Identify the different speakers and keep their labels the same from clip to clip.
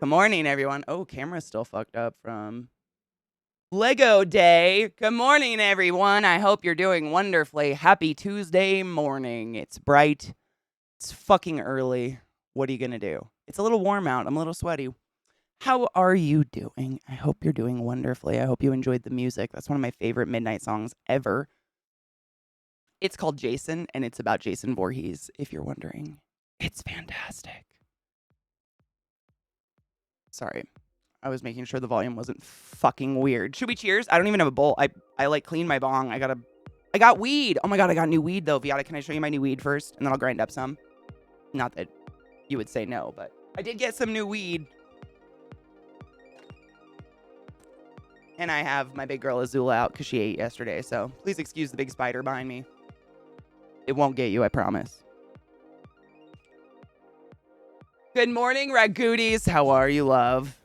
Speaker 1: Good morning, everyone. Oh, camera's still fucked up from Lego Day. Good morning, everyone. I hope you're doing wonderfully. Happy Tuesday morning. It's bright. It's fucking early. What are you going to do? It's a little warm out. I'm a little sweaty. How are you doing? I hope you're doing wonderfully. I hope you enjoyed the music. That's one of my favorite midnight songs ever. It's called Jason, and it's about Jason Voorhees, if you're wondering. It's fantastic. Sorry. I was making sure the volume wasn't fucking weird. Should we cheers? I don't even have a bowl. I like cleaned my bong. I got weed. Oh my God, I got new weed though. Viata, can I show you my new weed first? And then I'll grind up some. Not that you would say no, but I did get some new weed. And I have my big girl Azula out because she ate yesterday. So please excuse the big spider behind me. It won't get you, I promise. Good morning, Ragooties. How are you, love?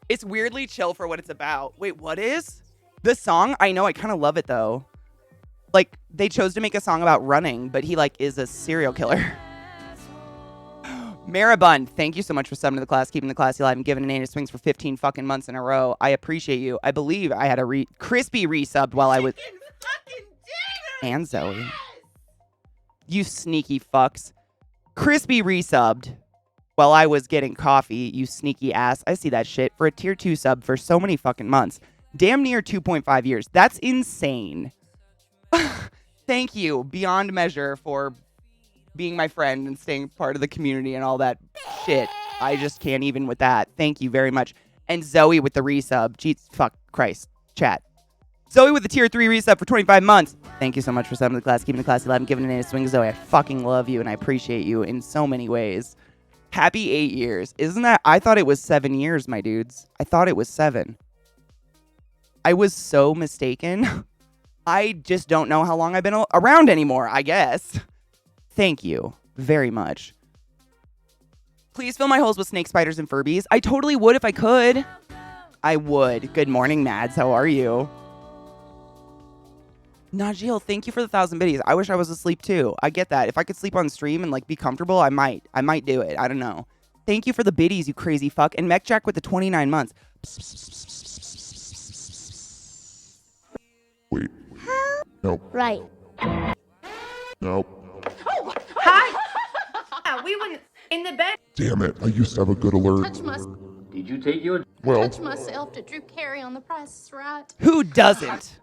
Speaker 1: It's weirdly chill for what it's about. Wait, what is? The song? I know, I kind of love it, though. Like, they chose to make a song about running, but he, like, is a serial killer. Maribund, thank you so much for subbing to the class, keeping the classy alive, and giving an anus swings for 15 fucking months in a row. I appreciate you. I believe I had a crispy resubbed while I was... And Zoe. Yes! You sneaky fucks. Crispy resubbed while I was getting coffee, you sneaky ass. I see that shit for a tier 2 sub for so many fucking months. Damn near 2.5 years. That's insane. Thank you, beyond measure, for being my friend and staying part of the community and all that shit. I just can't even with that. Thank you very much. And Zoe with the resub. Jeez, fuck Christ. Chat. Zoe with the tier 3 resub for 25 months. Thank you so much for subbing to the class, keeping the class alive, and giving an A to swing. Zoe, I fucking love you and I appreciate you in so many ways. Happy 8 years. Isn't that? I thought it was 7 years, my dudes. I thought it was 7. I was so mistaken. I just don't know how long I've been around anymore, I guess. Thank you very much. Please fill my holes with snake spiders and Furbies. I totally would if I could. I would. Good morning, Mads. How are you? Najeel, thank you for the 1,000 biddies. I wish I was asleep too. I get that. If I could sleep on stream and like be comfortable, I might do it. I don't know. Thank you for the biddies, you crazy fuck. And MechJack with the 29 months.
Speaker 2: Wait. Nope.
Speaker 3: Right.
Speaker 2: Nope.
Speaker 3: Oh, hi. We went in the bed.
Speaker 2: Damn it. I used to have a good alert.
Speaker 4: Did you take your...
Speaker 3: Touch myself to Drew Carey on The Price is Right.
Speaker 1: Who doesn't?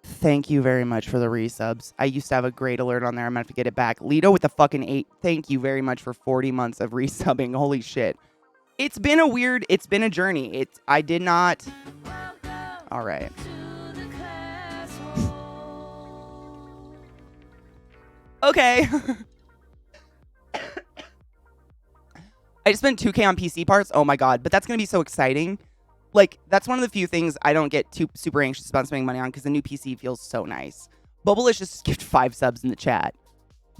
Speaker 1: Thank you very much for the resubs. I used to have a great alert on there. I'm going to have to get it back. Lido with the fucking 8. Thank you very much for 40 months of resubbing. Holy shit. It's been a journey. I did not. All right. Okay. I just spent 2K on PC parts. Oh my God. But that's going to be so exciting. Like, that's one of the few things I don't get too super anxious about spending money on because the new PC feels so nice. Bobelicious gifted 5 subs in the chat.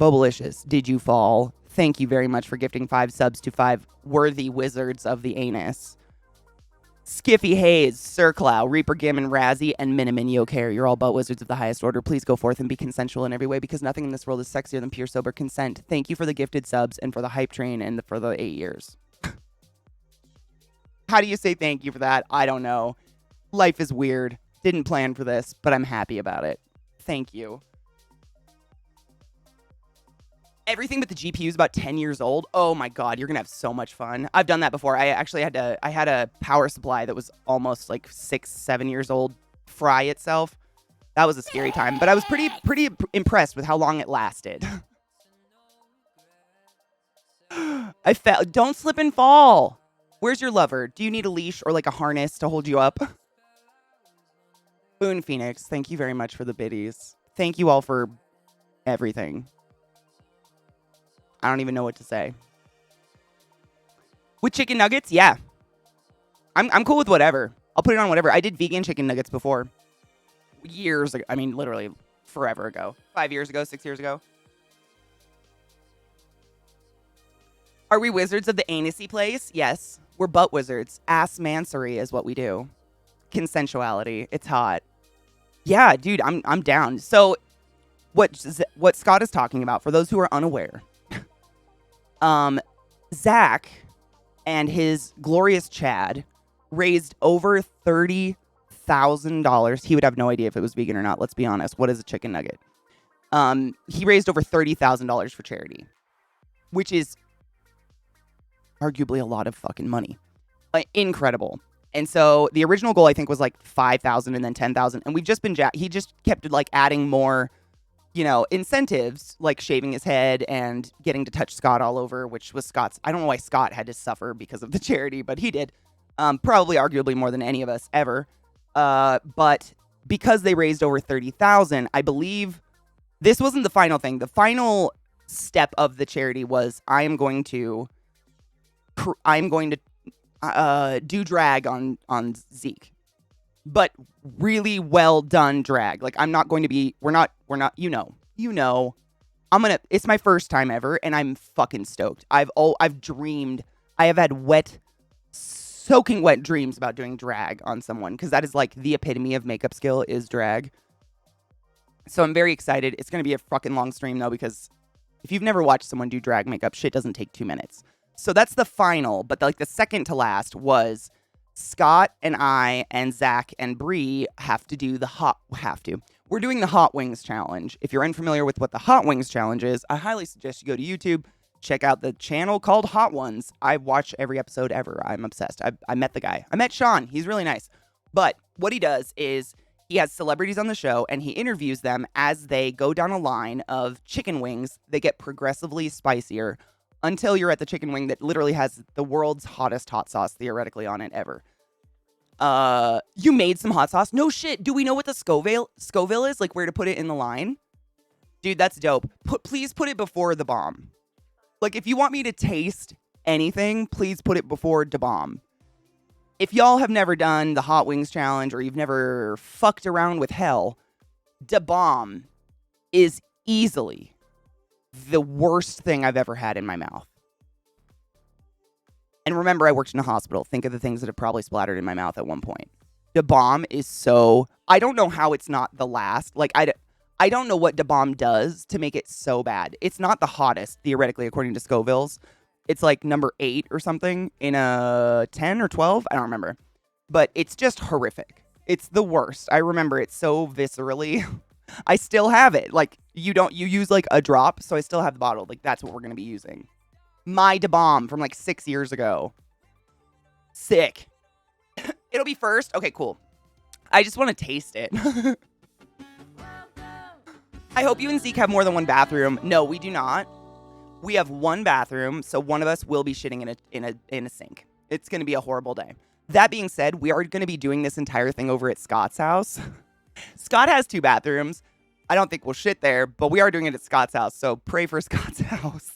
Speaker 1: Bobelicious, did you fall? Thank you very much for gifting 5 subs to 5 worthy wizards of the anus. Skiffy Hayes, Sir Clow, Reaper Gammon, Razzie, and Minimin Yokair. You're all but wizards of the highest order. Please go forth and be consensual in every way because nothing in this world is sexier than pure sober consent. Thank you for the gifted subs and for the hype train and for the 8 years. How do you say thank you for that? I don't know. Life is weird. Didn't plan for this, but I'm happy about it. Thank you. Everything but the GPU is about 10 years old. Oh my God, you're going to have so much fun. I've done that before. I actually had a power supply that was almost like 6-7 years old fry itself. That was a scary time, but I was pretty impressed with how long it lasted. I fell. Don't slip and fall. Where's your lover? Do you need a leash or like a harness to hold you up? Boone Phoenix, thank you very much for the biddies. Thank you all for everything. I don't even know what to say. With chicken nuggets? Yeah. I'm cool with whatever. I'll put it on whatever. I did vegan chicken nuggets before. Years ago. I mean, literally forever ago. 5 years ago, 6 years ago. Are we wizards of the anusy place? Yes. We're butt wizards. Ass mansory is what we do. Consensuality. It's hot. Yeah, dude, I'm down. So what Scott is talking about, for those who are unaware, Zach and his glorious Chad raised over $30,000. He would have no idea if it was vegan or not. Let's be honest. What is a chicken nugget? He raised over $30,000 for charity, which is arguably a lot of fucking money. Incredible. And so the original goal, I think, was like 5,000 and then 10,000. And we've just been, he just kept like adding more, incentives, like shaving his head and getting to touch Scott all over, which was Scott's. I don't know why Scott had to suffer because of the charity, but he did. Probably arguably more than any of us ever. But because they raised over 30,000, I believe this wasn't the final thing. The final step of the charity was I am going to do drag on Zeke, but really well done drag. Like, I'm not going to be, we're not, it's my first time ever and I'm fucking stoked. I've dreamed, I have had soaking wet dreams about doing drag on someone, because that is like the epitome of makeup skill is drag. So I'm very excited. It's going to be a fucking long stream though, because if you've never watched someone do drag makeup, shit doesn't take 2 minutes. So that's the final, but the second to last was Scott and I and Zach and Bree we're doing the Hot Wings Challenge. If you're unfamiliar with what the Hot Wings Challenge is, I highly suggest you go to YouTube, check out the channel called Hot Ones. I watch every episode ever. I'm obsessed. I met the guy. I met Sean. He's really nice. But what he does is he has celebrities on the show and he interviews them as they go down a line of chicken wings. They get progressively spicier until you're at the chicken wing that literally has the world's hottest hot sauce theoretically on it ever. You made some hot sauce? No shit. Do we know what the Scoville is? Like, where to put it in the line? Dude, that's dope. Please put it before the bomb. Like, if you want me to taste anything, please put it before Da Bomb. If y'all have never done the Hot Wings Challenge or you've never fucked around with hell, Da Bomb is easily the worst thing I've ever had in my mouth. And remember, I worked in a hospital. Think of the things that have probably splattered in my mouth at one point. Da Bomb is so... I don't know how it's not the last. Like, I don't know what Da Bomb does to make it so bad. It's not the hottest, theoretically, according to Scoville's. It's like number 8 or something in a 10 or 12. I don't remember. But it's just horrific. It's the worst. I remember it so viscerally. I still have it. Like, you use like a drop, so I still have the bottle. Like, that's what we're going to be using. My Da Bomb from like 6 years ago. Sick. It'll be first. Okay, cool. I just want to taste it. I hope you and Zeke have more than one bathroom. No, we do not. We have one bathroom, so one of us will be shitting in a sink. It's going to be a horrible day. That being said, we are going to be doing this entire thing over at Scott's house. Scott has 2 bathrooms. I don't think we'll shit there, but we are doing it at Scott's house, so pray for Scott's house.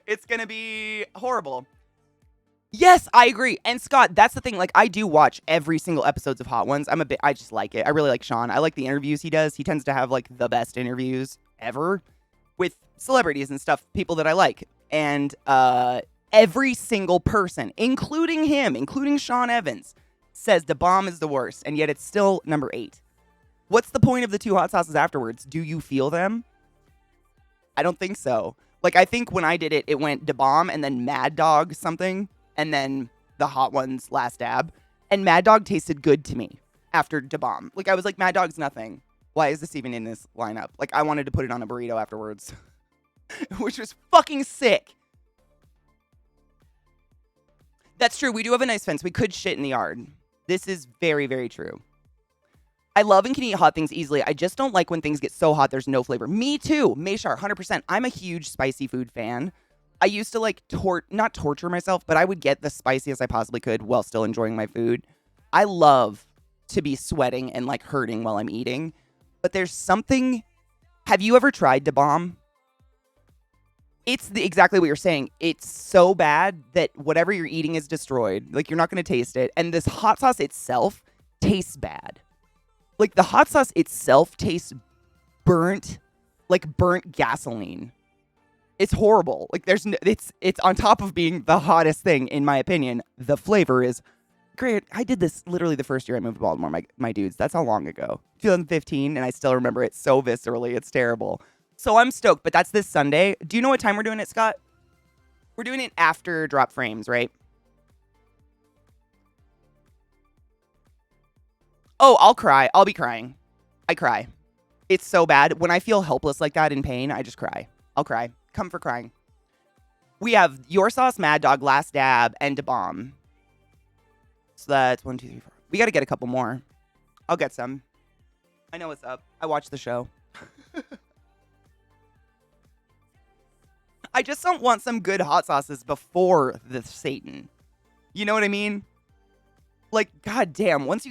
Speaker 1: It's going to be horrible. Yes, I agree. And Scott, that's the thing. Like, I do watch every single episodes of Hot Ones. I just like it. I really like Sean. I like the interviews he does. He tends to have like the best interviews ever with celebrities and stuff, people that I like. And every single person, including him, including Sean Evans, says Da Bomb is the worst. And yet it's still number 8. What's the point of the 2 hot sauces afterwards? Do you feel them? I don't think so. Like, I think when I did it, it went Da Bomb and then Mad Dog something. And then the Hot Ones last dab. And Mad Dog tasted good to me after Da Bomb. Like, I was like, Mad Dog's nothing. Why is this even in this lineup? Like, I wanted to put it on a burrito afterwards. Which was fucking sick. That's true. We do have a nice fence. We could shit in the yard. This is very, very true. I love and can eat hot things easily. I just don't like when things get so hot there's no flavor. Me too. Meshar, 100%. I'm a huge spicy food fan. I used to like not torture myself, but I would get the spiciest I possibly could while still enjoying my food. I love to be sweating and like hurting while I'm eating, but there's something. Have you ever tried Da Bomb? It's exactly what you're saying. It's so bad that whatever you're eating is destroyed. Like, you're not going to taste it. And this hot sauce itself tastes bad. Like, the hot sauce itself tastes burnt, like burnt gasoline. It's horrible. Like, it's on top of being the hottest thing, in my opinion. The flavor is great. I did this literally the first year I moved to Baltimore, my dudes. That's how long ago. 2015, and I still remember it so viscerally. It's terrible. So I'm stoked, but that's this Sunday. Do you know what time we're doing it, Scott? We're doing it after drop frames, right? Oh, I'll cry. I'll be crying. I cry. It's so bad. When I feel helpless like that in pain, I just cry. I'll cry. Come for crying. We have Your Sauce, Mad Dog, Last Dab, and Da Bomb. So that's 1, 2, 3, 4. We got to get a couple more. I'll get some. I know what's up. I watched the show. I just don't want some good hot sauces before the Satan. You know what I mean? Like, goddamn, once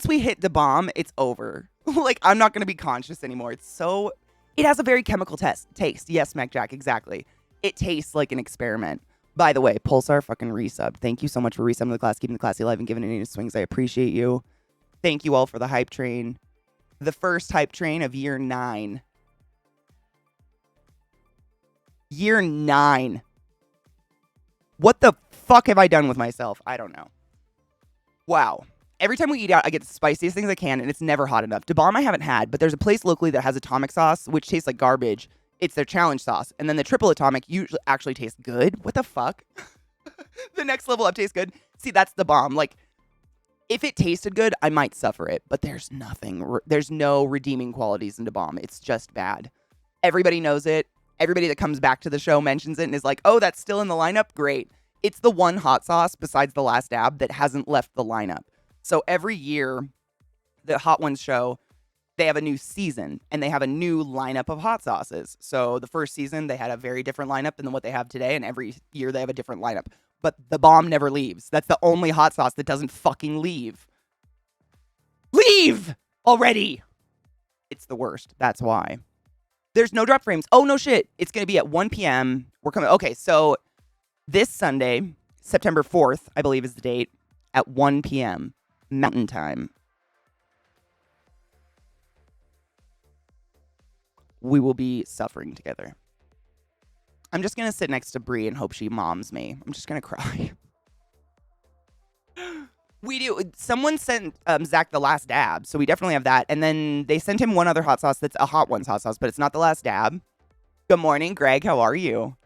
Speaker 1: we hit Da Bomb, it's over. Like, I'm not gonna be conscious anymore. It has a very chemical taste. Yes, Mac Jack, exactly. It tastes like an experiment. By the way, Pulsar fucking resubbed. Thank you so much for resubbing the class, keeping the classy alive, and giving it any swings. I appreciate you. Thank you all for the hype train. The first hype train of year 9. Year 9. What the fuck have I done with myself? I don't know. Wow. Every time we eat out, I get the spiciest things I can, and it's never hot enough. Da Bomb I haven't had, but there's a place locally that has atomic sauce, which tastes like garbage. It's their challenge sauce. And then the triple atomic usually actually tastes good. What the fuck? The next level up tastes good. See, that's Da Bomb. Like, if it tasted good, I might suffer it. But there's nothing. There's no redeeming qualities in Da Bomb. It's just bad. Everybody knows it. Everybody that comes back to the show mentions it and is like, oh, that's still in the lineup? Great. It's the one hot sauce besides the Last Dab that hasn't left the lineup. So every year, the Hot Ones show, they have a new season and they have a new lineup of hot sauces. So the first season, they had a very different lineup than what they have today. And every year, they have a different lineup. But the bomb never leaves. That's the only hot sauce that doesn't fucking leave. Leave already. It's the worst. That's why. There's no drop frames. Oh, no shit. It's going to be at 1 p.m. We're coming. Okay, so this Sunday, September 4th, I believe is the date, at 1 p.m. Mountain Time. We will be suffering together. I'm just going to sit next to Brie and hope she moms me. I'm just going to cry. We do. Someone sent Zach the Last Dab, so we definitely have that. And then they sent him one other hot sauce that's a Hot Ones hot sauce, but it's not the Last Dab. Good morning, Greg. How are you?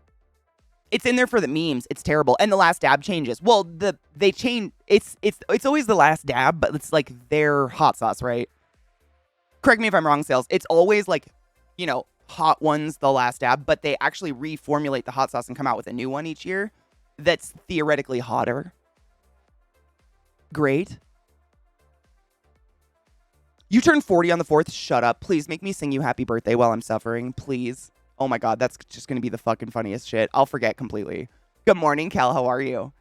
Speaker 1: It's in there for the memes. It's terrible. And the Last Dab changes. Well, they change. It's always the Last Dab, but it's like their hot sauce, right? Correct me if I'm wrong, Sales. It's always like, you know, Hot Ones, the Last Dab, but they actually reformulate the hot sauce and come out with a new one each year that's theoretically hotter. Great. You turn 40 on the 4th. Shut up. Please make me sing you happy birthday while I'm suffering. Please. Oh my God, that's just going to be the fucking funniest shit. I'll forget completely. Good morning, Cal. How are you?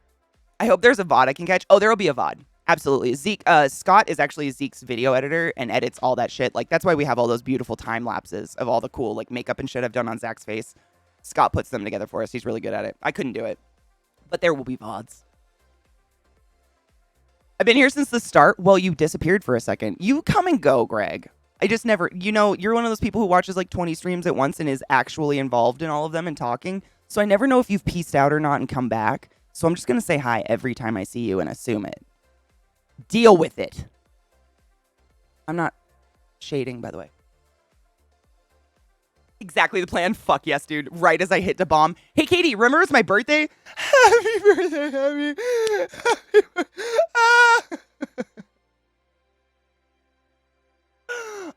Speaker 1: I hope there's a VOD I can catch. Oh, there will be a VOD. Absolutely. Zeke, Scott is actually Zeke's video editor and edits all that shit. Like, that's why we have all those beautiful time lapses of all the cool, like, makeup and shit I've done on Zach's face. Scott puts them together for us. He's really good at it. I couldn't do it. But there will be VODs. I've been here since the start. Well, you disappeared for a second. You come and go, Greg. I just never, you know, you're one of those people who watches like 20 streams at once and is actually involved in all of them and talking. So I never know if you've pieced out or not and come back. So I'm just going to say hi every time I see you and assume it. Deal with it. I'm not shading, by the way. Exactly the plan. Fuck yes, dude. Right as I hit the bomb. Hey, Katie, remember it's my birthday? Happy birthday, happy.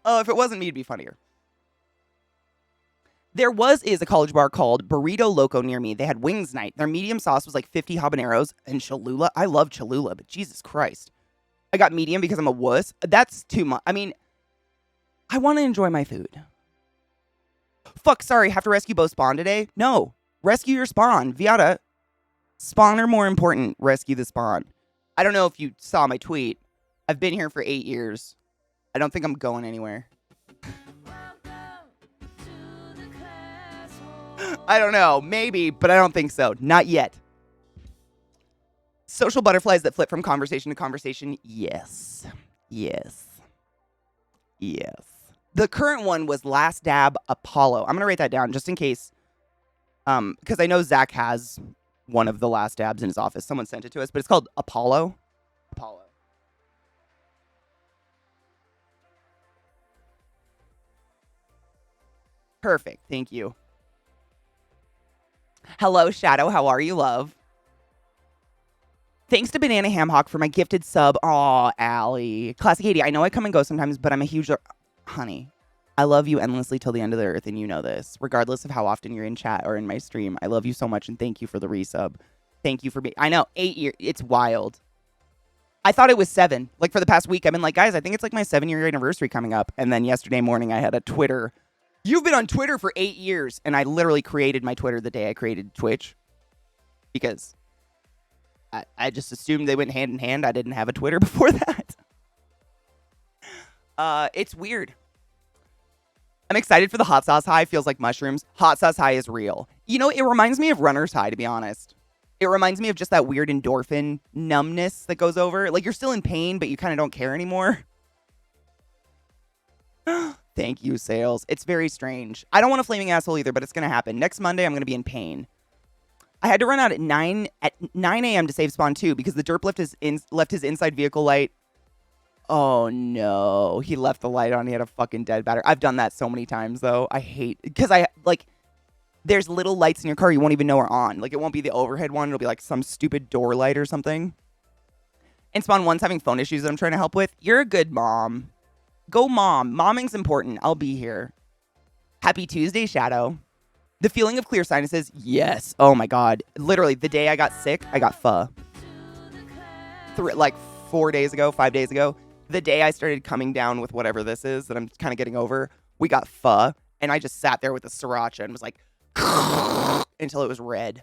Speaker 1: Oh, if it wasn't me, it'd be funnier. There is a college bar called Burrito Loco near me. They had wings night. Their medium sauce was like 50 habaneros and Cholula. I love Cholula, but Jesus Christ. I got medium because I'm a wuss. That's too much. I mean, I want to enjoy my food. Fuck, sorry, have to rescue Bo Spawn today? No. Rescue your spawn. Viata. Spawn are more important. Rescue the spawn. I don't know if you saw my tweet. I've been here for 8 years. I don't think I'm going anywhere. I don't know. Maybe, but I don't think so. Not yet. Social butterflies that flip from conversation to conversation. Yes. Yes. Yes. The current one was Last Dab Apollo. I'm going to write that down just in case. Because I know Zach has one of the Last Dabs in his office. Someone sent it to us, but it's called Apollo. Apollo. Perfect. Thank you. Hello, Shadow. How are you, love? Thanks to Banana Ham Hock for my gifted sub. Aw, Allie. ClassyKatie, I know I come and go sometimes, but I'm a huge... Honey, I love you endlessly till the end of the earth, and you know this. Regardless of how often you're in chat or in my stream, I love you so much, and thank you for the resub. Thank you for being... I know, 8 years. It's wild. I thought it was 7. Like, for the past week, I've been like, guys, I think it's like my 7-year anniversary coming up. And then yesterday morning, I had a Twitter. You've been on Twitter for 8 years. And I literally created my Twitter the day I created Twitch. Because... I just assumed they went hand in hand. I didn't have a Twitter before that. It's weird. I'm excited for the hot sauce high. Feels like mushrooms. Hot sauce high is real. You know, it reminds me of runner's high, to be honest. It reminds me of just that weird endorphin numbness that goes over. Like, you're still in pain, but you kind of don't care anymore. Thank you, Sales. It's very strange. I don't want a flaming asshole either, but it's going to happen. Next Monday, I'm going to be in pain. I had to run out at 9 a.m. to save spawn 2 because the derp left his inside vehicle light. Oh, no. He left the light on. He had a fucking dead battery. I've done that so many times, though. I hate... Because there's little lights in your car you won't even know are on. Like, it won't be the overhead one. It'll be, like, some stupid door light or something. And Spawn 1's having phone issues that I'm trying to help with. You're a good mom. Go mom. Momming's important. I'll be here. Happy Tuesday, Shadow. The feeling of clear sinuses, yes. Oh my God. Literally, the day I got sick, I got pho. 4 days ago, 5 days ago, the day I started coming down with whatever this is that I'm kind of getting over, we got pho. And I just sat there with the sriracha and was like, until it was red.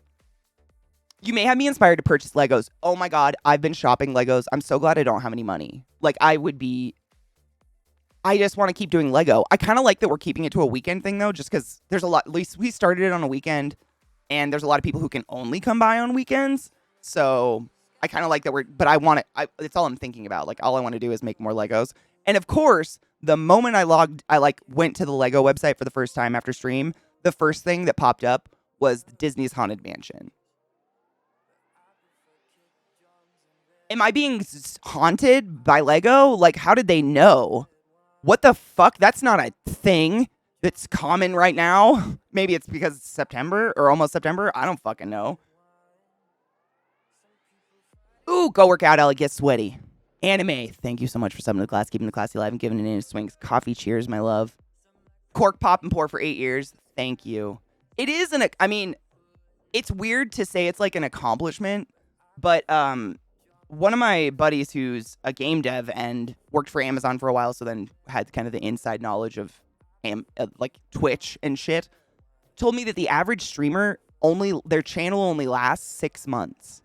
Speaker 1: You may have me inspired to purchase Legos. Oh my God, I've been shopping Legos. I'm so glad I don't have any money. Like, I just want to keep doing Lego. I kind of like that we're keeping it to a weekend thing, though, just because there's a lot. At least we started it on a weekend, and there's a lot of people who can only come by on weekends. So I kind of like that but I want it. It's all I'm thinking about. Like, all I want to do is make more Legos. And of course, the moment I went to the Lego website for the first time after stream, the first thing that popped up was Disney's Haunted Mansion. Am I being haunted by Lego? Like, how did they know? What the fuck? That's not a thing that's common right now. Maybe it's because it's September or almost September. I don't fucking know. Ooh, go work out, Ellie. Get sweaty. Anime. Thank you so much for subbing to the class, keeping the classy alive, and giving it in swings. Coffee cheers, my love. Cork pop and pour for 8 years. Thank you. It is it's weird to say it's like an accomplishment, but one of my buddies who's a game dev and worked for Amazon for a while, so then had kind of the inside knowledge of like Twitch and shit, told me that the average streamer their channel only lasts 6 months.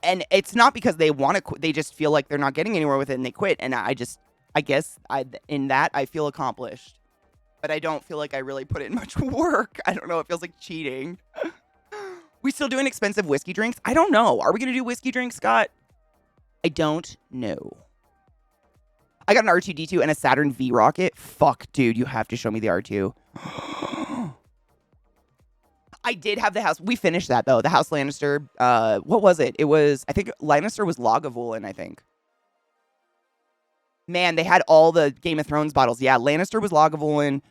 Speaker 1: And it's not because they want to quit. They just feel like they're not getting anywhere with it and they quit. And I guess in that I feel accomplished. But I don't feel like I really put in much work. I don't know. It feels like cheating. We still doing expensive whiskey drinks? I don't know. Are we going to do whiskey drinks, Scott? I don't know. I got an R2-D2 and a Saturn V rocket. Fuck, dude. You have to show me the R2. I did have the house. We finished that, though. The House Lannister. What was it? It was, I think Lannister was Lagavulin, I think. Man, they had all the Game of Thrones bottles. Yeah, Lannister was Lagavulin.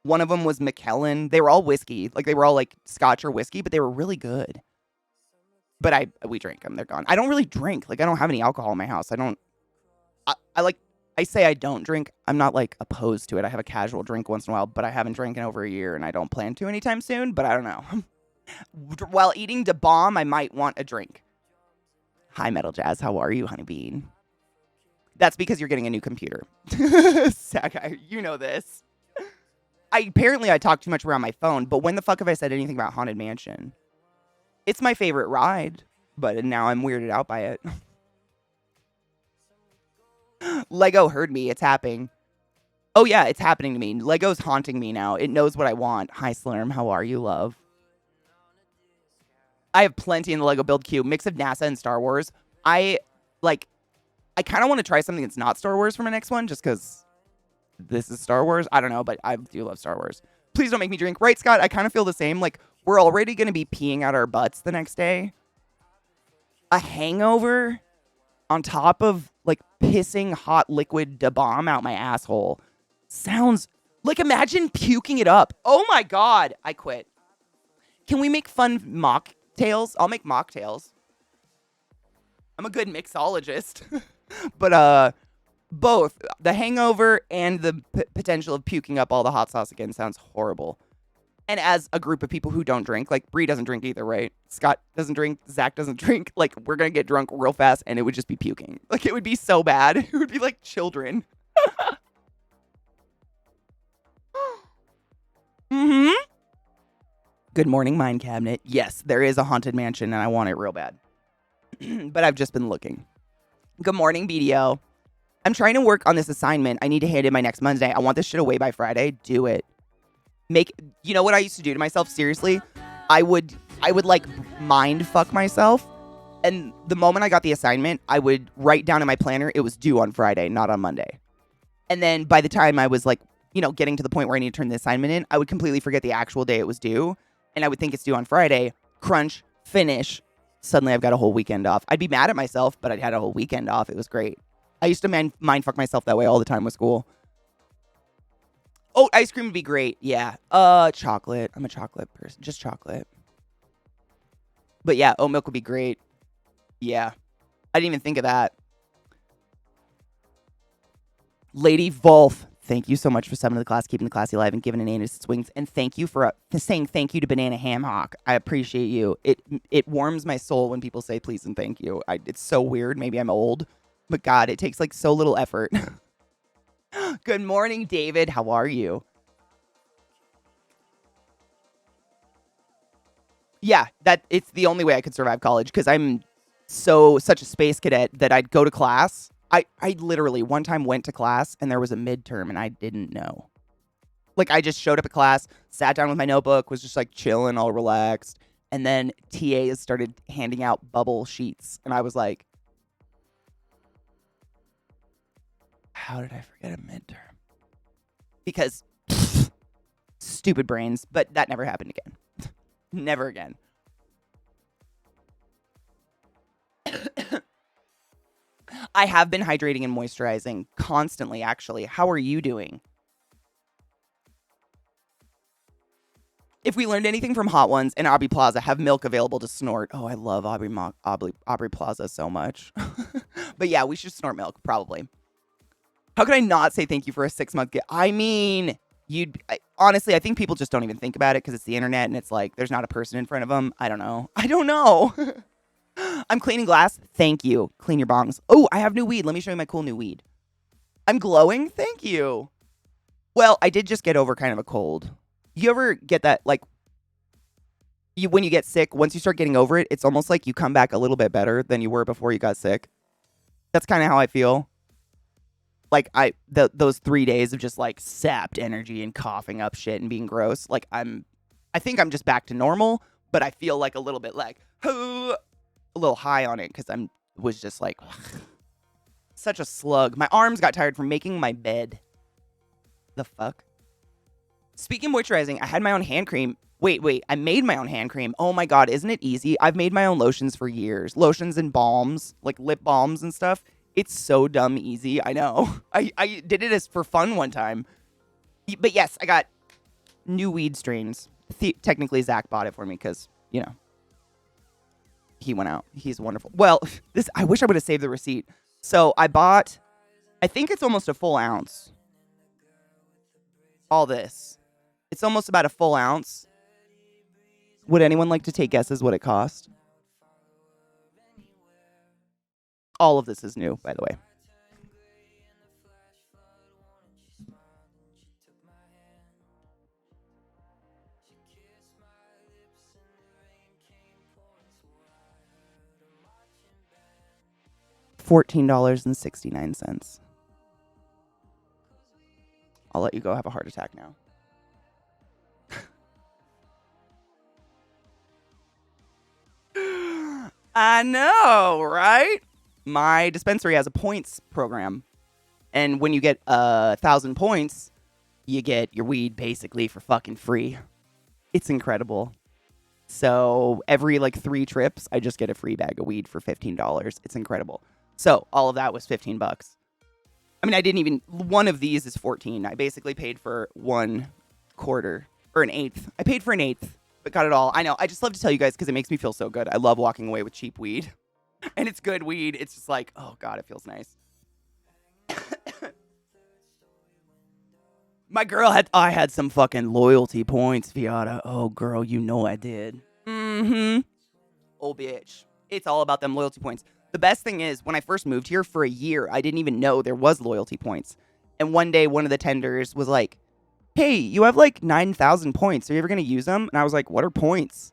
Speaker 1: One of them was Macallan. They were all whiskey. Like, they were all, like, scotch or whiskey, but they were really good. But we drank them. They're gone. I don't really drink. Like, I don't have any alcohol in my house. I say I don't drink. I'm not, like, opposed to it. I have a casual drink once in a while, but I haven't drank in over a year, and I don't plan to anytime soon, but I don't know. While eating Da Bomb, I might want a drink. Hi, Metal Jazz. How are you, Honeybean? That's because you're getting a new computer. Sagai, you know this. Apparently I talk too much around my phone, but when the fuck have I said anything about Haunted Mansion? It's my favorite ride, but now I'm weirded out by it. Lego heard me. It's happening. Oh yeah, it's happening to me. Lego's haunting me now. It knows what I want. Hi, Slurm. How are you, love? I have plenty in the Lego build queue. Mix of NASA and Star Wars. I kind of want to try something that's not Star Wars for my next one, just because this is Star Wars. I don't know, but I do love Star Wars. Please don't make me drink. Right, Scott? I kind of feel the same. Like, we're already going to be peeing out our butts the next day. A hangover on top of, like, pissing hot liquid Da Bomb out my asshole sounds Like, imagine puking it up. Oh my God. I quit. Can we make fun mocktails? I'll make mocktails. I'm a good mixologist. But, both the hangover and the potential of puking up all the hot sauce again sounds horrible. And as a group of people who don't drink, like Bree doesn't drink either, right? Scott doesn't drink. Zach doesn't drink. Like, we're going to get drunk real fast and it would just be puking. Like, it would be so bad. It would be like children. Mm-hmm. Good morning, Mind Cabinet. Yes, there is a haunted mansion and I want it real bad. But I've just been looking. Good morning, BDO. I'm trying to work on this assignment. I need to hand in my next Monday. I want this shit away by Friday. Do it. You know what I used to do to myself? Seriously, I would like mind fuck myself. And the moment I got the assignment, I would write down in my planner, it was due on Friday, not on Monday. And then by the time I was like, getting to the point where I need to turn the assignment in, I would completely forget the actual day it was due. And I would think it's due on Friday, crunch, finish. Suddenly I've got a whole weekend off. I'd be mad at myself, but I'd had a whole weekend off. It was great. I used to mind fuck myself that way all the time with school. Oh, ice cream would be great. Yeah. Chocolate. I'm a chocolate person. Just chocolate. But yeah, oat milk would be great. Yeah. I didn't even think of that. Lady Wolf, thank you so much for summoning the class, keeping the classy alive, and giving an anus its wings. And thank you for saying thank you to Banana Ham Hock. I appreciate you. It warms my soul when people say please and thank you. It's so weird. Maybe I'm old. But God, it takes like so little effort. Good morning, David. How are you? Yeah, it's the only way I could survive college because I'm such a space cadet that I'd go to class. I literally one time went to class and there was a midterm and I didn't know. Like, I just showed up at class, sat down with my notebook, was just like chilling, all relaxed. And then TAs started handing out bubble sheets. And I was like, how did I forget a midterm? Because stupid brains, but that never happened again. Never again. I have been hydrating and moisturizing constantly, actually. How are you doing? If we learned anything from Hot Ones and Aubrey Plaza, have milk available to snort. Oh, I love Aubrey Plaza so much. But yeah, we should snort milk, probably. How could I not say thank you for a 6-month gift? I mean, honestly, I think people just don't even think about it because it's the internet and it's like there's not a person in front of them. I don't know. I'm cleaning glass. Thank you. Clean your bongs. Oh, I have new weed. Let me show you my cool new weed. I'm glowing. Thank you. Well, I did just get over kind of a cold. You ever get that, like, when you get sick, once you start getting over it, it's almost like you come back a little bit better than you were before you got sick. That's kind of how I feel. Like, those 3 days of just, like, sapped energy and coughing up shit and being gross. Like, I think I'm just back to normal, but I feel like a little bit like, a little high on it because was just like, such a slug. My arms got tired from making my bed. The fuck? Speaking of moisturizing, I had my own hand cream. Wait, I made my own hand cream. Oh my God, isn't it easy? I've made my own lotions for years. Lotions and balms, like lip balms and stuff. It's so dumb easy. I know. I did it as for fun one time. But yes, I got new weed strains. Technically, Zach bought it for me because, he went out. He's wonderful. Well, I wish I would have saved the receipt. So I bought, I think it's almost a full ounce. All this. It's almost about a full ounce. Would anyone like to take guesses what it cost? All of this is new, by the way. $14.69. I'll let you go have a heart attack now. I know, right? My dispensary has a points program. And when you get 1,000 points, you get your weed basically for fucking free. It's incredible. So every 3 trips, I just get a free bag of weed for $15. It's incredible. So all of that was $15. I mean, I didn't even, one of these is 14. I basically paid for 1/4 or an eighth. I paid for an eighth, but got it all. I know. I just love to tell you guys because it makes me feel so good. I love walking away with cheap weed. And it's good weed. It's just like, oh God, it feels nice. My girl I had some fucking loyalty points, Viata. Oh, girl, you know I did. Mm-hmm. Oh, bitch. It's all about them loyalty points. The best thing is, when I first moved here for a year, I didn't even know there was loyalty points. And one day, one of the tenders was like, hey, you have like 9,000 points. Are you ever going to use them? And I was like, what are points?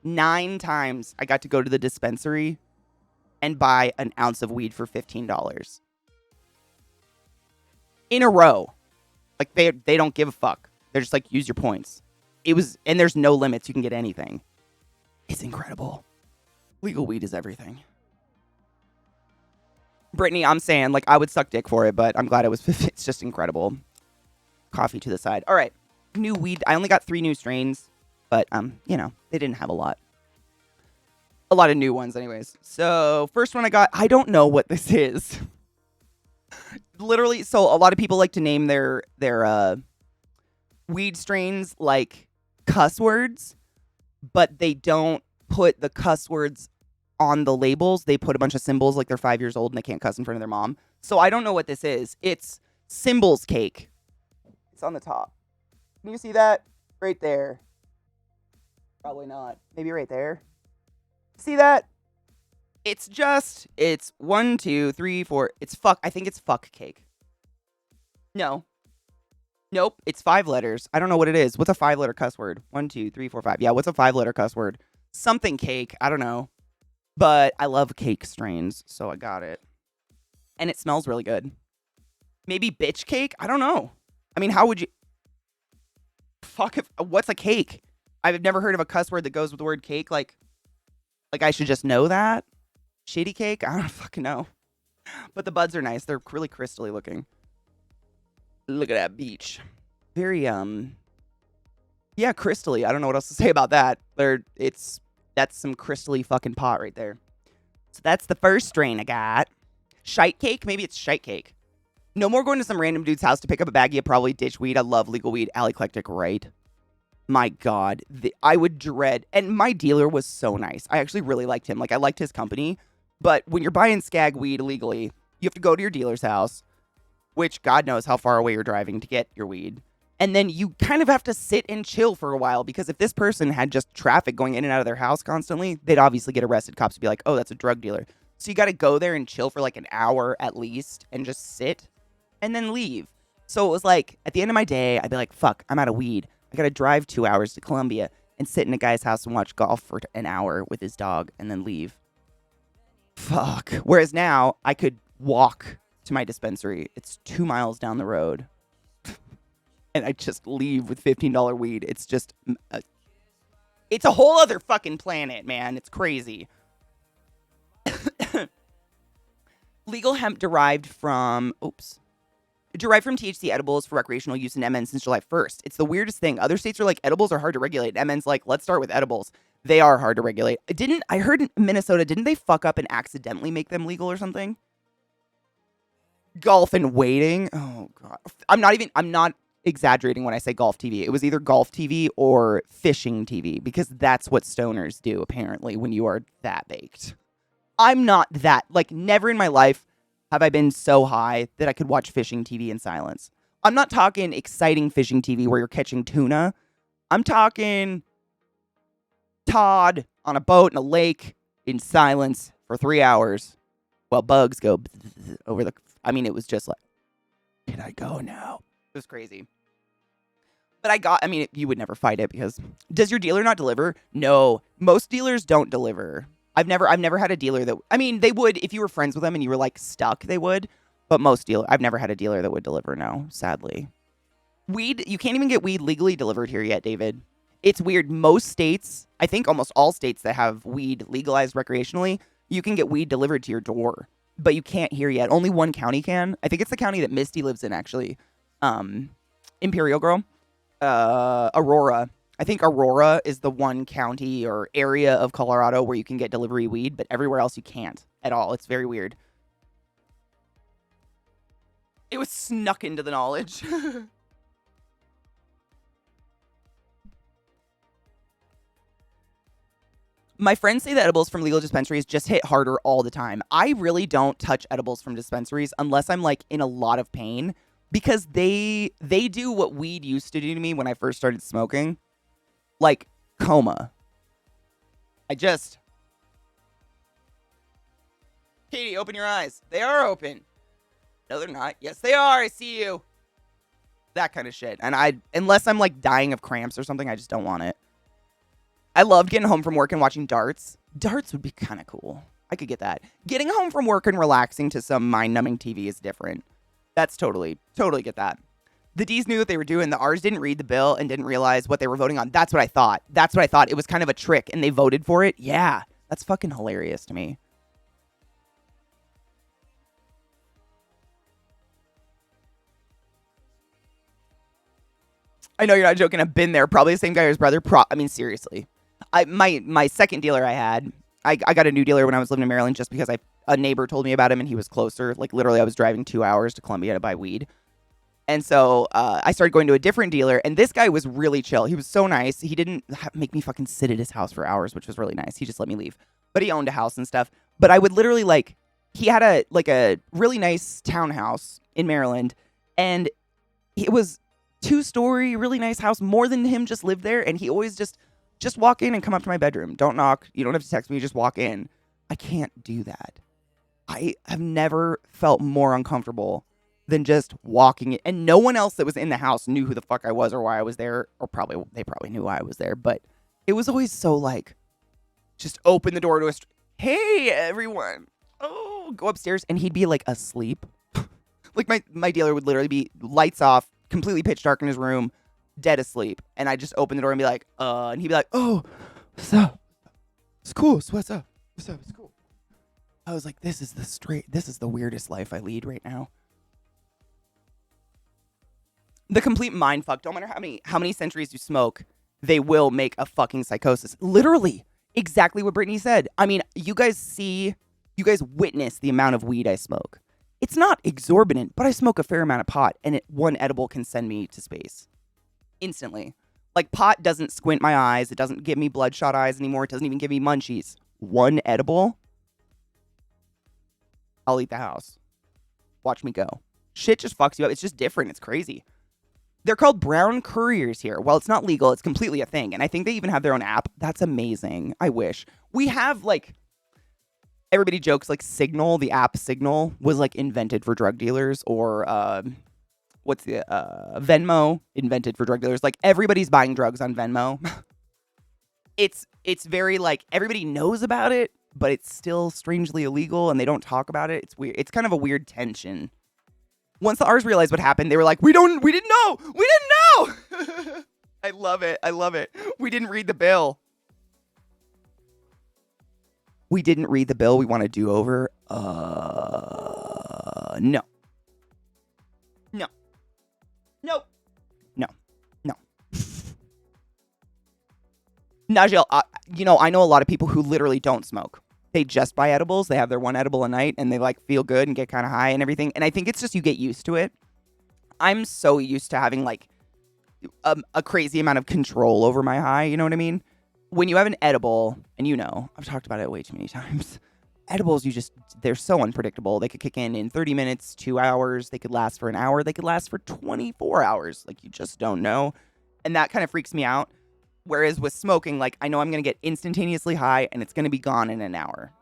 Speaker 1: 9 times I got to go to the dispensary and buy an ounce of weed for $15. In a row. Like, they don't give a fuck. They're just like, use your points. And there's no limits. You can get anything. It's incredible. Legal weed is everything. Brittany, I'm saying, like, I would suck dick for it, but I'm glad it's just incredible. Coffee to the side. All right. New weed. I only got 3 new strains, but, you know, they didn't have a lot. A lot of new ones, anyways. So, first one I got, I don't know what this is. Literally, so a lot of people like to name their weed strains like cuss words, but they don't put the cuss words on the labels. They put a bunch of symbols like they're 5 years old and they can't cuss in front of their mom. So I don't know what this is. It's symbols cake. It's on the top. Can you see that? Right there. Probably not. Maybe right there. See that? It's 1, 2, 3, 4. It's fuck. I think it's fuck cake. No. Nope. It's 5 letters. I don't know what it is. What's a 5-letter cuss word? 1, 2, 3, 4, 5. Yeah, what's a 5-letter cuss word? Something cake. I don't know. But I love cake strains, so I got it. And it smells really good. Maybe bitch cake? I don't know. I mean, how would you... What's a cake? I've never heard of a cuss word that goes with the word cake. Like I should just know that? Shitty cake? I don't fucking know. But the buds are nice. They're really crystally looking. Look at that beach. Very, yeah, crystally. I don't know what else to say about that. That's some crystally fucking pot right there. So that's the first strain I got. Shite cake? Maybe it's shite cake. No more going to some random dude's house to pick up a baggie of probably ditch weed. I love legal weed. Eclectic, right? My God. I would dread. And my dealer was so nice. I actually really liked him. Like, I liked his company. But when you're buying skag weed illegally, you have to go to your dealer's house, which God knows how far away you're driving to get your weed. And then you kind of have to sit and chill for a while, because if this person had just traffic going in and out of their house constantly, they'd obviously get arrested. Cops would be like, oh, that's a drug dealer. So you got to go there and chill for like an hour at least and just sit and then leave. So it was like, at the end of my day, I'd be like, fuck, I'm out of weed. I got to drive 2 hours to Columbia and sit in a guy's house and watch golf for an hour with his dog and then leave. Fuck. Whereas now I could walk to my dispensary. It's 2 miles down the road. And I just leave with $15 weed. It's just, it's a whole other fucking planet, man. It's crazy. Legal hemp derived from THC edibles for recreational use in MN since July 1st. It's the weirdest thing. Other states are like, edibles are hard to regulate. MN's like, let's start with edibles. They are hard to regulate. I heard in Minnesota, didn't they fuck up and accidentally make them legal or something? Golf and waiting. Oh, God. I'm not exaggerating when I say golf TV. It was either golf TV or fishing TV, because that's what stoners do, apparently, when you are that baked. I'm not that. Like, never in my life have I been so high that I could watch fishing TV in silence. I'm not talking exciting fishing TV where you're catching tuna. I'm talking Todd on a boat in a lake in silence for 3 hours while bugs go over the... I mean, it was just like, can I go now? It was crazy. But you would never fight it, because does your dealer not deliver? No, most dealers don't deliver. I've never had a dealer that, they would, if you were friends with them and you were like stuck, they would, but I've never had a dealer that would deliver. No, sadly. Weed, you can't even get weed legally delivered here yet, David. It's weird. Most states, I think almost all states that have weed legalized recreationally, you can get weed delivered to your door, but you can't here yet. Only one county can. I think it's the county that Misty lives in, actually. Imperial Girl. Aurora. I think Aurora is the one county or area of Colorado where you can get delivery weed, but everywhere else you can't at all. It's very weird. It was snuck into the knowledge. My friends say that edibles from legal dispensaries just hit harder all the time. I really don't touch edibles from dispensaries unless I'm like in a lot of pain because they do what weed used to do to me when I first started smoking. Like coma. Katie, open your eyes. They are open. No, they're not. Yes, they are. I see you. That kind of shit. And unless I'm like dying of cramps or something, I just don't want it. I loved getting home from work and watching darts. Darts would be kind of cool. I could get that. Getting home from work and relaxing to some mind-numbing TV is different. That's totally get that. The D's knew what they were doing. The R's didn't read the bill and didn't realize what they were voting on. That's what I thought. It was kind of a trick, and they voted for it. Yeah, that's fucking hilarious to me. I know you're not joking. I've been there. Probably the same guy or his brother. I mean, seriously. My second dealer I got a new dealer when I was living in Maryland just because a neighbor told me about him and he was closer. Like literally I was driving 2 hours to Columbia to buy weed. And so I started going to a different dealer and this guy was really chill. He was so nice. He didn't make me fucking sit at his house for hours, which was really nice. He just let me leave. But he owned a house and stuff. But I would literally he had a really nice townhouse in Maryland and it was 2-story, really nice house. More than him just lived there. And he always just walk in and come up to my bedroom. Don't knock. You don't have to text me. Just walk in. I can't do that. I have never felt more uncomfortable than just walking in. And no one else that was in the house knew who the fuck I was or why I was there. Or they probably knew why I was there. But it was always so just open the door to hey, everyone. Oh, go upstairs. And he'd be asleep. My dealer would literally be lights off, completely pitch dark in his room, dead asleep, and I just open the door and be like, and he'd be like, oh, what's up? It's cool. What's up? What's up? It's cool. I was like, this is the weirdest life I lead right now. The complete mind fuck. Don't matter how many centuries you smoke, they will make a fucking psychosis. Literally, exactly what Brittany said. I mean, you guys witness the amount of weed I smoke. It's not exorbitant, but I smoke a fair amount of pot, and one edible can send me to space. Instantly. Pot doesn't squint my eyes. It doesn't give me bloodshot eyes anymore. It doesn't even give me munchies. One edible, I'll eat the house. Watch me go. Shit just fucks you up. It's just different. It's crazy. They're called brown couriers here. Well, it's not legal. It's completely a thing. And I think they even have their own app. That's amazing. I wish. We have, everybody jokes, Signal, the app Signal, was, invented for drug dealers. Or, Venmo, invented for drug dealers. Everybody's buying drugs on Venmo. It's very, everybody knows about it, but it's still strangely illegal, and they don't talk about it. It's weird. It's kind of a weird tension. Once the R's realized what happened, they were like, we didn't know! We didn't know! I love it. We didn't read the bill. We didn't read the bill. We want to do over. No. Najeel, I know a lot of people who literally don't smoke. They just buy edibles. They have their one edible a night and they feel good and get kind of high and everything. And I think it's just you get used to it. I'm so used to having a crazy amount of control over my high. You know what I mean? When you have an edible, and I've talked about it way too many times. Edibles, they're so unpredictable. They could kick in 30 minutes, 2 hours. They could last for an hour. They could last for 24 hours. You just don't know. And that kind of freaks me out. Whereas with smoking, I know I'm going to get instantaneously high and it's going to be gone in an hour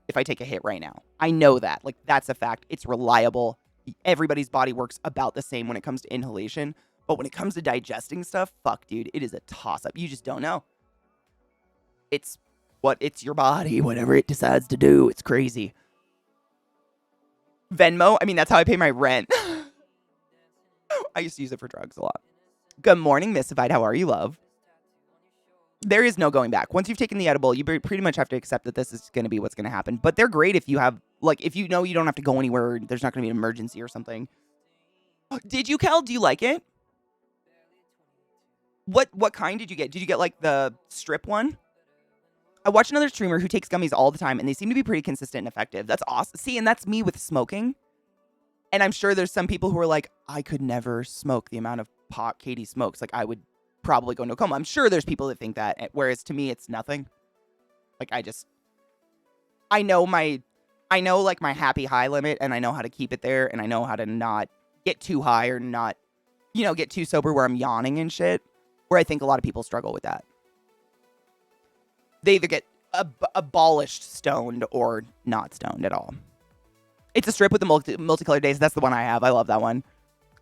Speaker 1: if I take a hit right now. I know that. That's a fact. It's reliable. Everybody's body works about the same when it comes to inhalation. But when it comes to digesting stuff, fuck, dude, it is a toss-up. You just don't know. It's your body, whatever it decides to do. It's crazy. Venmo, that's how I pay my rent. I used to use it for drugs a lot. Good morning, Mystified. How are you, love? There is no going back. Once you've taken the edible, you pretty much have to accept that this is going to be what's going to happen. But they're great if you have, if you know you don't have to go anywhere, there's not going to be an emergency or something. Did you, Kel? Do you like it? What kind did you get? Did you get, the strip one? I watch another streamer who takes gummies all the time, and they seem to be pretty consistent and effective. That's awesome. See, and that's me with smoking. And I'm sure there's some people who are like, I could never smoke the amount of pot Katie smokes. Like, I would probably go into a coma. I'm sure there's people that think that, whereas to me, it's nothing. Like, I know like my happy high limit, and I know how to keep it there, and I know how to not get too high or not, get too sober where I'm yawning and shit, where I think a lot of people struggle with that. They either get abolished stoned or not stoned at all. It's a strip with the multicolored days. That's the one I have. I love that one.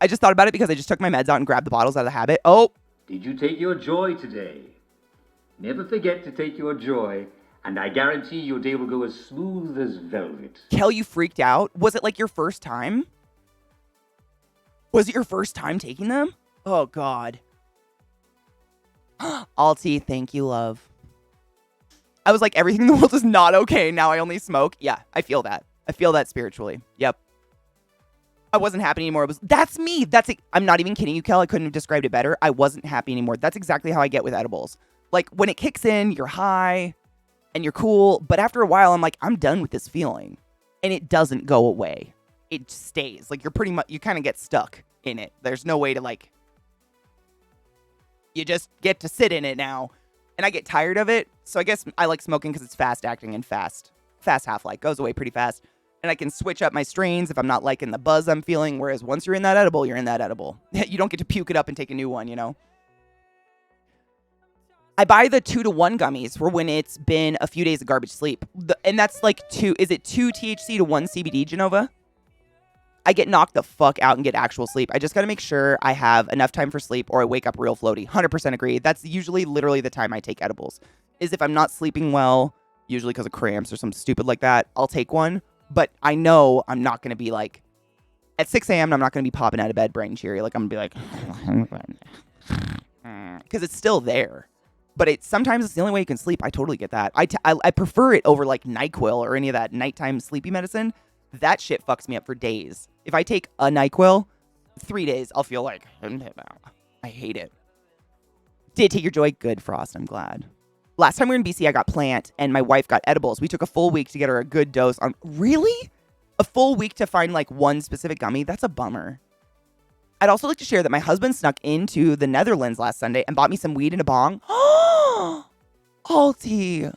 Speaker 1: I just thought about it because I just took my meds out and grabbed the bottles out of the habit. Oh.
Speaker 4: Did you take your joy today? Never forget to take your joy, and I guarantee your day will go as smooth as velvet.
Speaker 1: Kel, you freaked out? Was it like your first time? Was it your first time taking them? Oh, God. Alti, thank you, love. I was like, everything in the world is not okay. Now I only smoke. Yeah, I feel that. I feel that spiritually. Yep. I wasn't happy anymore. That's me. I'm not even kidding you, Kel. I couldn't have described it better. I wasn't happy anymore. That's exactly how I get with edibles. Like, when it kicks in, you're high and you're cool. But after a while, I'm like, I'm done with this feeling. And it doesn't go away. It stays. Like, you kind of get stuck in it. There's no way to, like, you just get to sit in it now. And I get tired of it. So I guess I like smoking because it's fast acting and fast half-life. Goes away pretty fast. And I can switch up my strains if I'm not liking the buzz I'm feeling. Whereas once you're in that edible, you're in that edible. You don't get to puke it up and take a new one, I buy the 2-to-1 gummies for when it's been a few days of garbage sleep. And that's like is it 2 THC to 1 CBD, Genova? I get knocked the fuck out and get actual sleep. I just got to make sure I have enough time for sleep or I wake up real floaty. 100% agree. That's usually literally the time I take edibles. Is if I'm not sleeping well, usually because of cramps or something stupid like that, I'll take one. But I know I'm not going to be like, at 6 a.m., I'm not going to be popping out of bed bright and cheery. Like, I'm going to be like, because it's still there. But sometimes it's the only way you can sleep. I totally get that. I prefer it over like NyQuil or any of that nighttime sleepy medicine. That shit fucks me up for days. If I take a NyQuil, 3 days, I'll feel like, I hate it. Did take your joy? Good, Frost. I'm glad. Last time we were in BC, I got plant, and my wife got edibles. We took a full week to get her a good dose on... Really? A full week to find, like, one specific gummy? That's a bummer. I'd also like to share that my husband snuck into the Netherlands last Sunday and bought me some weed in a bong. Alti.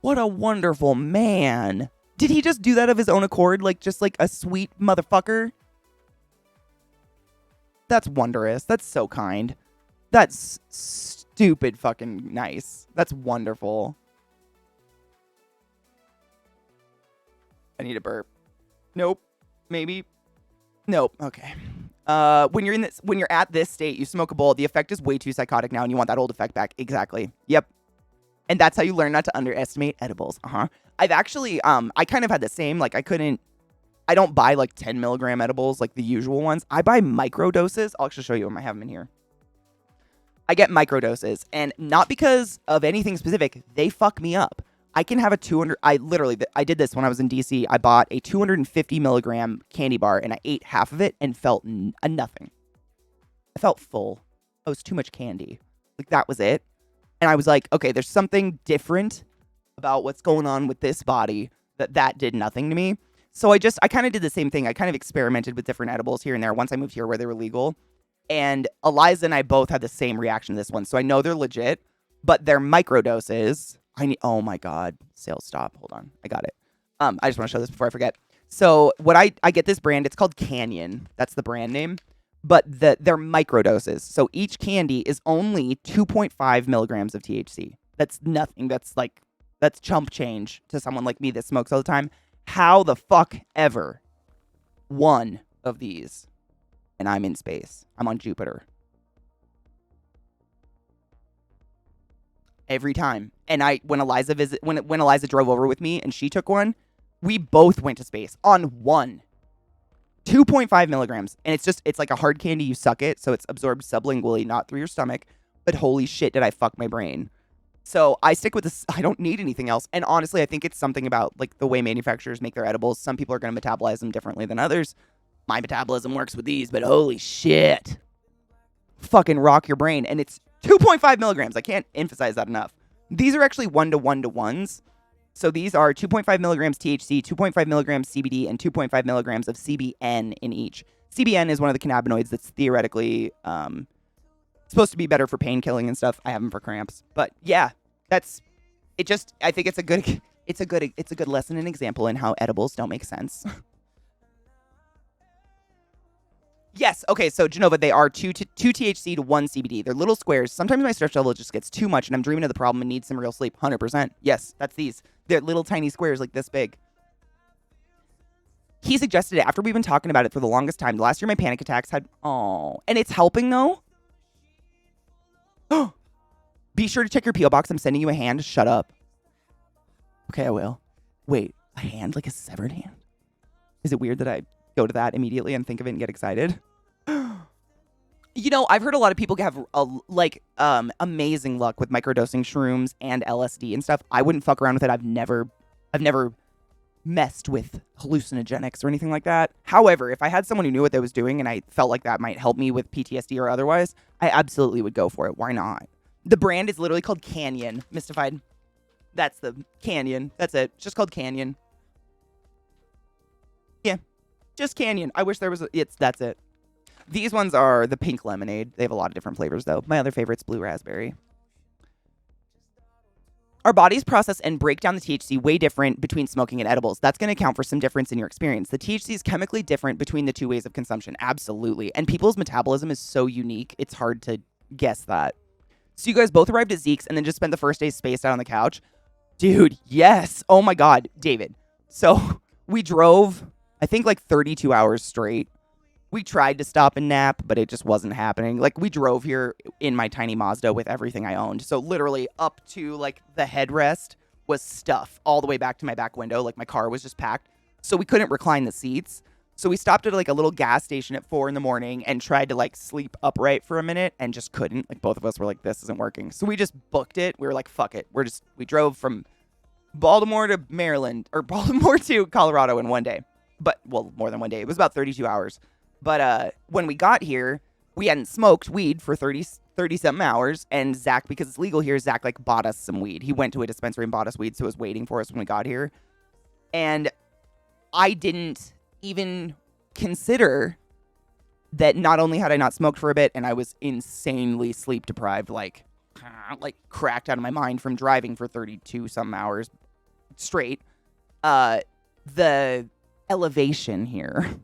Speaker 1: What a wonderful man. Did he just do that of his own accord? Like, just like a sweet motherfucker? That's wondrous. That's so kind. That's stupid fucking nice. That's wonderful. I need a burp. Nope. Maybe. Nope. Okay. When you're at this state, you smoke a bowl, the effect is way too psychotic now and you want that old effect back. Exactly. Yep. And that's how you learn not to underestimate edibles. I've actually, I kind of had the same, like I don't buy like 10 milligram edibles like the usual ones. I buy micro doses. I'll actually show you them. I have them in here. I get micro doses, and not because of anything specific. They fuck me up. I can have a 200. I did this when I was in DC. I bought a 250 milligram candy bar, and I ate half of it and felt nothing. I felt full. It was too much candy. Like, that was it. And I was like, okay, there's something different about what's going on with this body that did nothing to me. So I kind of did the same thing. I kind of experimented with different edibles here and there once I moved here where they were legal. And Eliza and I both had the same reaction to this one. So I know they're legit, but they're microdoses. Oh my God. Sales stop. Hold on. I got it. I just want to show this before I forget. So I get this brand. It's called Canyon. That's the brand name. But they're microdoses. So each candy is only 2.5 milligrams of THC. That's nothing. That's chump change to someone like me that smokes all the time. How the fuck ever one of these, and I'm in space. I'm on Jupiter. Every time. And when Eliza drove over with me and she took one, we both went to space on one. 2.5 milligrams. And it's like a hard candy. You suck it. So it's absorbed sublingually, not through your stomach. But holy shit, did I fuck my brain. So I stick with this. I don't need anything else. And honestly, I think it's something about like the way manufacturers make their edibles. Some people are going to metabolize them differently than others. My metabolism works with these, but holy shit. Fucking rock your brain. And it's 2.5 milligrams. I can't emphasize that enough. These are actually 1-to-1-to-1s. So these are 2.5 milligrams THC, 2.5 milligrams CBD, and 2.5 milligrams of CBN in each. CBN is one of the cannabinoids that's theoretically supposed to be better for pain killing and stuff. I have them for cramps. But yeah, that's it. I think it's a good lesson and example in how edibles don't make sense. Yes. Okay. So Genova, they are 2 THC to 1 CBD. They're little squares. Sometimes my stress level just gets too much and I'm dreaming of the problem and need some real sleep. 100%. Yes, that's these. They're little tiny squares like this big. He suggested it after we've been talking about it for the longest time. Last year my panic attacks had, and it's helping though. Be sure to check your P.O. box. I'm sending you a hand. Shut up. Okay, I will. Wait, a hand? Like a severed hand? Is it weird that I go to that immediately and think of it and get excited? You know, I've heard a lot of people have amazing luck with microdosing shrooms and LSD and stuff. I wouldn't fuck around with it. I've never messed with hallucinogenics or anything like that. However, if I had someone who knew what they was doing and I felt like that might help me with PTSD or otherwise, I absolutely would go for it. Why not? The brand is literally called Canyon. Mystified. That's the Canyon. That's it. It's just called Canyon. Yeah. Just Canyon. I wish there was that's it. These ones are the pink lemonade. They have a lot of different flavors though. My other favorite's blue raspberry. Our bodies process and break down the THC way different between smoking and edibles. That's going to account for some difference in your experience. The THC is chemically different between the two ways of consumption. Absolutely. And people's metabolism is so unique. It's hard to guess that. So you guys both arrived at Zeke's and then just spent the first day spaced out on the couch. Dude, yes. Oh my God, David. So we drove, I think like 32 hours straight. We tried to stop and nap, but it just wasn't happening. Like we drove here in my tiny Mazda with everything I owned. So literally up to like the headrest was stuff all the way back to my back window. Like my car was just packed. So we couldn't recline the seats. So we stopped at like a little gas station at 4 a.m. and tried to like sleep upright for a minute and just couldn't. Like both of us were like, this isn't working. So we just booked it. We were like, fuck it. We drove from Baltimore to Maryland or Baltimore to Colorado in one day. But, well, more than one day. It was about 32 hours. But when we got here, we hadn't smoked weed for 30-something hours. And Zach, because it's legal here, Zach like bought us some weed. He went to a dispensary and bought us weed. So it was waiting for us when we got here. And I didn't even consider that not only had I not smoked for a bit and I was insanely sleep deprived, like cracked out of my mind from driving for 32-something hours straight, the elevation here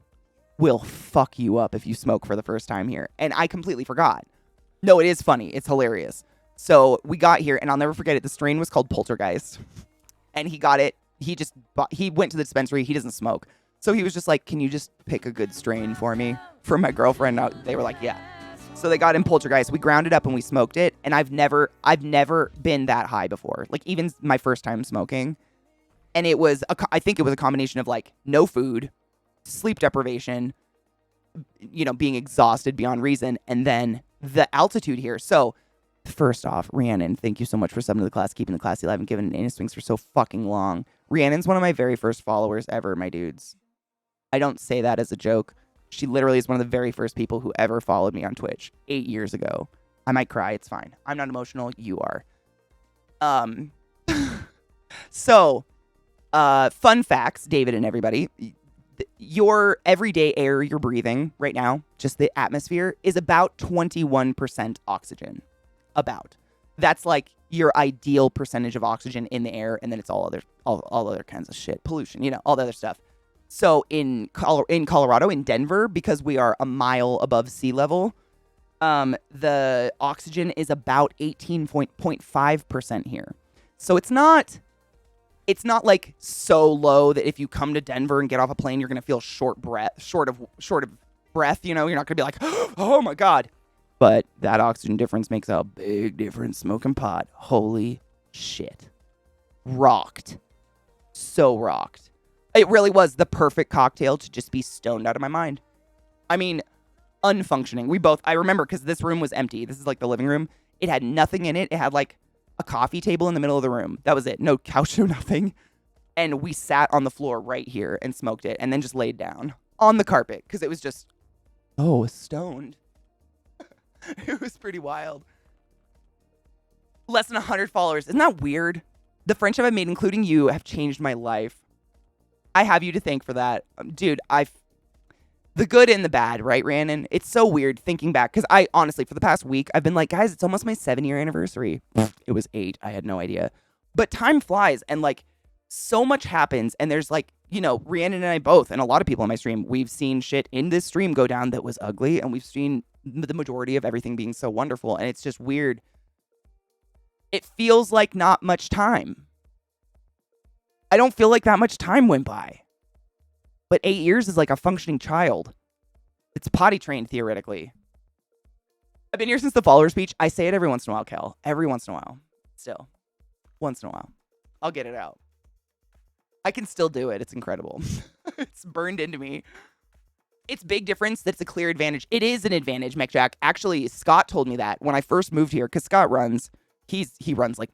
Speaker 1: will fuck you up if you smoke for the first time here. And I completely forgot. No, it is funny. It's hilarious. So we got here and I'll never forget it. The strain was called Poltergeist and he got it. He went to the dispensary. He doesn't smoke. So he was just like, can you just pick a good strain for me for my girlfriend? They were like, yeah. So they got in Poltergeist. We ground it up and we smoked it. And I've never been that high before. Like even my first time smoking. And it was, I think it was a combination of like no food, sleep deprivation, you know, being exhausted beyond reason. And then the altitude here. So first off, Rhiannon, thank you so much for subbing to the class, keeping the classy alive and giving an anus swings for so fucking long. Rhiannon's one of my very first followers ever, my dudes. I don't say that as a joke. She literally is one of the very first people who ever followed me on Twitch 8 years ago. I might cry. It's fine. I'm not emotional. You are. So, fun facts, David and everybody. Your everyday air you're breathing right now, just the atmosphere, is about 21% oxygen. About. That's like your ideal percentage of oxygen in the air, and then it's all other kinds of shit. Pollution, you know, all the other stuff. So in Colorado, in Denver, because we are a mile above sea level, the oxygen is about 18.5% here. So it's not like so low that if you come to Denver and get off a plane, you're going to feel short of breath, you know, you're not going to be like, oh my God. But that oxygen difference makes a big difference smoking pot. Holy shit. Rocked. So rocked. It really was the perfect cocktail to just be stoned out of my mind. I mean, unfunctioning. I remember because this room was empty. This is like the living room. It had nothing in it. It had like a coffee table in the middle of the room. That was it. No couch, no nothing. And we sat on the floor right here and smoked it and then just laid down on the carpet because it was just, stoned. It was pretty wild. Less than 100 followers. Isn't that weird? The friendship I've made, including you, have changed my life. I have you to thank for that. Dude, the good and the bad, right, Rhiannon? It's so weird thinking back, because I honestly, for the past week, I've been like, guys, it's almost my 7-year anniversary. It was 8. I had no idea. But time flies, and like, so much happens, and there's like, Rhiannon and I both, and a lot of people on my stream, we've seen shit in this stream go down that was ugly, and we've seen the majority of everything being so wonderful, and it's just weird. It feels like not much time. I don't feel like that much time went by. But 8 years is like a functioning child. It's potty trained, theoretically. I've been here since the follower speech. I say it every once in a while, Kel. Every once in a while. Still. Once in a while. I'll get it out. I can still do it. It's incredible. It's burned into me. It's big difference. That's a clear advantage. It is an advantage, McJack. Actually, Scott told me that when I first moved here, because Scott runs. He runs like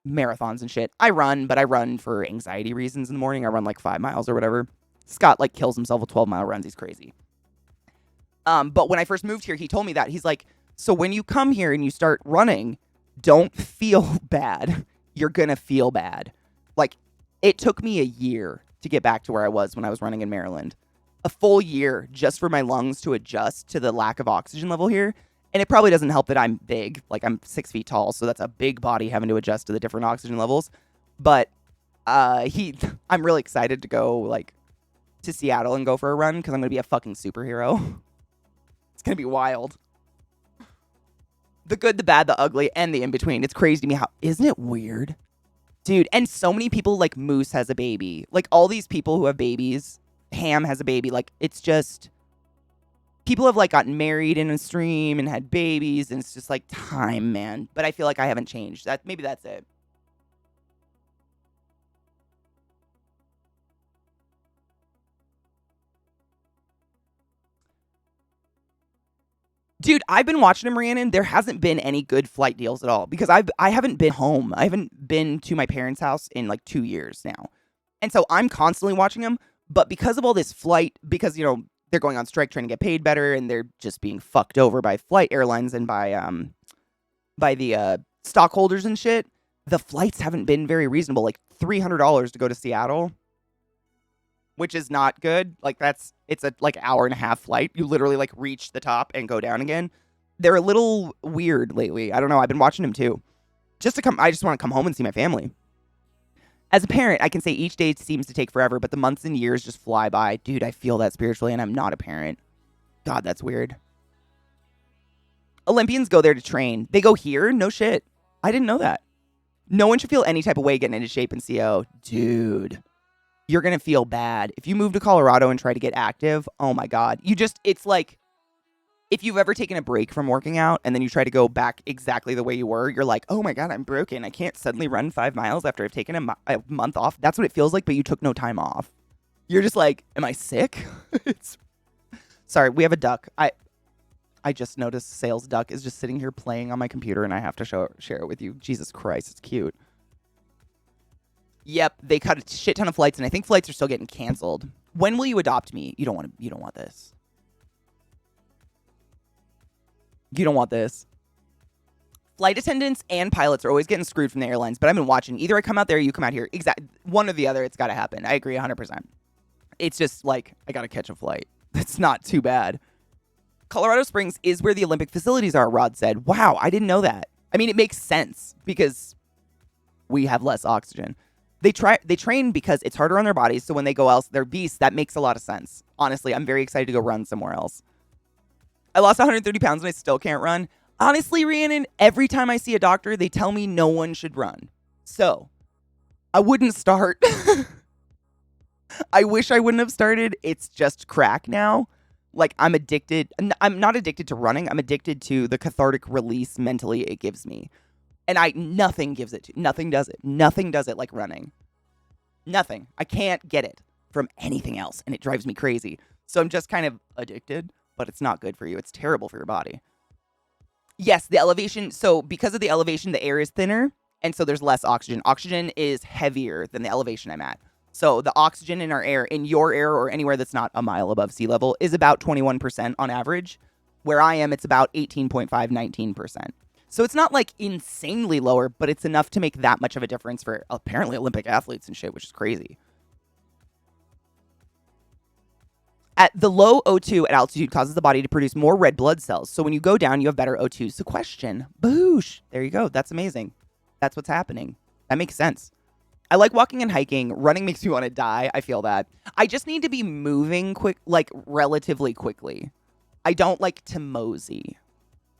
Speaker 1: marathons and shit. I run, but I run for anxiety reasons in the morning. I run like 5 miles or whatever. Scott like kills himself with 12-mile runs. He's crazy. But when I first moved here, he told me that. He's like, so when you come here and you start running, don't feel bad. You're going to feel bad. Like, it took me a year to get back to where I was when I was running in Maryland. A full year just for my lungs to adjust to the lack of oxygen level here. And it probably doesn't help that I'm big. Like, I'm 6 feet tall, so that's a big body having to adjust to the different oxygen levels. But I'm really excited to go, like, to Seattle and go for a run because I'm going to be a fucking superhero. It's going to be wild. The good, the bad, the ugly, and the in-between. It's crazy to me how... Isn't it weird? Dude, and so many people, like, Moose has a baby. Like, all these people who have babies. Ham has a baby. Like, it's just... People have, like, gotten married in a stream and had babies, and it's just, like, time, man. But I feel like I haven't changed. Maybe that's it. Dude, I've been watching him, Rhiannon. There hasn't been any good flight deals at all because I haven't been home. I haven't been to my parents' house in like 2 years now. And so I'm constantly watching him. But because of all this flight, because, they're going on strike trying to get paid better and they're just being fucked over by flight airlines and by the stockholders and shit, the flights haven't been very reasonable. Like $300 to go to Seattle, which is not good. Like it's a like hour and a half flight. You literally like reach the top and go down again. They're a little weird lately. I don't know. I've been watching them too. I just want to come home and see my family. As a parent, I can say each day seems to take forever, but the months and years just fly by. Dude, I feel that spiritually, and I'm not a parent. God, that's weird. Olympians go there to train. They go here? No shit. I didn't know that. No one should feel any type of way getting into shape in CO. Dude, you're going to feel bad. If you move to Colorado and try to get active, oh my God. It's like, if you've ever taken a break from working out and then you try to go back exactly the way you were, you're like, oh my God, I'm broken. I can't suddenly run 5 miles after I've taken a month off. That's what it feels like, but you took no time off. You're just like, am I sick? Sorry, we have a duck. I just noticed Sales duck is just sitting here playing on my computer and I have to share it with you. Jesus Christ, it's cute. Yep, they cut a shit ton of flights and I think flights are still getting canceled. When will you adopt me? You don't want this. You don't want this. Flight attendants and pilots are always getting screwed from the airlines, but I've been watching. Either I come out there or you come out here. One or the other, it's got to happen. I agree 100%. It's just like, I got to catch a flight. That's not too bad. Colorado Springs is where the Olympic facilities are, Rod said. Wow, I didn't know that. I mean, it makes sense because we have less oxygen. They train because it's harder on their bodies, so when they go else, they're beasts. That makes a lot of sense. Honestly, I'm very excited to go run somewhere else. I lost 130 pounds and I still can't run. Honestly, Rhiannon, every time I see a doctor, they tell me no one should run. So, I wouldn't start. I wish I wouldn't have started. It's just crack now. Like, I'm addicted. I'm not addicted to running. I'm addicted to the cathartic release mentally it gives me. And nothing gives it to. Nothing does it. Nothing does it like running. Nothing. I can't get it from anything else. And it drives me crazy. So I'm just kind of addicted. But it's not good for you. It's terrible for your body. Yes, the elevation. So because of the elevation, the air is thinner. And so there's less oxygen. Oxygen is heavier than the elevation I'm at. So the oxygen in our air, in your air or anywhere that's not a mile above sea level, is about 21% on average. Where I am, it's about 18.5, 19%. So it's not like insanely lower, but it's enough to make that much of a difference for apparently Olympic athletes and shit, which is crazy. At the low O2 at altitude causes the body to produce more red blood cells. So when you go down, you have better O2 sequestration. Boosh. There you go. That's amazing. That's what's happening. That makes sense. I like walking and hiking. Running makes me want to die. I feel that. I just need to be moving quick, like relatively quickly. I don't like to mosey.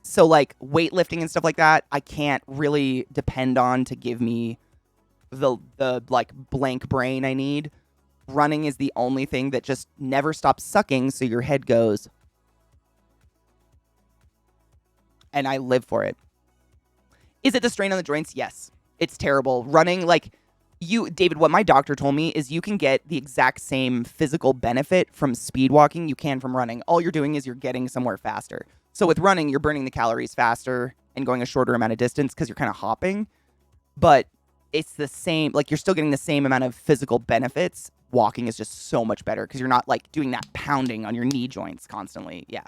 Speaker 1: So like weightlifting and stuff like that, I can't really depend on to give me the like blank brain I need. Running is the only thing that just never stops sucking, so your head goes. And I live for it. Is it the strain on the joints? Yes. It's terrible. Running, like, David, what my doctor told me is you can get the exact same physical benefit from speed walking you can from running. All you're doing is you're getting somewhere faster. So with running, you're burning the calories faster and going a shorter amount of distance because you're kind of hopping. But it's the same, like, you're still getting the same amount of physical benefits. Walking is just so much better because you're not like doing that pounding on your knee joints constantly. Yeah.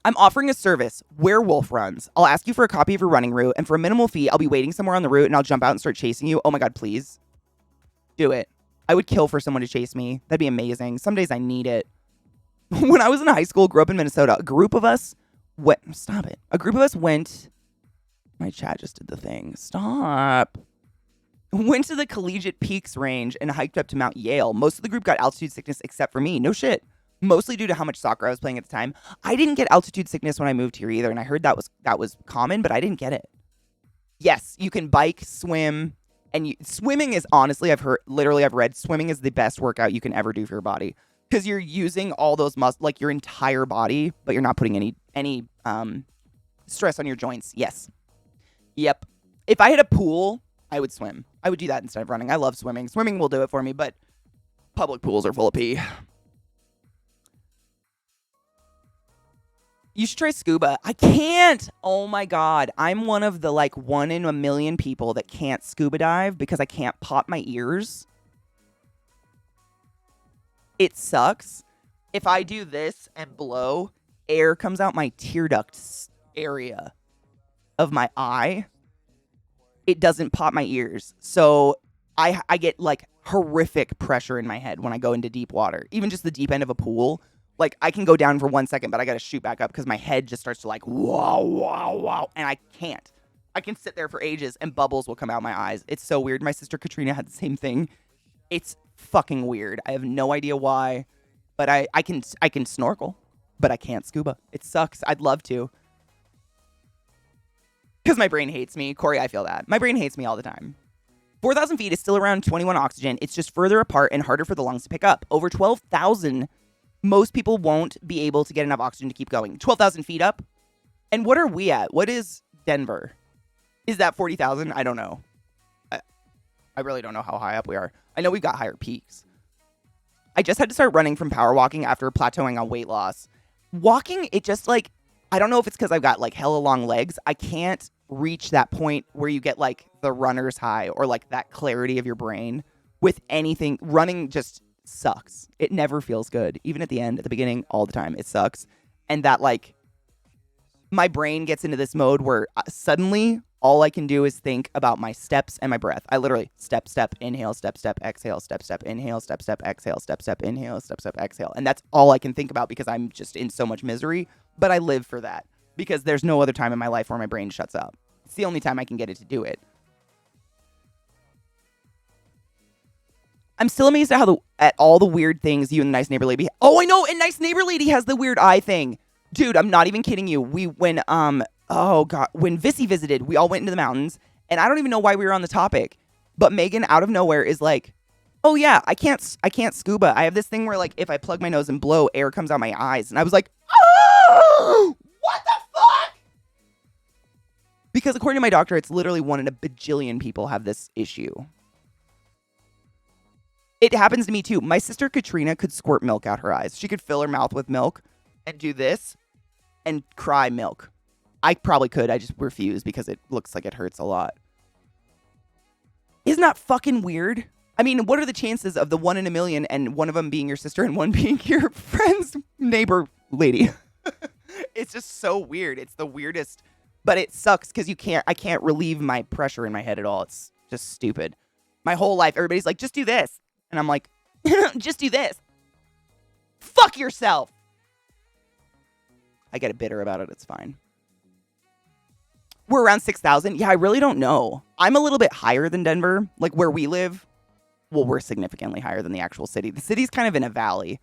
Speaker 1: I'm offering a service, Werewolf Runs. I'll ask you for a copy of your running route, and for a minimal fee, I'll be waiting somewhere on the route and I'll jump out and start chasing you. Oh my God, please. Do it. I would kill for someone to chase me. That'd be amazing. Some days I need it. When I was in high school, grew up in Minnesota, a group of us went. Stop it. A group of us went. My chat just did the thing. Stop. Went to the Collegiate Peaks range and hiked up to Mount Yale. Most of the group got altitude sickness except for me. No shit. Mostly due to how much soccer I was playing at the time. I didn't get altitude sickness when I moved here either, and I heard that was common, but I didn't get it. Yes, you can bike, swim, and swimming is honestly, I've read swimming is the best workout you can ever do for your body because you're using all those muscles, like your entire body, but you're not putting any stress on your joints. Yes. Yep. If I had a pool, I would swim. I would do that instead of running. I love swimming. Swimming will do it for me, but public pools are full of pee. You should try scuba. I can't. Oh my God. I'm one of the like 1 in a million people that can't scuba dive because I can't pop my ears. It sucks. If I do this and blow, air comes out my tear duct area of my eye. It doesn't pop my ears. So I get like horrific pressure in my head when I go into deep water. Even just the deep end of a pool. Like I can go down for 1 second, but I got to shoot back up because my head just starts to like, wow, wow, wow. And I can't. I can sit there for ages and bubbles will come out my eyes. It's so weird. My sister Katrina had the same thing. It's fucking weird. I have no idea why, but I can snorkel, but I can't scuba. It sucks. I'd love to. Because my brain hates me. Corey, I feel that. My brain hates me all the time. 4,000 feet is still around 21 oxygen. It's just further apart and harder for the lungs to pick up. Over 12,000, most people won't be able to get enough oxygen to keep going. 12,000 feet up? And what are we at? What is Denver? Is that 40,000? I don't know. I really don't know how high up we are. I know we've got higher peaks. I just had to start running from power walking after plateauing on weight loss. Walking, it just like, I don't know if it's because I've got like hella long legs. I can't reach that point where you get like the runner's high or like that clarity of your brain with anything. Running just sucks. It never feels good. Even at the end, at the beginning, all the time, it sucks. And that like my brain gets into this mode where suddenly all I can do is think about my steps and my breath. I literally step, inhale, step, exhale, step, inhale, step, exhale, step, inhale, step, exhale. And that's all I can think about because I'm just in so much misery. But I live for that because there's no other time in my life where my brain shuts up. It's the only time I can get it to do it. I'm still amazed at all the weird things you and the Nice Neighbor Lady. Oh, I know. And Nice Neighbor Lady has the weird eye thing. Dude, I'm not even kidding you. When Vissy visited, we all went into the mountains, and I don't even know why we were on the topic. But Megan, out of nowhere, is like, "Oh yeah, I can't scuba. I have this thing where like if I plug my nose and blow, air comes out my eyes." And I was like, "Oh, what the fuck?" Because according to my doctor, it's literally 1 in a bajillion people have this issue. It happens to me too. My sister Katrina could squirt milk out her eyes. She could fill her mouth with milk and do this and cry milk. I probably could. I just refuse because it looks like it hurts a lot. Isn't that fucking weird? I mean, what are the chances of the 1 in a million and one of them being your sister and one being your friend's neighbor lady? It's just so weird. It's the weirdest, but it sucks because I can't relieve my pressure in my head at all. It's just stupid. My whole life, everybody's like, just do this. And I'm like, just do this. Fuck yourself. I get bitter about it. It's fine. We're around 6,000. Yeah, I really don't know. I'm a little bit higher than Denver. Like where we live. Well, we're significantly higher than the actual city. The city's kind of in a valley.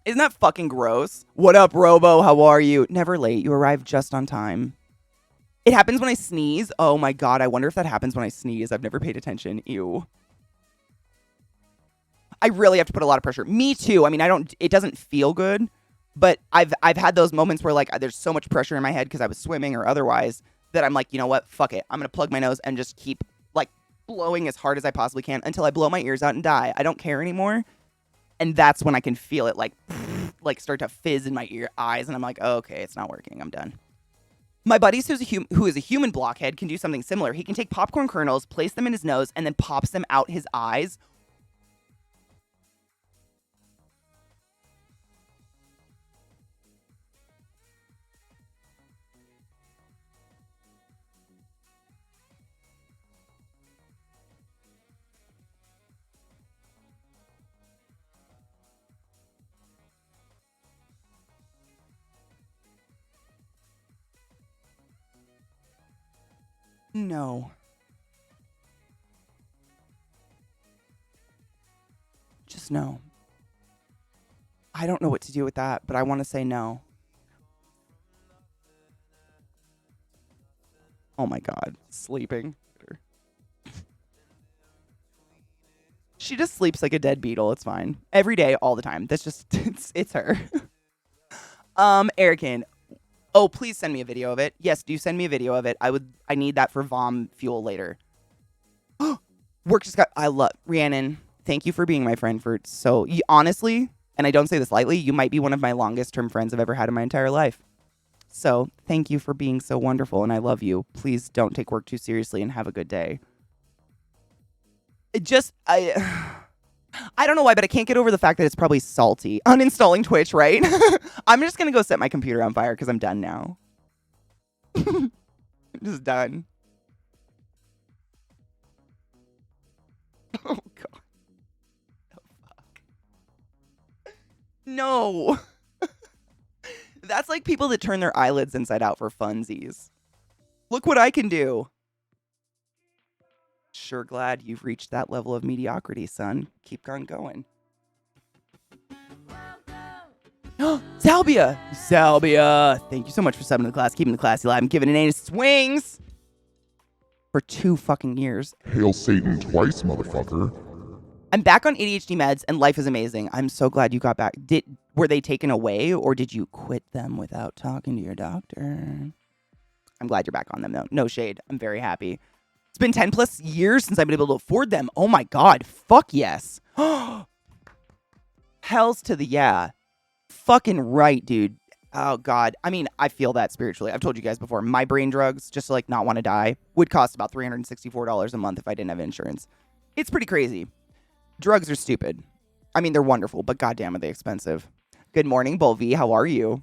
Speaker 1: Isn't that fucking gross? What up, Robo? How are you? Never late. You arrived just on time. It happens when I sneeze. Oh my God. I wonder if that happens when I sneeze. I've never paid attention. Ew. I really have to put a lot of pressure. Me too. I mean, it doesn't feel good, but I've had those moments where like there's so much pressure in my head because I was swimming or otherwise that I'm like, you know what? Fuck it. I'm going to plug my nose and just keep like blowing as hard as I possibly can until I blow my ears out and die. I don't care anymore. And that's when I can feel it like start to fizz in my eyes. And I'm like, oh, okay, it's not working. I'm done. My buddies who is a human blockhead can do something similar. He can take popcorn kernels, place them in his nose, and then pops them out his eyes. No. Just no. I don't know what to do with that, but I want to say no. Oh my God. Sleeping. She just sleeps like a dead beetle. It's fine. Every day, all the time. That's just, it's her. Erican. Oh, please send me a video of it. Yes, do send me a video of it. I need that for Vom fuel later. Work just got, Rhiannon, thank you for being my friend for honestly, and I don't say this lightly, you might be one of my longest term friends I've ever had in my entire life. So thank you for being so wonderful and I love you. Please don't take work too seriously and have a good day. I don't know why, but I can't get over the fact that it's probably salty. Uninstalling Twitch, right? I'm just going to go set my computer on fire because I'm done now. I'm just done. Oh, God. Oh, fuck. No. That's like people that turn their eyelids inside out for funsies. Look what I can do. Sure glad you've reached that level of mediocrity, son. Keep on going. Salbia! Salbia! Thank you so much for subbing to the class, keeping the classy alive, and giving an anus swings for 2 fucking years.
Speaker 2: Hail Satan twice, motherfucker.
Speaker 1: I'm back on ADHD meds, and life is amazing. I'm so glad you got back. Were they taken away, or did you quit them without talking to your doctor? I'm glad you're back on them, though. No shade. I'm very happy. It's been 10 plus years since I've been able to afford them. Oh my God. Fuck yes. Hells to the yeah. Fucking right, dude. Oh God. I mean, I feel that spiritually. I've told you guys before, my brain drugs, just to like not want to die, would cost about $364 a month if I didn't have insurance. It's pretty crazy. Drugs are stupid. I mean, they're wonderful, but goddamn are they expensive. Good morning, Bolvi. How are you?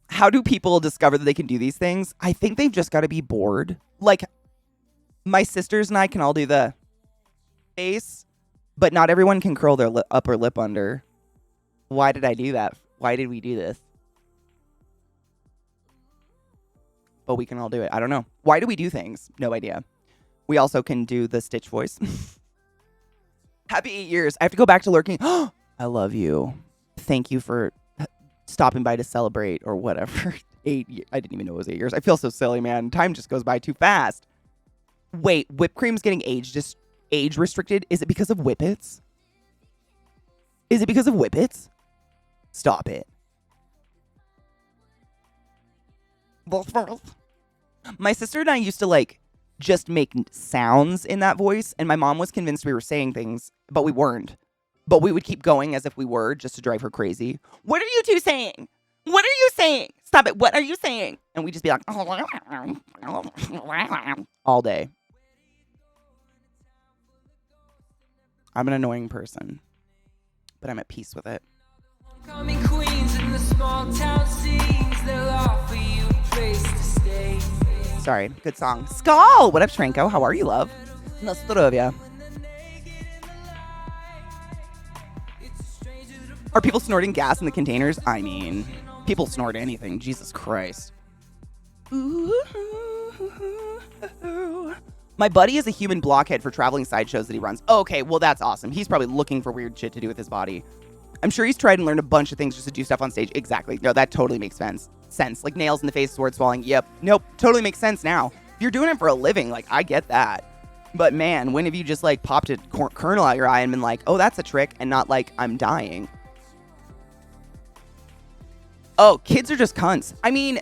Speaker 1: How do people discover that they can do these things? I think they've just got to be bored. Like, my sisters and I can all do the face, but not everyone can curl their upper lip under. Why did I do that? Why did we do this? But we can all do it. I don't know. Why do we do things? No idea. We also can do the Stitch voice. Happy 8 years. I have to go back to lurking. I love you. Thank you for stopping by to celebrate or whatever. 8 years. I didn't even know it was 8 years. I feel so silly, man. Time just goes by too fast. Wait, whipped cream's getting age restricted? Is it because of whippets? Is it because of whippets? Stop it. My sister and I used to like just make sounds in that voice, and my mom was convinced we were saying things, but we weren't. But we would keep going as if we were, just to drive her crazy. What are you two saying? What are you saying? Stop it. What are you saying? And we'd just be like, all day. I'm an annoying person. but I'm at peace with it.
Speaker 5: Call me queens in the small town scenes. They'll offer you a place to stay.
Speaker 1: Sorry, good song. Skull! What up, Shrenko? How are you, love? Nostrovia. Are people snorting gas in the containers? I mean, people snort anything. Jesus Christ. My buddy is a human blockhead for traveling sideshows that he runs. Okay, well, that's awesome. He's probably looking for weird shit to do with his body. I'm sure he's tried and learned a bunch of things just to do stuff on stage. Exactly. No, that totally makes sense. Like nails in the face, sword swallowing. Yep. Nope. Totally makes sense now. If you're doing it for a living, like, I get that. But man, when have you just like popped a kernel out your eye and been like, oh, that's a trick, and not like, I'm dying? Oh, kids are just cunts. I mean,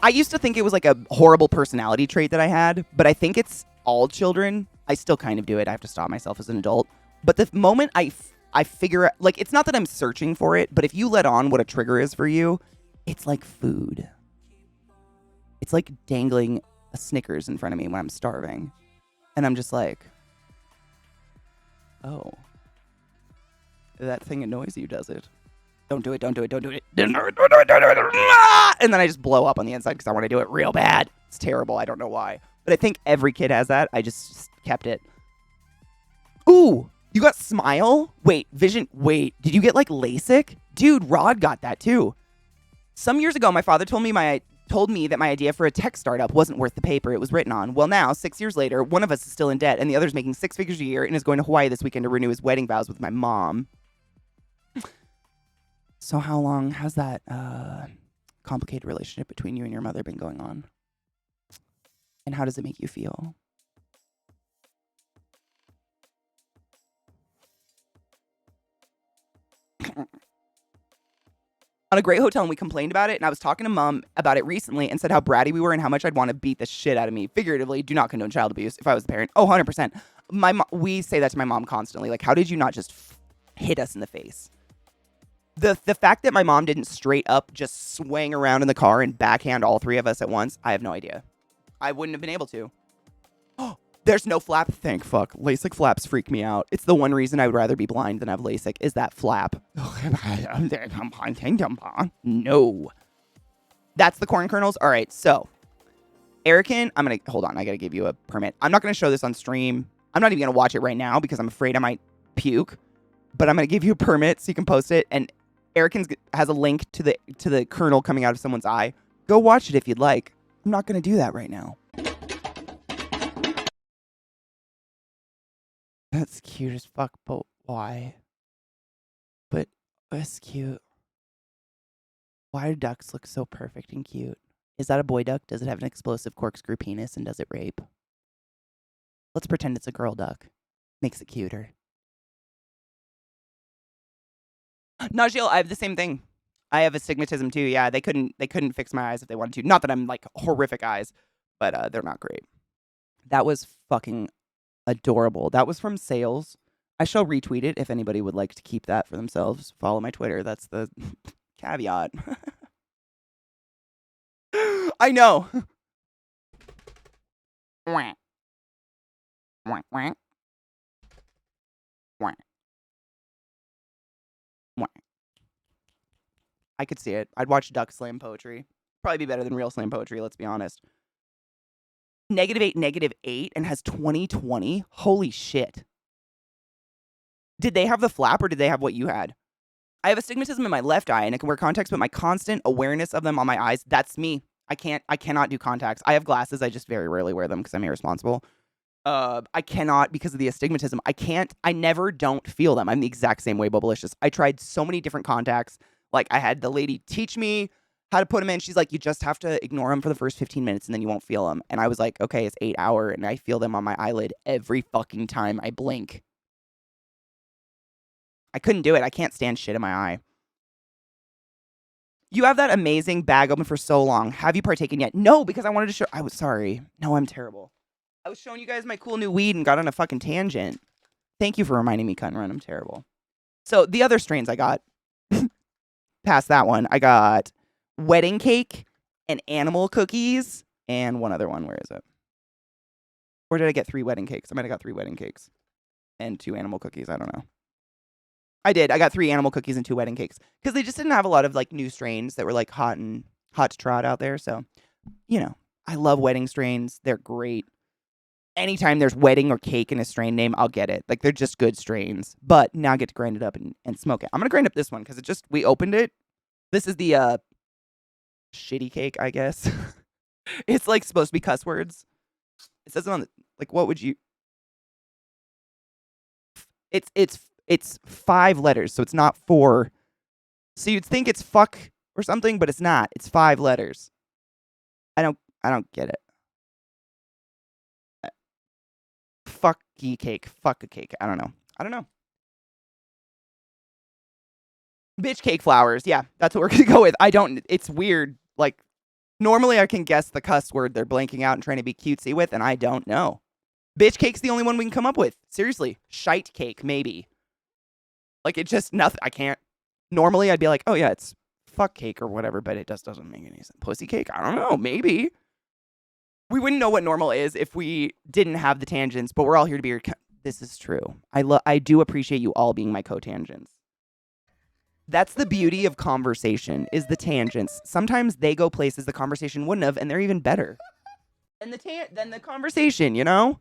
Speaker 1: I used to think it was like a horrible personality trait that I had, but I think it's all children. I still kind of do it. I have to stop myself as an adult. But the moment I figure out, like, it's not that I'm searching for it, but if you let on what a trigger is for you, it's like food. It's like dangling a Snickers in front of me when I'm starving. And I'm just like, oh, that thing annoys you, does it? Don't do it, don't do it, don't do it. Don't do it, don't do it, don't do it. And then I just blow up on the inside because I want to do it real bad. It's terrible. I don't know why. But I think every kid has that. I just kept it. Ooh, you got Smile? Wait, Vision. Wait, did you get like LASIK? Dude, Rod got that too. Some years ago, my father told me that my idea for a tech startup wasn't worth the paper it was written on. Well, now, 6 years later, one of us is still in debt and the other's making 6 figures a year and is going to Hawaii this weekend to renew his wedding vows with my mom. So how long has that complicated relationship between you and your mother been going on? And how does it make you feel? On a great hotel, and we complained about it, and I was talking to Mom about it recently and said how bratty we were and how much I'd want to beat the shit out of me. Figuratively, do not condone child abuse if I was the parent. Oh, 100%. We say that to my mom constantly. Like, how did you not just hit us in the face? The fact that my mom didn't straight up just swing around in the car and backhand all 3 of us at once, I have no idea. I wouldn't have been able to. Oh, there's no flap. Thank fuck. LASIK flaps freak me out. It's the one reason I would rather be blind than have LASIK is that flap. No. That's the corn kernels. All right, so Erican, hold on. I got to give you a permit. I'm not going to show this on stream. I'm not even going to watch it right now because I'm afraid I might puke. But I'm going to give you a permit so you can post it. And Erican has a link to the kernel coming out of someone's eye. Go watch it if you'd like. I'm not going to do that right now. That's cute as fuck, but why? But that's cute. Why do ducks look so perfect and cute? Is that a boy duck? Does it have an explosive corkscrew penis and does it rape? Let's pretend it's a girl duck. Makes it cuter. Najil, I have the same thing. I have astigmatism too. Yeah, they couldn't fix my eyes if they wanted to. Not that I'm like horrific eyes, but they're not great. That was fucking adorable. That was from Sales. I shall retweet it if anybody would like to keep that for themselves. Follow my Twitter. That's the caveat. I know. Wah. Wah, wah. Wah. Wah. I could see it. I'd watch Duck slam poetry. Probably be better than real slam poetry, let's be honest. -8, -8, and has 20/20. Holy shit. Did they have the flap or did they have what you had? I have astigmatism in my left eye and I can wear contacts, but my constant awareness of them on my eyes, that's me. I cannot do contacts. I have glasses. I just very rarely wear them because I'm irresponsible. I cannot because of the astigmatism. I never don't feel them. I'm the exact same way, Bubblicious. I tried so many different contacts. Like, I had the lady teach me how to put them in. She's like, you just have to ignore them for the first 15 minutes and then you won't feel them. And I was like, okay, it's 8 hour and I feel them on my eyelid every fucking time I blink. I couldn't do it. I can't stand shit in my eye. You have that amazing bag open for so long. Have you partaken yet? No, because I wanted to show. I was sorry. No, I'm terrible. I was showing you guys my cool new weed and got on a fucking tangent. Thank you for reminding me, Cut and Run. I'm terrible. So the other strains I got, past that one, I got wedding cake and animal cookies and one other one. Where is it? Or did I get 3 wedding cakes? I might have got 3 wedding cakes and 2 animal cookies. I don't know. I did. I got 3 animal cookies and 2 wedding cakes because they just didn't have a lot of like new strains that were like hot to trot out there. So, you know, I love wedding strains. They're great. Anytime there's wedding or cake in a strain name, I'll get it. Like they're just good strains. But now I get to grind it up and smoke it. I'm gonna grind up this one because we opened it. This is the shitty cake, I guess. It's like supposed to be cuss words. It says it on the, like, what would you? It's 5 letters, so it's not 4. So you'd think it's fuck or something, but it's not. It's 5 letters. I don't get it. Fucky cake, fuck a cake. I don't know. Bitch cake flowers. Yeah, that's what we're gonna go with. It's weird. Like, normally I can guess the cuss word they're blanking out and trying to be cutesy with, and I don't know. Bitch cake's the only one we can come up with. Seriously. Shite cake, maybe. Like, it's just nothing. I can't. Normally I'd be like, oh yeah, it's fuck cake or whatever, but it just doesn't make any sense. Pussy cake? I don't know. Maybe. We wouldn't know what normal is if we didn't have the tangents, but we're all here to be your... This is true. I do appreciate you all being my co-tangents. That's the beauty of conversation, is the tangents. Sometimes they go places the conversation wouldn't have, and they're even better than the conversation, you know?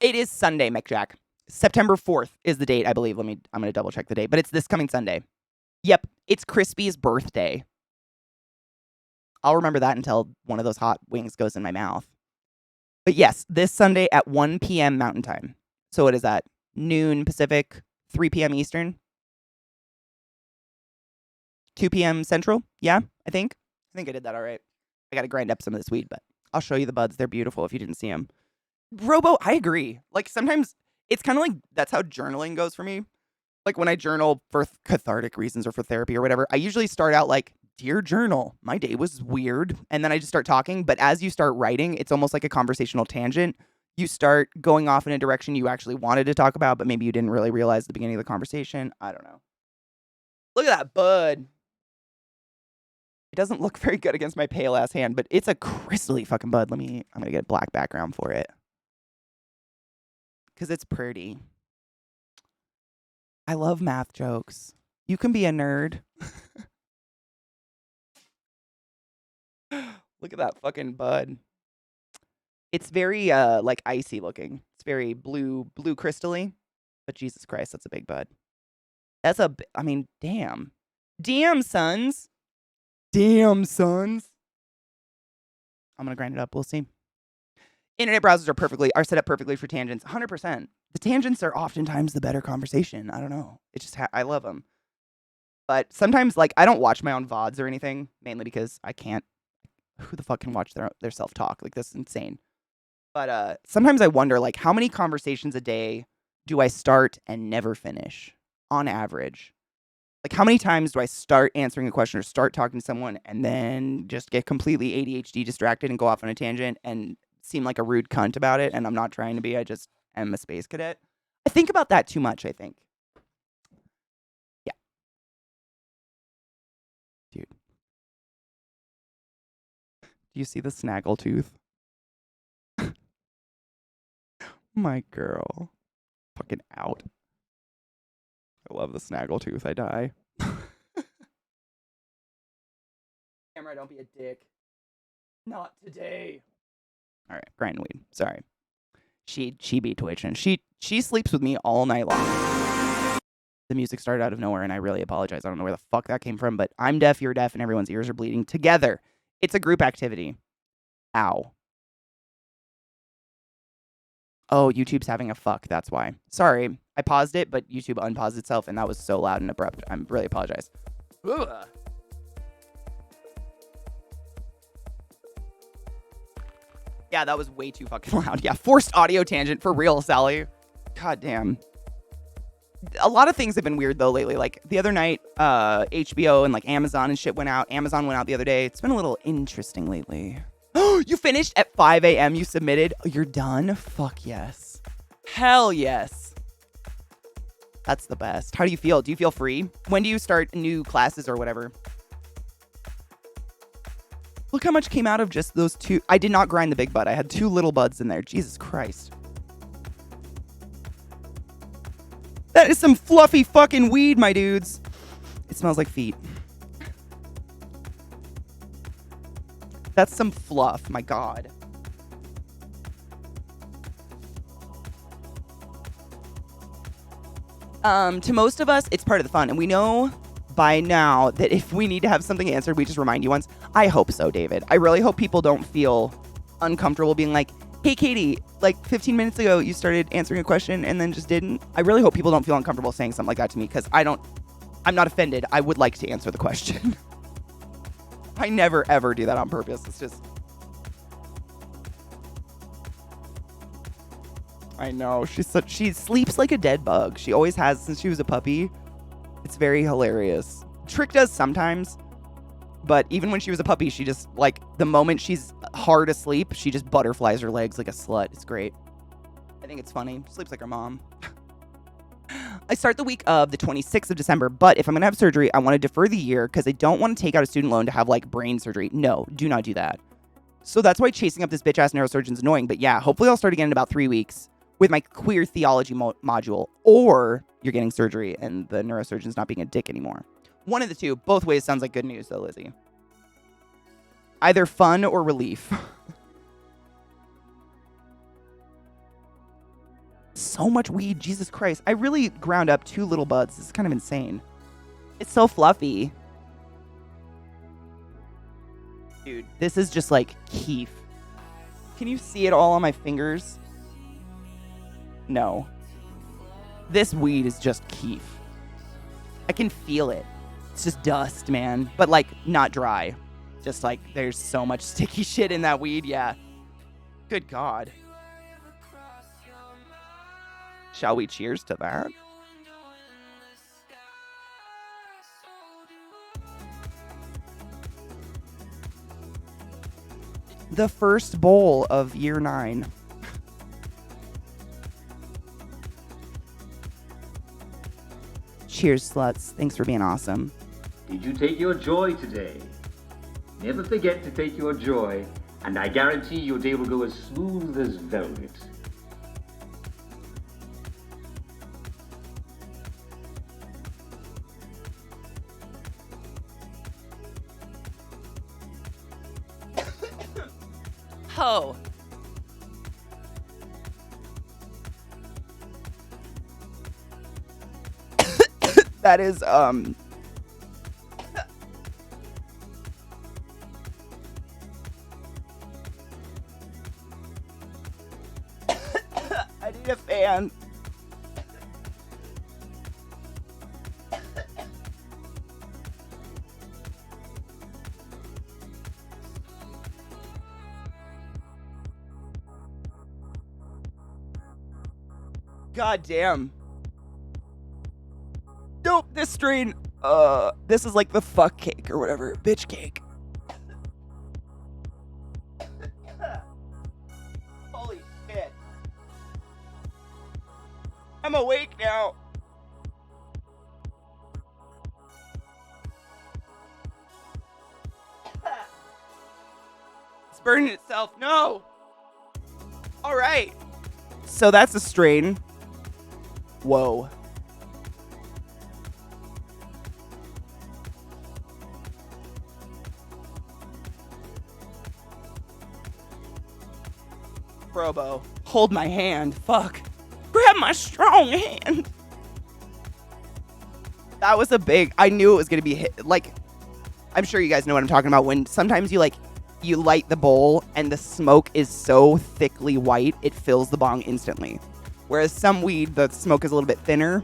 Speaker 1: It is Sunday, McJack. September 4th is the date, I believe. I'm going to double check the date, but it's this coming Sunday. Yep, it's Crispy's birthday. I'll remember that until one of those hot wings goes in my mouth. But yes, this Sunday at 1 p.m. Mountain Time. So what is that? Noon Pacific, 3 p.m. Eastern? 2 p.m. Central? Yeah, I think I did that all right. I got to grind up some of this weed, but I'll show you the buds. They're beautiful if you didn't see them. Robo, I agree. Like, sometimes it's kind of like that's how journaling goes for me. Like, when I journal for cathartic reasons or for therapy or whatever, I usually start out like, Dear Journal, my day was weird. And then I just start talking. But as you start writing, it's almost like a conversational tangent. You start going off in a direction you actually wanted to talk about, but maybe you didn't really realize at the beginning of the conversation. I don't know. Look at that bud. It doesn't look very good against my pale ass hand, but it's a crystally fucking bud. I'm going to get a black background for it. Because it's pretty. I love math jokes. You can be a nerd. Look at that fucking bud. It's very like icy looking. It's very blue crystally. But Jesus Christ, that's a big bud. I mean, damn. Damn, sons. Damn, sons. I'm going to grind it up. We'll see. Internet browsers are set up perfectly for tangents. 100%. The tangents are oftentimes the better conversation. I don't know. It's just, I love them. But sometimes, like, I don't watch my own VODs or anything, mainly because I can't. Who the fuck can watch their self-talk? Like, this is insane. But sometimes I wonder, like, how many conversations a day do I start and never finish on average? Like, how many times do I start answering a question or start talking to someone and then just get completely ADHD distracted and go off on a tangent and seem like a rude cunt about it? And I'm not trying to be. I just am a space cadet. I think about that too much, I think. Yeah. Dude. Do you see the snaggletooth? My girl. Fucking out. I love the snaggletooth. I die. Camera, don't be a dick. Not today. All right, grind weed. Sorry. She be twitching. She sleeps with me all night long. The music started out of nowhere, and I really apologize. I don't know where the fuck that came from, but I'm deaf, you're deaf, and everyone's ears are bleeding together. It's a group activity. Ow. Oh, YouTube's having a fuck. That's why. Sorry. I paused it, but YouTube unpaused itself, and that was so loud and abrupt. I really apologize. Ugh. Yeah, that was way too fucking loud. Yeah, forced audio tangent for real, Sally. God damn. A lot of things have been weird, though, lately. Like, the other night, HBO and, like, Amazon and shit went out. Amazon went out the other day. It's been a little interesting lately. Oh, you finished at 5 a.m. You submitted? Oh, you're done? Fuck yes. Hell yes. That's the best. How do you feel? Do you feel free? When do you start new classes or whatever? Look how much came out of just those 2. I did not grind the big bud. I had 2 little buds in there. Jesus Christ. That is some fluffy fucking weed, my dudes. It smells like feet. That's some fluff, my God. To most of us, it's part of the fun. And we know by now that if we need to have something answered, we just remind you once. I hope so, David. I really hope people don't feel uncomfortable being like, hey, Katie, like 15 minutes ago, you started answering a question and then just didn't. I really hope people don't feel uncomfortable saying something like that to me because I'm not offended. I would like to answer the question. I never, ever do that on purpose. It's just... I know. She sleeps like a dead bug. She always has since she was a puppy. It's very hilarious. Trick does sometimes, but even when she was a puppy, she just, like, the moment she's hard asleep, she just butterflies her legs like a slut. It's great. I think it's funny. Sleeps like her mom. I start the week of the 26th of December, but if I'm going to have surgery, I want to defer the year because I don't want to take out a student loan to have, like, brain surgery. No, do not do that. So that's why chasing up this bitch-ass neurosurgeon's annoying. But yeah, hopefully I'll start again in about 3 weeks with my queer theology module, or you're getting surgery and the neurosurgeon's not being a dick anymore. One of the two. Both ways sounds like good news, though, Lizzie. Either fun or relief. So much weed, Jesus Christ. I really ground up 2 little buds. This is kind of insane. It's so fluffy. Dude, this is just like keef. Can you see it all on my fingers? No. This weed is just keef. I can feel it. It's just dust, man. But like, not dry. Just like, there's so much sticky shit in that weed, yeah. Good God. Shall we cheers to that? The first bowl of year 9. Cheers, sluts. Thanks for being awesome.
Speaker 4: Did you take your joy today? Never forget to take your joy, and I guarantee your day will go as smooth as velvet.
Speaker 1: Ho. That is, I need a fan. God damn. Nope, this strain, this is like the fuck cake or whatever. Bitch cake. Holy shit. I'm awake now. It's burning itself. No. All right. So that's a strain. Whoa. Probo, hold my hand. Fuck. Grab my strong hand. That was a big... I knew it was going to be hit. Like, I'm sure you guys know what I'm talking about. When sometimes you light the bowl and the smoke is so thickly white, it fills the bong instantly. Whereas some weed, the smoke is a little bit thinner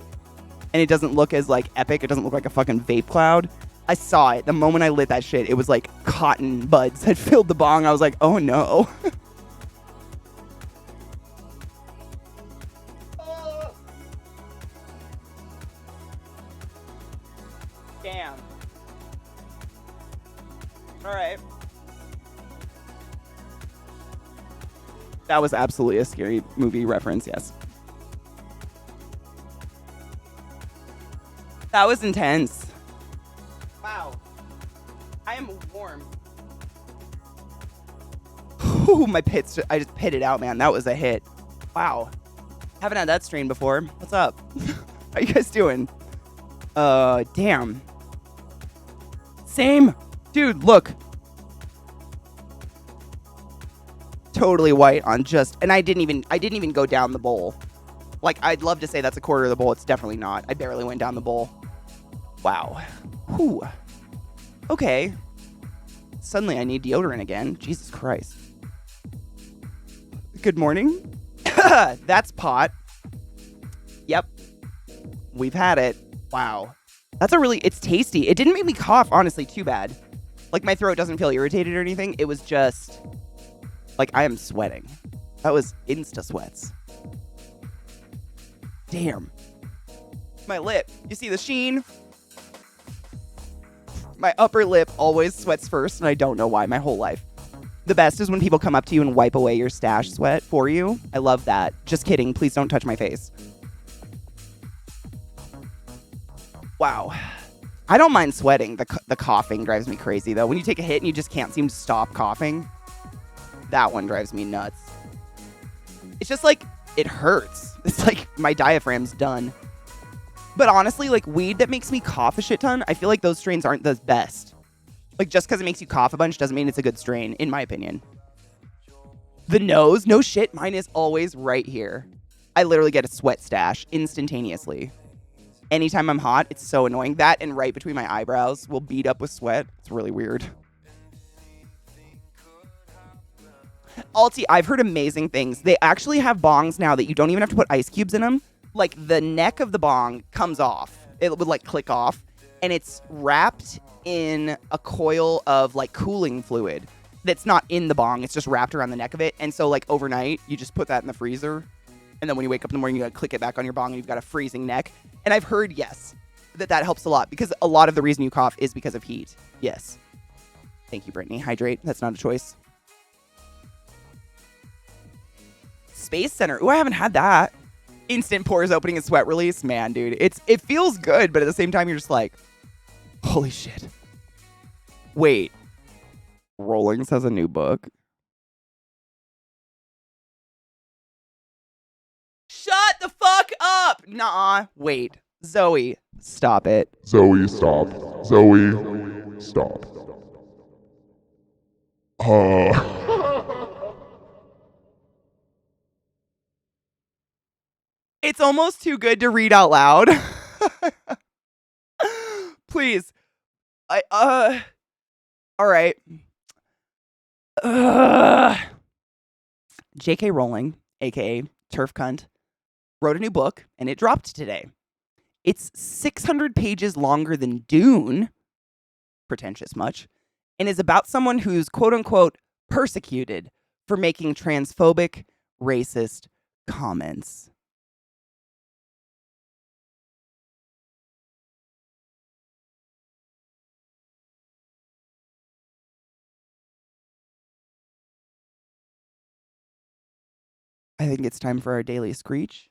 Speaker 1: and it doesn't look as like epic. It doesn't look like a fucking vape cloud. I saw it. The moment I lit that shit, it was like cotton buds had filled the bong. I was like, oh no. Damn. All right. That was absolutely a scary movie reference, yes. That was intense. Wow. I am warm. Ooh, my pits, I just pitted out, man. That was a hit. Wow. Haven't had that strain before. What's up? How you guys doing? Damn. Same. Dude, look. Totally white on just, and I didn't even go down the bowl. Like, I'd love to say that's a quarter of the bowl. It's definitely not. I barely went down the bowl. Wow. Whew. Okay. Suddenly I need deodorant again. Jesus Christ. Good morning. That's pot. Yep. We've had it. Wow. It's tasty. It didn't make me cough, honestly, too bad. Like, my throat doesn't feel irritated or anything. It was just, like, I am sweating. That was insta sweats. Damn. My lip. You see the sheen? My upper lip always sweats first, and I don't know why my whole life. The best is when people come up to you and wipe away your stash sweat for you. I love that. Just kidding. Please don't touch my face. Wow. I don't mind sweating. The coughing drives me crazy, though. When you take a hit and you just can't seem to stop coughing, that one drives me nuts. It's just like, it hurts. It's like my diaphragm's done. But honestly, like, weed that makes me cough a shit ton, I feel like those strains aren't the best. Like, just because it makes you cough a bunch doesn't mean it's a good strain, in my opinion. The nose? No shit. Mine is always right here. I literally get a sweat stash instantaneously. Anytime I'm hot, it's so annoying. That and right between my eyebrows will bead up with sweat. It's really weird. Alti, I've heard amazing things. They actually have bongs now that you don't even have to put ice cubes in them. Like, the neck of the bong comes off. It would, like, click off. And it's wrapped in a coil of, like, cooling fluid that's not in the bong. It's just wrapped around the neck of it. And so, like, overnight, you just put that in the freezer. And then when you wake up in the morning, you gotta click it back on your bong and you've got a freezing neck. And I've heard, yes, that helps a lot. Because a lot of the reason you cough is because of heat. Yes. Thank you, Brittany. Hydrate. That's not a choice. Space Center. Ooh, I haven't had that. Instant pores opening and sweat release. Man, dude. It feels good, but at the same time, you're just like, holy shit. Wait. Rollings has a new book. Shut the fuck up! Nuh-uh. Wait. Zoe, stop it.
Speaker 2: Zoe, stop. Zoe, stop.
Speaker 1: It's almost too good to read out loud. Please. All right. J.K. Rowling, aka Turf Cunt, wrote a new book, and it dropped today. It's 600 pages longer than Dune, pretentious much, and is about someone who's quote-unquote persecuted for making transphobic, racist comments. I think it's time for our daily screech.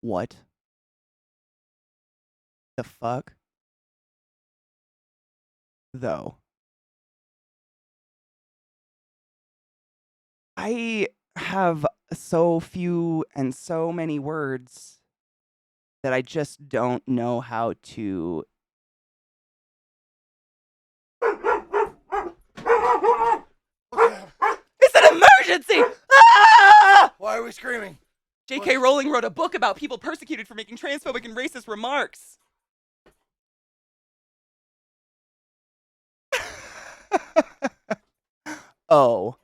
Speaker 1: What the fuck? Though. I have so few and so many words that I just don't know how to. It's an emergency! Ah!
Speaker 6: Why are we screaming?
Speaker 1: J.K. Rowling wrote a book about people persecuted for making transphobic and racist remarks. Oh.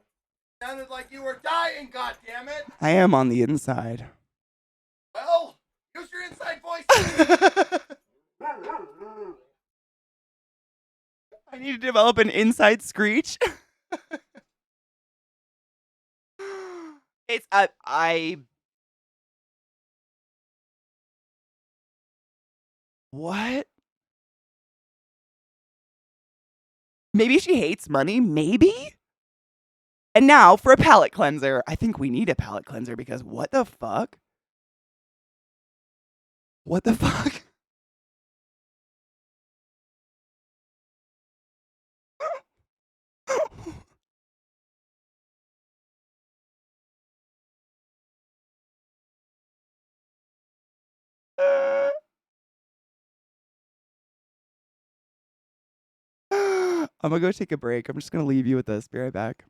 Speaker 6: Sounded like you were dying, goddammit!
Speaker 1: I am on the inside.
Speaker 6: Well, use your inside voice!
Speaker 1: I need to develop an inside screech. It's I what? Maybe she hates money, maybe? And now for a palate cleanser. I think we need a palate cleanser because what the fuck? What the fuck? I'm gonna go take a break. I'm just gonna leave you with this. Be right back.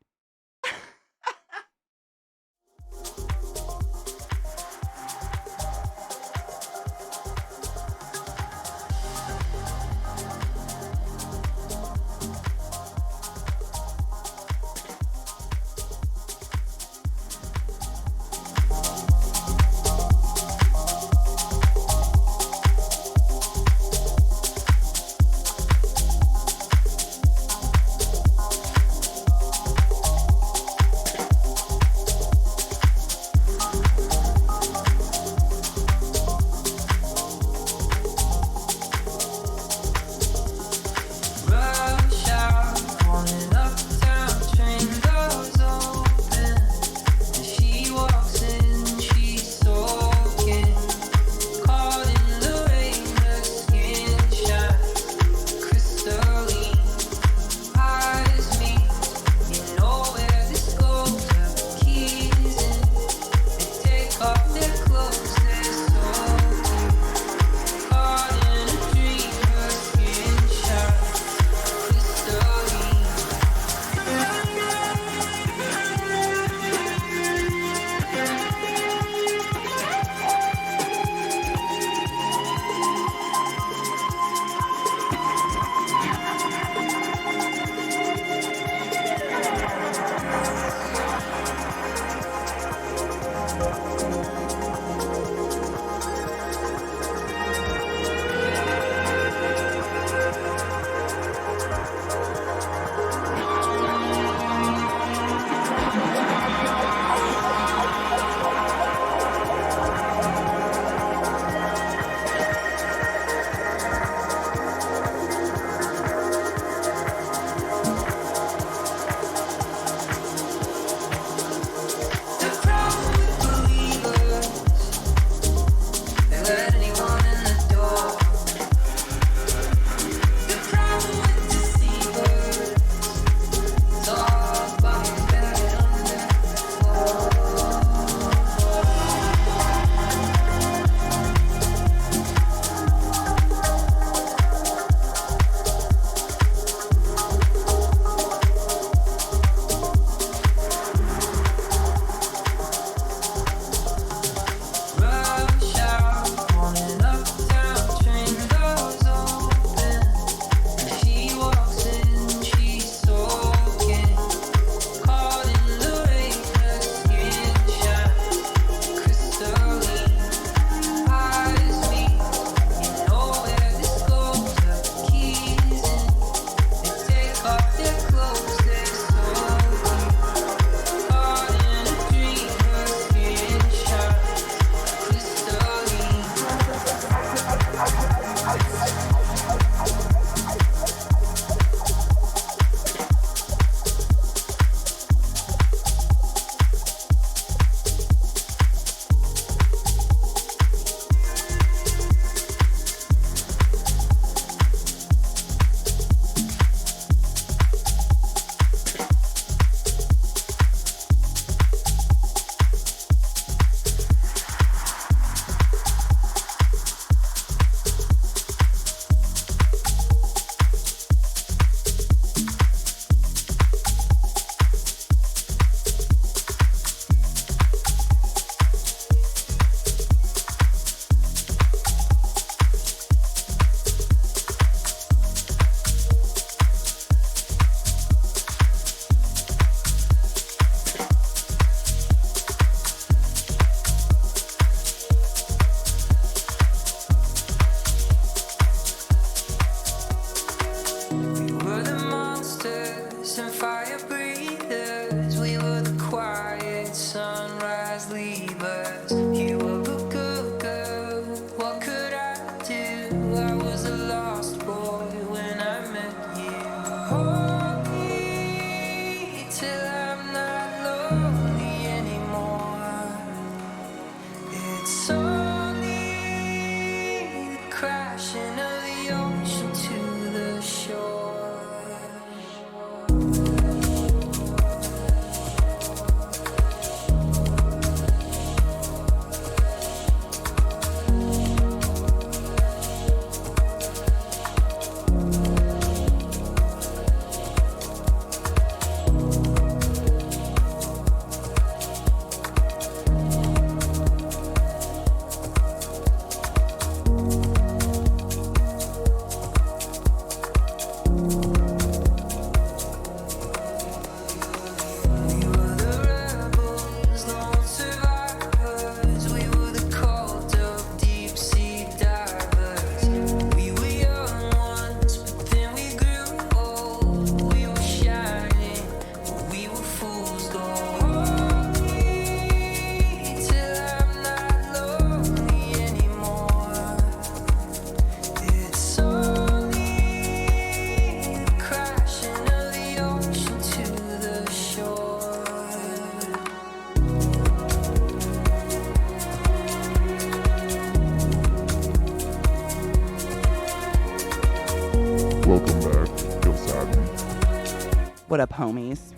Speaker 1: What up, homies?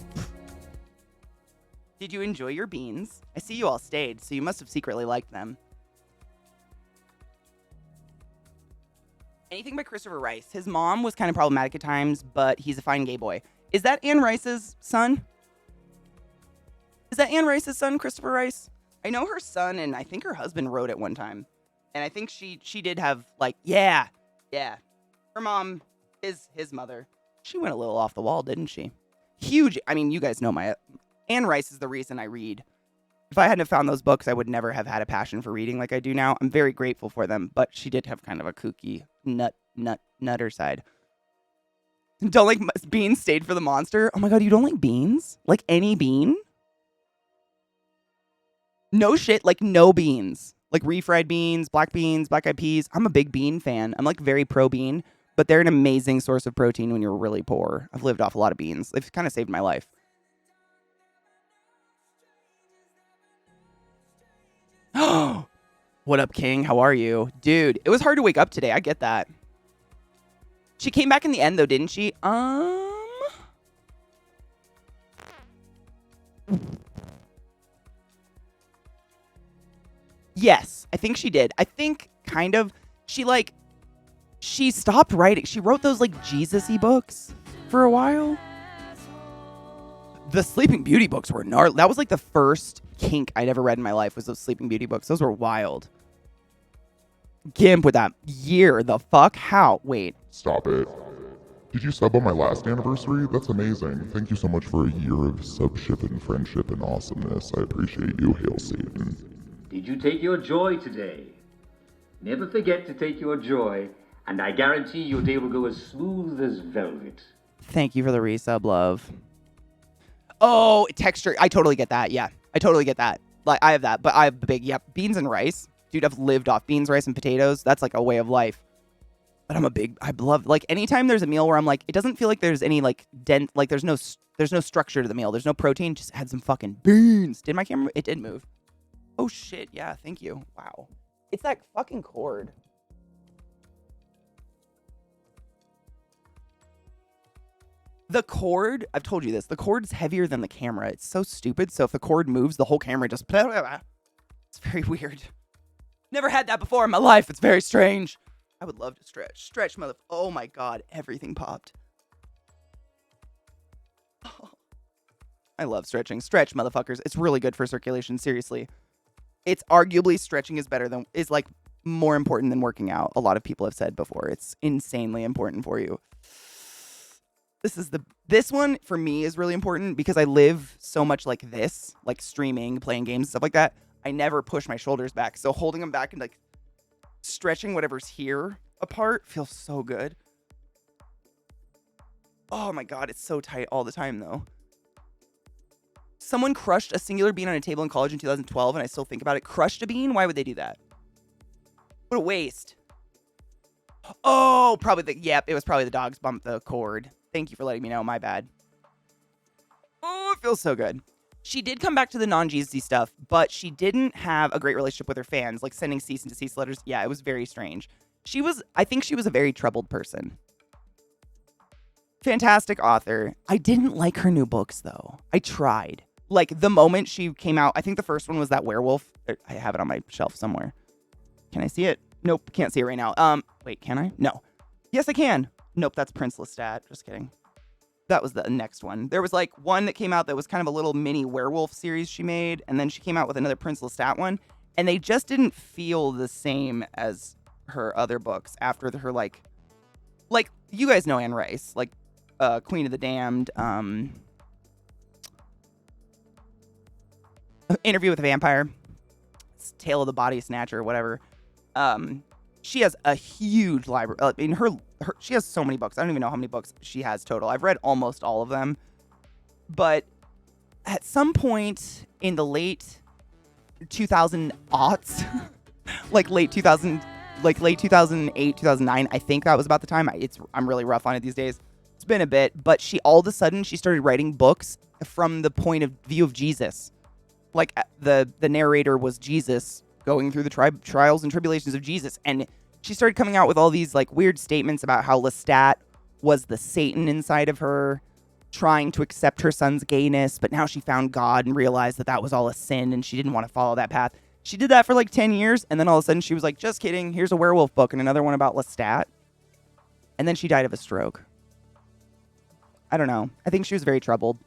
Speaker 1: Did you enjoy your beans? I see you all stayed, so you must have secretly liked them. Anything by Christopher Rice. His mom was kind of problematic at times, but he's a fine gay boy. Is that Anne Rice's son? Is that Anne Rice's son, Christopher Rice? I know her son, and I think her husband wrote it one time. And I think she did have, like, yeah. Her mom is his mother. She went a little off the wall, didn't she? Huge. I mean, you guys know Anne Rice is the reason I read. If I hadn't have found those books, I would never have had a passion for reading like I do now. I'm very grateful for them, but she did have kind of a kooky nutter side. Don't like beans stayed for the monster. Oh my god, you don't like beans? Like any bean? No shit, like no beans. Like refried beans, black-eyed peas. I'm a big bean fan. I'm like very pro bean, but they're an amazing source of protein when you're really poor. I've lived off a lot of beans. They've kind of saved my life. What up, King? How are you? Dude, it was hard to wake up today. I get that. She came back in the end, though, didn't she? Yes, I think she did. I think, kind of, she stopped writing. She wrote those, like, Jesus-y books for a while. The Sleeping Beauty books were gnarly. That was, like, the first kink I'd ever read in my life was those Sleeping Beauty books. Those were wild. Gimp with that year. The fuck? How? Wait.
Speaker 2: Stop it. Did you sub on my last anniversary? That's amazing. Thank you so much for a year of subship and friendship and awesomeness. I appreciate you. Hail Satan.
Speaker 4: Did you take your joy today? Never forget to take your joy, and I guarantee your day will go as smooth as velvet.
Speaker 1: Thank you for the resub, love. Oh, texture. I totally get that. Yeah, I totally get that. Like, I have that, but I have the big, beans and rice. Dude, I've lived off beans, rice, and potatoes. That's like a way of life. But I love, like, anytime there's a meal where I'm like, it doesn't feel like there's any, like, there's no structure to the meal. There's no protein. Just add some fucking beans. Did my camera? It did move. Oh, shit. Yeah, thank you. Wow. It's that fucking cord. The cord, I've told you this, the cord is heavier than the camera. It's so stupid. So if the cord moves, the whole camera just... It's very weird. Never had that before in my life. It's very strange. I would love to stretch. Stretch, mother... Oh, my God. Everything popped. Oh. I love stretching. Stretch, motherfuckers. It's really good for circulation. Seriously. It's arguably stretching is like more important than working out. A lot of people have said before. It's insanely important for you. This one for me is really important because I live so much like this, like streaming, playing games, stuff like that. I never push my shoulders back. So holding them back and like stretching whatever's here apart feels so good. Oh my God, it's so tight all the time though. Someone crushed a singular bean on a table in college in 2012 and I still think about it. Crushed a bean? Why would they do that? What a waste. Oh, it was probably the dogs bumped the cord. Thank you for letting me know. My bad. Oh, it feels so good. She did come back to the non-Jesus stuff, but she didn't have a great relationship with her fans, like sending cease and desist letters. Yeah, it was very strange. I think she was a very troubled person. Fantastic author. I didn't like her new books, though. I tried. Like, the moment she came out, I think the first one was that werewolf. I have it on my shelf somewhere. Can I see it? Nope, can't see it right now. Wait, can I? No. Yes, I can. Nope, that's Prince Lestat. Just kidding. That was the next one. There was, like, one that came out that was kind of a little mini werewolf series she made, and then she came out with another Prince Lestat one, and they just didn't feel the same as her other books after her, like, you guys know Anne Rice, like, Queen of the Damned, Interview with a Vampire, Tale of the Body Snatcher, whatever. She has a huge library. She has so many books. I don't even know how many books she has total. I've read almost all of them. But at some point in the late 2000 aughts, late 2008, 2009, I think that was about the time. I'm really rough on it these days. It's been a bit, but all of a sudden she started writing books from the point of view of Jesus. Like the narrator was Jesus going through the trials and tribulations of Jesus. And she started coming out with all these like weird statements about how Lestat was the Satan inside of her. trying to accept her son's gayness, but now she found God and realized that that was all a sin and she didn't want to follow that path. She did that for like 10 years, and then all of a sudden she was like, just kidding, here's a werewolf book and another one about Lestat. And then she died of a stroke. I don't know. I think she was very troubled.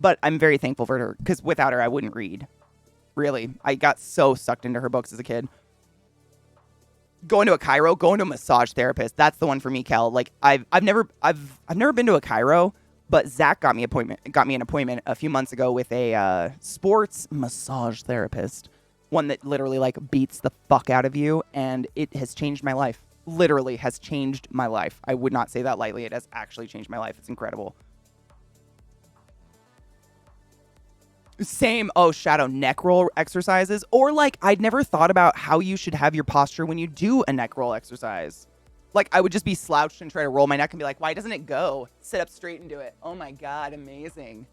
Speaker 1: But I'm very thankful for her, because without her, I wouldn't read. Really. I got so sucked into her books as a kid. Going to a chiro, going to a massage therapist, that's the one for me, Kel. Like, I've never been to a chiro, but Zach got me an appointment a few months ago with a sports massage therapist. One that literally, like, beats the fuck out of you, and it has changed my life. Literally has changed my life. I would not say that lightly. It has actually changed my life. It's incredible. Same, shadow neck roll exercises. Or, like, I'd never thought about how you should have your posture when you do a neck roll exercise. Like, I would just be slouched and try to roll my neck and be like, why doesn't it go? Sit up straight and do it. Oh my God, amazing.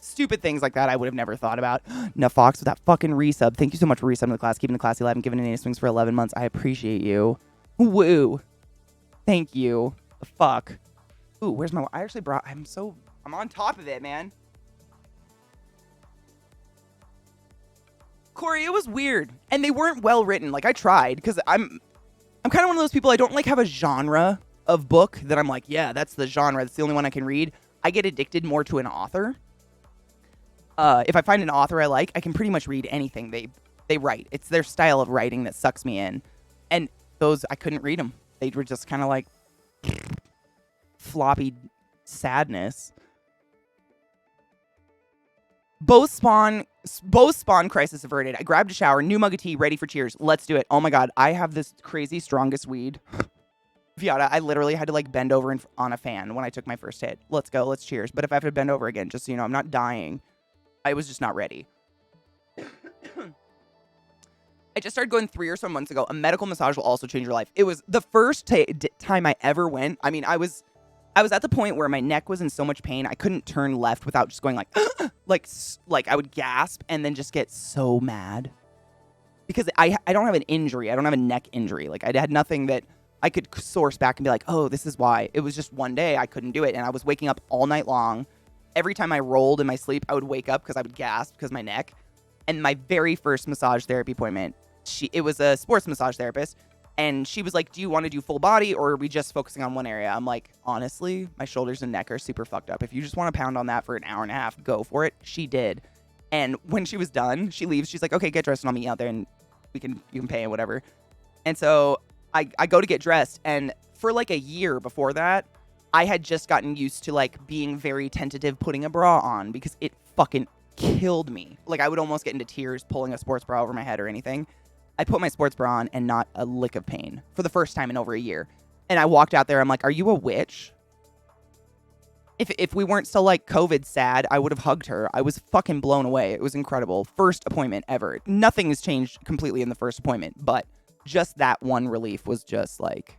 Speaker 1: Stupid things like that I would have never thought about. Fox with that fucking resub. Thank you so much for resubbing the class, keeping the classy alive, and giving an 8 swings for 11 months. I appreciate you. Woo. Thank you. The fuck. Ooh, where's my... I'm on top of it, man. Corey, it was weird. And they weren't well written. Like, I tried, because I'm kind of one of those people, I don't, like, have a genre of book that I'm like, yeah, that's the genre. That's the only one I can read. I get addicted more to an author. If I find an author I like, I can pretty much read anything they write. It's their style of writing that sucks me in. And those, I couldn't read them. They were just kind of like floppy sadness. Both spawn crisis averted. I grabbed a shower, new mug of tea, ready for cheers. Let's do it. Oh my God, I have this crazy strongest weed. Viata, I literally had to like bend over on a fan when I took my first hit. Let's go, let's cheers. But if I have to bend over again, just so you know, I'm not dying. I was just not ready. I just started going 3 or so months ago. A medical massage will also change your life. It was the first time I ever went. I mean, I was at the point where my neck was in so much pain, I couldn't turn left without just going like, like I would gasp and then just get so mad. Because I don't have an injury. I don't have a neck injury. Like, I had nothing that I could source back and be like, oh, this is why. It was just one day I couldn't do it. And I was waking up all night long. Every time I rolled in my sleep, I would wake up because I would gasp because my neck. And my very first massage therapy appointment, it was a sports massage therapist. And she was like, do you want to do full body or are we just focusing on one area? I'm like, honestly, my shoulders and neck are super fucked up. If you just want to pound on that for an hour and a half, go for it. She did. And when she was done, she leaves. She's like, okay, get dressed and I'll meet you out there and you can pay and whatever. And so I go to get dressed. And for like a year before that, I had just gotten used to like being very tentative putting a bra on because it fucking killed me. Like, I would almost get into tears pulling a sports bra over my head or anything. I put my sports bra on and not a lick of pain for the first time in over a year. And I walked out there. I'm like, are you a witch? If we weren't so like COVID sad, I would have hugged her. I was fucking blown away. It was incredible. First appointment ever. Nothing has changed completely in the first appointment, but just that one relief was just like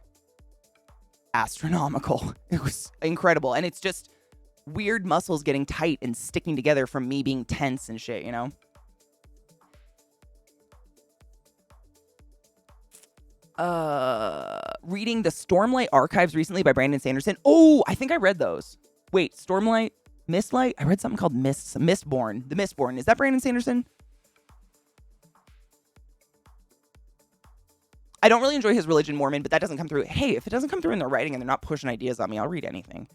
Speaker 1: astronomical. It was incredible. And it's just weird muscles getting tight and sticking together from me being tense and shit, you know? Reading the Stormlight Archives recently by Brandon Sanderson. Oh, I think I read those. Wait, Stormlight? Mistlight? I read something called Mistborn. The Mistborn. Is that Brandon Sanderson? I don't really enjoy his religion, Mormon, but that doesn't come through. Hey, if it doesn't come through in their writing and they're not pushing ideas on me, I'll read anything.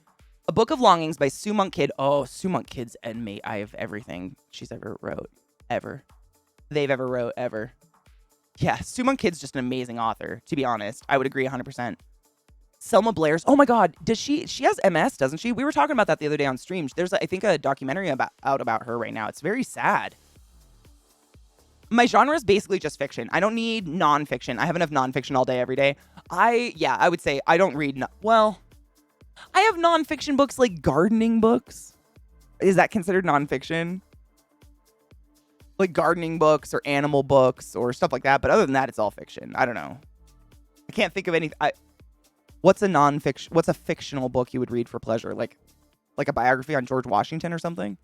Speaker 1: A Book of Longings by Sue Monk Kidd. Oh, Sue Monk Kidd's endmate. I have everything she's ever wrote. Ever. They've ever wrote. Ever. Yeah, Sue Monk Kidd's just an amazing author, to be honest. I would agree 100%. Selma Blair's. Oh my God. She has MS, doesn't she? We were talking about that the other day on stream. There's, I think, a documentary out about her right now. It's very sad. My genre is basically just fiction. I don't need nonfiction. I have enough nonfiction all day, every day. I would say I don't read. I have nonfiction books like gardening books. Is that considered nonfiction? Like gardening books or animal books or stuff like that. But other than that, it's all fiction. I don't know. I can't think of anything. What's a fictional book you would read for pleasure? Like a biography on George Washington or something?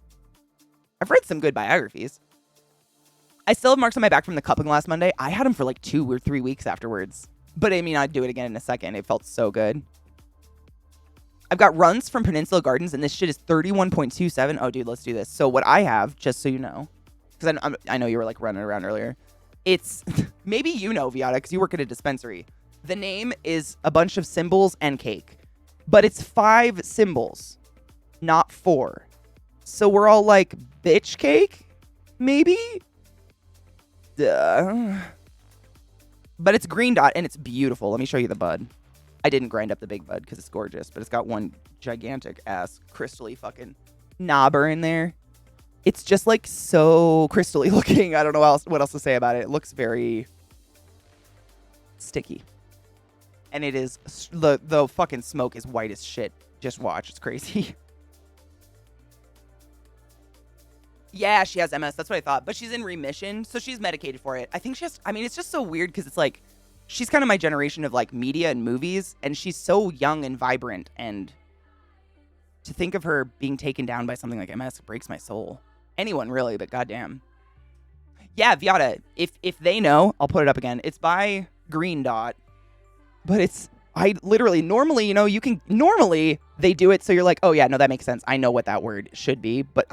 Speaker 1: I've read some good biographies. I still have marks on my back from the cupping last Monday. I had them for like 2 or 3 weeks afterwards. But I mean, I'd do it again in a second. It felt so good. I've got runs from Peninsula Gardens, and this shit is 31.27. Oh, dude, let's do this. So what I have, just so you know, because I know you were like running around earlier. It's, maybe you know, Viata, because you work at a dispensary. The name is a bunch of symbols and cake. But it's 5 symbols, not 4. So we're all like, bitch cake? Maybe? Duh. But it's green dot, and it's beautiful. Let me show you the bud. I didn't grind up the big bud because it's gorgeous, but it's got one gigantic ass crystally fucking knobber in there. It's just like so crystally looking. I don't know what else to say about it. It looks very sticky. And it is, the fucking smoke is white as shit. Just watch, it's crazy. Yeah, she has MS, that's what I thought. But she's in remission, so she's medicated for it. I think she has, I mean, it's just so weird because it's like, she's kind of my generation of like media and movies, and she's so young and vibrant, and to think of her being taken down by something like MS breaks my soul. Anyone really, but goddamn. Yeah, Viata, if they know, I'll put it up again. It's by Green Dot, but it's, I literally, normally, you know, you can, normally they do it so you're like, oh yeah, no, that makes sense. I know what that word should be, but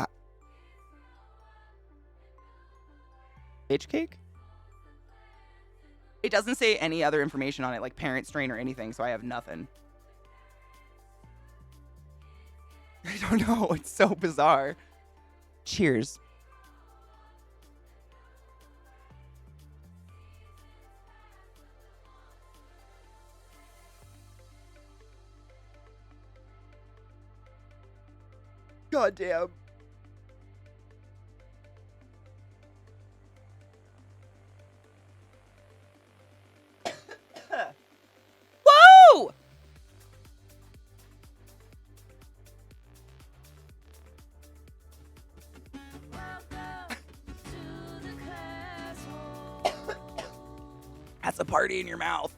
Speaker 1: bitch cake? It doesn't say any other information on it, like parent strain or anything, so I have nothing. I don't know. It's so bizarre. Cheers. God damn. Whoa! That's a party in your mouth.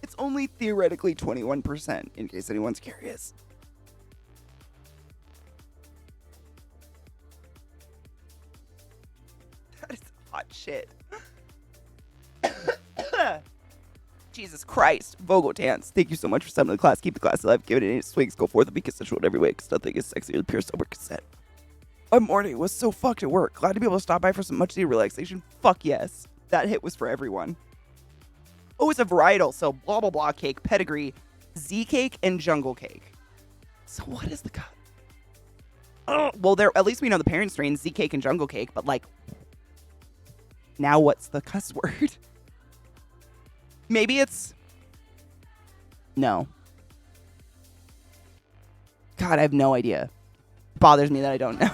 Speaker 1: It's only theoretically 21%, in case anyone's curious. That is hot shit. Jesus Christ. Vogotans, thank you so much for summoning the class. Keep the class alive. Give it any swings. Go forth and be consensual in every way, because nothing is sexier than pure sober consent. My morning was so fucked at work. Glad to be able to stop by for some much needed relaxation. Fuck yes. That hit was for everyone. Oh, it's a varietal. So blah, blah, blah cake, pedigree, Z cake, and jungle cake. So what is the cut? Oh, well, there, at least we know the parent strain, Z cake and jungle cake, but like, now what's the cuss word? Maybe it's, no. God, I have no idea. Bothers me that I don't know.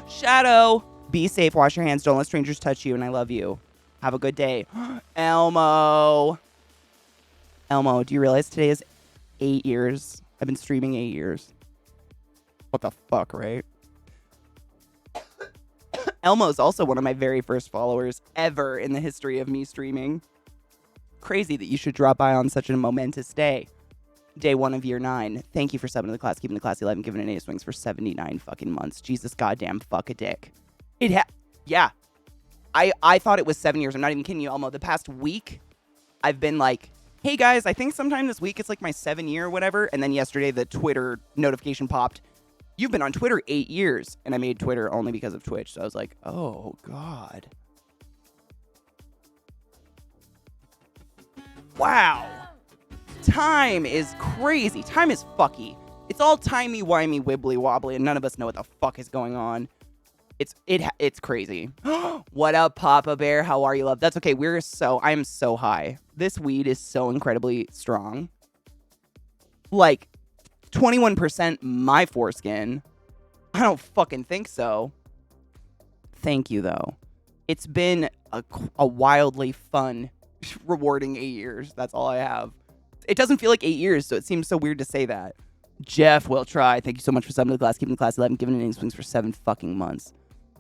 Speaker 1: Shadow. Be safe, wash your hands, don't let strangers touch you, and I love you. Have a good day. Elmo. Elmo, do you realize today is 8 years? I've been streaming 8 years. What the fuck, right? Elmo is also one of my very first followers ever in the history of me streaming. Crazy that you should drop by on such a momentous day. Day 1 of year 9. Thank you for subbing to the class, keeping the class alive, and giving an 8 swings for 79 fucking months. Jesus goddamn fuck a dick. Yeah. I thought it was 7 years. I'm not even kidding you, Elmo. The past week, I've been like, hey guys, I think sometime this week it's like my 7 year or whatever. And then yesterday the Twitter notification popped. You've been on Twitter 8 years. And I made Twitter only because of Twitch. So I was like, oh God. Wow. Time is crazy. Time is fucky. It's all timey-wimey, wibbly-wobbly, and none of us know what the fuck is going on. It's crazy. What up, Papa Bear? How are you, love? That's okay. I'm so high. This weed is so incredibly strong. Like, 21% my foreskin. I don't fucking think so. Thank you, though. It's been a wildly fun, rewarding 8 years. That's all I have. It doesn't feel like 8 years, so it seems so weird to say that. Jeff will try. Thank you so much for subbing to the class, keeping the class 11, giving it innings swings for 7 fucking months.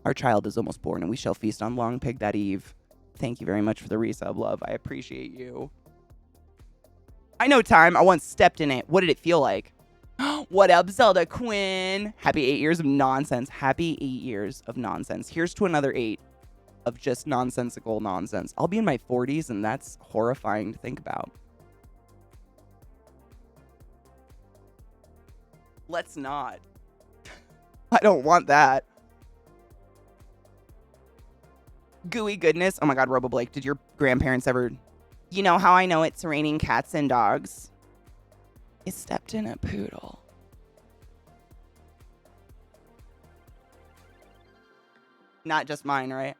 Speaker 1: Our child is almost born, and we shall feast on long pig that eve. Thank you very much for the resub, love. I appreciate you. I know time. I once stepped in it. What did it feel like? What up, Zelda Quinn? Happy 8 years of nonsense. Happy 8 years of nonsense. Here's to another 8 of just nonsensical nonsense. I'll be in my 40s, and that's horrifying to think about. Let's not. I don't want that. Gooey goodness. Oh my God, Robo Blake, did your grandparents ever... You know how I know it's raining cats and dogs? I stepped in a poodle. Not just mine, right?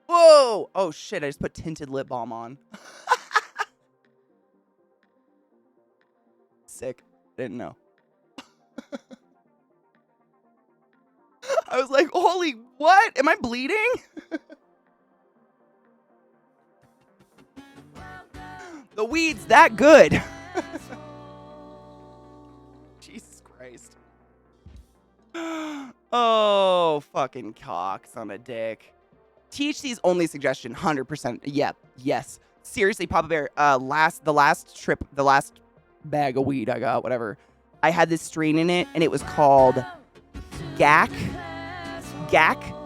Speaker 1: Whoa! Oh shit, I just put tinted lip balm on. Sick. Didn't know. I was like, holy, what? Am I bleeding? The weed's that good. Jesus Christ. Oh, fucking cocks on a dick. THC's only suggestion, 100%. Yep, yes. Seriously, Papa Bear, the last bag of weed I got, whatever, I had this strain in it, and it was called GAC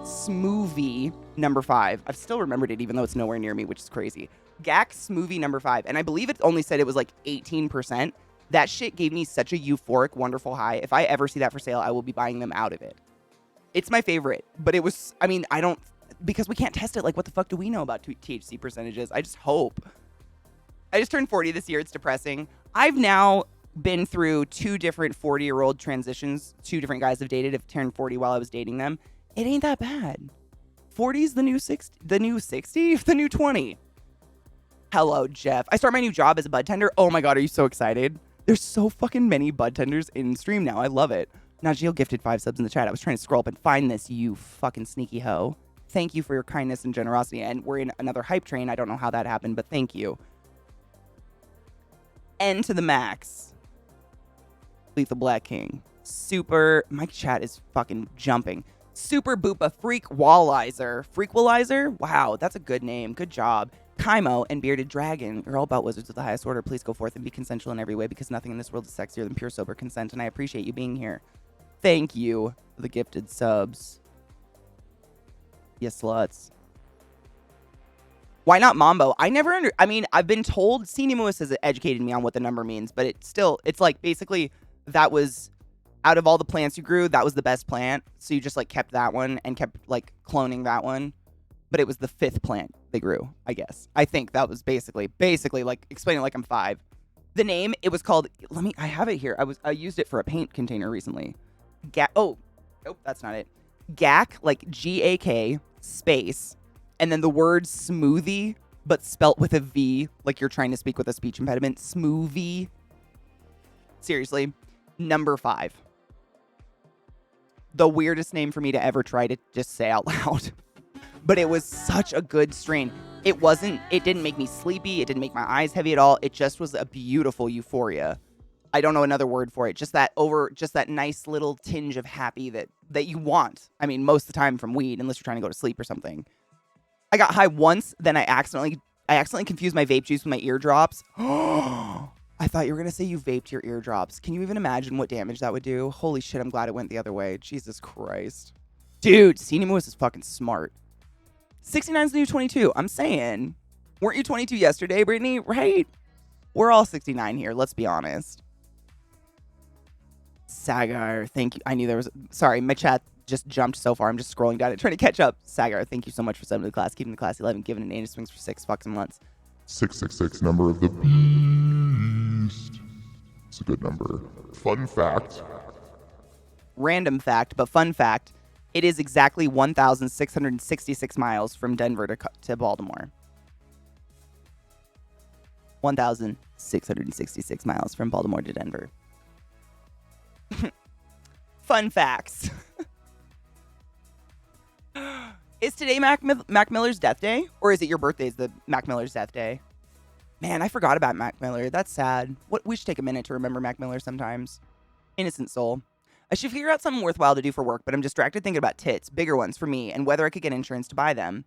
Speaker 1: Smoothie number 5. I've still remembered it, even though it's nowhere near me, which is crazy. GAC Smoothie number 5, and I believe it only said it was like 18%. That shit gave me such a euphoric, wonderful high. If I ever see that for sale, I will be buying them out of it. It's my favorite, but it was, I mean, I don't, because we can't test it. Like, what the fuck do we know about THC percentages? I just hope. I just turned 40 this year. It's depressing. I've now been through 2 different 40-year-old transitions. 2 different guys have dated, have turned 40 while I was dating them. It ain't that bad. 40's the new 60, the new 20. Hello, Jeff. I start my new job as a bud tender. Oh my God, are you so excited? There's so fucking many bud tenders in stream now. I love it. Najeel gifted 5 subs in the chat. I was trying to scroll up and find this, you fucking sneaky hoe. Thank you for your kindness and generosity. And we're in another hype train. I don't know how that happened, but thank you. N to the max. Lethal Black King. Super. My chat is fucking jumping. Super Boopa Freakwalizer. Freakwalizer? Wow, that's a good name. Good job. Kaimo and Bearded Dragon. You're all about wizards of the highest order. Please go forth and be consensual in every way, because nothing in this world is sexier than pure sober consent, and I appreciate you being here. Thank you for the gifted subs. You sluts. Why not Mambo? I mean, I've been told, Cinemus has educated me on what the number means, but it's like, basically, that was, out of all the plants you grew, that was the best plant, so you just, like, kept that one and kept, like, cloning that one, but it was the 5th plant they grew, I guess. I think that was basically, like, explaining like I'm 5. The name, it was called, I have it here. I used it for a paint container recently. Nope, that's not it. GAC, like G-A-K, space, and then the word smoothie, but spelt with a V, like you're trying to speak with a speech impediment. Smoothie. Seriously, number 5. The weirdest name for me to ever try to just say out loud. But it was such a good strain. It didn't make me sleepy. It didn't make my eyes heavy at all. It just was a beautiful euphoria. I don't know another word for it. Just that nice little tinge of happy that you want. I mean, most of the time from weed, unless you're trying to go to sleep or something. I got high once, then I accidentally confused my vape juice with my eardrops. I thought you were going to say you vaped your eardrops. Can you even imagine what damage that would do? Holy shit, I'm glad it went the other way. Jesus Christ. Dude, Cinemus is fucking smart. 69's the new 22. I'm saying. Weren't you 22 yesterday, Brittany? Right? We're all 69 here. Let's be honest. Sagar, thank you. I knew there was... Sorry, my chat just jumped so far. I'm just scrolling down it, trying to catch up. Sagar, thank you so much for subbing to the class, keeping the class 11, giving an 8 swings for 6 fucking months.
Speaker 2: 666, number of the beast. It's a good number. Fun fact.
Speaker 1: Random fact, but fun fact. It is exactly 1,666 miles from Denver to Baltimore. 1,666 miles from Baltimore to Denver. Fun facts. Is today Mac Miller's death day? Or is it your birthday's the Mac Miller's death day? Man, I forgot about Mac Miller. That's sad. We should take a minute to remember Mac Miller sometimes. Innocent soul. I should figure out something worthwhile to do for work, but I'm distracted thinking about tits, bigger ones for me, and whether I could get insurance to buy them.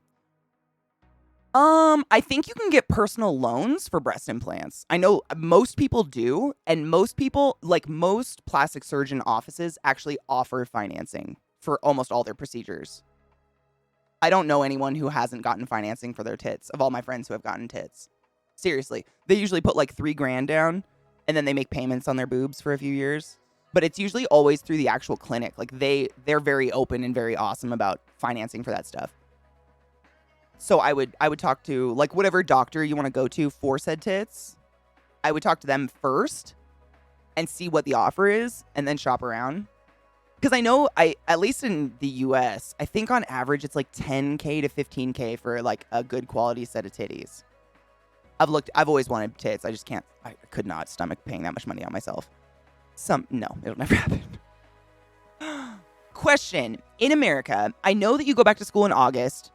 Speaker 1: I think you can get personal loans for breast implants. I know most people do, and most people, like most plastic surgeon offices, actually offer financing for almost all their procedures. I don't know anyone who hasn't gotten financing for their tits, of all my friends who have gotten tits. Seriously. They usually put like $3,000 down, and then they make payments on their boobs for a few years. But it's usually always through the actual clinic. Like they're very open and very awesome about financing for that stuff. So I would talk to like whatever doctor you want to go to for said tits. I would talk to them first and see what the offer is and then shop around. Because I know at least in the US, I think on average it's like $10K to $15K for like a good quality set of titties. I've always wanted tits. I could not stomach paying that much money on myself. No, it'll never happen. Question. In America, I know that you go back to school in August.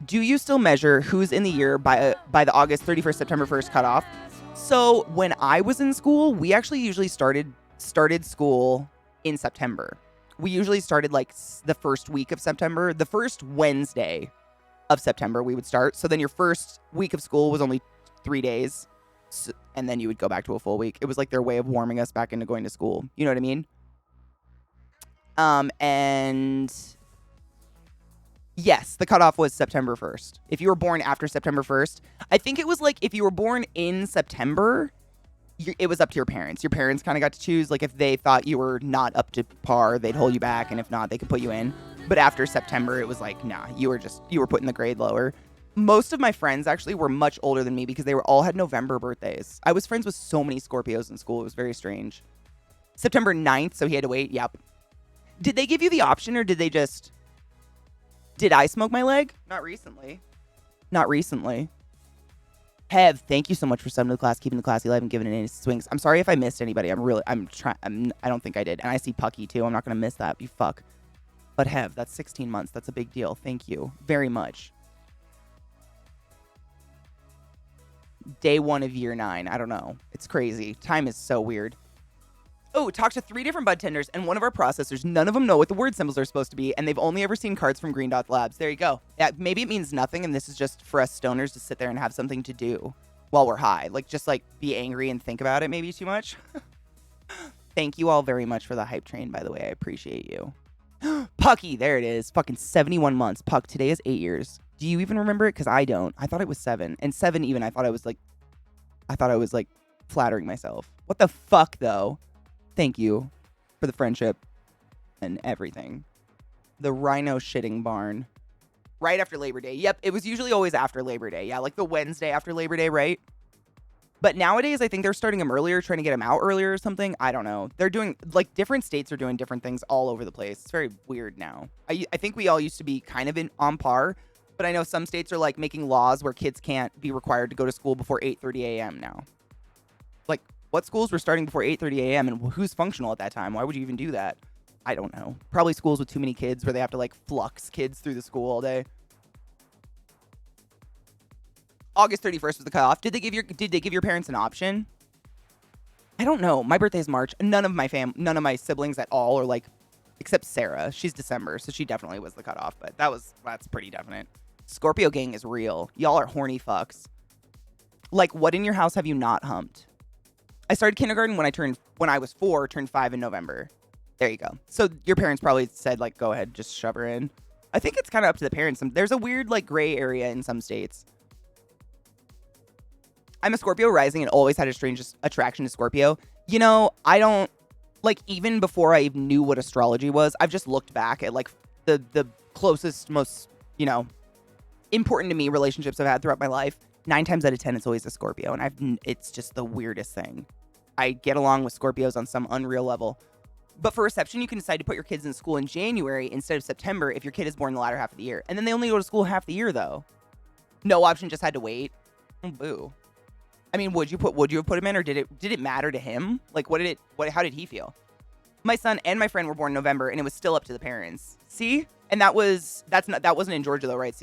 Speaker 1: Do you still measure who's in the year by the August 31st, September 1st cutoff? So when I was in school, we actually usually started school in September. We usually started like the first week of September. The first Wednesday of September we would start. So then your first week of school was only 3 days. And then you would go back to a full week. It was like their way of warming us back into going to school. You know what I mean? And yes, the cutoff was September 1st. If you were born after September 1st, I think it was like if you were born in September, it was up to your parents. Your parents kind of got to choose. Like if they thought you were not up to par, they'd hold you back. And if not, they could put you in. But after September, it was like, nah, you were putting the grade lower. Most of my friends actually were much older than me because they all had November birthdays. I was friends with so many Scorpios in school. It was very strange. September 9th, so he had to wait. Yep. Did they give you the option or did I smoke my leg? Not recently. Hev, thank you so much for subbing to the class, keeping the classy alive and giving it any swings. I'm sorry if I missed anybody. I don't think I did. And I see Pucky too. I'm not going to miss that. You fuck. But Hev, that's 16 months. That's a big deal. Thank you very much. Day 1 of year 9. I don't know. It's crazy. Time is so weird. Oh, talked to 3 different bud tenders and one of our processors. None of them know what the word symbols are supposed to be, and they've only ever seen cards from Green Dot Labs. There you go. Yeah, maybe it means nothing, and this is just for us stoners to sit there and have something to do while we're high. Like, just, like, be angry and think about it maybe too much. Thank you all very much for the hype train, by the way. I appreciate you. Pucky, there it is. Fucking 71 months. Puck, today is 8 years. Do you even remember it? Because I don't. I thought it was 7. And 7 even, I thought I was, like, flattering myself. What the fuck, though? Thank you for the friendship and everything. The rhino shitting barn. Right after Labor Day. Yep, it was usually always after Labor Day. Yeah, like the Wednesday after Labor Day, right? But nowadays, I think they're starting them earlier, trying to get them out earlier or something. I don't know. They're doing, like, different states are doing different things all over the place. It's very weird now. I think we all used to be kind of on par, but I know some states are, like, making laws where kids can't be required to go to school before 8:30 a.m. now. Like, what schools were starting before 8:30 a.m. and who's functional at that time? Why would you even do that? I don't know. Probably schools with too many kids where they have to, like, flux kids through the school all day. August 31st was the cutoff. Did they give your parents an option? I don't know. My birthday's March. None of my siblings at all are like, except Sarah. She's December, so she definitely was the cutoff. But that's pretty definite. Scorpio gang is real. Y'all are horny fucks. Like, what in your house have you not humped? I started kindergarten when I was 4, turned 5 in November. There you go. So your parents probably said, like, go ahead, just shove her in. I think it's kind of up to the parents. There's a weird, like, gray area in some states. I'm a Scorpio rising and always had a strange attraction to Scorpio. You know, I don't, like, even before I even knew what astrology was, I've just looked back at, like, the closest, most, you know, important to me relationships I've had throughout my life. 9 times out of 10, it's always a Scorpio, and it's just the weirdest thing. I get along with Scorpios on some unreal level. But for reception, you can decide to put your kids in school in January instead of September if your kid is born in the latter half of the year. And then they only go to school half the year, though. No option, just had to wait. Oh, boo. I mean, would you have put him in, or did it matter to him? Like, how did he feel? My son and my friend were born in November, and it was still up to the parents. See? And that wasn't in Georgia though, right?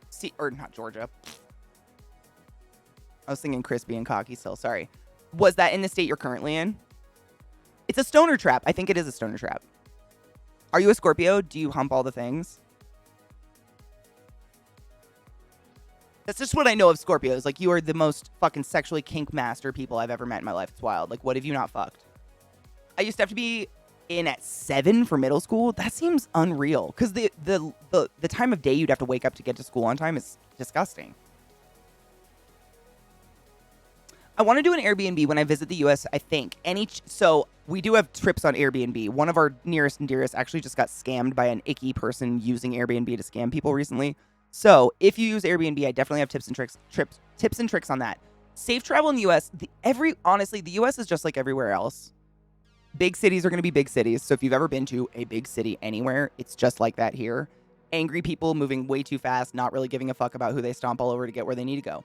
Speaker 1: See, or not Georgia. I was thinking crispy and cocky still. Sorry. Was that in the state you're currently in? It's a stoner trap. I think it is a stoner trap. Are you a Scorpio? Do you hump all the things? That's just what I know of Scorpios. Like, you are the most fucking sexually kink master people I've ever met in my life. It's wild. Like, what have you not fucked? I used to have to be in at 7 for middle school. That seems unreal. Because the time of day you'd have to wake up to get to school on time is disgusting. I want to do an Airbnb when I visit the U.S., I think. So we do have trips on Airbnb. One of our nearest and dearest actually just got scammed by an icky person using Airbnb to scam people recently. So if you use Airbnb, I definitely have tips and tricks on that. Safe travel in the U.S. Honestly, the U.S. is just like everywhere else. Big cities are going to be big cities. So if you've ever been to a big city anywhere, it's just like that here. Angry people moving way too fast, not really giving a fuck about who they stomp all over to get where they need to go.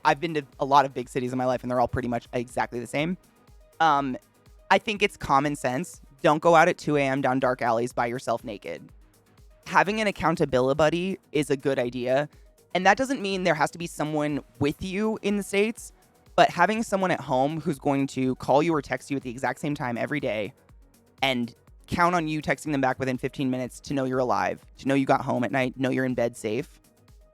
Speaker 1: I've been to a lot of big cities in my life, and they're all pretty much exactly the same. I think it's common sense. Don't go out at 2 a.m. down dark alleys by yourself naked. Having an accountability buddy is a good idea. And that doesn't mean there has to be someone with you in the States, but having someone at home who's going to call you or text you at the exact same time every day and count on you texting them back within 15 minutes to know you're alive, to know you got home at night, know you're in bed safe.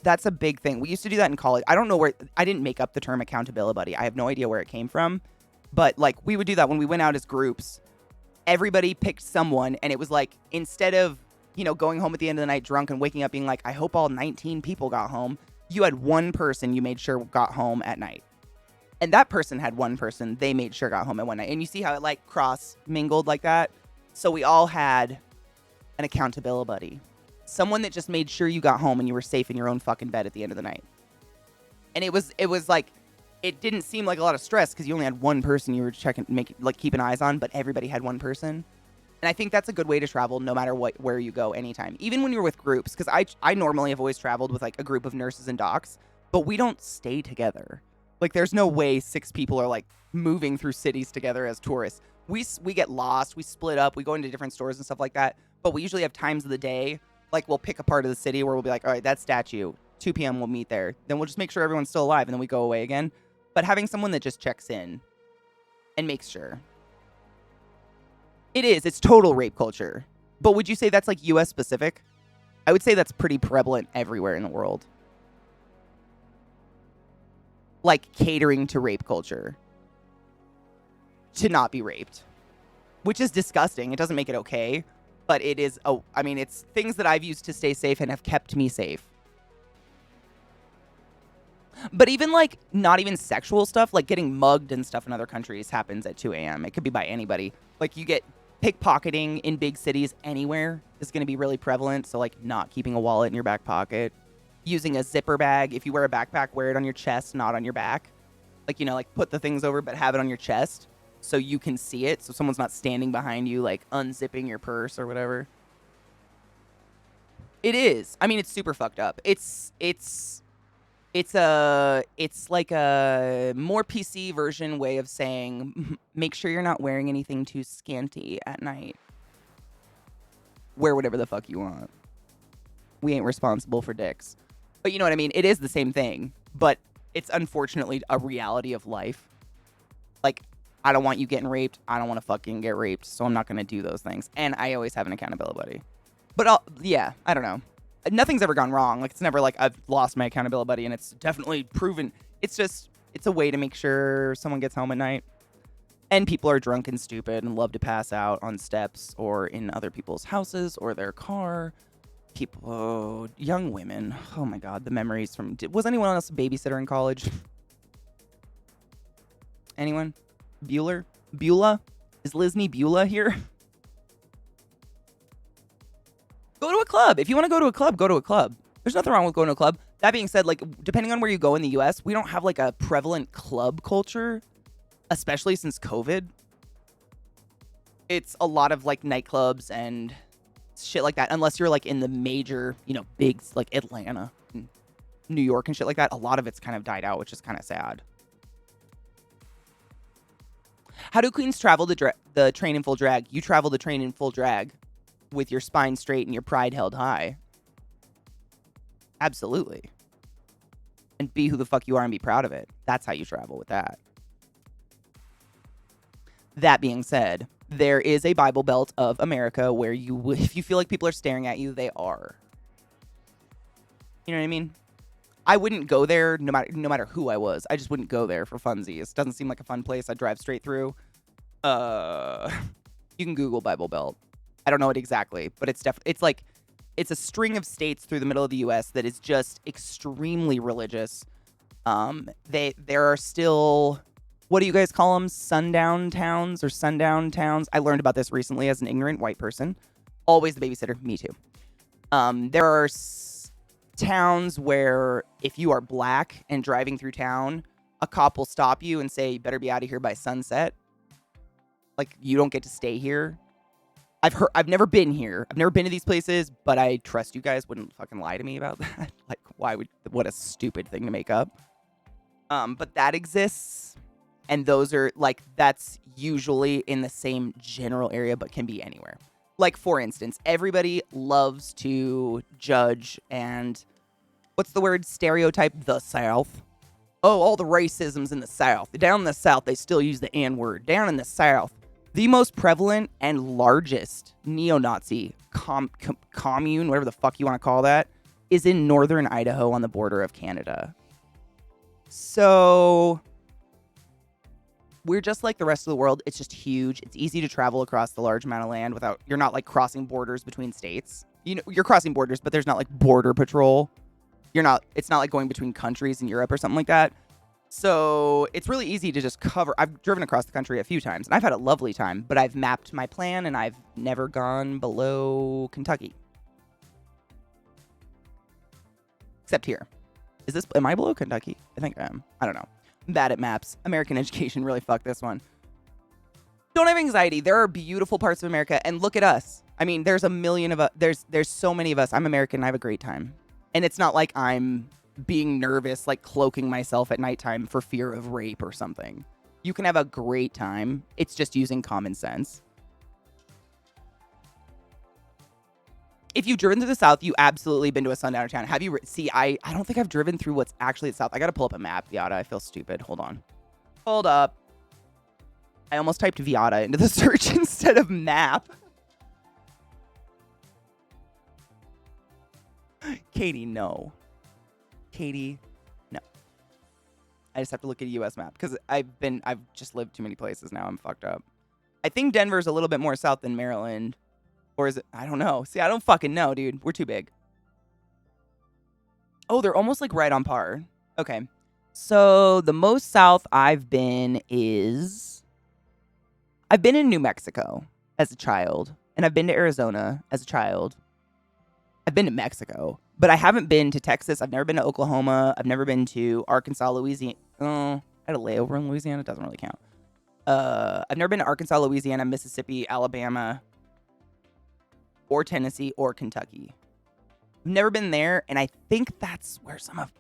Speaker 1: That's a big thing. We used to do that in college. I don't know I didn't make up the term accountability buddy. I have no idea where it came from. But like we would do that when we went out as groups. Everybody picked someone, and it was like, instead of, going home at the end of the night drunk and waking up being like, I hope all 19 people got home, you had one person you made sure got home at night. And that person had one person they made sure got home at one night. And you see how it like cross mingled like that? So we all had an accountability buddy. Someone that just made sure you got home and you were safe in your own fucking bed at the end of the night. And it was like, it didn't seem like a lot of stress because you only had one person you were keeping eyes on, but everybody had one person. And I think that's a good way to travel no matter where you go anytime. Even when you're with groups, because I normally have always traveled with like a group of nurses and docs, but we don't stay together. Like there's no way 6 people are like moving through cities together as tourists. We get lost, we split up, we go into different stores and stuff like that. But we usually have times of the day. Like, we'll pick a part of the city where we'll be like, all right, that statue, 2 p.m. we'll meet there. Then we'll just make sure everyone's still alive, and then we go away again. But having someone that just checks in and makes sure. It's total rape culture. But would you say that's, like, U.S. specific? I would say that's pretty prevalent everywhere in the world. Like, catering to rape culture. To not be raped. Which is disgusting. It doesn't make it okay. But it is, it's things that I've used to stay safe and have kept me safe. But even like, not even sexual stuff, like getting mugged and stuff in other countries happens at 2 a.m. It could be by anybody. Like you get pickpocketing in big cities anywhere is going to be really prevalent. So like not keeping a wallet in your back pocket. Using a zipper bag. If you wear a backpack, wear it on your chest, not on your back. Like, like put the things over, but have it on your chest. So you can see it, so someone's not standing behind you, like, unzipping your purse or whatever. It is. I mean, it's super fucked up. It's like a more PC version way of saying, make sure you're not wearing anything too scanty at night. Wear whatever the fuck you want. We ain't responsible for dicks. But you know what I mean? It is the same thing, but it's unfortunately a reality of life. Like, I don't want you getting raped. I don't want to fucking get raped. So I'm not going to do those things. And I always have an accountability buddy. But I don't know. Nothing's ever gone wrong. Like, it's never like I've lost my accountability buddy and it's definitely proven. It's a way to make sure someone gets home at night. And people are drunk and stupid and love to pass out on steps or in other people's houses or their car. Young women. Oh my God, the memories from... Was anyone else a babysitter in college? Anyone? Beulah? Is Loznay Beulah here? Go to a club. If you want to go to a club, go to a club. There's nothing wrong with going to a club. That being said, like, depending on where you go in the U.S., we don't have, like, a prevalent club culture, especially since COVID. It's a lot of, like, nightclubs and shit like that, unless you're, like, in the major, big, like, Atlanta, New York and shit like that. A lot of it's kind of died out, which is kind of sad. How do queens travel the train in full drag? You travel the train in full drag with your spine straight and your pride held high. Absolutely. And be who the fuck you are and be proud of it. That's how you travel with that. That being said, there is a Bible Belt of America where if you feel like people are staring at you, they are. You know what I mean? I wouldn't go there no matter who I was. I just wouldn't go there for funsies. Doesn't seem like a fun place. I'd drive straight through. You can Google Bible Belt. I don't know it exactly, but it's a string of states through the middle of the U.S. that is just extremely religious. There are still, what do you guys call them? Sundown towns or sundown towns? I learned about this recently as an ignorant white person. Always the babysitter. Me too. There are towns where if you are black and driving through town, a cop will stop you and say, you better be out of here by sunset. Like, you don't get to stay here. I've never been here. I've never been to these places, but I trust you guys wouldn't fucking lie to me about that. Like, what a stupid thing to make up. But that exists. And those are, like, that's usually in the same general area, but can be anywhere. Like, for instance, everybody loves to judge and, what's the word? Stereotype the South. Oh, all the racism's in the South. Down in the South, they still use the N-word. Down in the South, the most prevalent and largest neo-Nazi commune, whatever the fuck you want to call that, is in northern Idaho on the border of Canada. So we're just like the rest of the world. It's just huge. It's easy to travel across the large amount of land without, you're not like crossing borders between states. You know, you're crossing borders, but there's not like border patrol. It's not like going between countries in Europe or something like that. So it's really easy to just cover. I've driven across the country a few times and I've had a lovely time, but I've mapped my plan and I've never gone below Kentucky. Except here. Am I below Kentucky? I think I am. I don't know. I'm bad at maps. American education really fucked this one. Don't have anxiety. There are beautiful parts of America, and look at us. I mean, there's a million of us. There's so many of us. I'm American and I have a great time. And it's not like I'm being nervous, like cloaking myself at nighttime for fear of rape or something. You can have a great time. It's just using common sense. If you've driven through the South, you absolutely been to a sundowner town. Have you? See, I don't think I've driven through what's actually the South. I got to pull up a map, Viata. I feel stupid. Hold on. Hold up. I almost typed Viata into the search instead of map. Katie, no. Katie, no. I just have to look at a U.S. map because I've just lived too many places now. I'm fucked up. I think Denver's a little bit more south than Maryland. Or is it? I don't know. See, I don't fucking know, dude. We're too big. Oh, they're almost like right on par. Okay. So the most south I've been is... I've been in New Mexico as a child. And I've been to Arizona as a child. I've been to Mexico. But I haven't been to Texas. I've never been to Oklahoma. I've never been to Arkansas, Louisiana. Oh, I had a layover in Louisiana. It doesn't really count. I've never been to Arkansas, Louisiana, Mississippi, Alabama, or Tennessee, or Kentucky. I've never been there, and I think that's where some of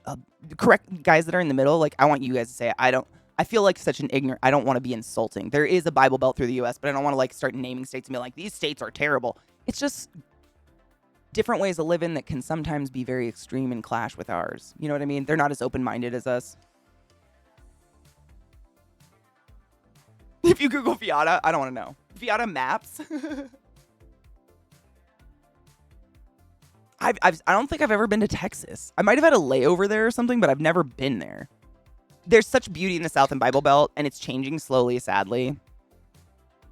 Speaker 1: the correct guys that are in the middle, like, I want you guys to say it. I feel like such an ignorant, I don't want to be insulting. There is a Bible Belt through the U.S., but I don't want to, like, start naming states and be like, these states are terrible. It's just different ways of living that can sometimes be very extreme and clash with ours. You know what I mean? They're not as open-minded as us. If you Google Viata, I don't want to know. Viata maps. I don't think I've ever been to Texas. I might have had a layover there or something, but I've never been there. There's such beauty in the South and Bible Belt, and it's changing slowly, sadly.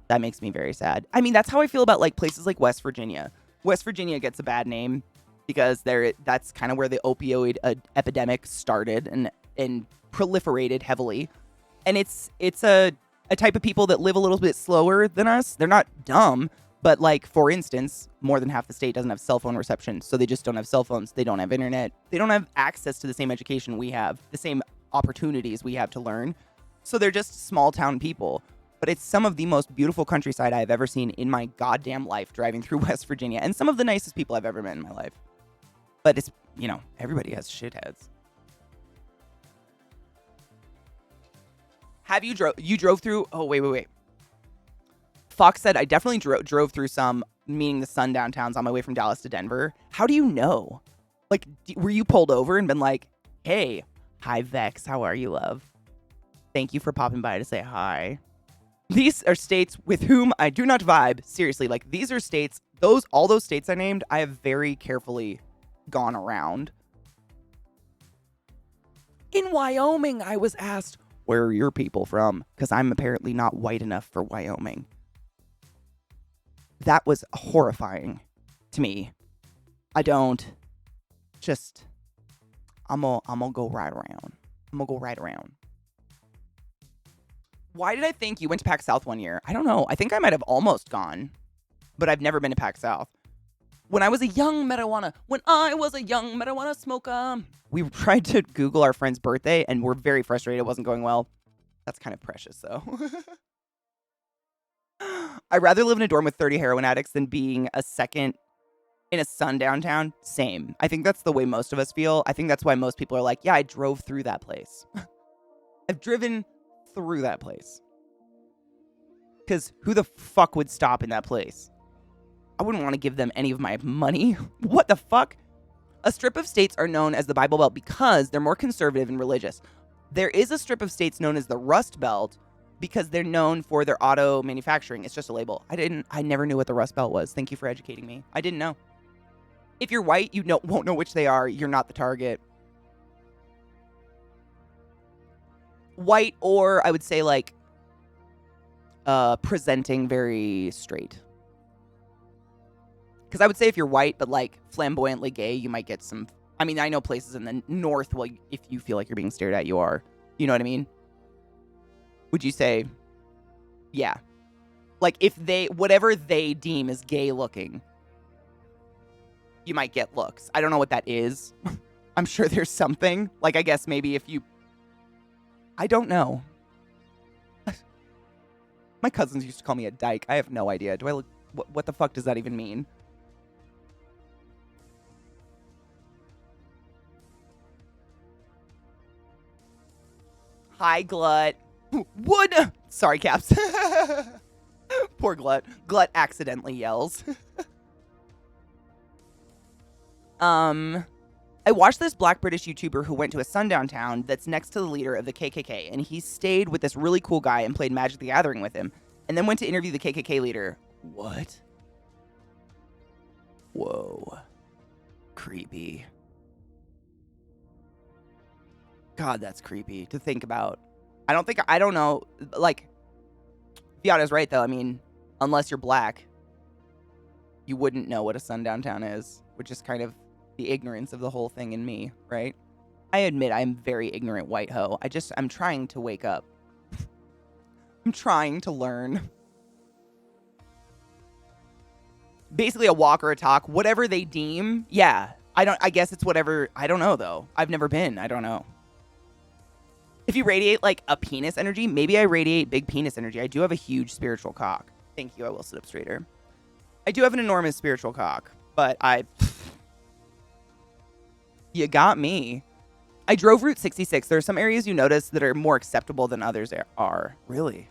Speaker 1: That makes me very sad. I mean, that's how I feel about like places like West Virginia. West Virginia gets a bad name because that's kind of where the opioid epidemic started and proliferated heavily. And it's a type of people that live a little bit slower than us. They're not dumb. But, like, for instance, more than half the state doesn't have cell phone reception, so they just don't have cell phones. They don't have internet. They don't have access to the same education we have, the same opportunities we have to learn. So they're just small-town people. But it's some of the most beautiful countryside I've ever seen in my goddamn life driving through West Virginia, and some of the nicest people I've ever met in my life. But it's, you know, everybody has shitheads. Have you drove through... Oh, wait. Fox said, I definitely drove through some, meaning the sundown towns on my way from Dallas to Denver. How do you know? Like, were you pulled over and been like, hey, hi, Vex, how are you, love? Thank you for popping by to say hi. These are states with whom I do not vibe. Seriously, like, these are states, all those states I named, I have very carefully gone around. In Wyoming, I was asked, where are your people from? Because I'm apparently not white enough for Wyoming. That was horrifying to me. I'm gonna go right around. I'm gonna go right around. Why did I think you went to PAC South one year? I don't know. I think I might have almost gone, but I've never been to PAC South. When I was a young marijuana smoker, we tried to Google our friend's birthday and we're very frustrated it wasn't going well. That's kind of precious, though. I'd rather live in a dorm with 30 heroin addicts than being a second in a sundown town. Same. I think that's the way most of us feel. I think that's why most people are like, yeah, I drove through that place. I've driven through that place. Because who the fuck would stop in that place? I wouldn't want to give them any of my money. What the fuck? A strip of states are known as the Bible Belt because they're more conservative and religious. There is a strip of states known as the Rust Belt because they're known for their auto manufacturing. It's just a label. I never knew what the Rust Belt was. Thank you for educating me. I didn't know. If you're white, you won't know which they are. You're not the target. White, or I would say like presenting very straight. Because I would say if you're white but like flamboyantly gay, you might get some. I mean, I know places in the north, well, if you feel like you're being stared at, you are. You know what I mean? Would you say, yeah. Like if whatever they deem as gay looking, you might get looks. I don't know what that is. I'm sure there's something. Like, I guess maybe if you... I don't know. My cousins used to call me a dyke. I have no idea. Do I look... What the fuck does that even mean? Hi, Glut. Wood! Sorry, Caps. Poor Glut. Glut accidentally yells. I watched this black British YouTuber who went to a sundown town that's next to the leader of the KKK, and he stayed with this really cool guy and played Magic the Gathering with him, and then went to interview the KKK leader. What? Whoa. Creepy. God, that's creepy to think about. I don't know, like, Viada's right, though. I mean, unless you're black, you wouldn't know what a sundown town is, which is kind of the ignorance of the whole thing in me, right? I admit I'm very ignorant white hoe. I'm trying to wake up. I'm trying to learn. Basically a walk or a talk, whatever they deem. Yeah, I guess it's whatever. I don't know, though. I've never been. I don't know. If you radiate like a penis energy, maybe I radiate big penis energy. I do have a huge spiritual cock. Thank you. I will sit up straighter. I do have an enormous spiritual cock, but you got me. I drove Route 66. There are some areas you notice that are more acceptable than others are. Really?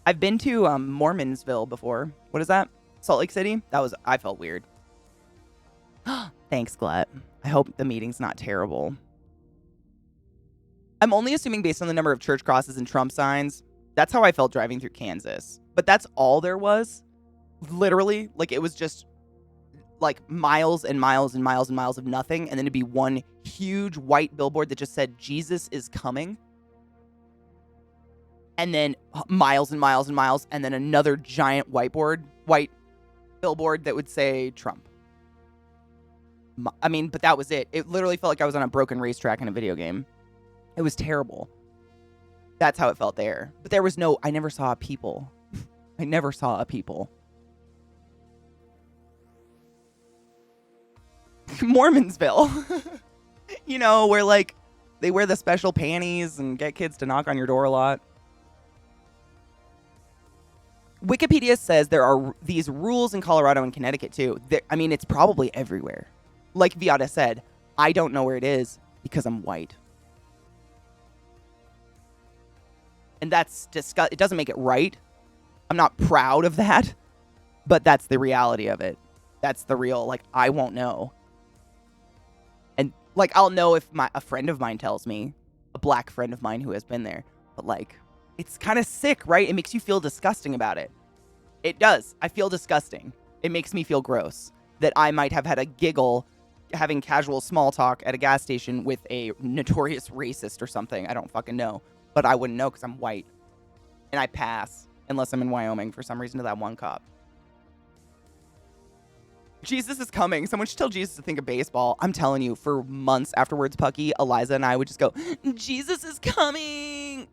Speaker 1: I've been to Mormonsville before. What is that? Salt Lake City? I felt weird. Thanks, Glut. I hope the meeting's not terrible. I'm only assuming based on the number of church crosses and Trump signs. That's how I felt driving through Kansas. But that's all there was. Literally. Like, it was just like miles and miles and miles and miles of nothing. And then it'd be one huge white billboard that just said, Jesus is coming. And then miles and miles and miles. And then another giant white billboard that would say Trump. I mean, but that was it. It literally felt like I was on a broken racetrack in a video game. It was terrible. That's how it felt there. But there was I never saw a people. I never saw a people. Mormonsville. You know, where like they wear the special panties and get kids to knock on your door a lot. Wikipedia says there are these rules in Colorado and Connecticut too. I mean, it's probably everywhere. Like Viada said, I don't know where it is because I'm white. And that's it doesn't make it right. I'm not proud of that, but that's the reality of it. That's the real, like, I won't know. And, like, I'll know if a friend of mine tells me, a black friend of mine who has been there. But, like, it's kind of sick, right? It makes you feel disgusting about it. It does. I feel disgusting. It makes me feel gross that I might have had a giggle having casual small talk at a gas station with a notorious racist or something. I don't fucking know. But I wouldn't know because I'm white. And I pass unless I'm in Wyoming for some reason to that one cop. Jesus is coming. Someone should tell Jesus to think of baseball. I'm telling you, for months afterwards, Pucky, Eliza and I would just go, Jesus is coming.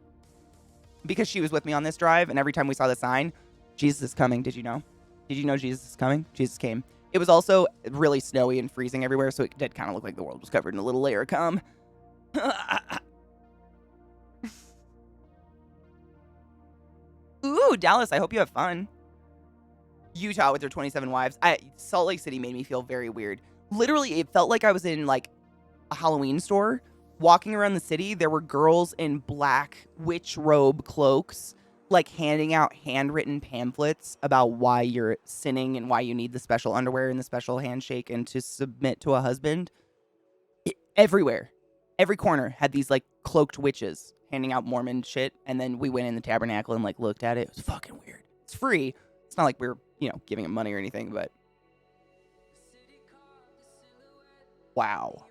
Speaker 1: Because she was with me on this drive, and every time we saw the sign, Jesus is coming. Did you know? Did you know Jesus is coming? Jesus came. It was also really snowy and freezing everywhere, so it did kind of look like the world was covered in a little layer of cum. Ooh, Dallas, I hope you have fun. Utah with their 27 wives. Salt Lake City made me feel very weird. Literally, it felt like I was in like a Halloween store. Walking around the city, there were girls in black witch robe cloaks, like handing out handwritten pamphlets about why you're sinning and why you need the special underwear and the special handshake and to submit to a husband. Everywhere. Every corner had these like cloaked witches handing out Mormon shit. And then we went in the tabernacle and like looked at it. It was fucking weird. It's free. It's not like we're, giving them money or anything, but wow.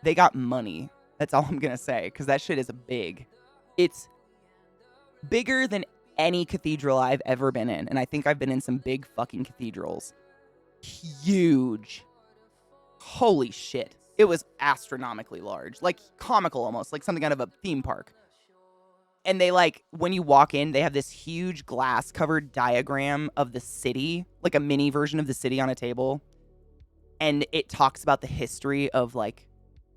Speaker 1: They got money. That's all I'm going to say, because that shit is big. It's bigger than any cathedral I've ever been in, and I think I've been in some big fucking cathedrals. Huge. Holy shit. It was astronomically large. Like, comical almost, like something out of a theme park. And they, like, when you walk in, they have this huge glass-covered diagram of the city, like a mini version of the city on a table. And it talks about the history of, like,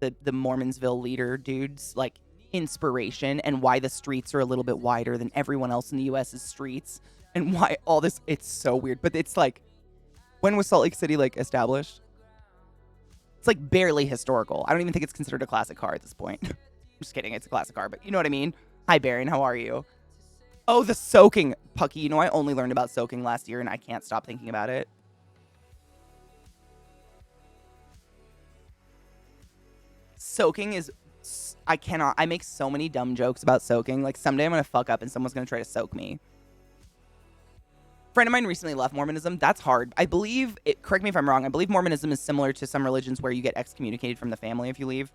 Speaker 1: the Mormonsville leader dude's, like, inspiration and why the streets are a little bit wider than everyone else in the U.S.'s streets. And why all this, it's so weird. But it's, like, when was Salt Lake City, like, established? It's, like, barely historical. I don't even think it's considered a classic car at this point. I'm just kidding. It's a classic car, but you know what I mean? Hi, Baron. How are you? Oh, the soaking. Pucky, I only learned about soaking last year, and I can't stop thinking about it. Soaking is... I cannot... I make so many dumb jokes about soaking. Like, someday I'm going to fuck up, and someone's going to try to soak me. A friend of mine recently left Mormonism. That's hard. I believe... correct me if I'm wrong. I believe Mormonism is similar to some religions where you get excommunicated from the family if you leave.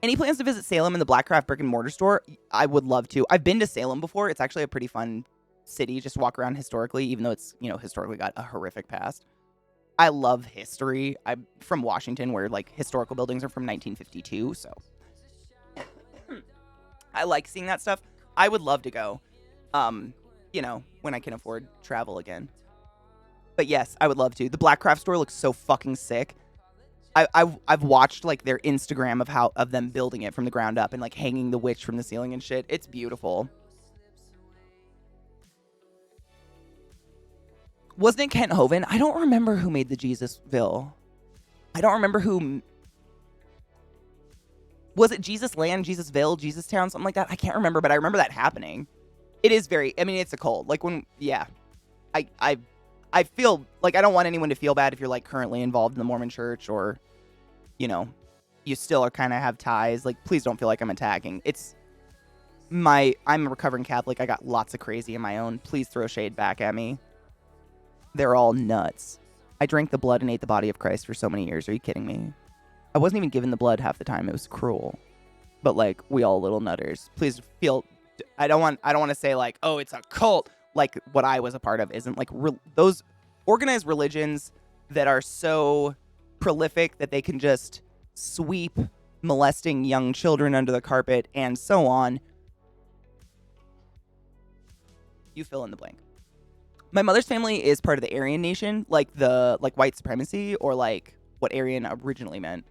Speaker 1: Any plans to visit Salem and the Blackcraft brick and mortar store? I would love to. I've been to Salem before. It's actually a pretty fun city. Just walk around historically, even though it's, historically got a horrific past. I love history. I'm from Washington, where, like, historical buildings are from 1952, so. I like seeing that stuff. I would love to go, when I can afford travel again. But yes, I would love to. The Blackcraft store looks so fucking sick. I've watched, like, their Instagram of them building it from the ground up and, like, hanging the witch from the ceiling and shit. It's beautiful. Wasn't it Kent Hovind? I don't remember who made the Jesusville. I don't remember who... Was it Jesus Land, Jesusville, Jesus Town, something like that? I can't remember, but I remember that happening. It is very... I mean, it's a cult. Like, when... Yeah. I feel like I don't want anyone to feel bad if you're, like, currently involved in the Mormon church or, you still are kind of have ties. Like, please don't feel like I'm attacking. I'm a recovering Catholic. I got lots of crazy in my own. Please throw shade back at me. They're all nuts. I drank the blood and ate the body of Christ for so many years. Are you kidding me? I wasn't even given the blood half the time. It was cruel. But, like, we all little nutters. Please feel... I don't want to say, like, oh, it's a cult. Like, what I was a part of isn't, like, those organized religions that are so prolific that they can just sweep molesting young children under the carpet and so on. You fill in the blank. My mother's family is part of the Aryan nation, like white supremacy, or like what Aryan originally meant.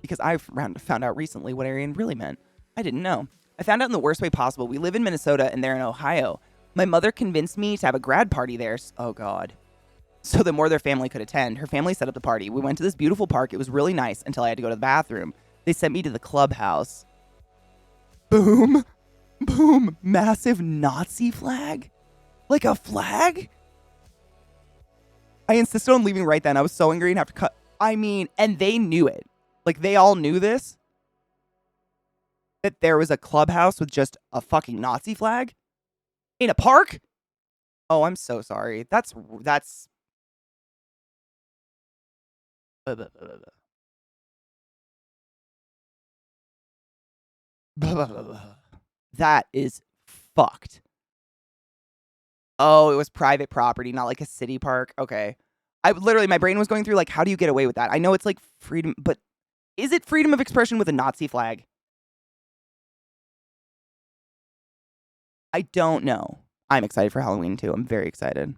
Speaker 1: Because I found out recently what Aryan really meant. I didn't know. I found out in the worst way possible. We live in Minnesota and they're in Ohio. My mother convinced me to have a grad party there. Oh, God. So the more their family could attend. Her family set up the party. We went to this beautiful park. It was really nice until I had to go to the bathroom. They sent me to the clubhouse. Boom. Boom. Massive Nazi flag? Like a flag? I insisted on leaving right then. I was so angry and have to cut. I mean, and they knew it. Like, they all knew this. That there was a clubhouse with just a fucking Nazi flag? In a park? Oh, I'm so sorry. That's that is fucked. Oh, it was private property, not like a city park. Okay. My brain was going through like, how do you get away with that? I know it's like freedom, but is it freedom of expression with a Nazi flag? I don't know. I'm excited for Halloween too. I'm very excited.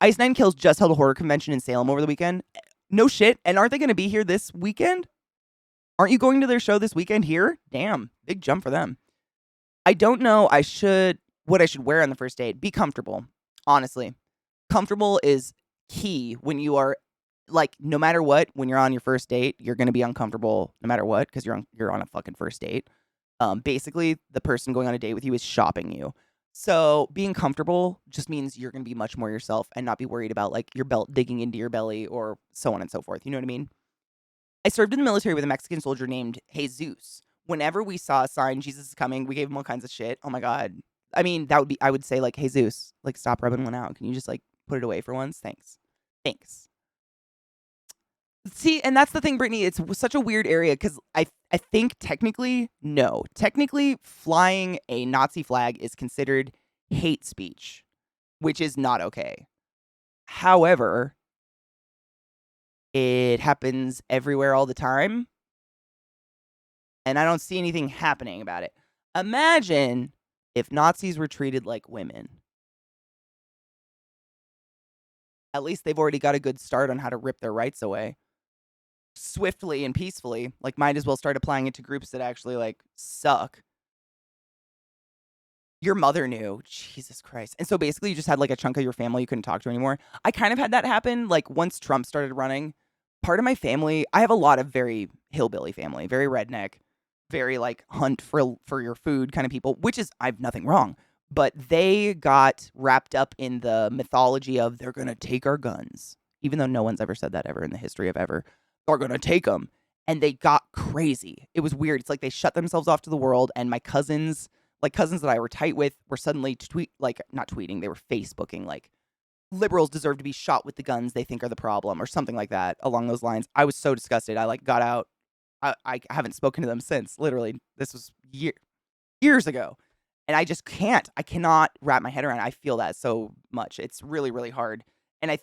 Speaker 1: Ice Nine Kills just held a horror convention in Salem over the weekend. No shit. And aren't they going to be here this weekend? Aren't you going to their show this weekend here? Damn, big jump for them. I don't know what I should wear on the first date. Be comfortable. Honestly. Comfortable is key when you are like, no matter what, when you're on your first date, you're going to be uncomfortable no matter what because you're on a fucking first date. Basically, the person going on a date with you is shopping you. So being comfortable just means you're going to be much more yourself and not be worried about like your belt digging into your belly or so on and so forth. You know what I mean? I served in the military with a Mexican soldier named Jesus. Whenever we saw a sign, Jesus is coming, we gave him all kinds of shit. Oh my God. I mean, I would say like, Jesus, like stop rubbing one out. Can you just like put it away for once? Thanks. See, and that's the thing, Brittany. It's such a weird area because I think technically, no. Technically, flying a Nazi flag is considered hate speech, which is not okay. However, it happens everywhere all the time, and I don't see anything happening about it. Imagine if Nazis were treated like women. At least they've already got a good start on how to rip their rights away. Swiftly and peacefully. Like, might as well start applying it to groups that actually, like, suck. Your mother knew. Jesus Christ. And so basically you just had, like, a chunk of your family you couldn't talk to anymore. I kind of had that happen, like, once Trump started running. Part of my family, I have a lot of very hillbilly family, very redneck, very, like, hunt for your food kind of people, which is, I have nothing wrong. But they got wrapped up in the mythology of they're going to take our guns, even though no one's ever said that ever in the history of ever. They're going to take them. And they got crazy. It was weird. It's like they shut themselves off to the world. And my cousins that I were tight with, were suddenly not tweeting, they were Facebooking, like, liberals deserve to be shot with the guns they think are the problem, or something like that along those lines. I was so disgusted. I, like, got out. I haven't spoken to them since. Literally, this was years ago. And I just can't. I cannot wrap my head around it. I feel that so much. It's really, really hard. And I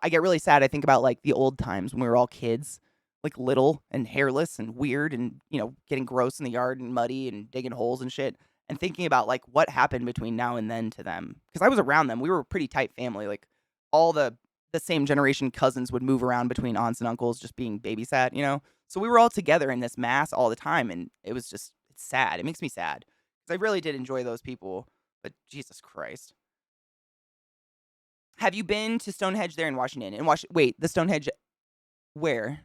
Speaker 1: get really sad. I think about, like, the old times when we were all kids, like, little and hairless and weird and, getting gross in the yard and muddy and digging holes and shit. And thinking about, like, what happened between now and then to them. Because I was around them. We were a pretty tight family. Like, all the same generation cousins would move around between aunts and uncles just being babysat, So we were all together in this mass all the time. And it's sad. It makes me sad. I really did enjoy those people, but Jesus Christ. Have you been to Stonehenge there in Washington? Wait, the Stonehenge, where?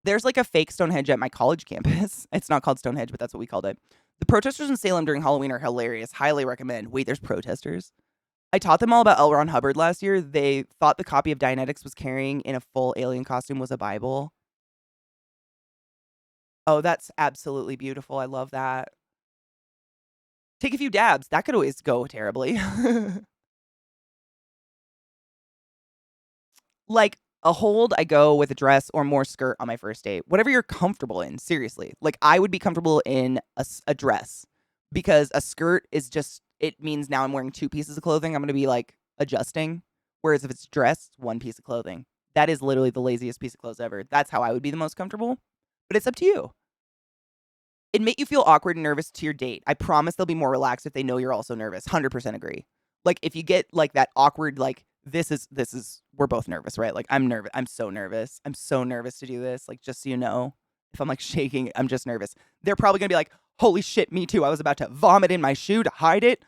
Speaker 1: There's like a fake Stonehenge at my college campus. It's not called Stonehenge, but that's what we called it. The protesters in Salem during Halloween are hilarious. Highly recommend. Wait, there's protesters? I taught them all about L. Ron Hubbard last year. They thought the copy of Dianetics was carrying in a full alien costume was a Bible. Oh, that's absolutely beautiful. I love that. Take a few dabs. That could always go terribly. Like, a hold, I go with a dress or more skirt on my first date. Whatever you're comfortable in, seriously. Like, I would be comfortable in a dress because a skirt is just, it means now I'm wearing 2 pieces of clothing. I'm going to be, like, adjusting. Whereas if it's dress, 1 piece of clothing. That is literally the laziest piece of clothes ever. That's how I would be the most comfortable. But it's up to you. It'd make you feel awkward and nervous to your date. I promise they'll be more relaxed if they know you're also nervous. 100% agree. Like, if you get, like, that awkward, like, this is, we're both nervous, right? Like, I'm nervous. I'm so nervous. I'm so nervous to do this. Like, just so you know, if I'm, like, shaking, I'm just nervous. They're probably going to be like, holy shit, me too. I was about to vomit in my shoe to hide it.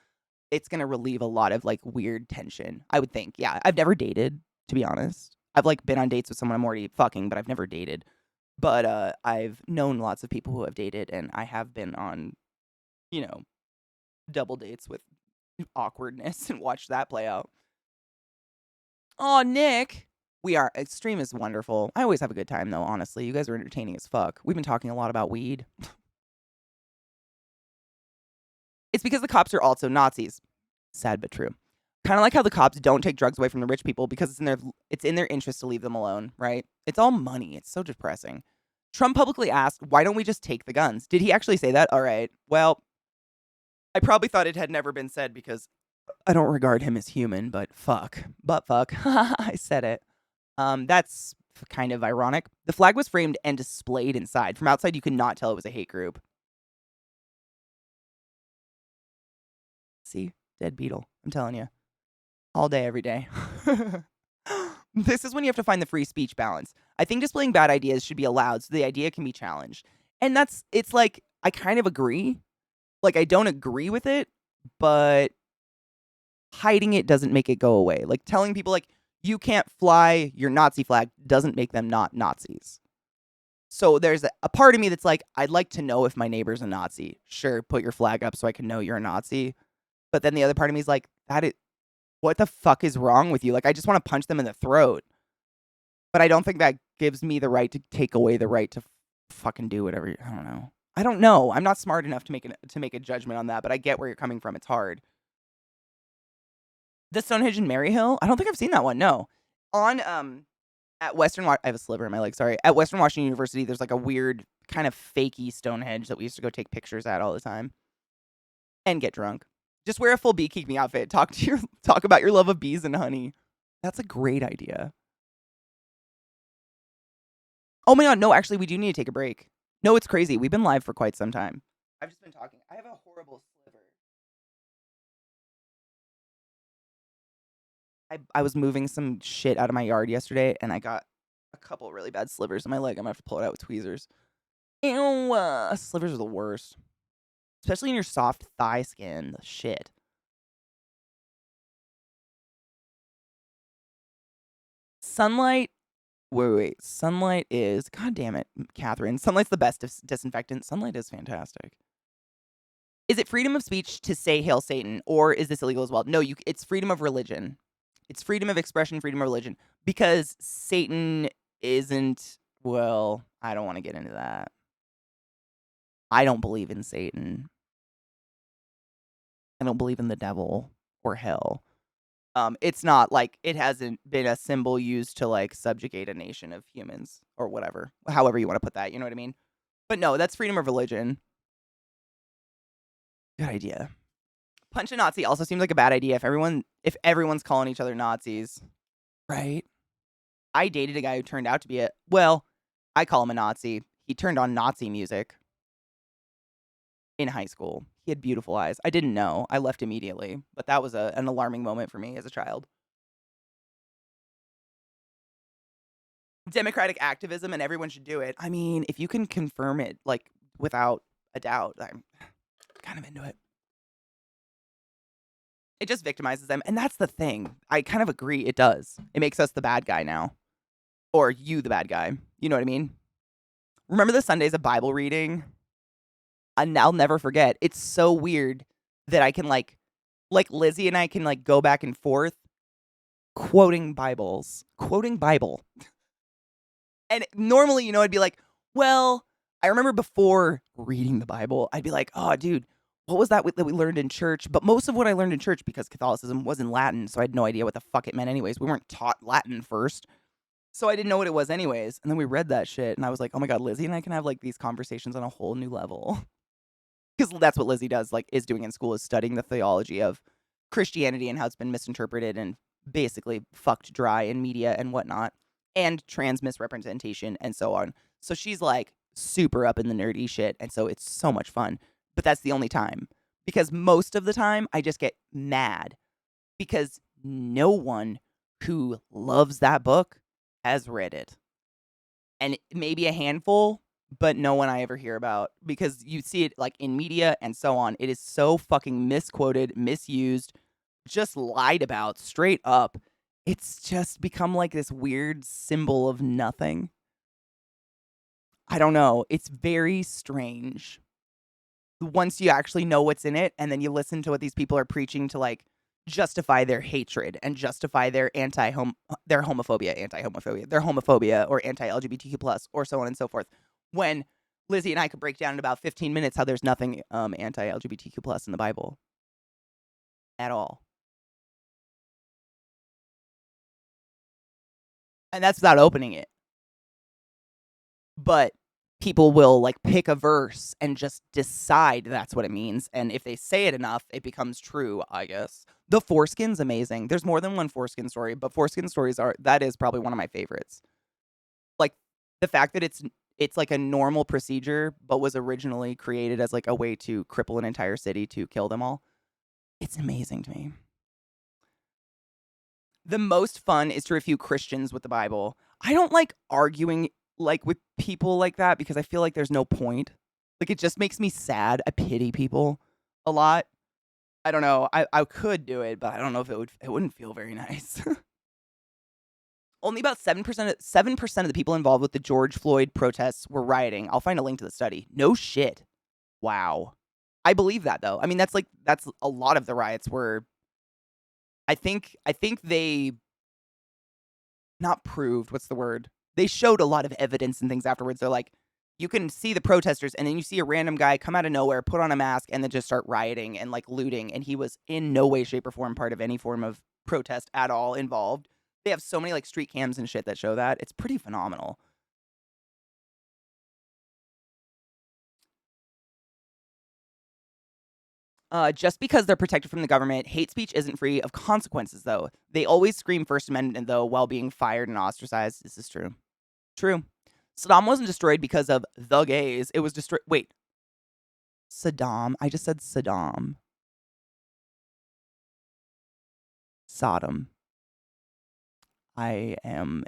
Speaker 1: It's going to relieve a lot of, like, weird tension, I would think. Yeah, I've never dated, to be honest. I've, like, been on dates with someone I'm already fucking, but I've never dated. But I've known lots of people who have dated, and I have been on, double dates with awkwardness and watched that play out. Oh, Nick. Extreme is wonderful. I always have a good time, though, honestly. You guys are entertaining as fuck. We've been talking a lot about weed. It's because the cops are also Nazis. Sad but true. Kind of like how the cops don't take drugs away from the rich people because it's in their interest to leave them alone, right? It's all money. It's so depressing. Trump publicly asked, why don't we just take the guns? Did he actually say that? All right. Well, I probably thought it had never been said because I don't regard him as human, but fuck. I said it. That's kind of ironic. The flag was framed and displayed inside. From outside, you could not tell it was a hate group. See? Dead beetle. I'm telling you. All day, every day. This is when you have to find the free speech balance. I think displaying bad ideas should be allowed so the idea can be challenged. And it's like, I kind of agree. Like, I don't agree with it, but hiding it doesn't make it go away. Like, telling people, like, you can't fly your Nazi flag doesn't make them not Nazis. So there's a part of me that's like, I'd like to know if my neighbor's a Nazi. Sure, put your flag up so I can know you're a Nazi. But then the other part of me is like, what the fuck is wrong with you? Like, I just want to punch them in the throat. But I don't think that gives me the right to take away the right to fucking do whatever. I don't know. I'm not smart enough to make a judgment on that, but I get where you're coming from. It's hard. The Stonehenge in Maryhill? I don't think I've seen that one. No. On at I have a sliver in my leg, sorry. At Western Washington University, there's like a weird kind of fakey Stonehenge that we used to go take pictures at all the time and get drunk. Just wear a full beekeeping outfit. Talk about your love of bees and honey. That's a great idea. Oh my god, no, actually we do need to take a break. No, it's crazy. We've been live for quite some time. I've just been talking. I have a horrible sliver. I was moving some shit out of my yard yesterday, and I got a couple really bad slivers in my leg. I'm gonna have to pull it out with tweezers. Ew, slivers are the worst. Especially in your soft thigh skin. The shit. Sunlight. Wait. Sunlight is... God damn it, Catherine. Sunlight's the best disinfectant. Sunlight is fantastic. Is it freedom of speech to say Hail Satan, or is this illegal as well? No, it's freedom of religion. It's freedom of expression, freedom of religion. Because Satan isn't... Well, I don't want to get into that. I don't believe in Satan. I don't believe in the devil or hell. It's not like it hasn't been a symbol used to like subjugate a nation of humans or whatever, however you want to put that. You know what I mean? But no, that's freedom of religion. Good idea. Punch a Nazi also seems like a bad idea if everyone's calling each other Nazis, right? I dated a guy who turned out to be I call him a Nazi. He turned on Nazi music in high school. He had beautiful eyes. I didn't know. I left immediately, but that was an alarming moment for me as a child. Democratic activism, and everyone should do it. I mean, if you can confirm it, like, without a doubt, I'm kind of into it. It just victimizes them, and that's the thing. I kind of agree, it does. It makes us the bad guy now. Or you the bad guy. You know what I mean? Remember the Sundays of Bible reading? And I'll never forget. It's so weird that I can like Lizzie and I can like go back and forth quoting Bible. And normally, I'd be like, well, I remember before reading the Bible, I'd be like, oh, dude, what was that we learned in church? But most of what I learned in church, because Catholicism was in Latin, so I had no idea what the fuck it meant anyways. We weren't taught Latin first. So I didn't know what it was anyways. And then we read that shit, and I was like, oh my God, Lizzie and I can have like these conversations on a whole new level. Because that's what Lizzie does, like, is doing in school, is studying the theology of Christianity and how it's been misinterpreted and basically fucked dry in media and whatnot, and trans misrepresentation and so on. So she's like super up in the nerdy shit, and so it's so much fun. But that's the only time. Because most of the time, I just get mad. Because no one who loves that book has read it. And maybe a handful, but no one I ever hear about, because you see it like in media and so on. It is so fucking misquoted, misused, just lied about straight up. It's just become like this weird symbol of nothing. I don't know. It's very strange. Once you actually know what's in it, and then you listen to what these people are preaching to like justify their hatred and justify their their homophobia or anti-LGBTQ plus or so on and so forth. When Lizzie and I could break down in about 15 minutes how there's nothing anti-LGBTQ plus in the Bible at all. And that's without opening it. But people will like pick a verse and just decide that's what it means. And if they say it enough, it becomes true, I guess. The foreskin's amazing. There's more than one foreskin story, but foreskin stories that is probably one of my favorites. Like the fact that it's like a normal procedure, but was originally created as like a way to cripple an entire city to kill them all. It's amazing to me. The most fun is to refute Christians with the Bible. I don't like arguing like with people like that because I feel like there's no point. Like it just makes me sad. I pity people a lot. I don't know. I could do it, but I don't know if it wouldn't feel very nice. Only about 7% of the people involved with the George Floyd protests were rioting. I'll find a link to the study. No shit. Wow. I believe that though. I mean, that's a lot of the riots were. I think they not proved. What's the word? They showed a lot of evidence and things afterwards. They're like, you can see the protesters, and then you see a random guy come out of nowhere, put on a mask, and then just start rioting and like looting. And he was in no way, shape, or form part of any form of protest at all involved. They have so many like street cams and shit that show that. It's pretty phenomenal. Just because they're protected from the government, hate speech isn't free of consequences, though. They always scream First Amendment, though, while being fired and ostracized. This is true. True. Saddam wasn't destroyed because of the gays. It was destroyed. Wait. Saddam. I just said Saddam. Sodom. I am.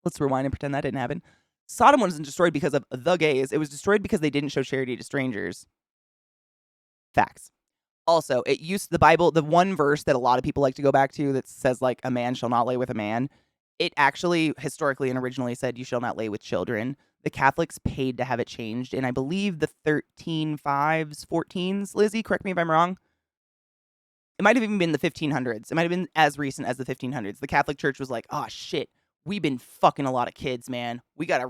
Speaker 1: Let's rewind and pretend that didn't happen. Sodom wasn't destroyed because of the gays. It was destroyed because they didn't show charity to strangers. Facts. Also, it used the Bible, the one verse that a lot of people like to go back to that says, like, a man shall not lay with a man. It actually, historically and originally said, you shall not lay with children. The Catholics paid to have it changed. And I believe the 13.5s, 14s, Lizzie, correct me if I'm wrong. It might have even been the 1500s. It might have been as recent as the 1500s. The Catholic Church was like, oh, shit. We've been fucking a lot of kids, man. We gotta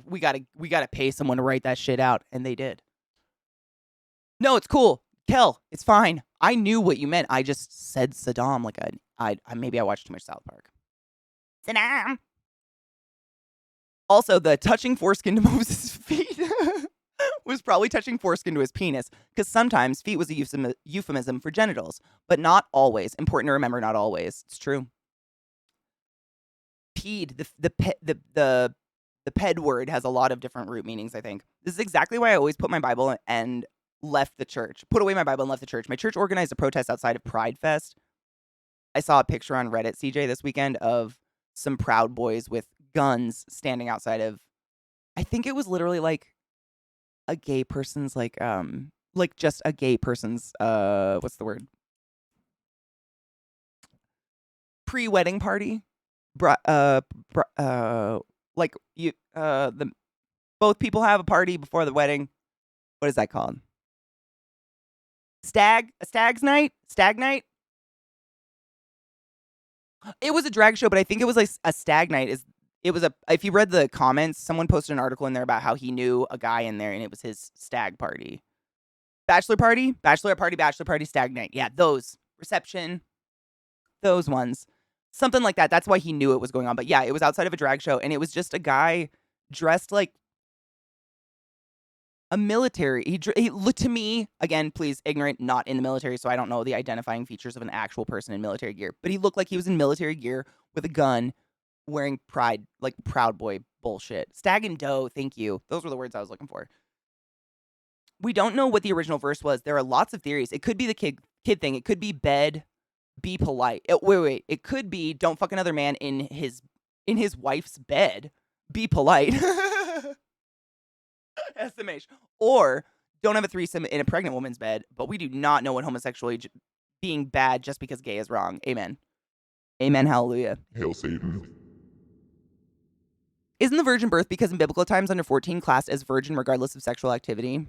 Speaker 1: pay someone to write that shit out, and they did. No, it's cool, Kel. It's fine. I knew what you meant. I just said Saddam like maybe I watched too much South Park. Saddam. Also, the touching foreskin to Moses' feet was probably touching foreskin to his penis, because sometimes feet was a euphemism for genitals, but not always. Important to remember, not always. It's true. Ped, the ped word has a lot of different root meanings, I think. This is exactly why I always put my Bible and left the church. Put away my Bible and left the church. My church organized a protest outside of Pride Fest. I saw a picture on Reddit, CJ, this weekend of some Proud Boys with guns standing outside of, I think it was literally like a gay person's like just a gay person's what's the word? Pre-wedding party. Like you both people have a party before the wedding. What is that called? Stag night? It was a drag show, but I think it was like a stag night. If you read the comments, someone posted an article in there about how he knew a guy in there and it was his stag party. Bachelor party, stag night. Yeah, those. Reception. Those ones. Something like that. That's why he knew it was going on. But yeah, it was outside of a drag show, and it was just a guy dressed like a military. He looked to me, again, please, ignorant, not in the military, so I don't know the identifying features of an actual person in military gear. But he looked like he was in military gear with a gun, wearing Proud Boy bullshit. Stag and doe, thank you. Those were the words I was looking for. We don't know what the original verse was. There are lots of theories. It could be the kid thing. It could be bed. Be polite. Wait. It could be don't fuck another man in his wife's bed. Be polite. SMH. Or don't have a threesome in a pregnant woman's bed, but we do not know what homosexuality being bad just because gay is wrong. Amen. Amen. Hallelujah.
Speaker 2: Hail Satan.
Speaker 1: Isn't the virgin birth because in biblical times under 14 classed as virgin regardless of sexual activity?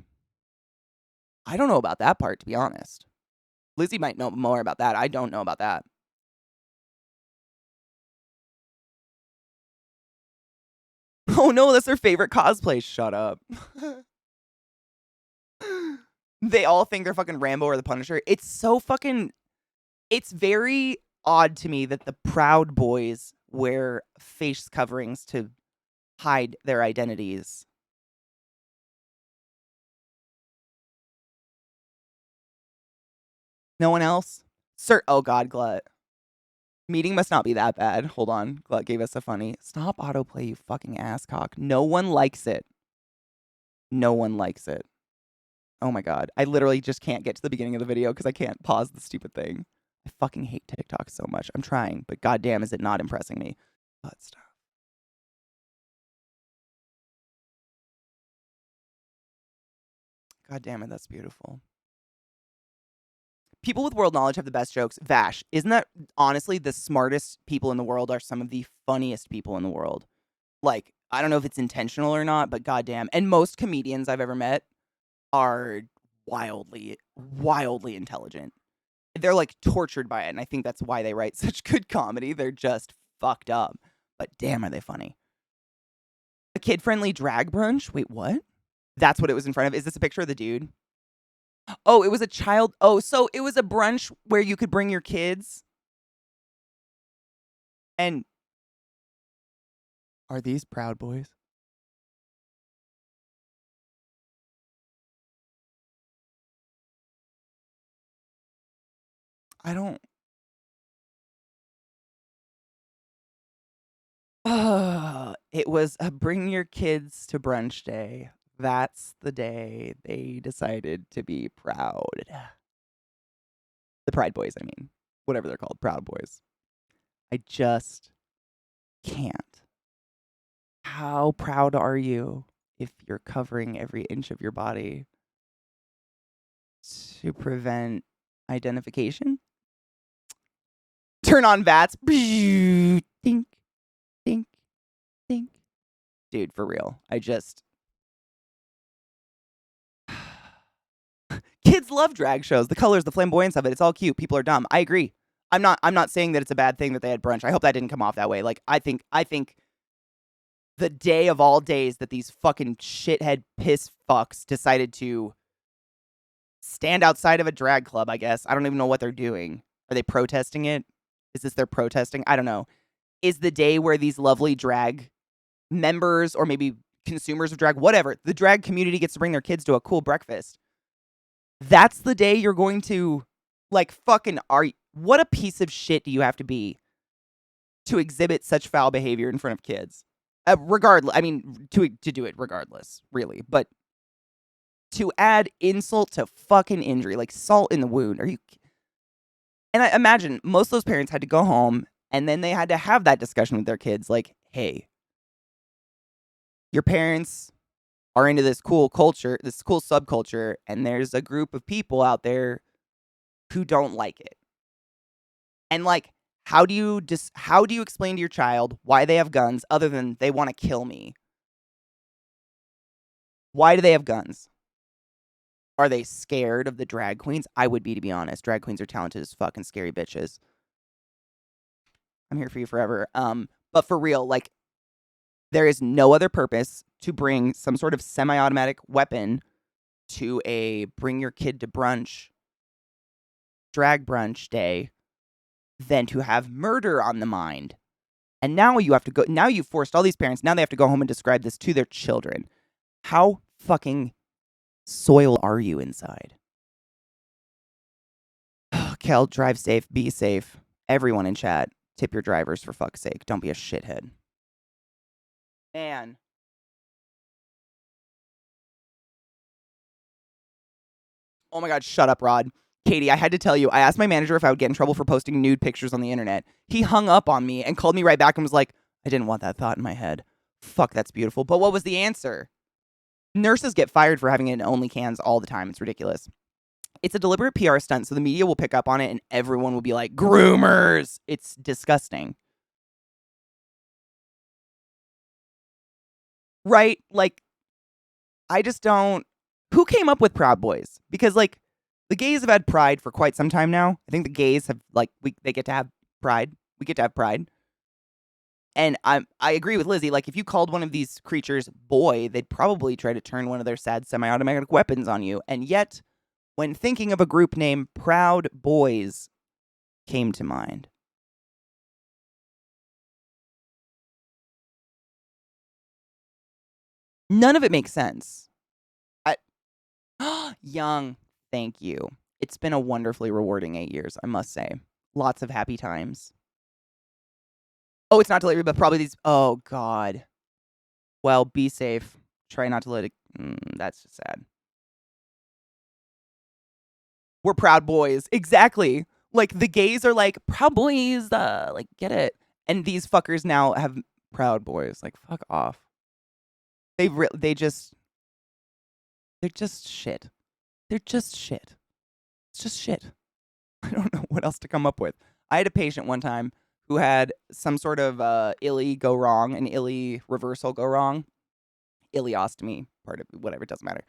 Speaker 1: I don't know about that part, to be honest. Lizzie might know more about that. I don't know about that. Oh no, that's their favorite cosplay. Shut up. They all think they're fucking Rambo or the Punisher. It's so fucking... It's very odd to me that the Proud Boys wear face coverings to hide their identities. No one else? Oh God, Glut. Meeting must not be that bad. Hold on. Glut gave us a funny. Stop autoplay, you fucking asscock. No one likes it. No one likes it. Oh my God. I literally just can't get to the beginning of the video because I can't pause the stupid thing. I fucking hate TikTok so much. I'm trying, but goddamn is it not impressing me. Glut stuff. God damn it, that's beautiful. People with world knowledge have the best jokes. Vash, isn't that honestly the smartest people in the world are some of the funniest people in the world? Like, I don't know if it's intentional or not, but goddamn. And most comedians I've ever met are wildly, wildly intelligent. They're like tortured by it, and I think that's why they write such good comedy. They're just fucked up. But damn, are they funny. A kid-friendly drag brunch? Wait, what? That's what it was in front of. Is this a picture of the dude? Oh, it was a child. Oh, so it was a brunch where you could bring your kids. And are these Proud Boys? I don't. It was a bring your kids to brunch day. That's the day they decided to be proud. The Pride Boys, I mean. Whatever they're called, Proud Boys. I just can't. How proud are you if you're covering every inch of your body to prevent identification? Turn on VATS. Think, think, think. Dude, for real. I just. Kids love drag shows. The colors, the flamboyance of it, it's all cute. People are dumb. I agree. I'm not saying that it's a bad thing that they had brunch. I hope that didn't come off that way. Like, I think the day of all days that these fucking shithead piss fucks decided to stand outside of a drag club, I guess. I don't even know what they're doing. Are they protesting it? Is this their protesting? I don't know. Is the day where these lovely drag members or maybe consumers of drag, whatever, the drag community gets to bring their kids to a cool breakfast. That's the day you're going to, like, fucking what a piece of shit do you have to be to exhibit such foul behavior in front of kids? Regardless, I mean, to do it regardless, really. But to add insult to fucking injury, like salt in the wound, are you? And I imagine most of those parents had to go home and then they had to have that discussion with their kids, like, hey, your parents are into this cool culture, this cool subculture, and there's a group of people out there who don't like it. And like, how do you explain to your child why they have guns other than they want to kill me? Why do they have guns? Are they scared of the drag queens? I would be, to be honest. Drag queens are talented as fucking scary bitches. I'm here for you forever. But for real, like, there is no other purpose to bring some sort of semi-automatic weapon to a bring your kid to brunch, drag brunch day than to have murder on the mind. And now you have to go, now you've forced all these parents, now they have to go home and describe this to their children. How fucking soil are you inside? Kel, drive safe, be safe. Everyone in chat, tip your drivers for fuck's sake. Don't be a shithead. Man. Oh my God, shut up, Rod. Katie, I had to tell you, I asked my manager if I would get in trouble for posting nude pictures on the internet. He hung up on me and called me right back and was like, I didn't want that thought in my head. Fuck, that's beautiful. But what was the answer? Nurses get fired for having it in OnlyCans all the time. It's ridiculous. It's a deliberate PR stunt, so the media will pick up on it and everyone will be like, groomers. It's disgusting. Right? Like, I just don't. Who came up with Proud Boys? Because, like, the gays have had pride for quite some time now. I think the gays have, like, they get to have pride. We get to have pride. And I agree with Lizzie. Like, if you called one of these creatures boy, they'd probably try to turn one of their sad semi-automatic weapons on you. And yet, when thinking of a group name, Proud Boys came to mind. None of it makes sense. Young, thank you. It's been a wonderfully rewarding 8 years, I must say. Lots of happy times. Oh, it's not delivery, but probably these. Oh, God. Well, be safe. Try not to let it. That's just sad. We're proud boys. Exactly. Like, the gays are like, proud boys. Like, get it. And these fuckers now have proud boys. Like, fuck off. They're just shit. They're just shit. It's just shit. I don't know what else to come up with. I had a patient one time who had some sort of ileostomy go wrong, an ileostomy reversal go wrong. Ileostomy, part of whatever, it doesn't matter.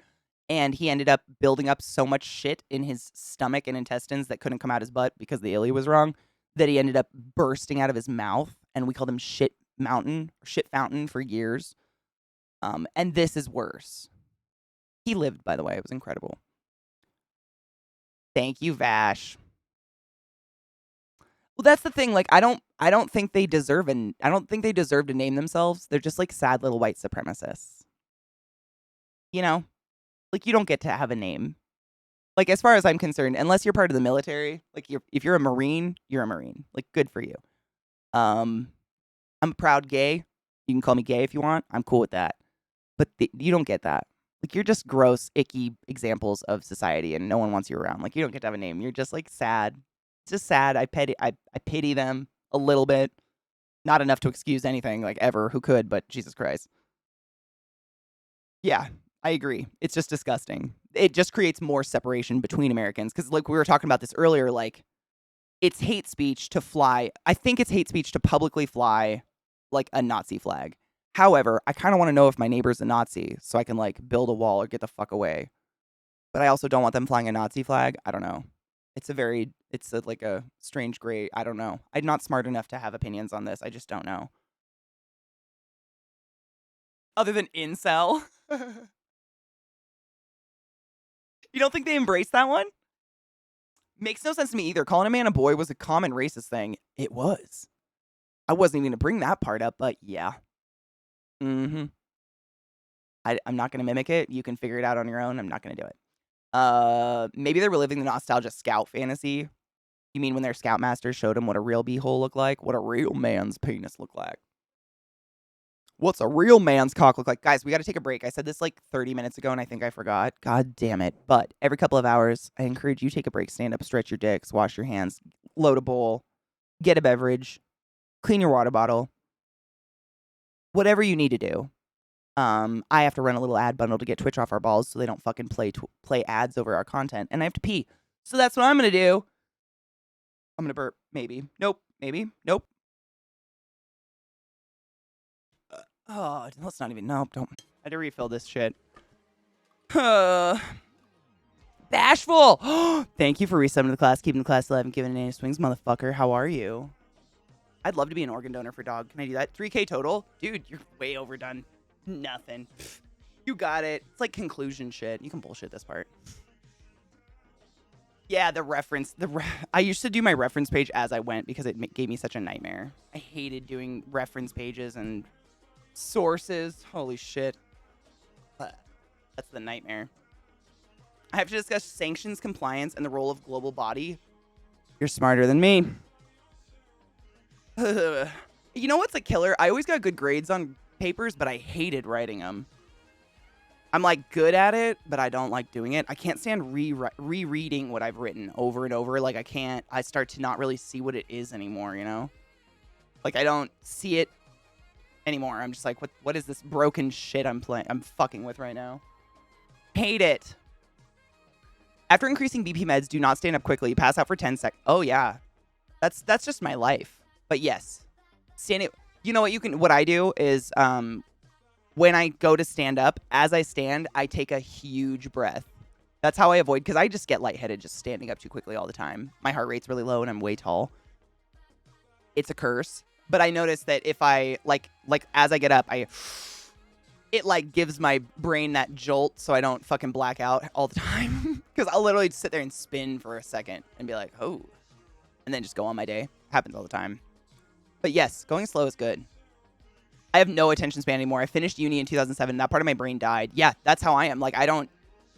Speaker 1: And he ended up building up so much shit in his stomach and intestines that couldn't come out his butt because the ileostomy was wrong, that he ended up bursting out of his mouth. And we called him shit fountain for years. And this is worse. He lived, by the way. It was incredible. Thank you, Vash. Well, that's the thing. Like, I don't think they deserve to name themselves. They're just like sad little white supremacists. You know, like, you don't get to have a name. Like, as far as I'm concerned, unless you're part of the military, like, if you're a Marine, you're a Marine. Like, good for you. I'm a proud gay. You can call me gay if you want. I'm cool with that. But you don't get that. Like, you're just gross, icky examples of society, and no one wants you around. Like, you don't get to have a name. You're just like sad. It's just sad. I pity them a little bit. Not enough to excuse anything, like, ever. Who could? But Jesus Christ. Yeah, I agree. It's just disgusting. It just creates more separation between Americans. Because, like, we were talking about this earlier, like, it's hate speech to fly. I think it's hate speech to publicly fly, like, a Nazi flag. However, I kind of want to know if my neighbor's a Nazi so I can, like, build a wall or get the fuck away. But I also don't want them flying a Nazi flag. I don't know. It's like a strange gray. I don't know. I'm not smart enough to have opinions on this. I just don't know. Other than incel. You don't think they embraced that one? Makes no sense to me either. Calling a man a boy was a common racist thing. It was. I wasn't even going to bring that part up, but yeah. I'm not going to mimic it. You can figure it out on your own. I'm not going to do it. Maybe they're reliving the nostalgia scout fantasy. You mean when their scoutmaster showed them what a real beehole looked like? What a real man's penis looked like? What's a real man's cock look like? Guys, we got to take a break. I said this like 30 minutes ago, and I think I forgot. God damn it. But every couple of hours, I encourage you to take a break, stand up, stretch your dicks, wash your hands, load a bowl, get a beverage, clean your water bottle. Whatever you need to do. I have to run a little ad bundle to get Twitch off our balls so they don't fucking play ads over our content. And I have to pee. So that's what I'm going to do. I'm going to burp. Maybe. Nope. Maybe. Nope. Oh, let's not even. Nope. Don't. I had to refill this shit. Bashful. Thank you for resubbing to the class. Keeping the class alive and giving it a swings, motherfucker. How are you? I'd love to be an organ donor for dog. Can I do that? 3K total? Dude, you're way overdone. Nothing. You got it. It's like conclusion shit. You can bullshit this part. Yeah, the reference. I used to do my reference page as I went because it gave me such a nightmare. I hated doing reference pages and sources. Holy shit. That's the nightmare. I have to discuss sanctions compliance and the role of global body. You're smarter than me. You know what's a killer? I always got good grades on papers, but I hated writing them. I'm like good at it, but I don't like doing it. I can't stand rereading what I've written over and over. Like I start to not really see what it is anymore, you know? Like I don't see it anymore. I'm just like, what is this broken shit I'm fucking with right now? Hate it. After increasing BP meds, do not stand up quickly. Pass out for 10 seconds. Oh yeah. That's just my life. But yes, standing. You know what I do is when I go to stand up, as I stand, I take a huge breath. That's how I avoid, because I just get lightheaded just standing up too quickly all the time. My heart rate's really low and I'm way tall. It's a curse. But I notice that if I like as I get up, it like gives my brain that jolt so I don't fucking black out all the time. Because I'll literally just sit there and spin for a second and be like, oh, and then just go on my day. Happens all the time. But yes, going slow is good. I have no attention span anymore. I finished uni in 2007. That part of my brain died. Yeah, that's how I am. Like, I don't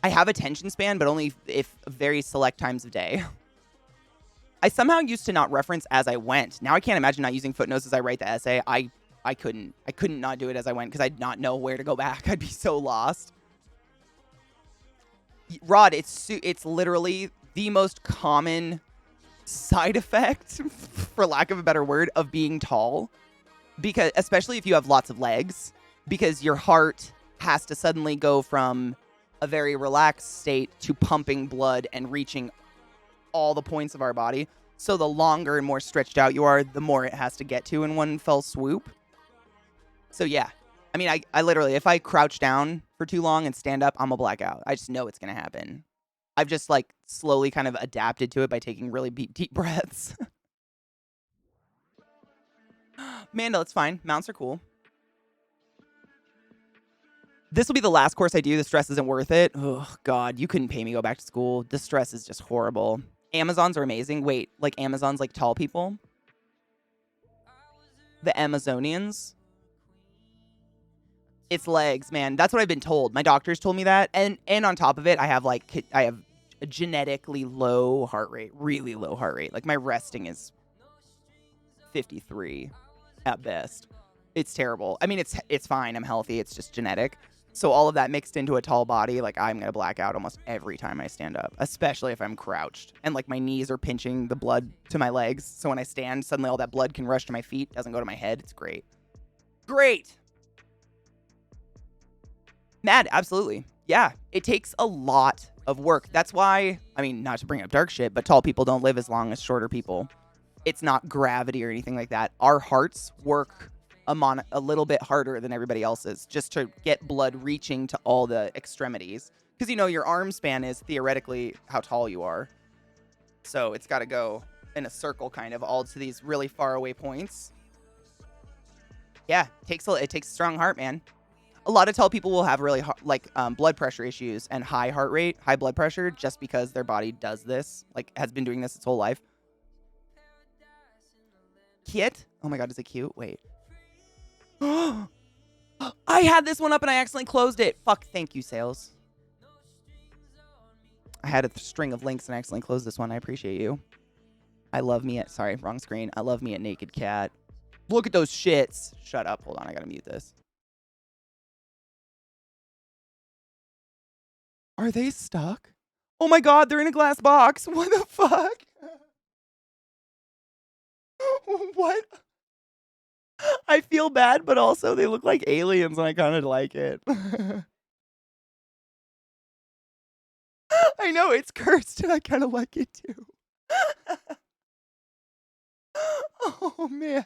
Speaker 1: I have attention span, but only if very select times of day. I somehow used to not reference as I went. Now I can't imagine not using footnotes as I write the essay. I couldn't not do it as I went because I'd not know where to go back. I'd be so lost. Rod, it's literally the most common side effect, for lack of a better word, of being tall. Because especially if you have lots of legs, because your heart has to suddenly go from a very relaxed state to pumping blood and reaching all the points of our body. So the longer and more stretched out you are, the more it has to get to in one fell swoop. So yeah, I mean, I literally, if I crouch down for too long and stand up, I'm a blackout. I just know it's going to happen. I've just like slowly kind of adapted to it by taking really deep breaths. Mandel, it's fine. Mounts are cool. This will be the last course I do. The stress isn't worth it. Oh, God, you couldn't pay me to go back to school. The stress is just horrible. Amazons are amazing. Wait, like Amazons, like tall people? The Amazonians? It's legs, man. That's what I've been told. My doctors told me that. And on top of it, I have a genetically low heart rate. Really low heart rate. Like my resting is 53 at best. It's terrible. I mean, it's fine. I'm healthy. It's just genetic. So all of that mixed into a tall body, like I'm going to black out almost every time I stand up, especially if I'm crouched and like my knees are pinching the blood to my legs. So when I stand, suddenly all that blood can rush to my feet, doesn't go to my head. It's great. Great. Mad, absolutely. Yeah, it takes a lot of work. That's why, I mean, not to bring up dark shit, but tall people don't live as long as shorter people. It's not gravity or anything like that. Our hearts work a little bit harder than everybody else's just to get blood reaching to all the extremities. Because, you know, your arm span is theoretically how tall you are. So it's got to go in a circle kind of all to these really far away points. Yeah, it takes a strong heart, man. A lot of tall people will have really blood pressure issues and high heart rate, high blood pressure, just because their body does this, like has been doing this its whole life. Kit? Oh my God, is it cute? Wait. I had this one up and I accidentally closed it. Fuck, thank you, sales. I had a string of links and I accidentally closed this one. I appreciate you. I love me at, sorry, wrong screen. I love me at Naked Cat. Look at those shits. Shut up. Hold on, I gotta mute this. Are they stuck? Oh my God, they're in a glass box. What the fuck? What? I feel bad, but also they look like aliens and I kind of like it. I know, it's cursed and I kind of like it too. Oh, man.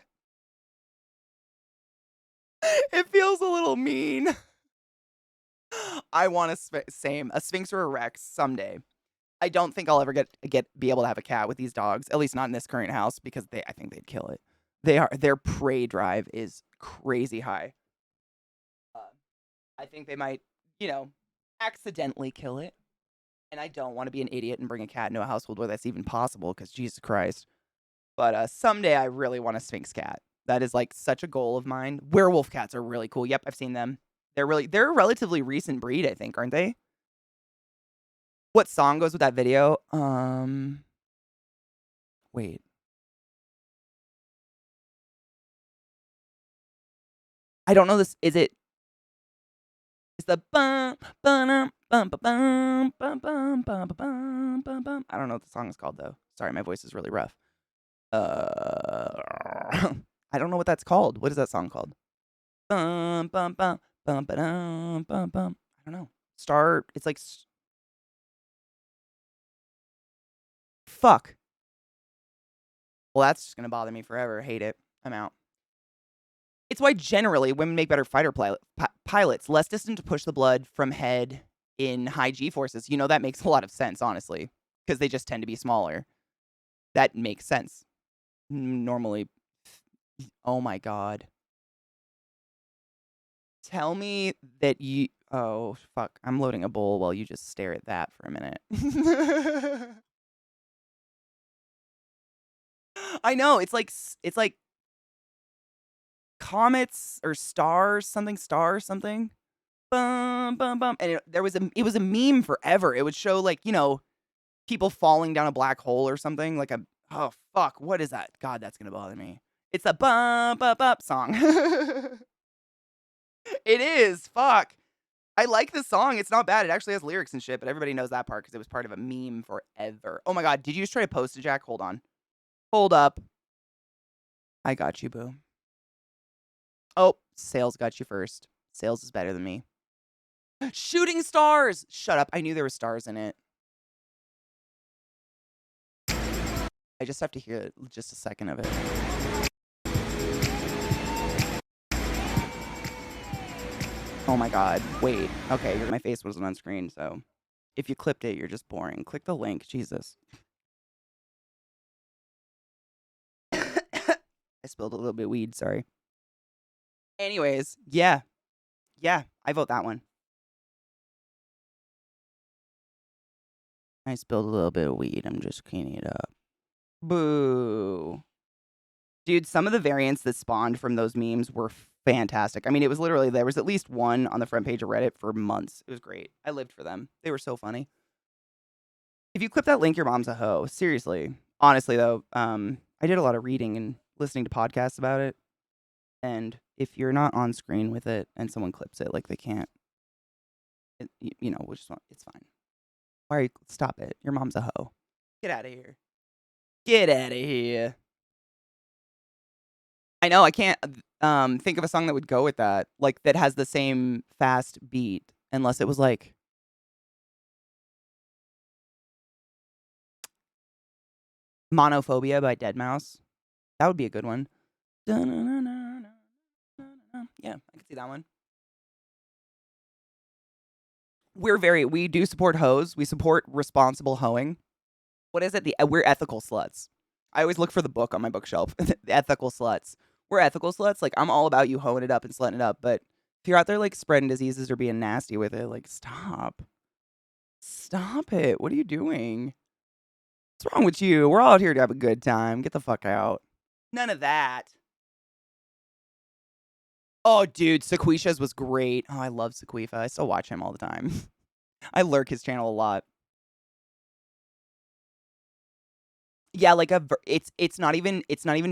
Speaker 1: It feels a little mean. I want a Sphinx or a Rex someday. I don't think I'll ever be able to have a cat with these dogs, at least not in this current house, because I think they'd kill it. Their prey drive is crazy high. I think they might, accidentally kill it. And I don't want to be an idiot and bring a cat into a household where that's even possible, because Jesus Christ. But someday I really want a Sphinx cat. That is like such a goal of mine. Werewolf cats are really cool. Yep, I've seen them. They're a relatively recent breed, I think, aren't they? What song goes with that video? Wait. I don't know this. Is the bum bum bum bum bum bum bum bum bum bum. I don't know what the song is called though. Sorry, my voice is really rough. I don't know what that's called. What is that song called? Bum bum bum bum bum bum bum. I don't know. It's like fuck. Well, that's just gonna bother me forever. Hate it. I'm out. It's why generally women make better fighter pilots, less distant to push the blood from head in high G-forces. You know, that makes a lot of sense, honestly, because they just tend to be smaller. That makes sense. Normally, oh my God. Tell me that you, oh, fuck. I'm loading a bowl while you just stare at that for a minute. I know, it's like comets or stars, something. bum bum bum, and it was a meme forever. It would show like, you know, people falling down a black hole or something like a oh fuck, what is that? God, that's gonna bother me. It's a bum bum bum song. It is. Fuck. I like the song. It's not bad. It actually has lyrics and shit, but everybody knows that part because it was part of a meme forever. Oh my god, did you just try to post it, Jack? Hold on. Hold up. I got you, boo. Oh, Sales got you first. Sales is better than me. Shooting stars! Shut up. I knew there were stars in it. I just have to hear just a second of it. Oh my god. Wait. Okay, my face wasn't on screen, so if you clipped it, you're just boring. Click the link. Jesus. I spilled a little bit of weed, sorry. Anyways, yeah. Yeah, I vote that one. I spilled a little bit of weed. I'm just cleaning it up. Boo. Dude, some of the variants that spawned from those memes were fantastic. I mean, it was literally, there was at least one on the front page of Reddit for months. It was great. I lived for them. They were so funny. If you clip that link, your mom's a hoe. Seriously. Honestly, though, I did a lot of reading and listening to podcasts about it. And if you're not on screen with it and someone clips it, like they can't, you know, it's fine. Why are you, stop it. Your mom's a hoe. Get out of here. Get out of here. I know, I can't think of a song that would go with that. Like, that has the same fast beat. Unless it was like... Monophobia by Deadmau5. That would be a good one. Yeah, I can see that one. We do support hoes. We support responsible hoeing. What is it? We're ethical sluts. I always look for the book on my bookshelf. The ethical sluts. We're ethical sluts. Like, I'm all about you hoeing it up and slutting it up. But if you're out there, like, spreading diseases or being nasty with it, like, stop. Stop it. What are you doing? What's wrong with you? We're all out here to have a good time. Get the fuck out. None of that. Oh, dude, Sequisha's was great. Oh, I love Sequifa. I still watch him all the time. I lurk his channel a lot. Yeah, like it's not even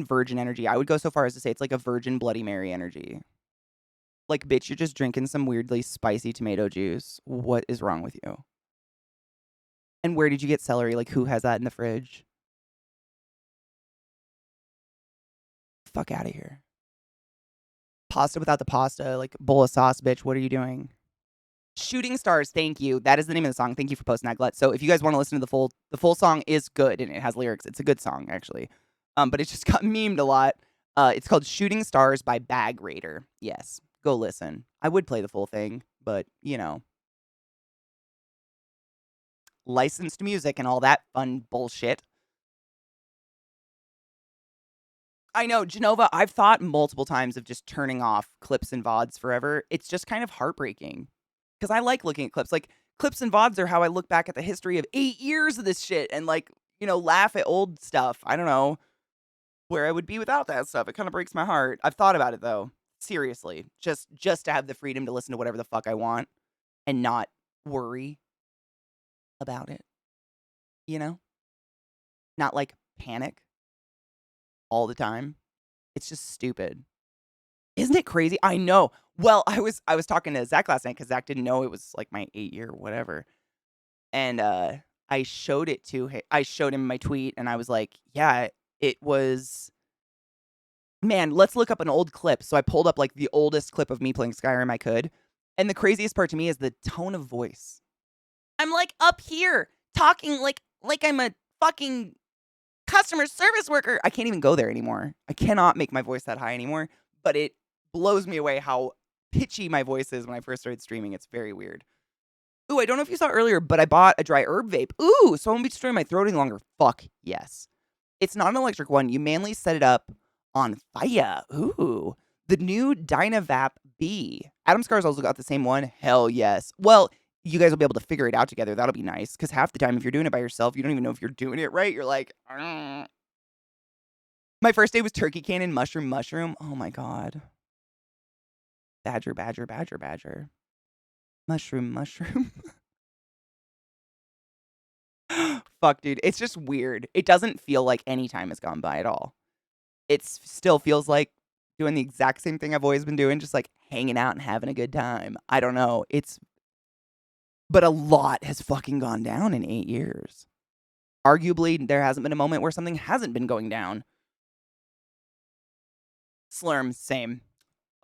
Speaker 1: virgin energy. I would go so far as to say it's like a virgin Bloody Mary energy. Like, bitch, you're just drinking some weirdly spicy tomato juice. What is wrong with you? And where did you get celery? Like, who has that in the fridge? Fuck out of here. Pasta without the pasta, like bowl of sauce, bitch. What are you doing? Shooting Stars, thank you. That is the name of the song. Thank you for posting that, Glut. So if you guys want to listen to the full song is good and it has lyrics. It's a good song, actually. But it just got memed a lot. It's called Shooting Stars by Bag Raider. Yes, go listen. I would play the full thing, but you know, licensed music and all that fun bullshit. I know, Genova, I've thought multiple times of just turning off clips and VODs forever. It's just kind of heartbreaking. Because I like looking at clips. Like, clips and VODs are how I look back at the history of 8 years of this shit and, like, you know, laugh at old stuff. I don't know where I would be without that stuff. It kind of breaks my heart. I've thought about it, though. Seriously. Just to have the freedom to listen to whatever the fuck I want and not worry about it. You know? Not, like, panic all the time. It's just stupid. Isn't it crazy? I know. Well, I was talking to Zach last night because Zach didn't know it was like my 8-year whatever. And I showed it to him. I showed him my tweet and I was like, yeah, it was, man, let's look up an old clip. So I pulled up like the oldest clip of me playing Skyrim I could. And the craziest part to me is the tone of voice. I'm like up here talking like I'm a fucking customer service worker. I can't even go there anymore. I cannot make my voice that high anymore. But it blows me away how pitchy my voice is when I first started streaming. It's very weird. Ooh, I don't know if you saw earlier, but I bought a dry herb vape. Ooh, so I won't be destroying my throat any longer. Fuck yes. It's not an electric one. You manually set it up on fire. Ooh. The new Dynavap B. Adam Scar's also got the same one. Hell yes. Well, you guys will be able to figure it out together. That'll be nice. Because half the time, if you're doing it by yourself, you don't even know if you're doing it right. You're like, my first day was turkey cannon, mushroom. Oh my God. Badger. Mushroom. Fuck, dude. It's just weird. It doesn't feel like any time has gone by at all. It still feels like doing the exact same thing I've always been doing, just like hanging out and having a good time. I don't know. But a lot has fucking gone down in 8 years. Arguably, there hasn't been a moment where something hasn't been going down. Slurm, same.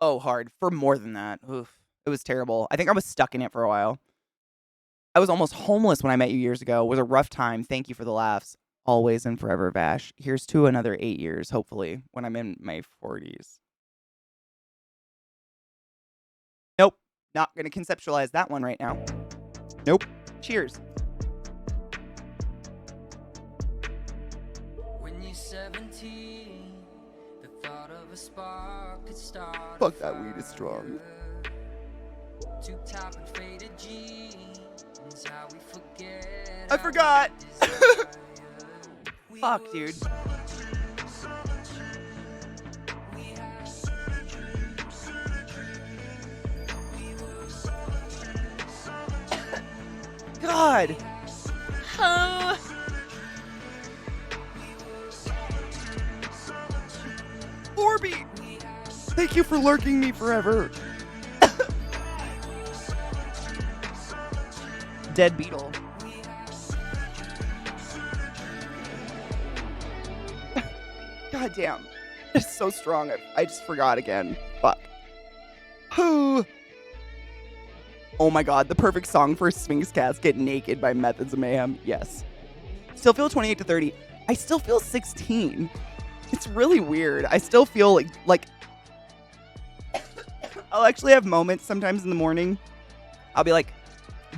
Speaker 1: Oh, hard. For more than that. Oof. It was terrible. I think I was stuck in it for a while. I was almost homeless when I met you years ago. It was a rough time. Thank you for the laughs. Always and forever, Vash. Here's to another 8 years, hopefully, when I'm in my 40s. Nope. Not going to conceptualize that one right now. Nope. Cheers.
Speaker 5: When you're 17, the thought of a spark could start.
Speaker 1: Fuck, that weed is strong.
Speaker 5: Tube top and faded jeans. How we forget.
Speaker 1: I forgot. Fuck, dude. God. Orby. Thank you for lurking me forever. Dead beetle. God damn. It's so strong. I just forgot again. Fuck. Oh my god, the perfect song for Sphinx Cats, Get Naked by Methods of Mayhem. Yes. Still feel 28 to 30. I still feel 16. It's really weird. I still feel like I'll actually have moments sometimes in the morning. I'll be like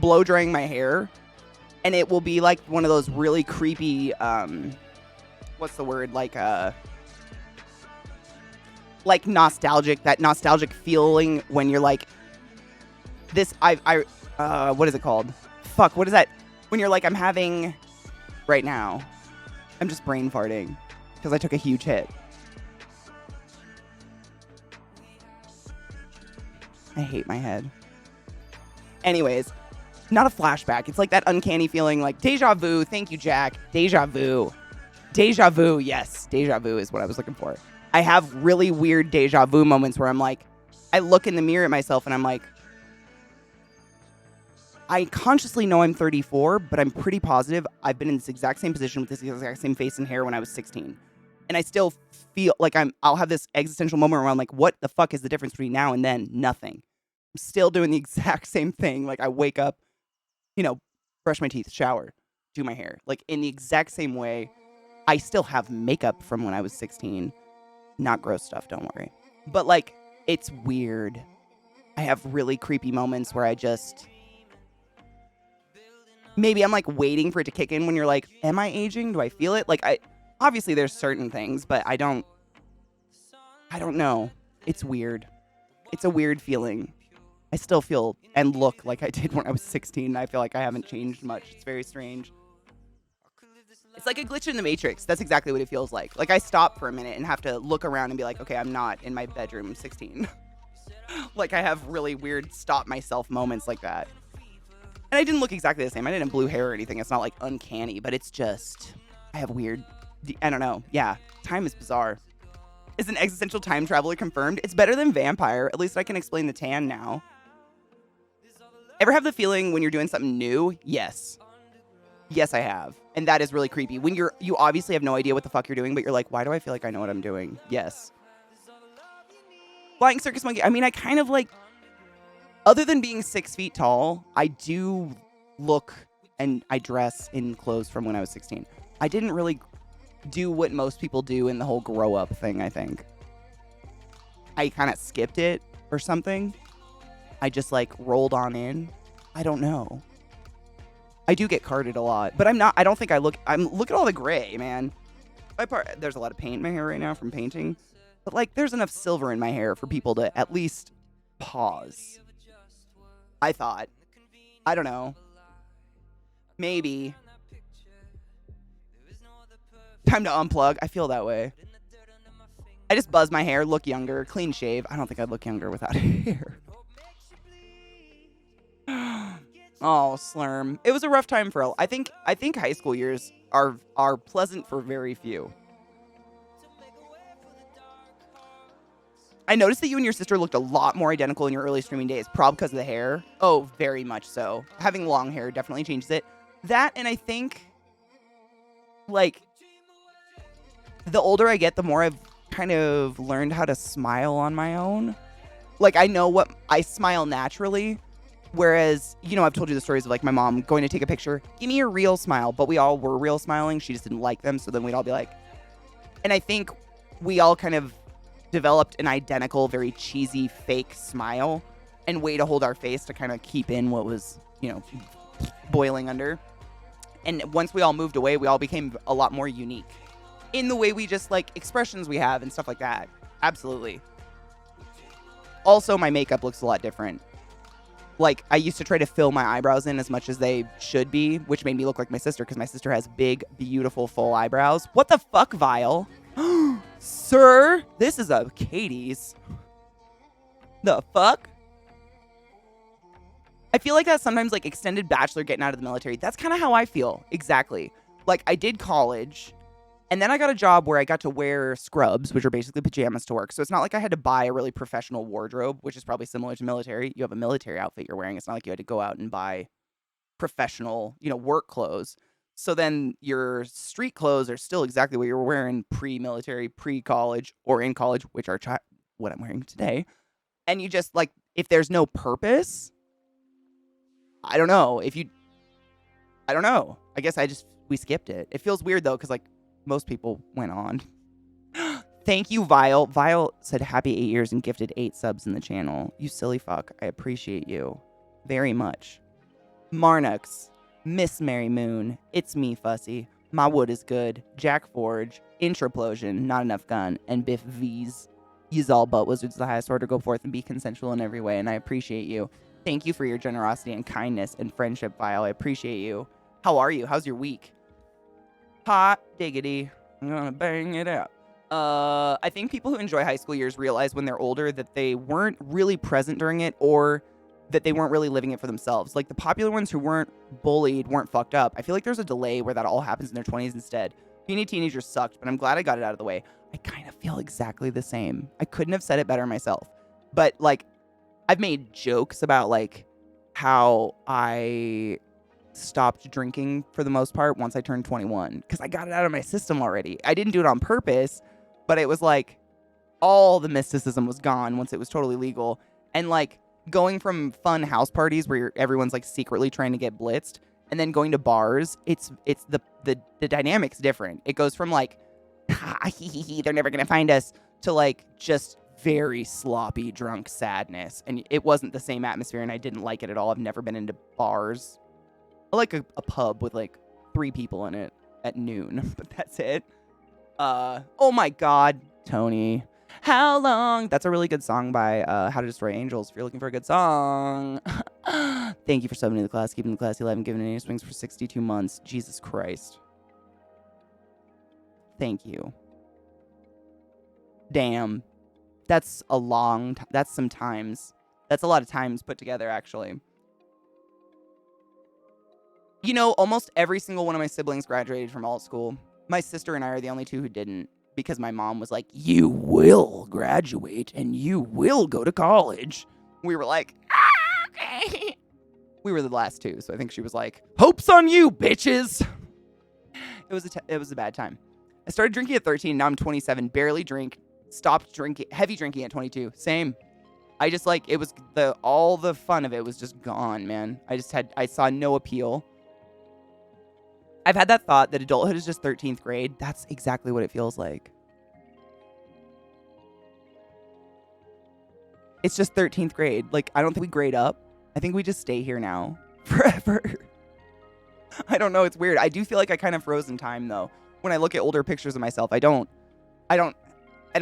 Speaker 1: blow drying my hair, and it will be like one of those really creepy what's the word, like nostalgic, that nostalgic feeling when you're like this. What is it called? Fuck, what is that when you're like, I'm having right now, I'm just brain farting because I took a huge hit. I hate my head. Anyways, not a flashback. It's like that uncanny feeling, like deja vu. Thank you, Jack. Deja vu. Deja vu. Yes, deja vu is what I was looking for. I have really weird deja vu moments where I'm like, I look in the mirror at myself and I'm like, I consciously know I'm 34, but I'm pretty positive I've been in this exact same position with this exact same face and hair when I was 16. And I still feel like I'll have this existential moment where I'm like, what the fuck is the difference between now and then? Nothing. I'm still doing the exact same thing. Like, I wake up, brush my teeth, shower, do my hair. Like, in the exact same way. I still have makeup from when I was 16. Not gross stuff, don't worry. But, like, it's weird. I have really creepy moments where I just... Maybe I'm, like, waiting for it to kick in when you're like, am I aging? Do I feel it? Like, obviously there's certain things, but I don't know. It's weird. It's a weird feeling. I still feel and look like I did when I was 16. I feel like I haven't changed much. It's very strange. It's like a glitch in the Matrix. That's exactly what it feels like. Like, I stop for a minute and have to look around and be like, okay, I'm not in my bedroom 16. Like, I have really weird stop myself moments like that. And I didn't look exactly the same. I didn't have blue hair or anything. It's not, like, uncanny, but it's just, I have weird, I don't know. Yeah, time is bizarre. Is an existential time traveler confirmed? It's better than vampire. At least I can explain the tan now. Ever have the feeling when you're doing something new? Yes. Yes, I have. And that is really creepy. When you obviously have no idea what the fuck you're doing, but you're like, why do I feel like I know what I'm doing? Yes. Flying circus monkey. I mean, I kind of like, other than being 6 feet tall, I do look and I dress in clothes from when I was 16. I didn't really do what most people do in the whole grow up thing, I think. I kind of skipped it or something. I just like rolled on in. I don't know. I do get carded a lot, but I don't think look at all the gray, man. There's a lot of paint in my hair right now from painting, but like there's enough silver in my hair for people to at least pause. I thought. I don't know. Maybe. Time to unplug. I feel that way. I just buzz my hair, look younger, clean shave. I don't think I'd look younger without hair. Oh, Slurm. It was a rough time for I think high school years are pleasant for very few. I noticed that you and your sister looked a lot more identical in your early streaming days, probably because of the hair. Oh, very much so. Having long hair definitely changes it. That, and I think, like, the older I get, the more I've kind of learned how to smile on my own. Like, I know what I smile naturally. Whereas, you know, I've told you the stories of, like, my mom going to take a picture. Give me your real smile. But we all were real smiling. She just didn't like them. So then we'd all be like... And I think we all kind of developed an identical, very cheesy, fake smile. And way to hold our face to kind of keep in what was, you know, boiling under. And once we all moved away, we all became a lot more unique. In the way we just, like, expressions we have and stuff like that. Absolutely. Also, my makeup looks a lot different. Like, I used to try to fill my eyebrows in as much as they should be, which made me look like my sister, because my sister has big, beautiful, full eyebrows. What the fuck, Vile? Sir, this is a Katie's. The fuck? I feel like that's sometimes, like, extended bachelor getting out of the military. That's kind of how I feel. Exactly. Like, I did college, and then I got a job where I got to wear scrubs, which are basically pajamas to work. So it's not like I had to buy a really professional wardrobe, which is probably similar to military. You have a military outfit you're wearing. It's not like you had to go out and buy professional, you know, work clothes. So then your street clothes are still exactly what you were wearing pre-military, pre-college, or in college, which are what I'm wearing today. And you just, like, if there's no purpose, I don't know. I don't know. I guess we skipped it. It feels weird, though, because, like, most people went on. Thank you, Vile. Vile said happy 8 years and gifted 8 subs in the channel. You silly fuck. I appreciate you very much. Marnux, Miss Mary Moon, It's Me, Fussy, My Wood is Good, Jack Forge, Intraplosion, Not Enough Gun, and Biff V's. Use all but Wizards of the highest order, go forth and be consensual in every way, and I appreciate you. Thank you for your generosity and kindness and friendship, Vile. I appreciate you. How are you? How's your week? Hot diggity. I'm gonna bang it out. I think people who enjoy high school years realize when they're older that they weren't really present during it, or that they weren't really living it for themselves. Like, the popular ones who weren't bullied weren't fucked up. I feel like there's a delay where that all happens in their 20s instead. Being a teenager sucked, but I'm glad I got it out of the way. I kind of feel exactly the same. I couldn't have said it better myself. But, like, I've made jokes about, like, how I stopped drinking for the most part once I turned 21, because I got it out of my system already. I didn't do it on purpose, but it was like all the mysticism was gone once it was totally legal. And, like, going from fun house parties where everyone's, like, secretly trying to get blitzed, and then going to bars, it's the dynamic's different. It goes from, like, they're never gonna find us, to, like, just very sloppy drunk sadness. And it wasn't the same atmosphere, and I didn't like it at all. I've never been into bars. I like a pub with, like, 3 people in it at noon, but that's it. Oh my god, Tony. How long? That's a really good song by How to Destroy Angels if you're looking for a good song. Thank you for subbing to the class, keeping the classy alive, and giving an swings for 62 months. Jesus Christ. Thank you. Damn. That's a long time. That's some times. That's a lot of times put together, actually. You know, almost every single one of my siblings graduated from alt school. My sister and I are the only 2 who didn't, because my mom was like, you will graduate and you will go to college. We were like, okay. We were the last 2, so I think she was like, hope's on you, bitches. It was a bad time. I started drinking at 13, now I'm 27, barely drink, stopped drinking, heavy drinking at 22, same. I just, like, it was all the fun of it was just gone, man. I saw no appeal. I've had that thought that adulthood is just 13th grade. That's exactly what it feels like. It's just 13th grade. Like, I don't think we grade up. I think we just stay here now forever. I don't know. It's weird. I do feel like I kind of froze in time, though. When I look at older pictures of myself, I don't, and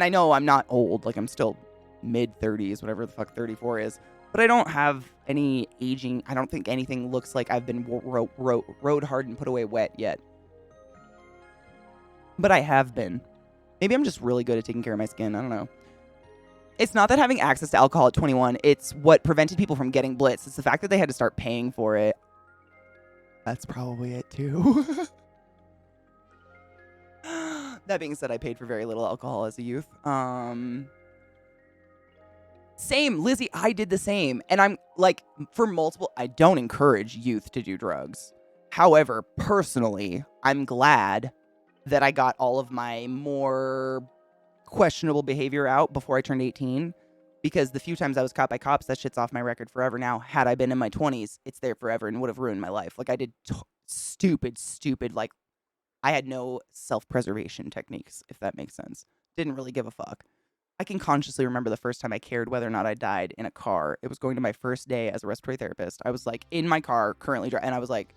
Speaker 1: I know I'm not old. Like, I'm still mid-30s, whatever the fuck 34 is. But I don't have any aging. I don't think anything looks like I've been rode hard and put away wet yet. But I have been. Maybe I'm just really good at taking care of my skin. I don't know. It's not that having access to alcohol at 21, it's what prevented people from getting blitzed. It's the fact that they had to start paying for it. That's probably it too. That being said, I paid for very little alcohol as a youth. Same, Lizzie, I did the same. And I'm like, I don't encourage youth to do drugs. However, personally, I'm glad that I got all of my more questionable behavior out before I turned 18. Because the few times I was caught by cops, that shit's off my record forever now. Had I been in my 20s, it's there forever and would have ruined my life. Like, I did stupid, like, I had no self-preservation techniques, if that makes sense. Didn't really give a fuck. I can consciously remember the first time I cared whether or not I died in a car. It was going to my first day as a respiratory therapist. I was, like, in my car, currently driving, and I was, like,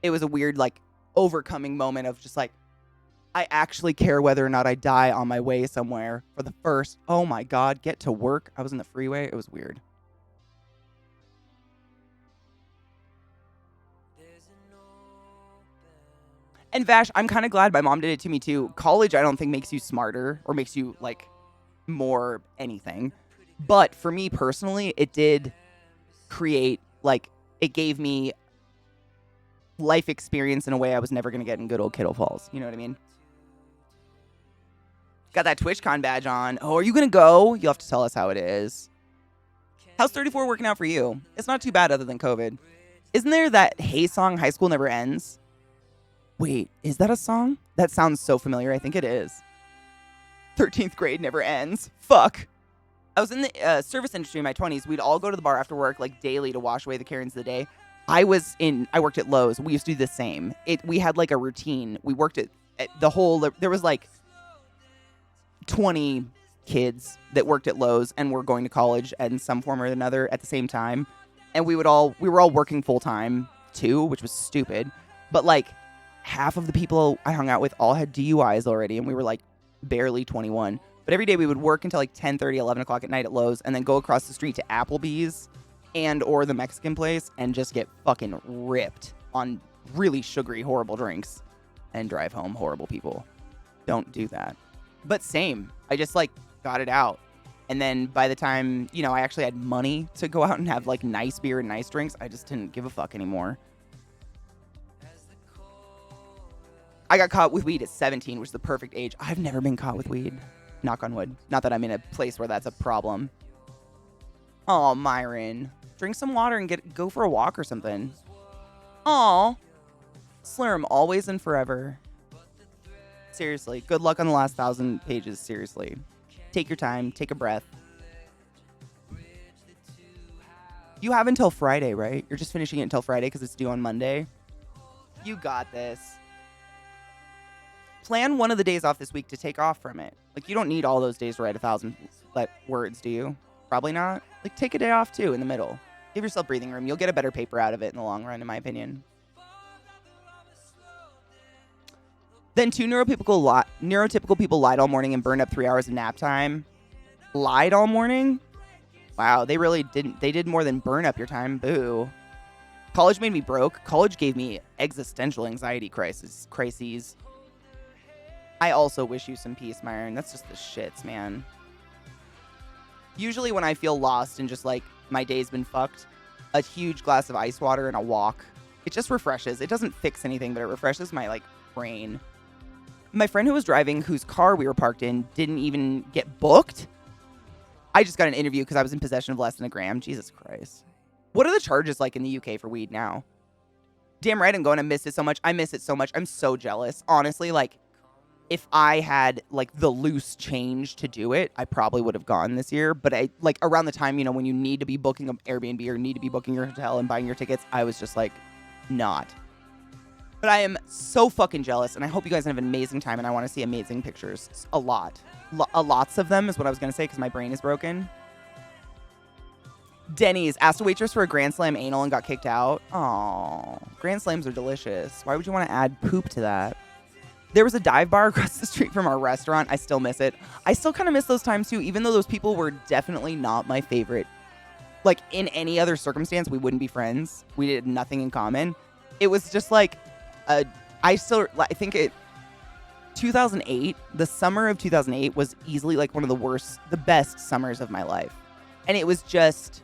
Speaker 1: it was a weird, like, overcoming moment of just, like, I actually care whether or not I die on my way somewhere for the first, oh my God, get to work. I was in the freeway. It was weird. And Vash, I'm kind of glad my mom did it to me too. College, I don't think makes you smarter or makes you like more anything. But for me personally, it did create, like, it gave me life experience in a way I was never going to get in good old Kittle Falls. You know what I mean? Got that TwitchCon badge on. Oh, are you going to go? You'll have to tell us how it is. How's 34 working out for you? It's not too bad other than COVID. Isn't there that Hey song, High School Never Ends? Wait, is that a song? That sounds so familiar. I think it is. 13th grade never ends. Fuck. I was in the service industry in my 20s. We'd all go to the bar after work, like, daily to wash away the Karens of the day. I worked at Lowe's. We used to do the same. We had, like, a routine. We worked at there was, like, 20 kids that worked at Lowe's and were going to college in some form or another at the same time. And we were all working full time too, which was stupid. But, like, half of the people I hung out with all had DUIs already, and we were, like, barely 21. But every day we would work until, like, 10:30, 11 o'clock at night at Lowe's, and then go across the street to Applebee's and or the Mexican place and just get fucking ripped on really sugary, horrible drinks and drive home horrible people. Don't do that. But same. I just, like, got it out. And then by the time, you know, I actually had money to go out and have, like, nice beer and nice drinks, I just didn't give a fuck anymore. I got caught with weed at 17, which is the perfect age. I've never been caught with weed. Knock on wood. Not that I'm in a place where that's a problem. Oh, Myron. Drink some water and go for a walk or something. Aw. Slurm, always and forever. Seriously. Good luck on the last 1,000 pages, seriously. Take your time. Take a breath. You have until Friday, right? You're just finishing it until Friday because it's due on Monday. You got this. Plan one of the days off this week to take off from it. Like, you don't need all those days to write 1,000 words, do you? Probably not. Like, take a day off, too, in the middle. Give yourself breathing room. You'll get a better paper out of it in the long run, in my opinion. Then 2 neurotypical people lied all morning and burned up 3 hours of nap time. Lied all morning? Wow, they really didn't. They did more than burn up your time. Boo. College made me broke. College gave me existential anxiety crises. I also wish you some peace, Myron. That's just the shits, man. Usually when I feel lost and just, like, my day's been fucked, a huge glass of ice water and a walk, it just refreshes. It doesn't fix anything, but it refreshes my, like, brain. My friend who was driving, whose car we were parked in, didn't even get booked. I just got an interview because I was in possession of less than a gram. Jesus Christ. What are the charges like in the UK for weed now? Damn right I'm going to miss it so much. I miss it so much. I'm so jealous. Honestly, like, if I had, like, the loose change to do it, I probably would have gone this year. But I, like, around the time, you know, when you need to be booking an Airbnb or need to be booking your hotel and buying your tickets, I was just, like, not. But I am so fucking jealous, and I hope you guys have an amazing time, and I want to see amazing pictures. A lot. Lots of them is what I was going to say, because my brain is broken. Denny's asked a waitress for a Grand Slam anal and got kicked out. Aww. Grand Slams are delicious. Why would you want to add poop to that? There was a dive bar across the street from our restaurant. I still miss it. I still kind of miss those times, too, even though those people were definitely not my favorite. Like, in any other circumstance, we wouldn't be friends. We did nothing in common. It was just like, I think 2008, the summer of 2008 was easily, like, one of the best summers of my life. And it was just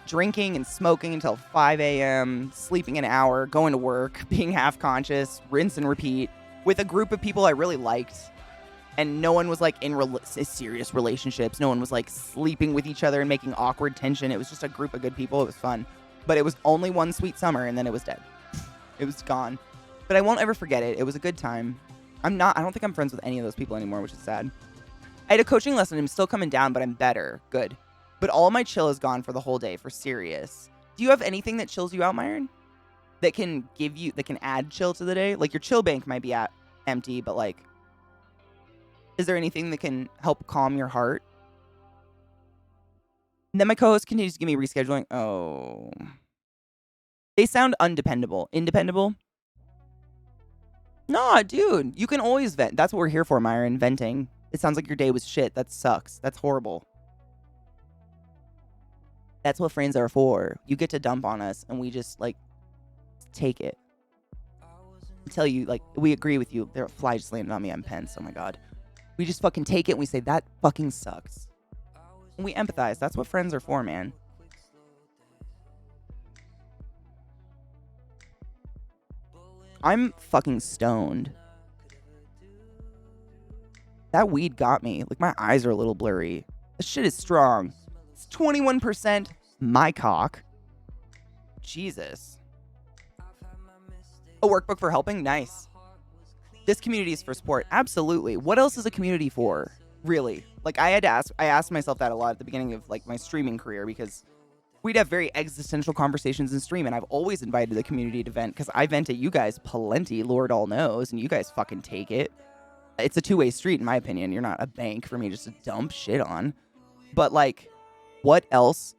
Speaker 1: drinking and smoking until 5 a.m., sleeping an hour, going to work, being half conscious, rinse and repeat with a group of people I really liked. And no one was like in serious relationships. No one was like sleeping with each other and making awkward tension. It was just a group of good people. It was fun. But it was only one sweet summer and then it was dead. It was gone. But I won't ever forget it. It was a good time. I don't think I'm friends with any of those people anymore, which is sad. I had a coaching lesson. I'm still coming down, but I'm better. Good. But all my chill is gone for the whole day, for serious. Do you have anything that chills you out, Myron? That can add chill to the day? Like your chill bank might be empty, but like, is there anything that can help calm your heart? And then my co-host continues to give me rescheduling. Oh. They sound undependable. Independable? Nah, dude. You can always vent. That's what we're here for, Myron. Venting. It sounds like your day was shit. That sucks. That's horrible. That's what friends are for. You get to dump on us, and we just, like, take it. I tell you, like, we agree with you. There, a fly just landed on me. I'm Pence. Oh, my God. We just fucking take it, and we say, that fucking sucks. And we empathize. That's what friends are for, man. I'm fucking stoned. That weed got me. Like, my eyes are a little blurry. This shit is strong. It's 21% my cock. Jesus. A workbook for helping? Nice. This community is for support. Absolutely. What else is a community for? Really? Like, I asked myself that a lot at the beginning of, like, my streaming career, because we'd have very existential conversations in stream, and I've always invited the community to vent, because I vent at you guys plenty, Lord all knows, and you guys fucking take it. It's a two-way street, in my opinion. You're not a bank for me just to dump shit on. But, like, what else?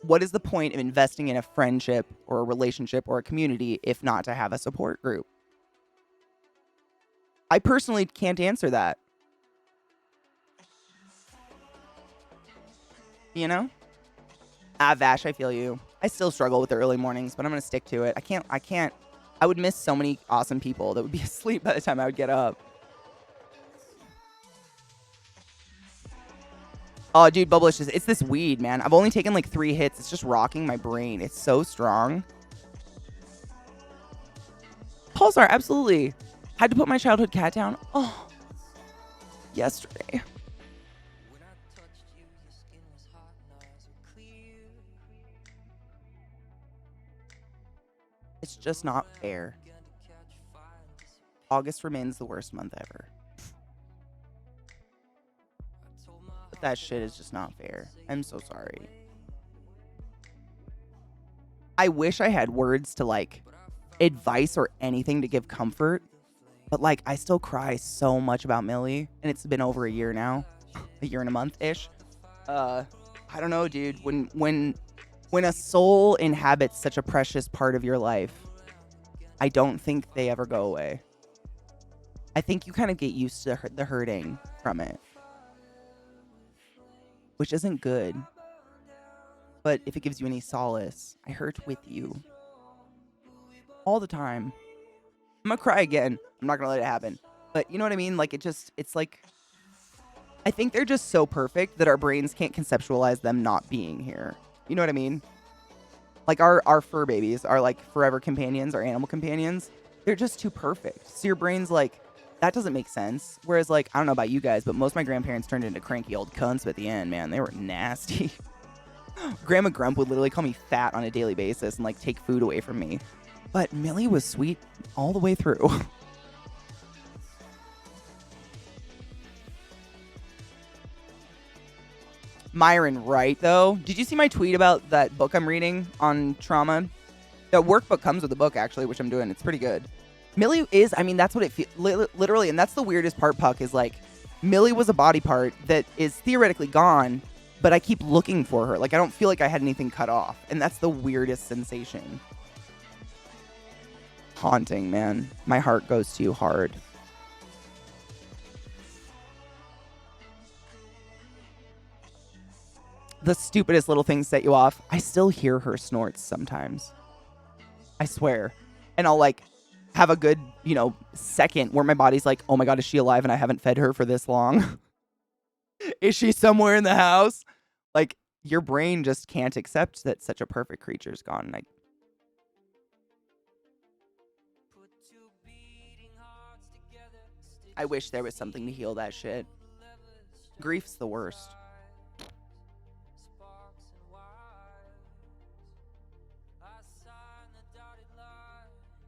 Speaker 1: What is the point of investing in a friendship or a relationship or a community if not to have a support group? I personally can't answer that. You know? Vash, I feel you. I still struggle with the early mornings, but I'm going to stick to it. I would miss so many awesome people that would be asleep by the time I would get up. Oh, dude, Bubblish, it's this weed, man. I've only taken like 3 hits. It's just rocking my brain. It's so strong. Pulsar, absolutely. Had to put my childhood cat down. Oh, yesterday. It's just not fair. August remains the worst month ever. But that shit is just not fair. I'm so sorry. I wish I had words to, like, advice or anything to give comfort. But, like, I still cry so much about Millie. And it's been over a year now. A year and a month-ish. I don't know, dude. When a soul inhabits such a precious part of your life, I don't think they ever go away. I think you kind of get used to the hurting from it. Which isn't good. But if it gives you any solace, I hurt with you. All the time. I'm gonna cry again. I'm not gonna let it happen. But you know what I mean? Like, it's like, I think they're just so perfect that our brains can't conceptualize them not being here. You know what I mean? Like, our fur babies, our, like, forever companions, our animal companions, they're just too perfect. So your brain's like, that doesn't make sense. Whereas, like, I don't know about you guys, but most of my grandparents turned into cranky old cunts at the end, man. They were nasty. Grandma Grump would literally call me fat on a daily basis and, like, take food away from me. But Millie was sweet all the way through. Myron, right, though? Did you see my tweet about that book I'm reading on trauma? The workbook comes with the book, actually, which I'm doing. It's pretty good. Millie is, I mean, that's what it feels, literally, and that's the weirdest part, Puck, is like, Millie was a body part that is theoretically gone, but I keep looking for her. Like, I don't feel like I had anything cut off, and that's the weirdest sensation. Haunting, man. My heart goes to you hard. The stupidest little things set you off. I still hear her snorts sometimes. I swear. And I'll, like, have a good, second where my body's like, oh my God, is she alive and I haven't fed her for this long? Is she somewhere in the house? Like, your brain just can't accept that such a perfect creature's gone. And I wish there was something to heal that shit. Grief's the worst.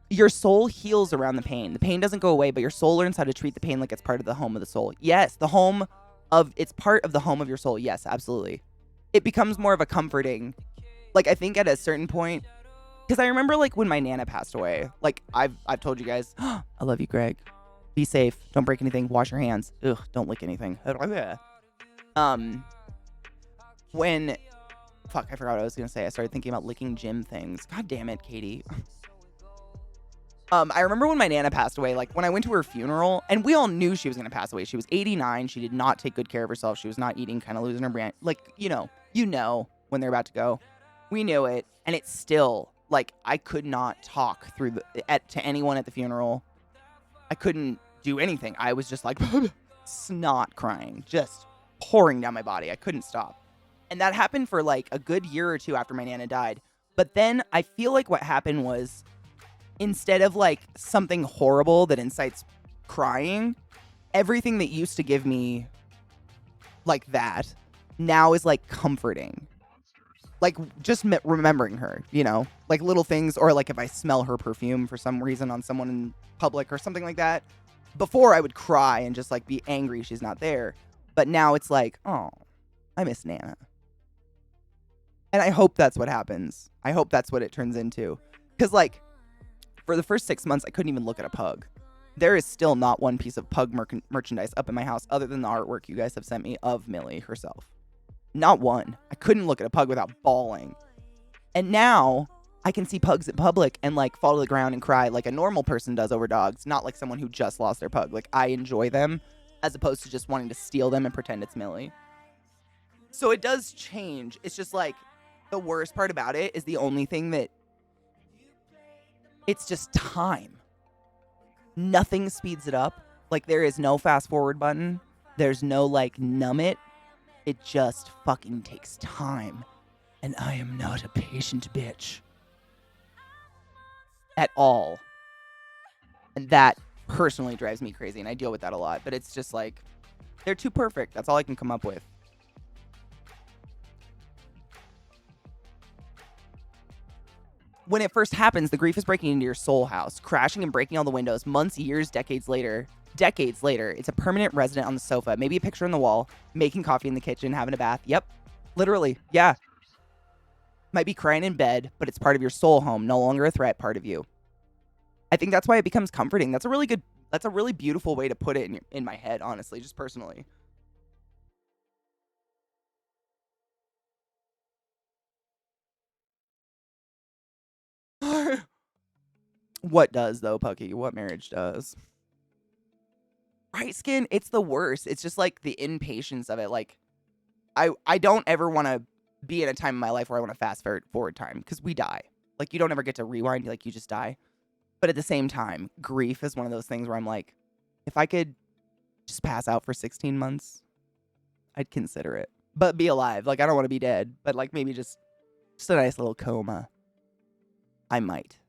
Speaker 1: Your soul heals around the pain. The pain doesn't go away, but your soul learns how to treat the pain like it's part of the home of the soul. Yes, it's part of the home of your soul. Yes, absolutely. It becomes more of a comforting, like, I think at a certain point, because I remember, like, when my Nana passed away, like, I've told you guys, I love you, Greg. Be safe. Don't break anything. Wash your hands. Ugh, don't lick anything. When, fuck, I forgot what I was going to say. I started thinking about licking gym things. God damn it, Katie. I remember when my Nana passed away, like, when I went to her funeral, and we all knew she was going to pass away. She was 89. She did not take good care of herself. She was not eating, kind of losing her brain. Like, you know when they're about to go. We knew it. And it's still, like, I could not talk to anyone at the funeral. I couldn't do anything. I was just like, snot crying, just pouring down my body. I couldn't stop. And that happened for, like, a good year or two after my Nana died. But then I feel like what happened was, instead of, like, something horrible that incites crying, everything that used to give me, like, that now is, like, comforting. Like, just remembering her, you know? Like, little things, or, like, if I smell her perfume for some reason on someone in public or something like that. Before, I would cry and just, like, be angry she's not there. But now it's like, oh, I miss Nana. And I hope that's what happens. I hope that's what it turns into. Because, like, for the first 6 months, I couldn't even look at a pug. There is still not one piece of pug merchandise up in my house other than the artwork you guys have sent me of Millie herself. Not one. I couldn't look at a pug without bawling. And now I can see pugs in public and, like, fall to the ground and cry like a normal person does over dogs, not like someone who just lost their pug. Like, I enjoy them as opposed to just wanting to steal them and pretend it's Millie. So it does change. It's just, like, the worst part about it is the only thing that it's just time. Nothing speeds it up. Like, there is no fast forward button. There's no, like, numb it. It just fucking takes time. And I am not a patient bitch. At all. And that personally drives me crazy, and I deal with that a lot. But it's just like, they're too perfect. That's all I can come up with. When it first happens, the grief is breaking into your soul house, crashing and breaking all the windows. Months, years, decades later, it's a permanent resident on the sofa, maybe a picture on the wall, making coffee in the kitchen, having a bath. Yep, literally, yeah. Might be crying in bed, but it's part of your soul home, no longer a threat, part of you. I think that's why it becomes comforting. That's a really beautiful way to put it in my head, honestly, just personally. What does, though, Pucky? What marriage does? Right, Skin? It's the worst. It's just, like, the impatience of it. Like, I don't ever want to be in a time in my life where I want to fast forward time, because we die. Like, you don't ever get to rewind. Like, you just die. But at the same time, grief is one of those things where I'm like, if I could just pass out for 16 months, I'd consider it. But be alive. Like, I don't want to be dead. But, like, maybe just a nice little coma. I might.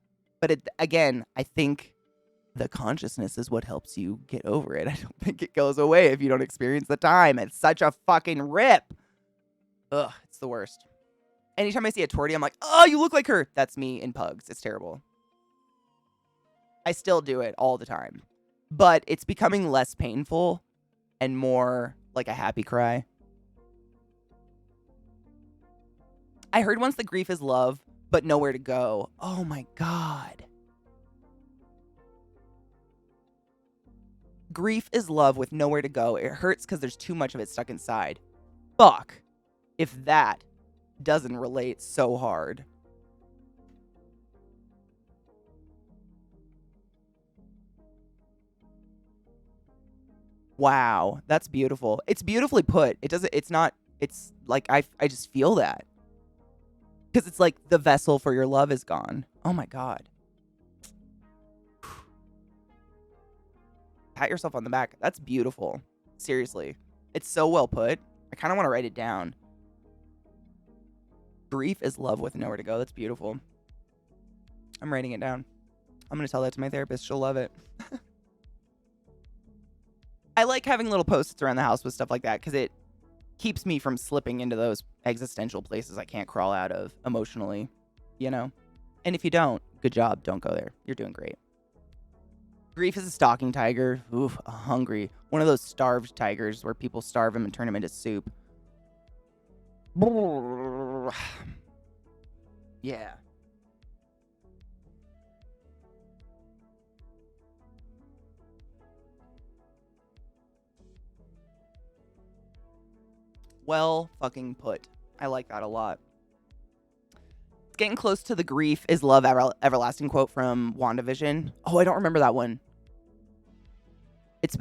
Speaker 1: But again, I think the consciousness is what helps you get over it. I don't think it goes away if you don't experience the time. It's such a fucking rip. Ugh, it's the worst. Anytime I see a tortie, I'm like, oh, you look like her. That's me in pugs. It's terrible. I still do it all the time. But it's becoming less painful and more like a happy cry. I heard once that grief is love, but nowhere to go. Oh my God. Grief is love with nowhere to go. It hurts because there's too much of it stuck inside. Fuck. If that doesn't relate so hard. Wow. That's beautiful. It's beautifully put. It's like, I just feel that. Because it's like the vessel for your love is gone. Oh my God. Pat yourself on the back. That's beautiful. Seriously. It's so well put. I kind of want to write it down. Grief is love with nowhere to go. That's beautiful. I'm writing it down. I'm going to tell that to my therapist. She'll love it. I like having little post-its around the house with stuff like that because it keeps me from slipping into those existential places I can't crawl out of emotionally, you know? And if you don't, good job. Don't go there. You're doing great. Grief is a stalking tiger. Oof, a hungry. One of those starved tigers where people starve him and turn him into soup. Yeah. Well fucking put. I like that a lot. It's getting close to the grief is love everlasting quote from WandaVision. Oh, I don't remember that one.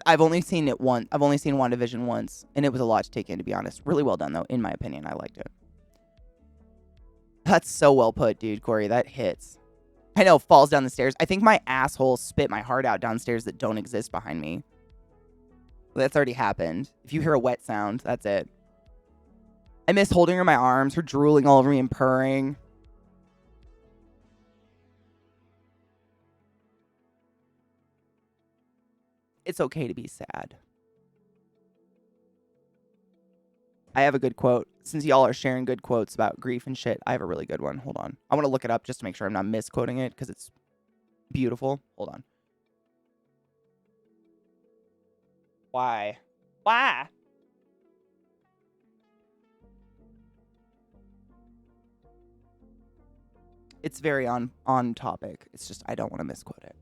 Speaker 1: I've only seen it once. I've only seen WandaVision once, and it was a lot to take in, to be honest. Really well done, though, in my opinion. I liked it. That's so well put, dude, Corey. That hits. I know, falls down the stairs. I think my asshole spit my heart out downstairs that don't exist behind me. That's already happened. If you hear a wet sound, that's it. I miss holding her in my arms, her drooling all over me and purring. It's okay to be sad. I have a good quote. Since y'all are sharing good quotes about grief and shit, I have a really good one. Hold on. I want to look it up just to make sure I'm not misquoting it because it's beautiful. Hold on. Why? Why? It's very on topic. It's just I don't want to misquote it.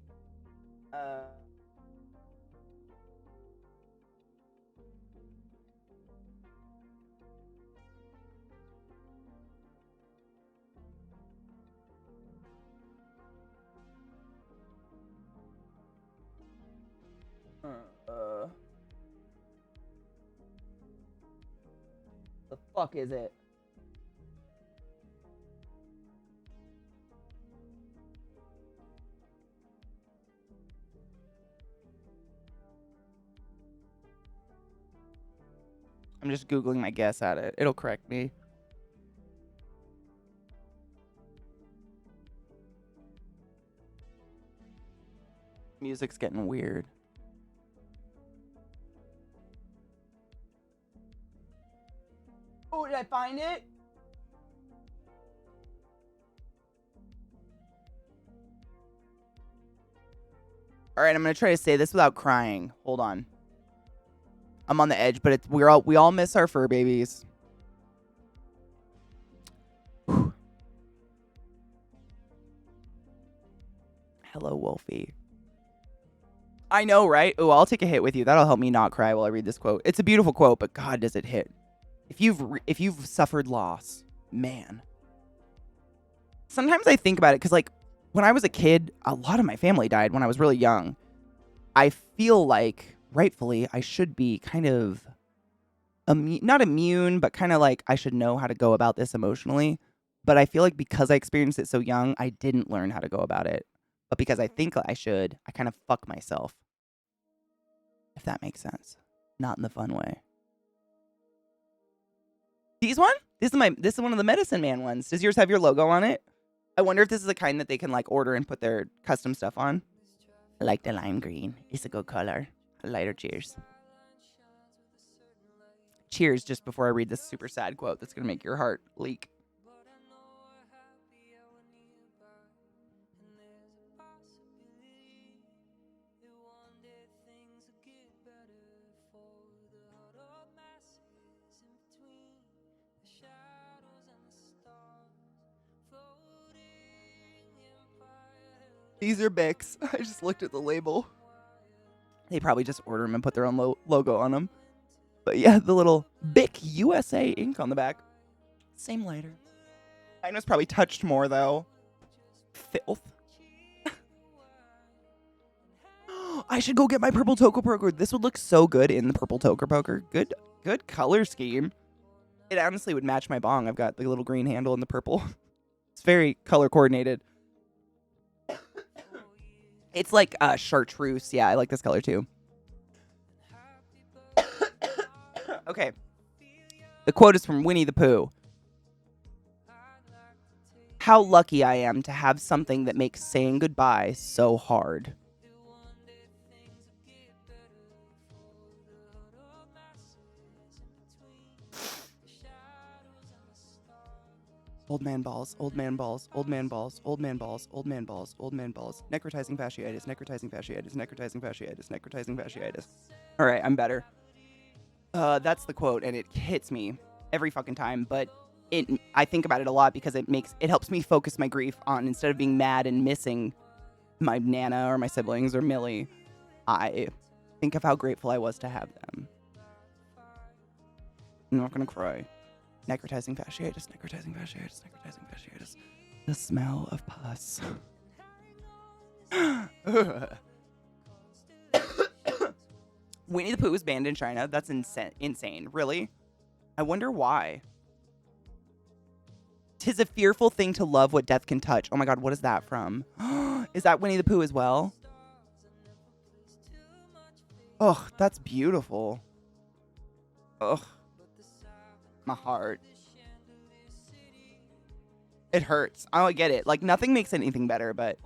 Speaker 1: The fuck is it? I'm just Googling my guess at it. It'll correct me. Music's getting weird. Oh, did I find it? All right, I'm gonna try to say this without crying. Hold on. I'm on the edge, but we all miss our fur babies. Whew. Hello, Wolfie. I know, right? Oh, I'll take a hit with you. That'll help me not cry while I read this quote. It's a beautiful quote, but God, does it hit. If you've suffered loss, man. Sometimes I think about it because, like, when I was a kid, a lot of my family died when I was really young. I feel like, rightfully, I should be kind of, not immune, but kind of like I should know how to go about this emotionally. But I feel like because I experienced it so young, I didn't learn how to go about it. But because I think I should, I kind of fuck myself. If that makes sense. Not in the fun way. These one? This is one of the Medicine Man ones. Does yours have your logo on it? I wonder if this is the kind that they can like order and put their custom stuff on. I like the lime green. It's a good color. A lighter cheers. Cheers just before I read this super sad quote that's going to make your heart leak. These are Bics. I just looked at the label. They probably just order them and put their own logo on them. But yeah, the little Bic USA ink on the back. Same lighter. Mine was probably touched more, though. Filth. I should go get my purple Toker Poker. This would look so good in the purple Toker Poker. Good color scheme. It honestly would match my bong. I've got the little green handle and the purple. It's very color coordinated. It's like chartreuse. Yeah, I like this color too. Okay. The quote is from Winnie the Pooh. how lucky I am to have something that makes saying goodbye so hard. Old man balls, old man balls, old man balls, old man balls, old man balls, old man balls. Necrotizing fasciitis, necrotizing fasciitis, necrotizing fasciitis, necrotizing fasciitis. All right, I'm better. That's the quote, and it hits me every fucking time, but I think about it a lot because it helps me focus my grief on, instead of being mad and missing my Nana or my siblings or Millie, I think of how grateful I was to have them. I'm not gonna cry. Necrotizing fasciitis, necrotizing fasciitis, necrotizing fasciitis. The smell of pus. Winnie the Pooh was banned in China. That's insane. Really? I wonder why. 'Tis a fearful thing to love what death can touch. Oh my god, what is that from? Is that Winnie the Pooh as well? Oh, that's beautiful. Ugh. My heart. It hurts. I get it. Like, nothing makes anything better, but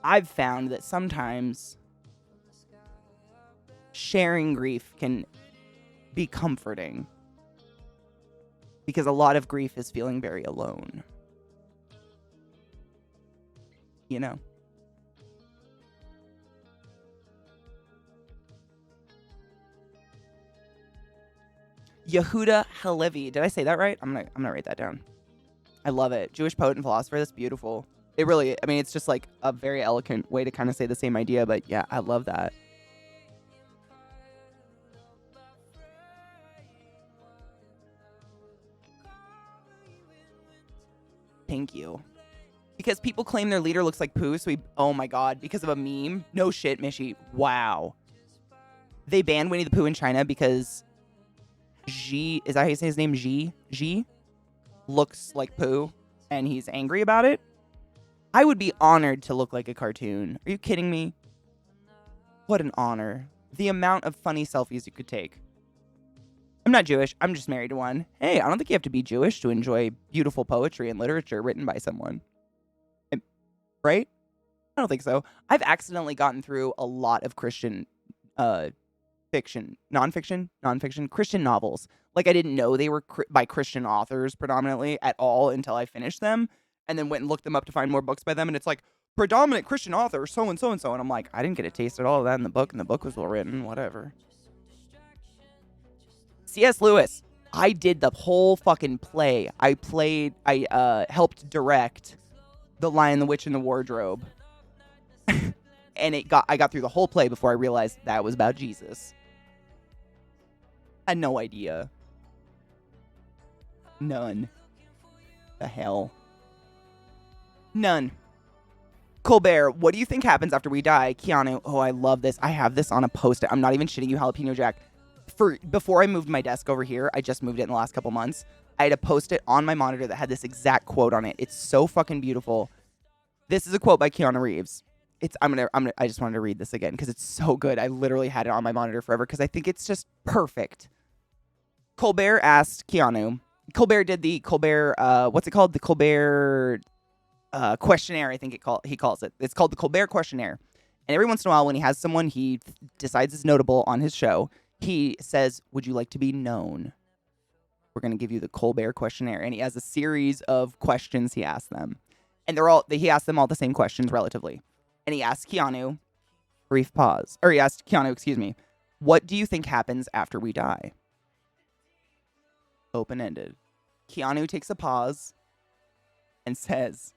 Speaker 1: I've found that sometimes sharing grief can be comforting, because a lot of grief is feeling very alone. You know? Yehuda Halevi. Did I say that right? I'm gonna write that down. I love it. Jewish poet and philosopher. That's beautiful. It really, I mean, it's just like a very eloquent way to kind of say the same idea, but yeah, I love that. Thank you. Because people claim their leader looks like Pooh, so oh my god, because of a meme? No shit, Mishy. Wow. They banned Winnie the Pooh in China because Xi, is that how you say his name? Xi looks like Pooh, and he's angry about it. I would be honored to look like a cartoon. Are you kidding me? What an honor. The amount of funny selfies you could take. I'm not Jewish. I'm just married to one. Hey, I don't think you have to be Jewish to enjoy beautiful poetry and literature written by someone. Right? I don't think so. I've accidentally gotten through a lot of Christian fiction, nonfiction, Christian novels. Like, I didn't know they were by Christian authors predominantly at all until I finished them, and then went and looked them up to find more books by them, and it's like, predominant Christian author, so and so and so, and I'm like, I didn't get a taste at all of that in the book, and the book was well written, whatever. C.S. Lewis. I did the whole fucking play. I helped direct The Lion, the Witch, and the Wardrobe. And I got through the whole play before I realized that was about Jesus. I had no idea. None. The hell. None. Colbert, what do you think happens after we die? Keanu, oh, I love this. I have this on a post-it. I'm not even shitting you, Jalapeno Jack. Before I moved my desk over here, I just moved it in the last couple months, I had a post-it on my monitor that had this exact quote on it. It's so fucking beautiful. This is a quote by Keanu Reeves. I just wanted to read this again because it's so good. I literally had it on my monitor forever because I think it's just perfect. Colbert asked Keanu. Colbert did the Colbert, what's it called? The Colbert questionnaire, I think he calls it. It's called the Colbert questionnaire. And every once in a while when he has someone he decides is notable on his show, he says, would you like to be known? We're going to give you the Colbert questionnaire. And he has a series of questions he asks them. And he asks them all the same questions relatively. And he asked Keanu, brief pause. Or he asked Keanu, excuse me, what do you think happens after we die? Open-ended. Keanu takes a pause and says,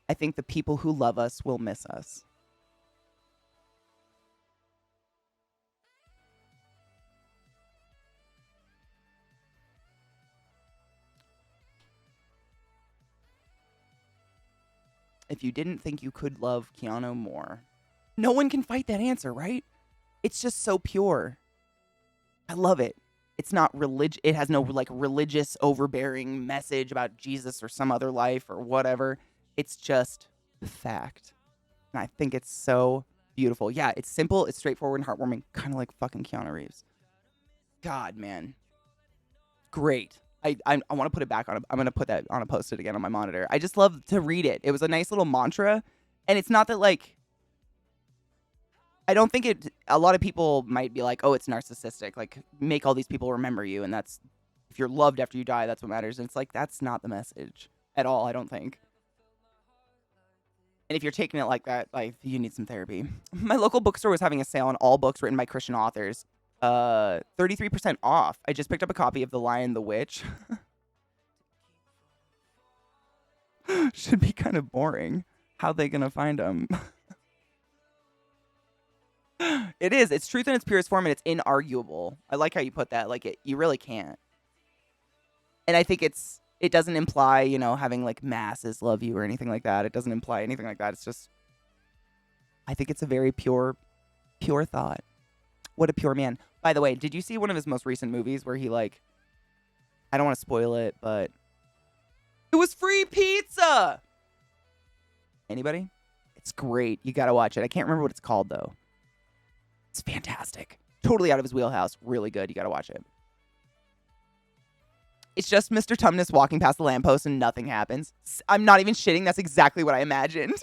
Speaker 1: I think the people who love us will miss us. If you didn't think you could love Keanu more. No one can fight that answer, right? It's just so pure. I love it. It's not it has no like religious overbearing message about Jesus or some other life or whatever. It's just fact. And I think it's so beautiful. Yeah, it's simple, it's straightforward and heartwarming, kind of like fucking Keanu Reeves. God, man. Great. I want to put it back on. I'm gonna put that on a post-it again on my monitor. I just love to read it. It was a nice little mantra, and it's not that like. I don't think it. A lot of people might be like, "Oh, it's narcissistic. Like, make all these people remember you, and that's if you're loved after you die, that's what matters." And it's like that's not the message at all. I don't think. And if you're taking it like that, like you need some therapy. My local bookstore was having a sale on all books written by Christian authors. 33% off. I just picked up a copy of The Lion, the Witch. Should be kind of boring. How they gonna find them? It is. It's truth in its purest form, and it's inarguable. I like how you put that. Like you really can't. And I think it doesn't imply, having like masses love you or anything like that. It doesn't imply anything like that. It's just, I think it's a very pure thought. What a pure man. By the way, did you see one of his most recent movies where he like, I don't want to spoil it, but it was free pizza. Anybody? It's great. You got to watch it. I can't remember what it's called though. It's fantastic. Totally out of his wheelhouse. Really good. You got to watch it. It's just Mr. Tumnus walking past the lamppost and nothing happens. I'm not even shitting. That's exactly what I imagined.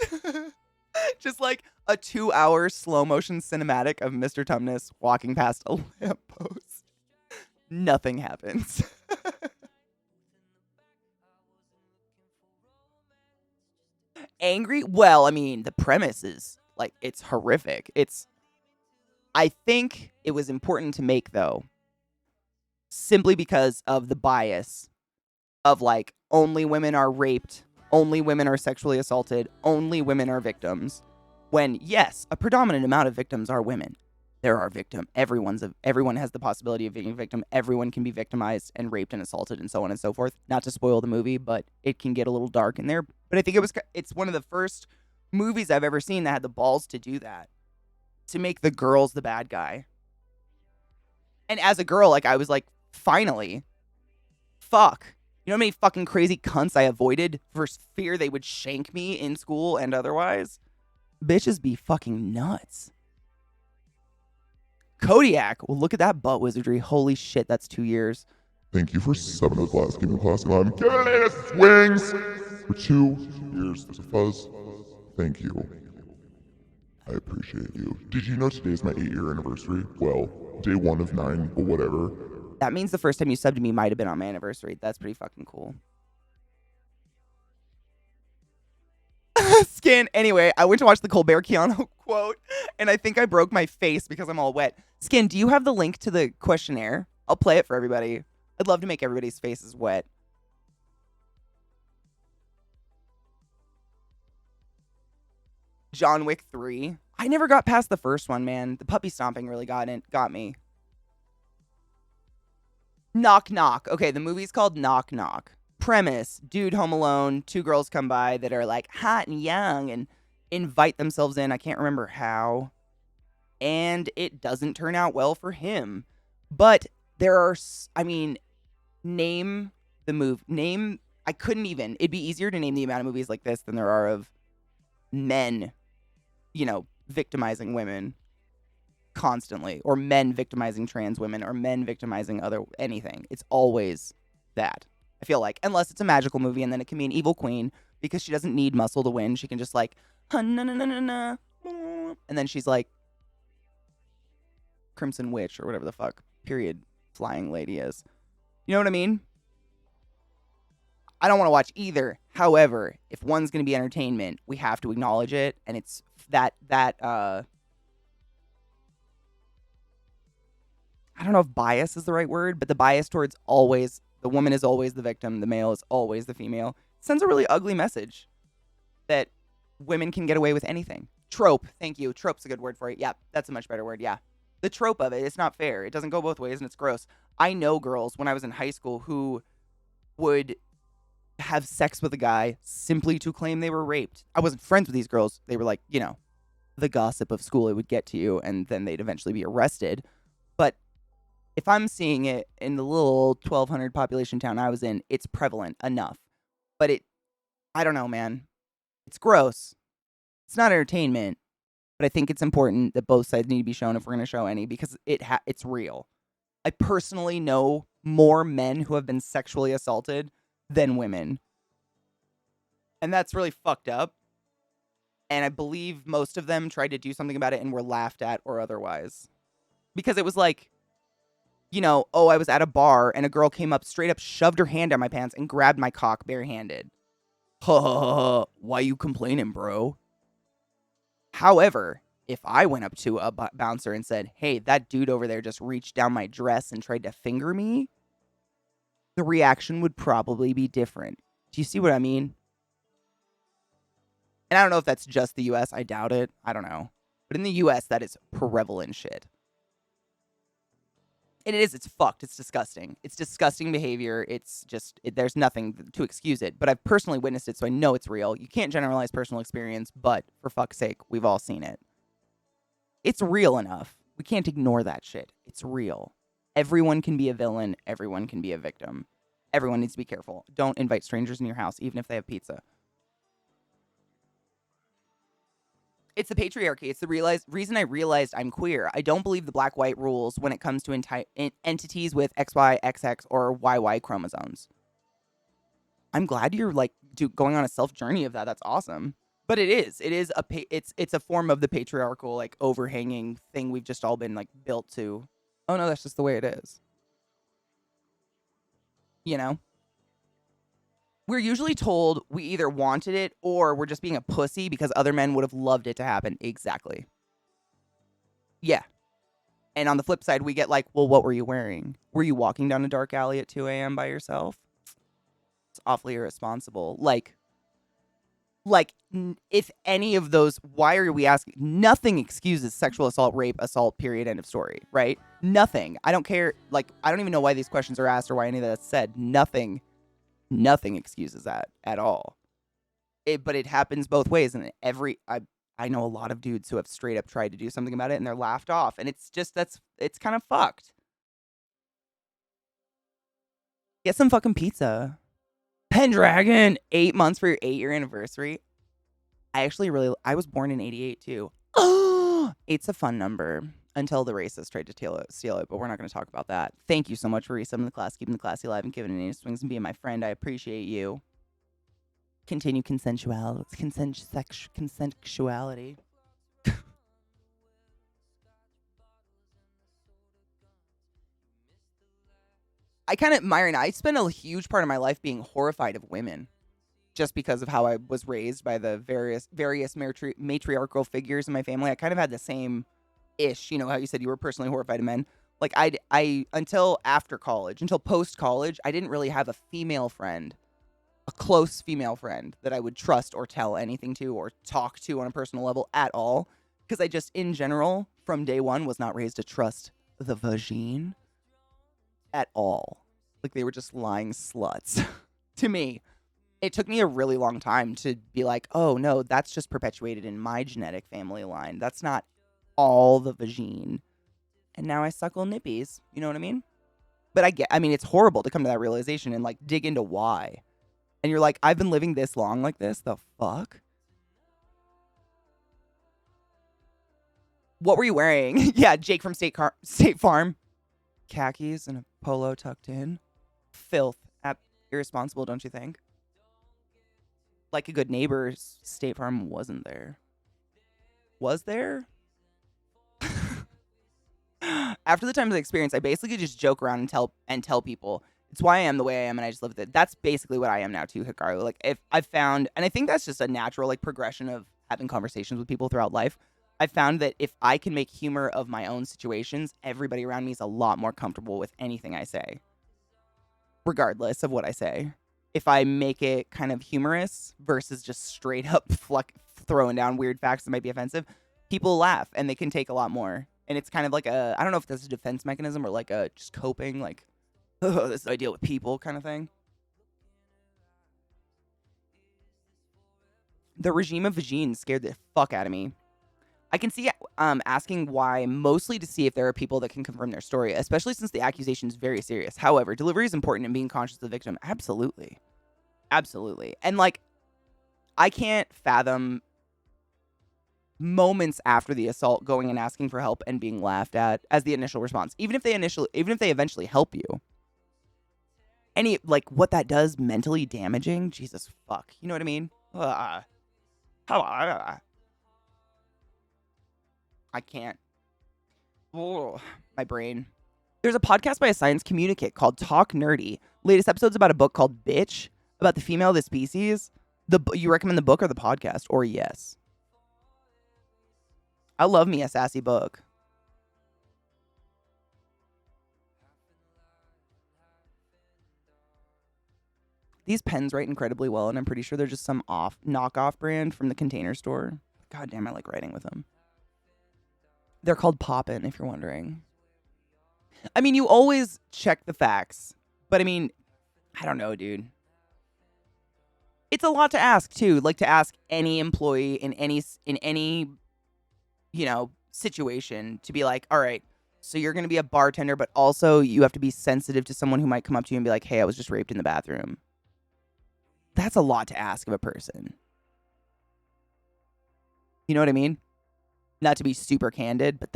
Speaker 1: Just like a 2-hour slow motion cinematic of Mr. Tumnus walking past a lamppost. Nothing happens. Angry? Well, I mean, the premise is like, it's horrific. I think it was important to make though, simply because of the bias of like only women are raped, only women are sexually assaulted, only women are victims. When yes, a predominant amount of victims are women. There are victims. Everyone has the possibility of being a victim. Everyone can be victimized and raped and assaulted and so on and so forth. Not to spoil the movie, but it can get a little dark in there. But I think it's one of the first movies I've ever seen that had the balls to do that. To make the girls the bad guy. And as a girl, like I was like, finally, fuck. You know how many fucking crazy cunts I avoided for fear they would shank me in school and otherwise? Bitches be fucking nuts. Kodiak. Well, look at that butt wizardry. Holy shit, that's 2 years.
Speaker 2: Thank you for subbing to the class, keeping the class alive. Give it a wings for 2 years. There's a fuzz. Thank you. I appreciate you. Did you know today's my 8-year anniversary? Well, day 1 of 9, but whatever.
Speaker 1: That means the first time you subbed to me might have been on my anniversary. That's pretty fucking cool. Skin. Anyway, I went to watch the Colbert Keanu quote, and I think I broke my face because I'm all wet. Skin, do you have the link to the questionnaire? I'll play it for everybody. I'd love to make everybody's faces wet. John Wick 3. I never got past the first one, man. The puppy stomping really got me. Knock Knock. Okay, the movie's called Knock Knock. Premise, dude home alone, 2 girls come by that are like hot and young and invite themselves in. I can't remember how. And it doesn't turn out well for him. But there are, name the move. I couldn't even. It'd be easier to name the amount of movies like this than there are of men, victimizing women constantly, or men victimizing trans women, or men victimizing anything. It's always that. I feel like, unless it's a magical movie, and then it can be an evil queen because she doesn't need muscle to win. She can just like, and then she's like Crimson Witch or whatever the fuck period flying lady is. You know what I mean? I don't want to watch either. However, if one's going to be entertainment, we have to acknowledge it, and it's that I don't know if bias is the right word, but the bias towards always the woman is always the victim, the male is always the female, sends a really ugly message that women can get away with anything. Trope, thank you. Trope's a good word for it. Yeah, that's a much better word. Yeah. The trope of it, it's not fair. It doesn't go both ways, and it's gross. I know girls when I was in high school who would have sex with a guy simply to claim they were raped. I wasn't friends with these girls. They were like, the gossip of school, it would get to you, and then they'd eventually be arrested. But if I'm seeing it in the little 1,200 population town I was in, it's prevalent enough. But I don't know, man. It's gross. It's not entertainment, but I think it's important that both sides need to be shown if we're going to show any, because it's real. I personally know more men who have been sexually assaulted than women. And that's really fucked up. And I believe most of them tried to do something about it and were laughed at or otherwise. Because it was like, you know, oh, I was at a bar and a girl came up, straight up shoved her hand down my pants and grabbed my cock barehanded. Ha, why you complaining, bro? However, if I went up to a bouncer and said, hey, that dude over there just reached down my dress and tried to finger me, the reaction would probably be different. Do you see what I mean? And I don't know if that's just the US. I doubt it. I don't know. But in the US, that is prevalent shit. And it's fucked. It's disgusting. It's disgusting behavior. It's just, there's nothing to excuse it. But I've personally witnessed it, so I know it's real. You can't generalize personal experience, but for fuck's sake, we've all seen it. It's real enough. We can't ignore that shit. It's real. Everyone can be a villain. Everyone can be a victim. Everyone needs to be careful. Don't invite strangers in your house, even if they have pizza. It's the patriarchy. It's the reason I realized I'm queer. I don't believe the black-white rules when it comes to entities with XY, XX, or YY chromosomes. I'm glad you're like going on a self-journey of that. That's awesome. But it is. It's a form of the patriarchal, like, overhanging thing we've just all been, like, built to. Oh, no, that's just the way it is. You know? We're usually told we either wanted it or we're just being a pussy because other men would have loved it to happen. Exactly. Yeah. And on the flip side, we get like, well, what were you wearing? Were you walking down a dark alley at 2 a.m. by yourself? It's awfully irresponsible. Like, if any of those, why are we asking? Nothing excuses sexual assault, rape, assault, period, end of story, right? Nothing. I don't care. Like, I don't even know why these questions are asked or why any of that's said. Nothing excuses that at all. But it happens both ways. And I know a lot of dudes who have straight up tried to do something about it and they're laughed off. And it's just, it's kind of fucked. Get some fucking pizza. Pendragon, 8 months for your 8-year anniversary. I was born in 88 too. It's a fun number until the racists tried to steal it, but we're not going to talk about that. Thank you so much for resubbing the class, keeping the classy alive, and giving it 8 swings and being my friend. I appreciate you. Continue consensuality. Myron, I spent a huge part of my life being horrified of women just because of how I was raised by the various matriarchal figures in my family. I kind of had the same ish, you know, how you said you were personally horrified of men. Like I until after college, until post college, I didn't really have a female friend, a close female friend that I would trust or tell anything to or talk to on a personal level at all. Because I just, in general, from day one, was not raised to trust the vagine at all. Like, they were just lying sluts to me. It took me a really long time to be like, oh no, that's just perpetuated in my genetic family line. That's not all the vagine. And now I suckle nippies. You know what I mean? But I mean, it's horrible to come to that realization and like dig into why. And you're like, I've been living this long like this? The fuck? What were you wearing? Yeah, Jake from State Farm. Khakis and a polo tucked in. Filth. Irresponsible, don't you think? Like a good neighbor, State Farm wasn't there. Was there? After the times of the experience, I basically just joke around and tell people it's why I am the way I am, and I just live with it. That's basically what I am now too, Hikaru. Like, if I've found, and I think that's just a natural like progression of having conversations with people throughout life. I've found that if I can make humor of my own situations, everybody around me is a lot more comfortable with anything I say, regardless of what I say. If I make it kind of humorous versus just straight up throwing down weird facts that might be offensive, people laugh and they can take a lot more. And it's kind of like I don't know if that's a defense mechanism or like a just coping, like, oh, this is I deal with people kind of thing. The regime of vagine scared the fuck out of me. I can see asking why, mostly to see if there are people that can confirm their story, especially since the accusation is very serious. However, delivery is important and being conscious of the victim. Absolutely. Absolutely. And, like, I can't fathom moments after the assault going and asking for help and being laughed at as the initial response. Even if they eventually help you. any, like, what that does mentally damaging, Jesus fuck. You know what I mean? I can't. Oh, my brain. There's a podcast by a science communicant called Talk Nerdy. Latest episode's about a book called Bitch, about the female of the species. You recommend the book or the podcast? Or yes? I love me a sassy book. These pens write incredibly well, and I'm pretty sure they're just some knockoff brand from the Container Store. God damn, I like writing with them. They're called Poppin', if you're wondering. I mean, you always check the facts, but I mean, I don't know, dude. It's a lot to ask too, like to ask any employee in any situation to be like, all right, so you're going to be a bartender, but also you have to be sensitive to someone who might come up to you and be like, hey, I was just raped in the bathroom. That's a lot to ask of a person. You know what I mean? Not to be super candid, but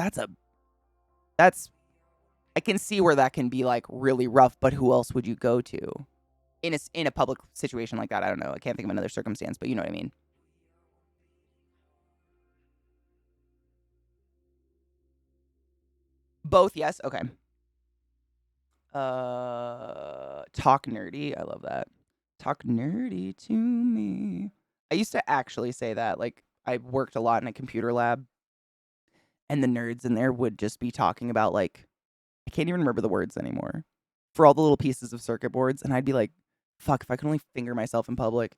Speaker 1: I can see where that can be like really rough, but who else would you go to? In a public situation like that? I don't know. I can't think of another circumstance, but you know what I mean. Both, yes. Okay. Talk nerdy. I love that. Talk nerdy to me. I used to actually say that. Like, I worked a lot in a computer lab, and the nerds in there would just be talking about, like, I can't even remember the words anymore, for all the little pieces of circuit boards, and I'd be like, fuck, if I could only finger myself in public.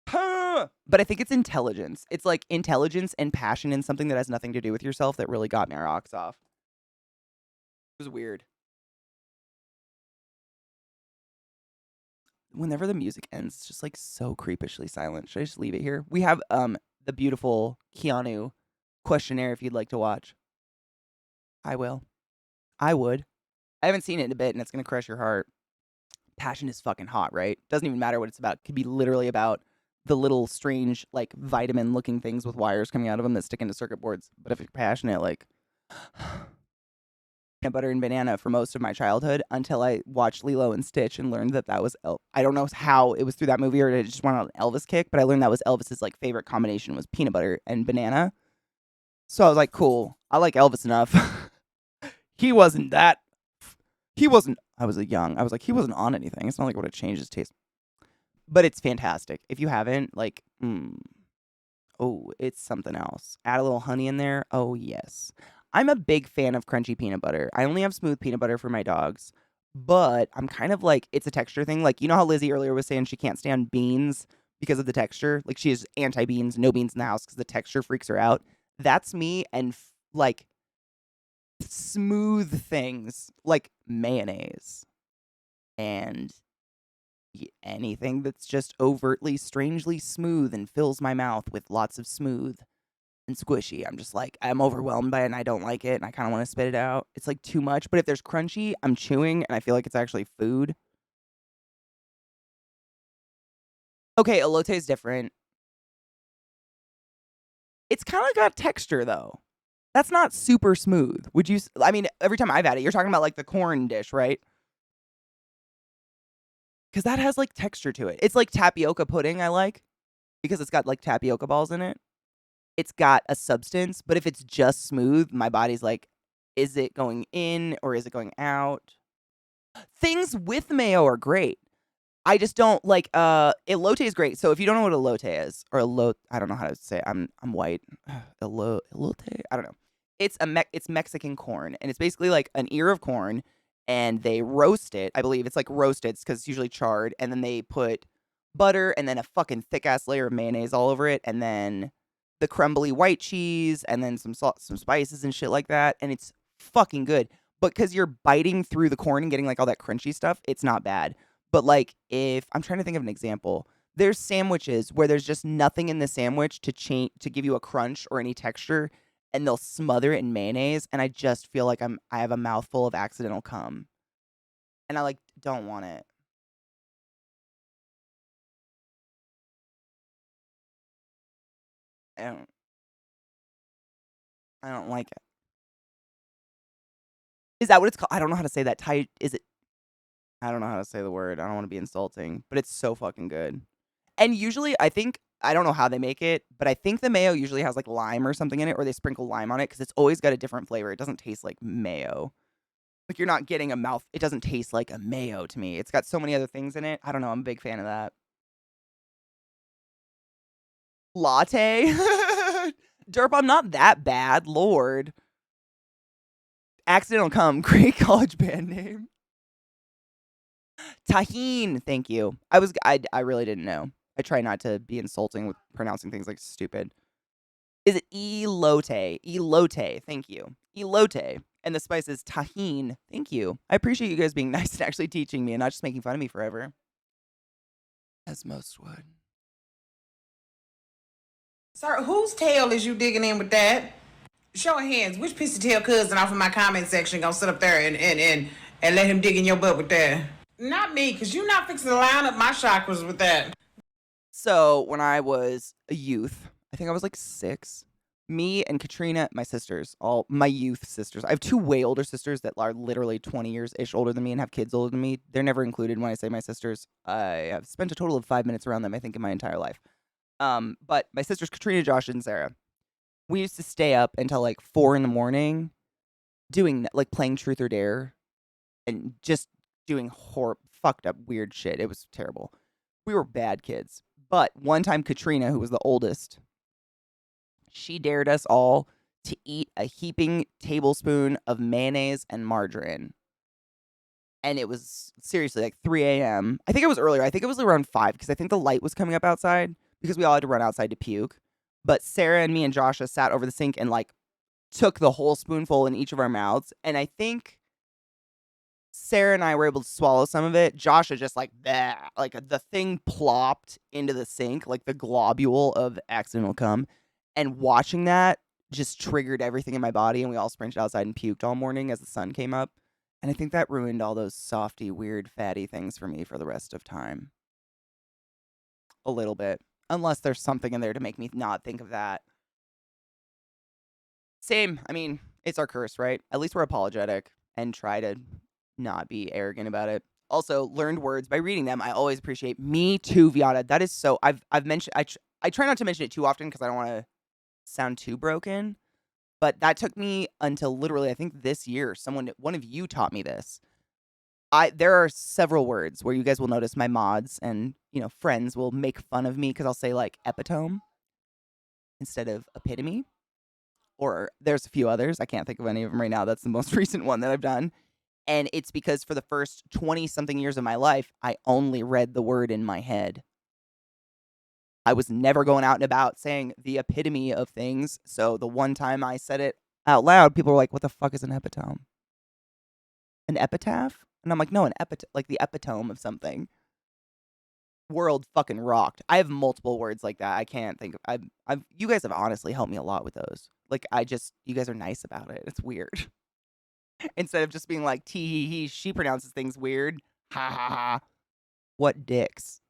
Speaker 1: Huh! But I think it's intelligence. It's like intelligence and passion in something that has nothing to do with yourself that really got my rocks off. It was weird. Whenever the music ends, it's just like so creepishly silent. Should I just leave it here? We have the beautiful Keanu questionnaire if you'd like to watch. I will. I would. I haven't seen it in a bit, and it's gonna crush your heart. Passion is fucking hot, right? Doesn't even matter what it's about. It could be literally about the little strange, like, vitamin-looking things with wires coming out of them that stick into circuit boards. But if you're passionate, like, peanut butter and banana for most of my childhood until I watched Lilo and Stitch and learned that was I don't know how it was through that movie or it just went on an Elvis kick, but I learned that was Elvis's like favorite combination was peanut butter and banana. So I was like, cool, I like Elvis enough. he wasn't that. He wasn't. I was young. I was like, he wasn't on anything. It's not like it would have changed his taste. But it's fantastic. If you haven't, like, oh, it's something else. Add a little honey in there. Oh yes. I'm a big fan of crunchy peanut butter. I only have smooth peanut butter for my dogs, but I'm kind of like, it's a texture thing. Like, you know how Lizzie earlier was saying she can't stand beans because of the texture? Like, she is anti-beans, no beans in the house because the texture freaks her out. That's me, and like smooth things like mayonnaise and anything that's just overtly, strangely smooth and fills my mouth with lots of smooth and squishy. I'm just like, I'm overwhelmed by it and I don't like it and I kind of want to spit it out. It's like too much. But if there's crunchy, I'm chewing and I feel like it's actually food. Okay, elote is different. It's kind of got texture though. That's not super smooth. Would you? I mean, every time I've had it, you're talking about like the corn dish, right? Because that has like texture to it. It's like tapioca pudding I like because it's got like tapioca balls in it. It's got a substance, but if it's just smooth, my body's like, is it going in or is it going out? Things with mayo are great. I just don't like elote is great. So if you don't know what elote is, or elote, I don't know how to say it. I'm white. Elote? I don't know. It's Mexican corn, and it's basically like an ear of corn, and they roast it. I believe it's like roasted because it's usually charred, and then they put butter and then a fucking thick ass layer of mayonnaise all over it, and then the crumbly white cheese, and then some salt, some spices and shit like that, and it's fucking good. But because you're biting through the corn and getting like all that crunchy stuff, it's not bad. But like if I'm trying to think of an example, there's sandwiches where there's just nothing in the sandwich to give you a crunch or any texture, and they'll smother it in mayonnaise, and I just feel like I have a mouthful of accidental cum, and I like don't want it. I don't. I don't like it. Is that what it's called? I don't know how to say that. Is it I don't know how to say the word. I don't want to be insulting, but it's so fucking good. And usually, I don't know how they make it, but I think the mayo usually has like lime or something in it, or they sprinkle lime on it because it's always got a different flavor. It doesn't taste like mayo. Like you're not getting it doesn't taste like a mayo to me. It's got so many other things in it. I don't know. I'm a big fan of that. Latte? Derp, I'm not that bad. Lord. Accidental Cum, great college band name. Tahine, thank you. I really didn't know. I try not to be insulting with pronouncing things like stupid. Is it elote? Elote, thank you. Elote. And the spice is tahine. Thank you. I appreciate you guys being nice and actually teaching me and not just making fun of me forever. As most would.
Speaker 7: Sir, whose tail is you digging in with that? Show of hands, which pissy tail cousin off of my comment section gonna sit up there and let him dig in your butt with that? Not me, because you're not fixing to line up my chakras with that.
Speaker 1: So, when I was a youth, I think I was like 6, me and Katrina, my sisters, all my youth sisters. I have 2 way older sisters that are literally 20 years-ish older than me and have kids older than me. They're never included when I say my sisters. I have spent a total of 5 minutes around them, I think, in my entire life. But my sisters, Katrina, Josh, and Sarah, we used to stay up until like 4 in the morning doing, like, playing Truth or Dare and just doing fucked up weird shit. It was terrible. We were bad kids. But one time, Katrina, who was the oldest, she dared us all to eat a heaping tablespoon of mayonnaise and margarine. And it was seriously like 3 a.m. I think it was earlier. I think it was around 5 because I think the light was coming up outside because we all had to run outside to puke. But Sarah and me and Joshua sat over the sink and like took the whole spoonful in each of our mouths. And I think Sarah and I were able to swallow some of it. Joshua just like, bleh, like the thing plopped into the sink, like the globule of accidental cum. And watching that just triggered everything in my body. And we all sprinted outside and puked all morning as the sun came up. And I think that ruined all those softy, weird, fatty things for me for the rest of time. A little bit. Unless there's something in there to make me not think of that. Same. I mean, it's our curse, right? At least we're apologetic and try to not be arrogant about it. Also, learned words by reading them. I always appreciate. Me too, Viata. That is so. I've mentioned. I try not to mention it too often because I don't want to sound too broken. But that took me until literally, I think this year. One of you taught me this. There are several words where you guys will notice my mods and, friends will make fun of me because I'll say like epitome instead of epitome. Or there's a few others. I can't think of any of them right now. That's the most recent one that I've done. And it's because for the first 20-something years of my life, I only read the word in my head. I was never going out and about saying the epitome of things. So the one time I said it out loud, people were like, what the fuck is an epitome? An epitaph? And I'm like, no, like the epitome of something. World fucking rocked. I have multiple words like that. I can't think of. You guys have honestly helped me a lot with those. Like, you guys are nice about it. It's weird. Instead of just being like, tee hee hee, she pronounces things weird. Ha ha ha. What dicks.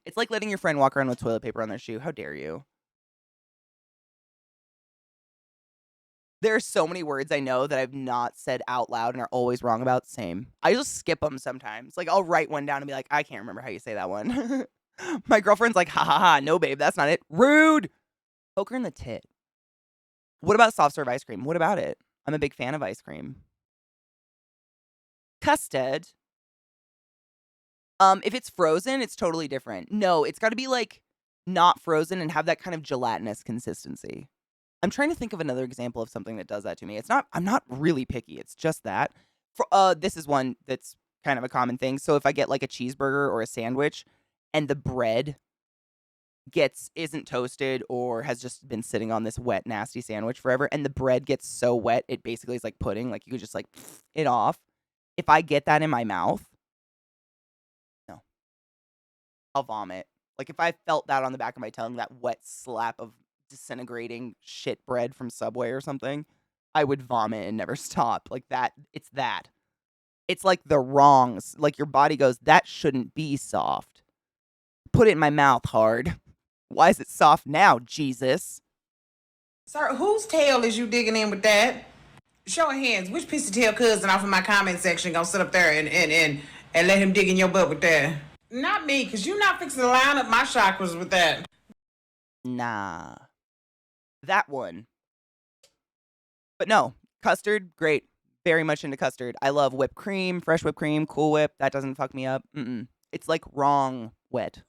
Speaker 1: It's like letting your friend walk around with toilet paper on their shoe. How dare you? There are so many words I know that I've not said out loud and are always wrong about. Same. I just skip them sometimes. Like, I'll write one down and be like, I can't remember how you say that one. My girlfriend's like, ha ha ha. No, babe, that's not it. Rude. Poke her in the tit. What about soft serve ice cream? What about it? I'm a big fan of ice cream. Custard. If it's frozen, it's totally different. No, it's got to be like not frozen and have that kind of gelatinous consistency. I'm trying to think of another example of something that does that to me. I'm not really picky. It's just that. This is one that's kind of a common thing. So if I get like a cheeseburger or a sandwich and the bread isn't toasted or has just been sitting on this wet, nasty sandwich forever, and the bread gets so wet, it basically is like pudding. Like you could just like it off. If I get that in my mouth, no, I'll vomit. Like if I felt that on the back of my tongue, that wet slap of disintegrating shit bread from Subway or something, I would vomit and never stop. Like that, it's that. It's like the wrongs. Like your body goes, that shouldn't be soft. Put it in my mouth hard. Why is it soft now, Jesus?
Speaker 7: Sir, whose tail is you digging in with that? Show of hands, which pissy tail cousin off of my comment section gonna sit up there and let him dig in your butt with that? Not me, because you're not fixing to line up my chakras with that.
Speaker 1: Nah. That one. But no, custard, great. Very much into custard. I love whipped cream, fresh whipped cream, Cool Whip. That doesn't fuck me up. It's like wrong wet.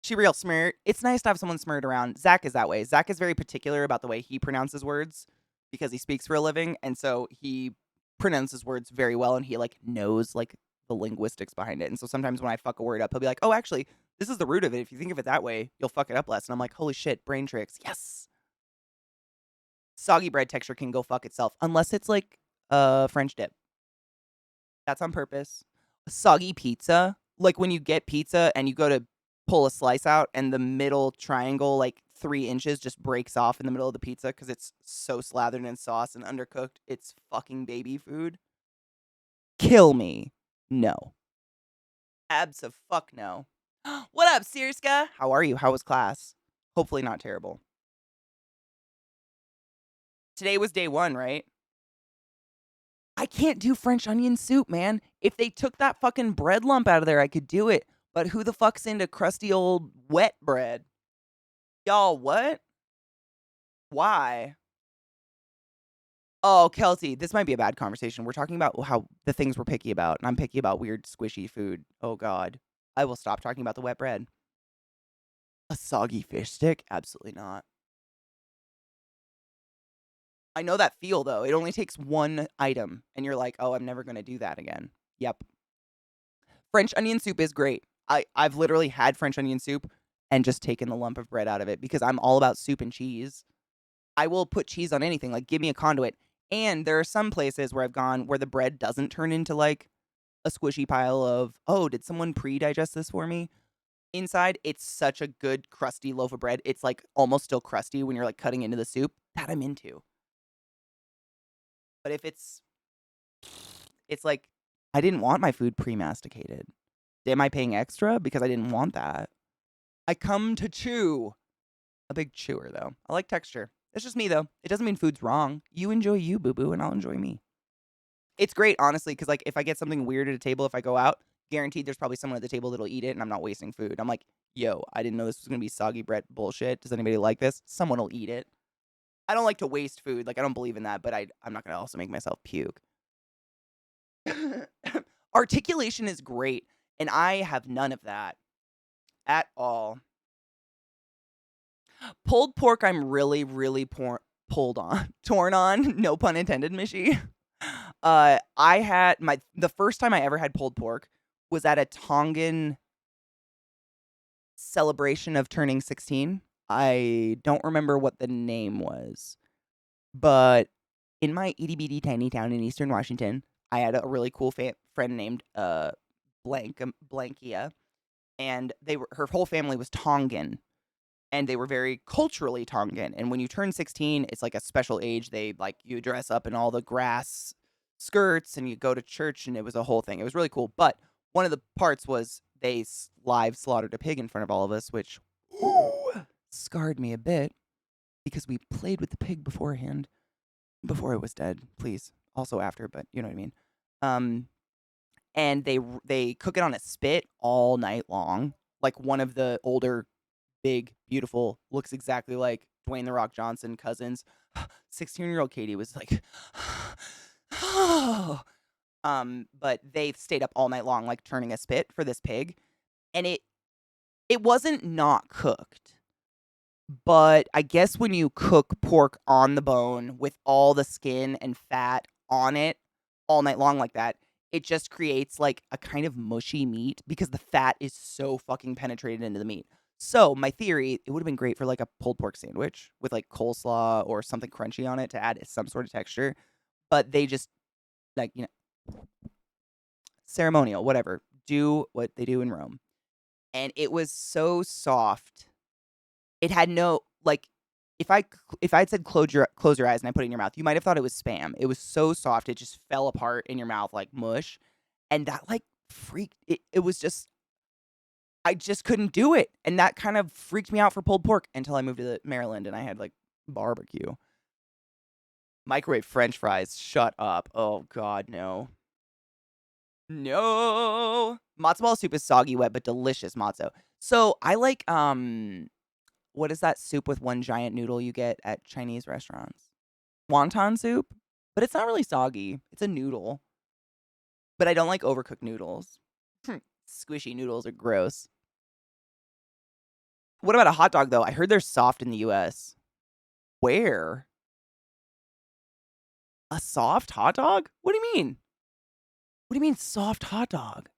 Speaker 1: She real smirk. It's nice to have someone smirred around. Zach is that way. Zach is very particular about the way he pronounces words because he speaks for a living, and so he pronounces words very well, and he like knows like the linguistics behind it. And so sometimes when I fuck a word up, he'll be like, "Oh, actually, this is the root of it. If you think of it that way, you'll fuck it up less." And I'm like, "Holy shit, brain tricks!" Yes. Soggy bread texture can go fuck itself unless it's like French dip. That's on purpose. Soggy pizza, like when you get pizza and you go to pull a slice out and the middle triangle, like 3 inches, just breaks off in the middle of the pizza because it's so slathered in sauce and undercooked. It's fucking baby food. Kill me. No. Abso-fuck no. What up, Sirska? How are you? How was class? Hopefully not terrible. Today was day 1, right? I can't do French onion soup, man. If they took that fucking bread lump out of there, I could do it. But who the fuck's into crusty old wet bread? Y'all, what? Why? Oh, Kelsey, this might be a bad conversation. We're talking about how the things we're picky about, and I'm picky about weird, squishy food. Oh, God. I will stop talking about the wet bread. A soggy fish stick? Absolutely not. I know that feel, though. It only takes one item, and you're like, oh, I'm never going to do that again. Yep. French onion soup is great. I've literally had French onion soup and just taken the lump of bread out of it because I'm all about soup and cheese. I will put cheese on anything. Like, give me a conduit. And there are some places where I've gone where the bread doesn't turn into, like, a squishy pile of, oh, did someone pre-digest this for me? Inside, it's such a good, crusty loaf of bread. It's, like, almost still crusty when you're, like, cutting into the soup. That I'm into. But if it's like, I didn't want my food pre-masticated. Am I paying extra? Because I didn't want that. I come to chew. A big chewer, though. I like texture. It's just me, though. It doesn't mean food's wrong. You enjoy you, boo-boo, and I'll enjoy me. It's great, honestly, because, like, if I get something weird at a table, if I go out, guaranteed there's probably someone at the table that'll eat it, and I'm not wasting food. I'm like, yo, I didn't know this was going to be soggy bread bullshit. Does anybody like this? Someone will eat it. I don't like to waste food. Like, I don't believe in that, but I'm not going to also make myself puke. Articulation is great, and I have none of that at all. Pulled pork, I'm really, really torn on. No pun intended, Mishy. I had the first time I ever had pulled pork was at a Tongan celebration of turning 16. I don't remember what the name was, but in my itty bitty tiny town in Eastern Washington, I had a really cool friend named Blankia, and her whole family was Tongan, and they were very culturally Tongan. And when you turn 16, it's like a special age. They like you dress up in all the grass skirts and you go to church, and it was a whole thing. It was really cool. But one of the parts was they live slaughtered a pig in front of all of us, which scarred me a bit because we played with the pig beforehand, before it was dead. Please, also after, but you know what I mean. And they cook it on a spit all night long. Like one of the older, big, beautiful, looks exactly like Dwayne The Rock Johnson cousins. 16-year-old Katie was like, but they stayed up all night long, like turning a spit for this pig, and it wasn't not cooked. But I guess when you cook pork on the bone with all the skin and fat on it all night long like that, it just creates like a kind of mushy meat because the fat is so fucking penetrated into the meat. So my theory, it would have been great for like a pulled pork sandwich with like coleslaw or something crunchy on it to add some sort of texture. But they just like, ceremonial, whatever, do what they do in Rome. And it was so soft. It had no, like, if I had said close your eyes and I put it in your mouth, you might have thought it was Spam. It was so soft, it just fell apart in your mouth like mush. And that, like, freaked, it was just, I just couldn't do it. And that kind of freaked me out for pulled pork until I moved to Maryland and I had, like, Barbecue. Microwave French fries. Shut up. Oh, God, no. No. Matzo ball soup is soggy wet, but delicious matzo. So I like, what is that soup with one giant noodle you get at Chinese restaurants? Wonton soup? But it's not really soggy. It's a noodle. But I don't like overcooked noodles. Squishy noodles are gross. What about a hot dog, though? I heard they're soft in the US. Where? A soft hot dog? What do you mean? What do you mean soft hot dog?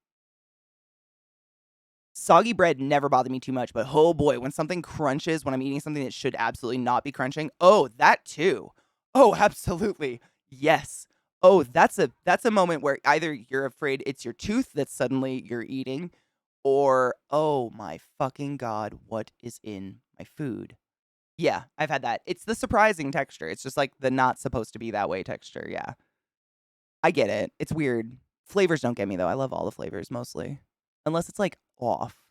Speaker 1: Soggy bread never bothered me too much, but oh boy, when something crunches, when I'm eating something that should absolutely not be crunching, oh, that too. Oh, absolutely. Yes. Oh, that's a moment where either you're afraid it's your tooth that suddenly you're eating, or oh my fucking God, what is in my food? Yeah, I've had that. It's the surprising texture. It's just like the not supposed to be that way texture. Yeah. I get it. It's weird. Flavors don't get me though. I love all the flavors mostly. Unless it's like off,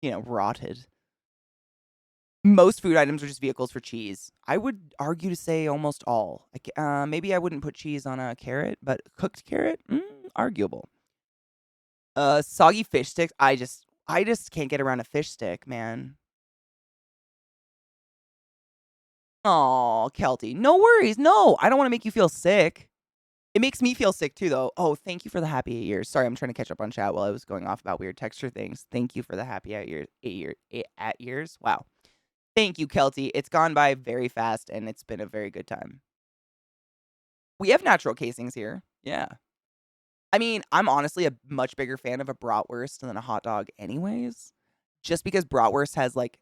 Speaker 1: rotted. Most food items are just vehicles for cheese. I would argue to say almost all. Maybe I wouldn't put cheese on a carrot, but cooked carrot, arguable. Soggy fish sticks. I just can't get around a fish stick, man. Oh, Kelty. No worries. No, I don't want to make you feel sick. It makes me feel sick too, though. Oh, thank you for the happy 8 years. Sorry, I'm trying to catch up on chat while I was going off about weird texture things. Thank you for the happy 8 years. Wow. Thank you, Kelty. It's gone by very fast, and it's been a very good time. We have natural casings here. Yeah. I mean, I'm honestly a much bigger fan of a bratwurst than a hot dog anyways. Just because bratwurst has, like,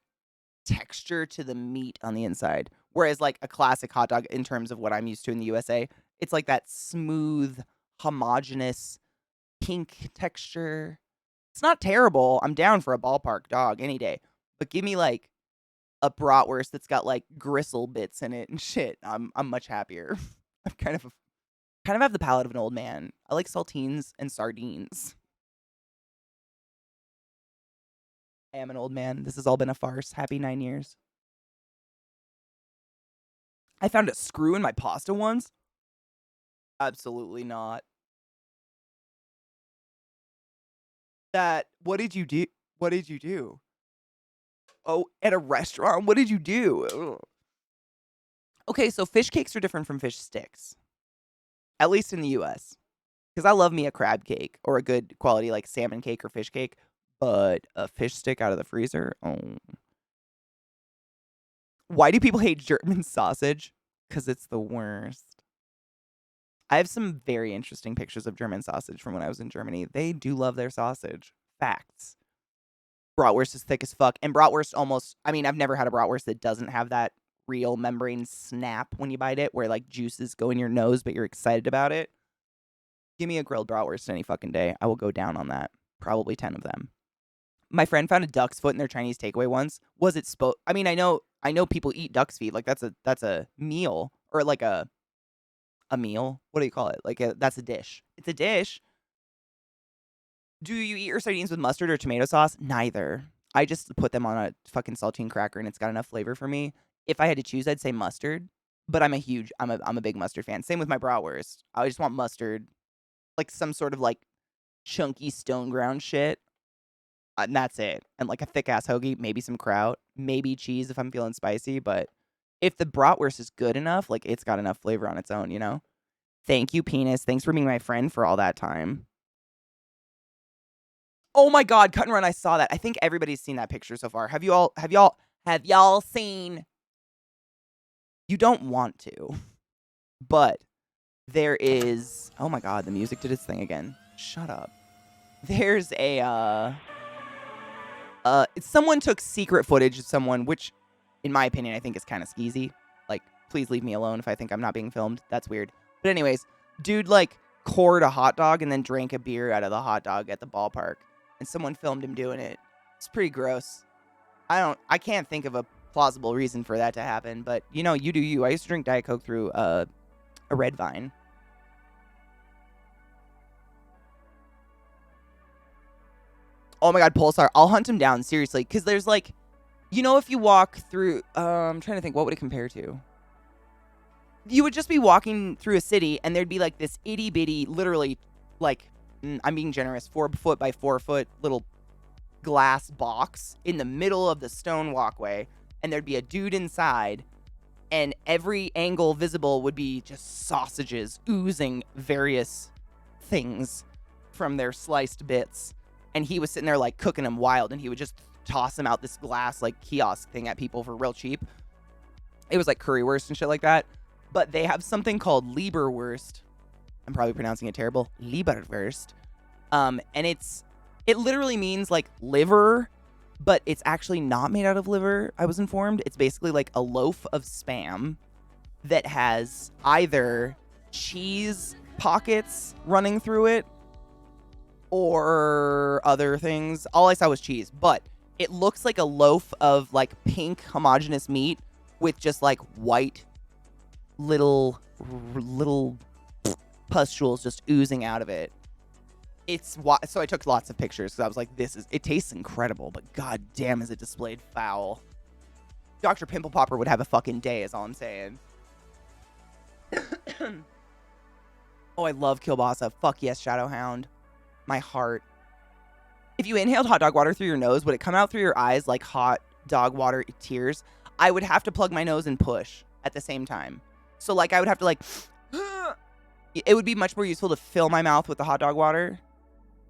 Speaker 1: texture to the meat on the inside. Whereas, like, a classic hot dog, in terms of what I'm used to in the USA, it's like that smooth, homogeneous, pink texture. It's not terrible. I'm down for a ballpark dog any day. But give me, like, a bratwurst that's got, like, gristle bits in it and shit. I'm much happier. I'm kind of have the palate of an old man. I like saltines and sardines. I am an old man. This has all been a farce. Happy 9 years. I found a screw in my pasta once. Absolutely not. What did you do? What did you do? Oh, at a restaurant? What did you do? Ugh. Okay, so fish cakes are different from fish sticks. At least in the US. Because I love me a crab cake or a good quality like salmon cake or fish cake. But a fish stick out of the freezer? Oh. Why do people hate German sausage? Because it's the worst. I have some very interesting pictures of German sausage from when I was in Germany. They do love their sausage. Facts. Bratwurst is thick as fuck. And bratwurst I've never had a bratwurst that doesn't have that real membrane snap when you bite it, where like juices go in your nose, but you're excited about it. Give me a grilled bratwurst any fucking day. I will go down on that. Probably 10 of them. My friend found a duck's foot in their Chinese takeaway once. Was it I know people eat duck's feet. Like that's a meal, or like a meal. What do you call it? Like that's a dish. It's a dish. Do you eat your sardines with mustard or tomato sauce? Neither. I just put them on a fucking saltine cracker and it's got enough flavor for me. If I had to choose, I'd say mustard. But I'm a big mustard fan. Same with my bratwurst. I just want mustard, like some sort of like chunky stone ground shit. And that's it. And like a thick ass hoagie, maybe some kraut, maybe cheese if I'm feeling spicy. But if the bratwurst is good enough, like it's got enough flavor on its own, you know? Thank you, Penis. Thanks for being my friend for all that time. Oh my God, Cut and Run, I saw that. I think everybody's seen that picture so far. Have y'all seen? You don't want to. But there is, oh my God, the music did its thing again. Shut up. There's a someone took secret footage of someone, which in my opinion I think is kind of skeezy. Like, please leave me alone if I think I'm not being filmed. That's weird. But anyways, dude like cored a hot dog and then drank a beer out of the hot dog at the ballpark. And someone filmed him doing it. It's pretty gross. I can't think of a plausible reason for that to happen, but you know, you do you. I used to drink Diet Coke through a red vine. Oh my God, Pulsar. I'll hunt him down, seriously. Because there's like You know, if you walk through, I'm trying to think, what would it compare to? You would just be walking through a city and there'd be like this itty bitty, literally like, I'm being generous, 4 foot by 4 foot little glass box in the middle of the stone walkway. And there'd be a dude inside and every angle visible would be just sausages oozing various things from their sliced bits. And he was sitting there like cooking them wild and he would just toss them out this glass like kiosk thing at people for real cheap. It was like currywurst and shit like that. But they have something called Leberwurst. I'm probably pronouncing it terrible. Leberwurst. And it literally means like liver, but it's actually not made out of liver, I was informed. It's basically like a loaf of Spam that has either cheese pockets running through it or other things. All I saw was cheese, but it looks like a loaf of like pink homogeneous meat with just like white little pustules just oozing out of it. So I took lots of pictures because I was like, it tastes incredible, but god damn is it displayed foul. Dr. Pimple Popper would have a fucking day is all I'm saying. Oh, I love kielbasa. Fuck yes, Shadowhound. My heart. If you inhaled hot dog water through your nose, would it come out through your eyes like hot dog water tears? I would have to plug my nose and push at the same time. So like I would have to like, it would be much more useful to fill my mouth with the hot dog water.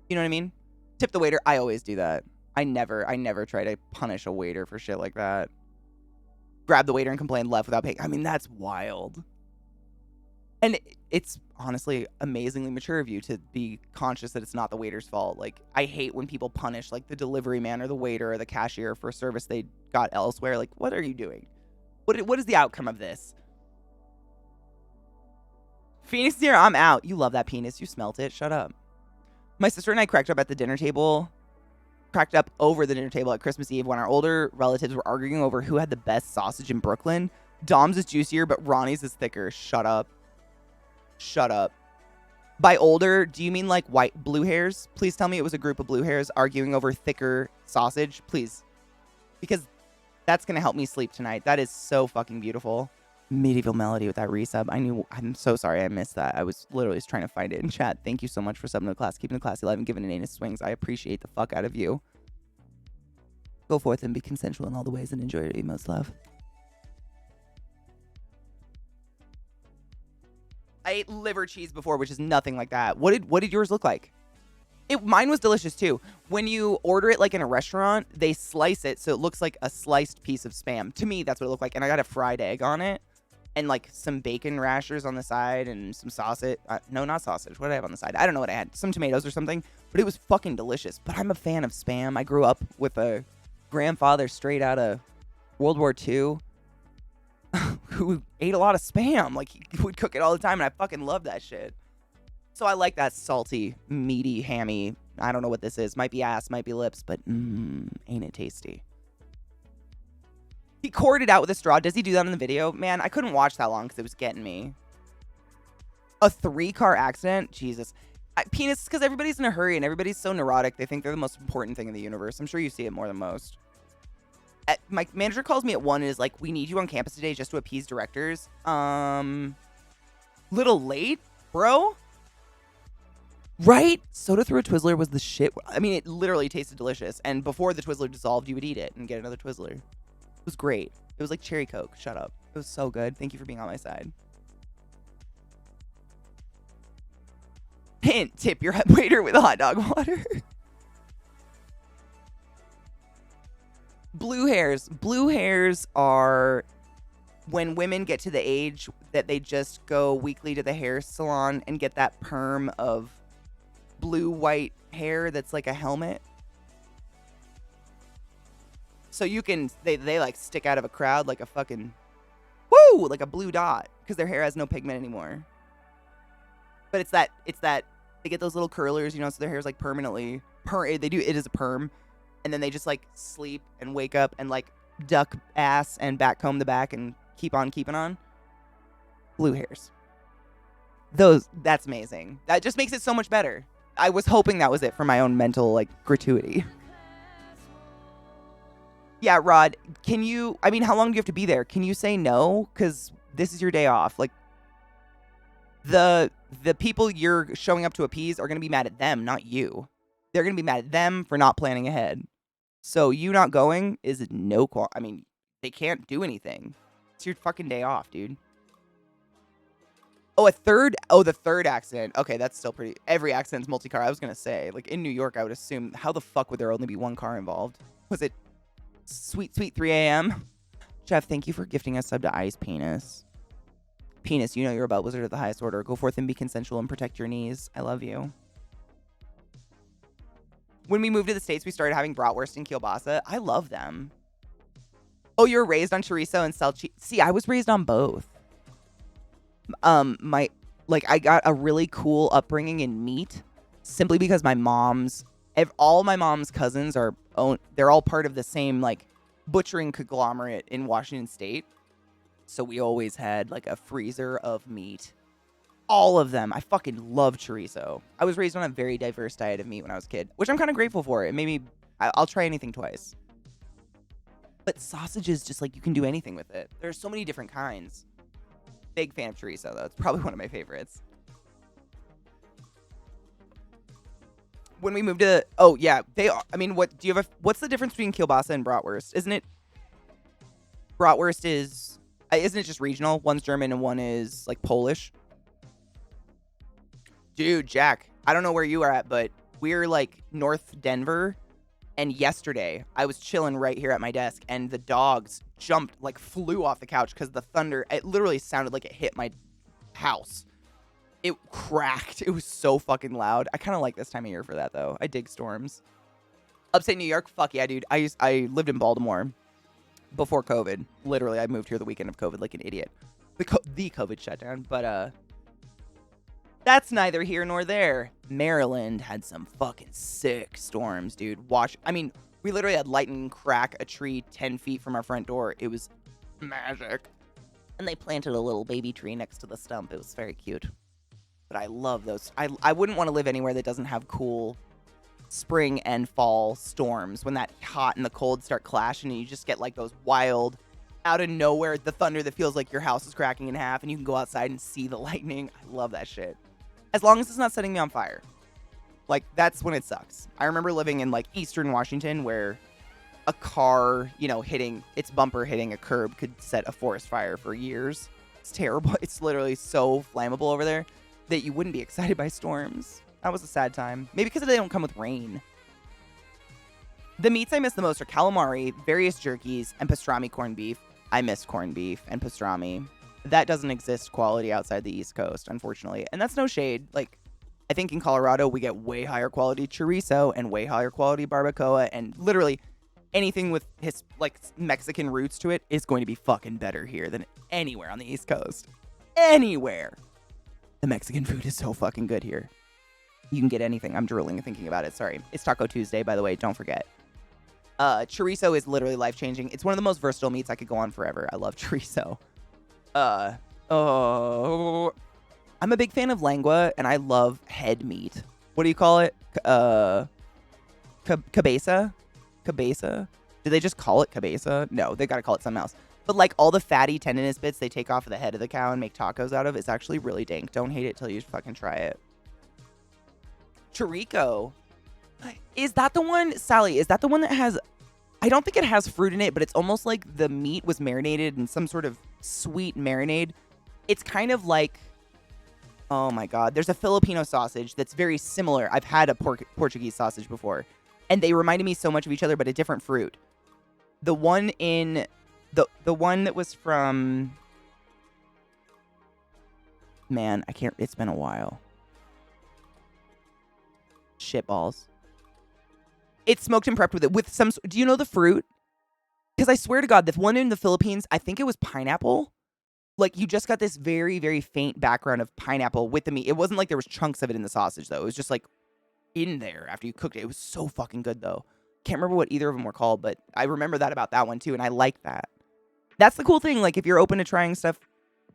Speaker 1: You know what I mean? Tip the waiter. I always do that. I never try to punish a waiter for shit like that. Grab the waiter and complain, left without paying. I mean, that's wild. And it's honestly amazingly mature of you to be conscious that it's not the waiter's fault. Like, I hate when people punish like the delivery man or the waiter or the cashier for a service they got elsewhere. Like, what are you doing? What is the outcome of this? Phoenix dear, I'm out. You love that penis. You smelt it. Shut up. My sister and I cracked up over the dinner table at Christmas Eve when our older relatives were arguing over who had the best sausage in Brooklyn. Dom's is juicier, but Ronnie's is thicker. Shut up. Shut up. By older, do you mean like white blue hairs? Please tell me it was a group of blue hairs arguing over thicker sausage, please. Because that's going to help me sleep tonight. That is so fucking beautiful. Medieval Melody with that resub. I'm so sorry I missed that. I was literally just trying to find it in chat. Thank you so much for subbing to the class, keeping the class alive, and giving an anus swings. I appreciate the fuck out of you. Go forth and be consensual in all the ways and enjoy your most love. I ate liver cheese before, which is nothing like that. What did yours look like? Mine was delicious too. When you order it like in a restaurant, they slice it so it looks like a sliced piece of Spam. To me, that's what it looked like. And I got a fried egg on it. And like some bacon rashers on the side and some sausage. No, not sausage. What did I have on the side? I don't know what I had. Some tomatoes or something. But it was fucking delicious. But I'm a fan of Spam. I grew up with a grandfather straight out of World War II who ate a lot of Spam. Like, he would cook it all the time. And I fucking love that shit. So I like that salty, meaty, hammy. I don't know what this is. Might be ass, might be lips. But ain't it tasty. He cored it out with a straw. Does he do that in the video? Man, I couldn't watch that long because it was getting me. A 3-car accident? Jesus. Penis, because everybody's in a hurry and everybody's so neurotic. They think they're the most important thing in the universe. I'm sure you see it more than most. My manager calls me at 1 and is like, we need you on campus today just to appease directors. Little late, bro? Right? Soda through a Twizzler was the shit. I mean, it literally tasted delicious. And before the Twizzler dissolved, you would eat it and get another Twizzler. It was great. It was like cherry Coke. Shut up. It was so good. Thank you for being on my side. Hint, tip your waiter with hot dog water. Blue hairs. Blue hairs are when women get to the age that they just go weekly to the hair salon and get that perm of blue-white hair that's like a helmet. So you can, they like stick out of a crowd like a fucking, woo, like a blue dot because their hair has no pigment anymore. But it's that, they get those little curlers, you know, so their hair's like permanently, it is a perm. And then they just like sleep and wake up and like duck ass and backcomb the back and keep on keeping on. Blue hairs. That's amazing. That just makes it so much better. I was hoping that was it for my own mental like gratuity. Yeah, Rod, can you, I mean, how long do you have to be there? Can you say no? Because this is your day off. Like, the people you're showing up to appease are going to be mad at them, not you. They're going to be mad at them for not planning ahead. So you not going is no I mean, they can't do anything. It's your fucking day off, dude. Oh, the third accident. Okay, that's still pretty. Every accident's multi-car. I was going to say, like, in New York, I would assume, how the fuck would there only be one car involved? Was it sweet 3 a.m.? Jeff, thank you for gifting a sub to Ice Penis. Penis, you know you're about Wizard of the highest order. Go forth and be consensual and protect your knees. I love you. When we moved to the States, we started having bratwurst and kielbasa. I love them. Oh, you were raised on chorizo and salchicha. See, I was raised on both. I got a really cool upbringing in meat simply because all my mom's cousins they're all part of the same, like, butchering conglomerate in Washington State. So we always had, like, a freezer of meat. All of them. I fucking love chorizo. I was raised on a very diverse diet of meat when I was a kid, which I'm kind of grateful for. It made me, I'll try anything twice. But sausages, just like, you can do anything with it. There's so many different kinds. Big fan of chorizo, though. It's probably one of my favorites. When we moved to, oh yeah, what's the difference between kielbasa and bratwurst? Isn't it just regional? One's German and one is, like, Polish. Dude, Jack, I don't know where you are at, but we're, like, North Denver. And yesterday, I was chilling right here at my desk, and the dogs flew off the couch because the thunder, it literally sounded like it hit my house. It cracked. It was so fucking loud. I kind of like this time of year for that, though. I dig storms. Upstate New York, fuck yeah, dude. I lived in Baltimore before COVID. Literally, I moved here the weekend of COVID like an idiot. The COVID shutdown, but that's neither here nor there. Maryland had some fucking sick storms, dude. We literally had lightning crack a tree 10 feet from our front door. It was magic. And they planted a little baby tree next to the stump. It was very cute. But I love those. I wouldn't want to live anywhere that doesn't have cool spring and fall storms. When that hot and the cold start clashing and you just get, like, those wild, out of nowhere, the thunder that feels like your house is cracking in half and you can go outside and see the lightning. I love that shit. As long as it's not setting me on fire. Like, that's when it sucks. I remember living in, like, eastern Washington where a car, hitting its bumper hitting a curb could set a forest fire for years. It's terrible. It's literally so flammable over there that you wouldn't be excited by storms. That was a sad time. Maybe because they don't come with rain. The meats I miss the most are calamari, various jerkies, and pastrami corned beef. I miss corned beef and pastrami. That doesn't exist quality outside the East Coast, unfortunately. And that's no shade. Like, I think in Colorado, we get way higher quality chorizo and way higher quality barbacoa. And literally anything with his, like, Mexican roots to it is going to be fucking better here than anywhere on the East Coast. Anywhere. The Mexican food is so fucking good here. You can get anything. I'm drooling thinking about it. Sorry. It's Taco Tuesday, by the way. Don't forget. Chorizo is literally life-changing. It's one of the most versatile meats. I could go on forever. I love chorizo. I'm a big fan of lengua, and I love head meat. What do you call it? Cabeza? Cabeza? Do they just call it cabeza? No, they gotta call it something else. But, like, all the fatty tendinous bits they take off of the head of the cow and make tacos out of is actually really dank. Don't hate it till you fucking try it. Chorico. Is that the one, Sally, is that the one that has, I don't think it has fruit in it, but it's almost like the meat was marinated in some sort of sweet marinade. It's kind of like, oh my God, there's a Filipino sausage that's very similar. I've had a Portuguese sausage before, and they reminded me so much of each other, but a different fruit. The one in, the one that was from, man, I can't, it's been a while. Shitballs. It's smoked and prepped with it. With some, do you know the fruit? Because I swear to God, the one in the Philippines, I think it was pineapple. Like, you just got this very, very faint background of pineapple with the meat. It wasn't like there was chunks of it in the sausage, though. It was just, like, in there after you cooked it. It was so fucking good, though. Can't remember what either of them were called, but I remember that about that one, too, and I like that. That's the cool thing. Like, if you're open to trying stuff,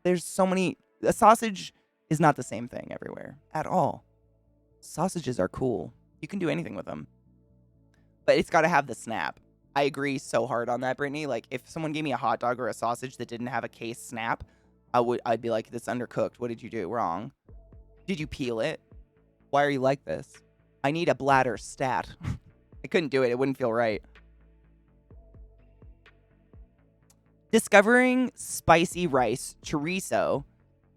Speaker 1: there's so many... A sausage is not the same thing everywhere at all. Sausages are cool. You can do anything with them. But it's got to have the snap. I agree so hard on that, Brittany. Like, if someone gave me a hot dog or a sausage that didn't have a case snap, I'd be like, "This undercooked. What did you do wrong? Did you peel it? Why are you like this? I need a bladder stat." I couldn't do it. It wouldn't feel right. Discovering spicy rice chorizo,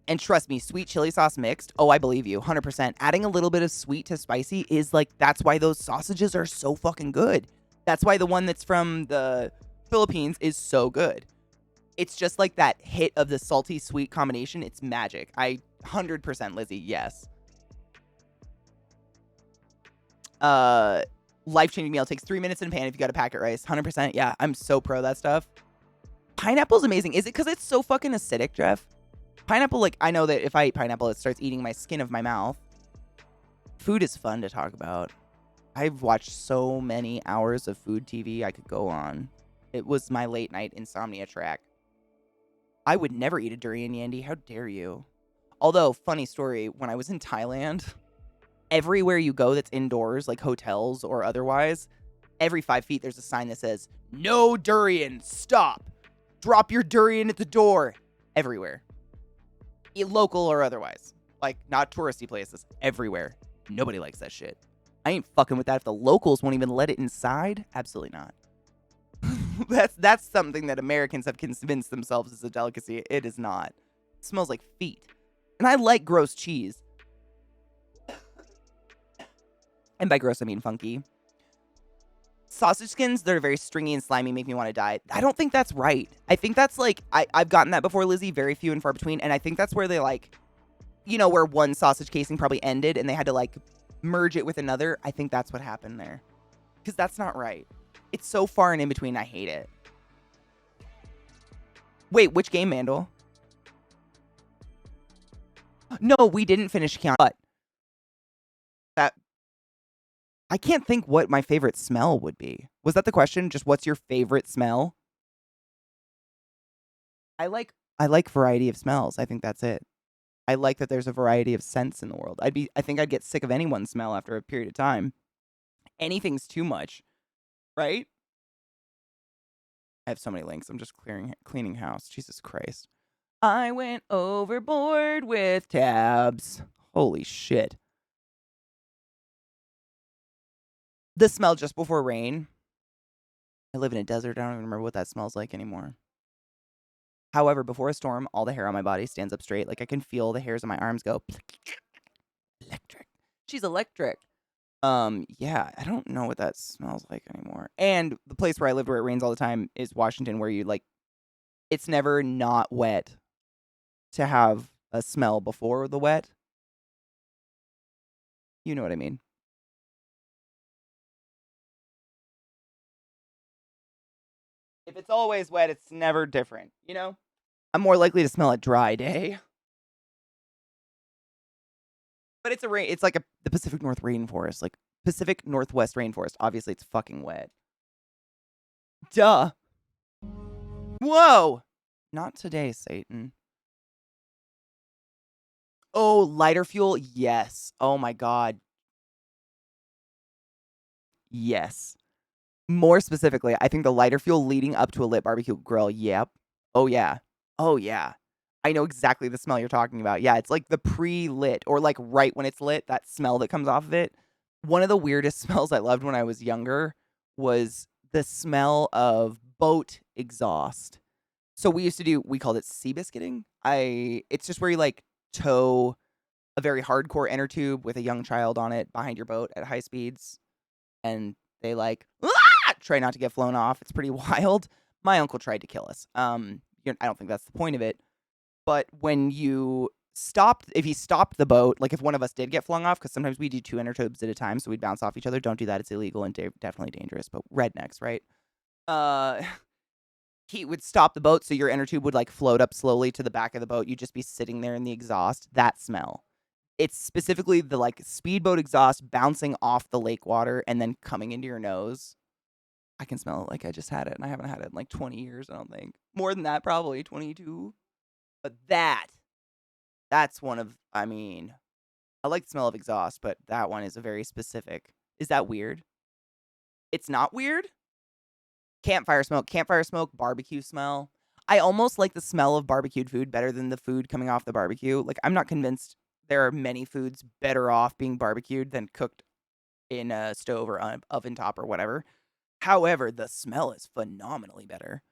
Speaker 1: and trust me, sweet chili sauce mixed. Oh, I believe you, 100%. Adding a little bit of sweet to spicy is like, that's why those sausages are so fucking good. That's why the one that's from the Philippines is so good. It's just like that hit of the salty sweet combination. It's magic. 100% Lizzie, yes. Life-changing meal takes 3 minutes in a pan if you got a packet rice. 100%. Yeah, I'm so pro that stuff. Pineapple's amazing. Is it because it's so fucking acidic, Jeff? Pineapple, like, I know that if I eat pineapple, it starts eating my skin of my mouth. Food is fun to talk about. I've watched so many hours of food TV I could go on. It was my late night insomnia track. I would never eat a durian, Yandy. How dare you? Although, funny story, when I was in Thailand, everywhere you go that's indoors, like hotels or otherwise, every 5 feet there's a sign that says, "No durian, stop. Drop your durian at the door." Everywhere. Local or otherwise. Like, not touristy places. Everywhere. Nobody likes that shit. I ain't fucking with that. If the locals won't even let it inside, absolutely not. That's something that Americans have convinced themselves is a delicacy. It is not. It smells like feet. And I like gross cheese. And by gross, I mean funky. Sausage skins that are very stringy and slimy make me want to die. I don't think that's right. I think that's like, I've gotten that before, Lizzie, very few and far between. And I think that's where they like, you know, where one sausage casing probably ended and they had to like merge it with another. I think that's what happened there. Because that's not right. It's so far and in between. I hate it. Wait, which game, Mandel? No, we didn't finish count. But that, I can't think what my favorite smell would be. Was that the question? Just what's your favorite smell? I like variety of smells. I think that's it. I like that there's a variety of scents in the world. I think I'd get sick of anyone's smell after a period of time. Anything's too much, right? I have so many links. I'm just cleaning house. Jesus Christ. I went overboard with tabs. Holy shit. The smell just before rain. I live in a desert. I don't even remember what that smells like anymore. However, before a storm, all the hair on my body stands up straight. Like I can feel the hairs on my arms go. Electric. She's electric. Yeah, I don't know what that smells like anymore. And the place where I lived where it rains all the time is Washington, where you like, it's never not wet to have a smell before the wet. You know what I mean? If it's always wet, it's never different, you know? I'm more likely to smell a dry day. But it's like the Pacific North rainforest, like Pacific Northwest rainforest. Obviously, it's fucking wet. Duh. Whoa. Not today, Satan. Oh, lighter fuel? Yes. Oh my God. Yes. More specifically, I think the lighter fuel leading up to a lit barbecue grill. Yep. Oh, yeah. Oh, yeah. I know exactly the smell you're talking about. Yeah, it's like the pre-lit or like right when it's lit, that smell that comes off of it. One of the weirdest smells I loved when I was younger was the smell of boat exhaust. So we called it sea biscuiting. It's just where you like tow a very hardcore inner tube with a young child on it behind your boat at high speeds. And they like, try not to get flown off. It's pretty wild. My uncle tried to kill us. I don't think that's the point of it. But when you if he stopped the boat, like if one of us did get flung off, because sometimes we do 2 inner tubes at a time, so we'd bounce off each other. Don't do that. It's illegal and definitely dangerous, but rednecks, right? He would stop the boat, so your inner tube would like float up slowly to the back of the boat. You'd just be sitting there in the exhaust. That smell. It's specifically the like speedboat exhaust bouncing off the lake water and then coming into your nose. I can smell it like I just had it, and I haven't had it in like 20 years, I don't think. More than that, probably 22. But that's one of, I like the smell of exhaust, but that one is a very specific. Is that weird? It's not weird? Campfire smoke, barbecue smell. I almost like the smell of barbecued food better than the food coming off the barbecue. Like, I'm not convinced there are many foods better off being barbecued than cooked in a stove or oven top or whatever. However, the smell is phenomenally better.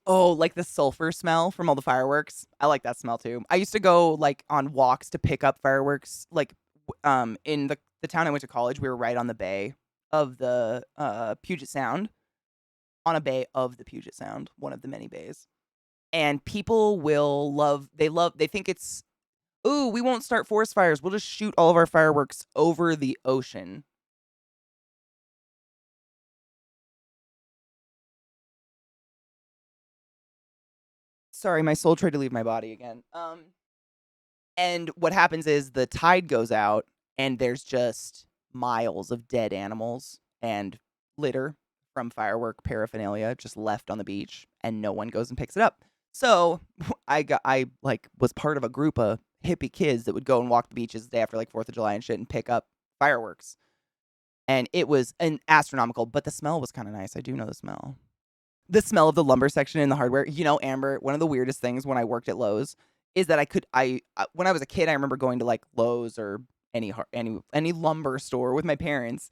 Speaker 1: Oh, like the sulfur smell from all the fireworks. I like that smell too. I used to go like on walks to pick up fireworks. Like in the town I went to college, we were right on the bay of the Puget Sound. On a bay of the Puget Sound, one of the many bays. And people will they think it's, ooh, we won't start forest fires. We'll just shoot all of our fireworks over the ocean. Sorry, my soul tried to leave my body again. And what happens is the tide goes out and there's just miles of dead animals and litter from firework paraphernalia just left on the beach, and no one goes and picks it up. So I was part of a group of hippie kids that would go and walk the beaches the day after like 4th of July and shit and pick up fireworks. And it was an astronomical, but the smell was kind of nice. I do know the smell. The smell of the lumber section in the hardware. You know, Amber, one of the weirdest things when I worked at Lowe's is that when I was a kid, I remember going to like Lowe's or any lumber store with my parents,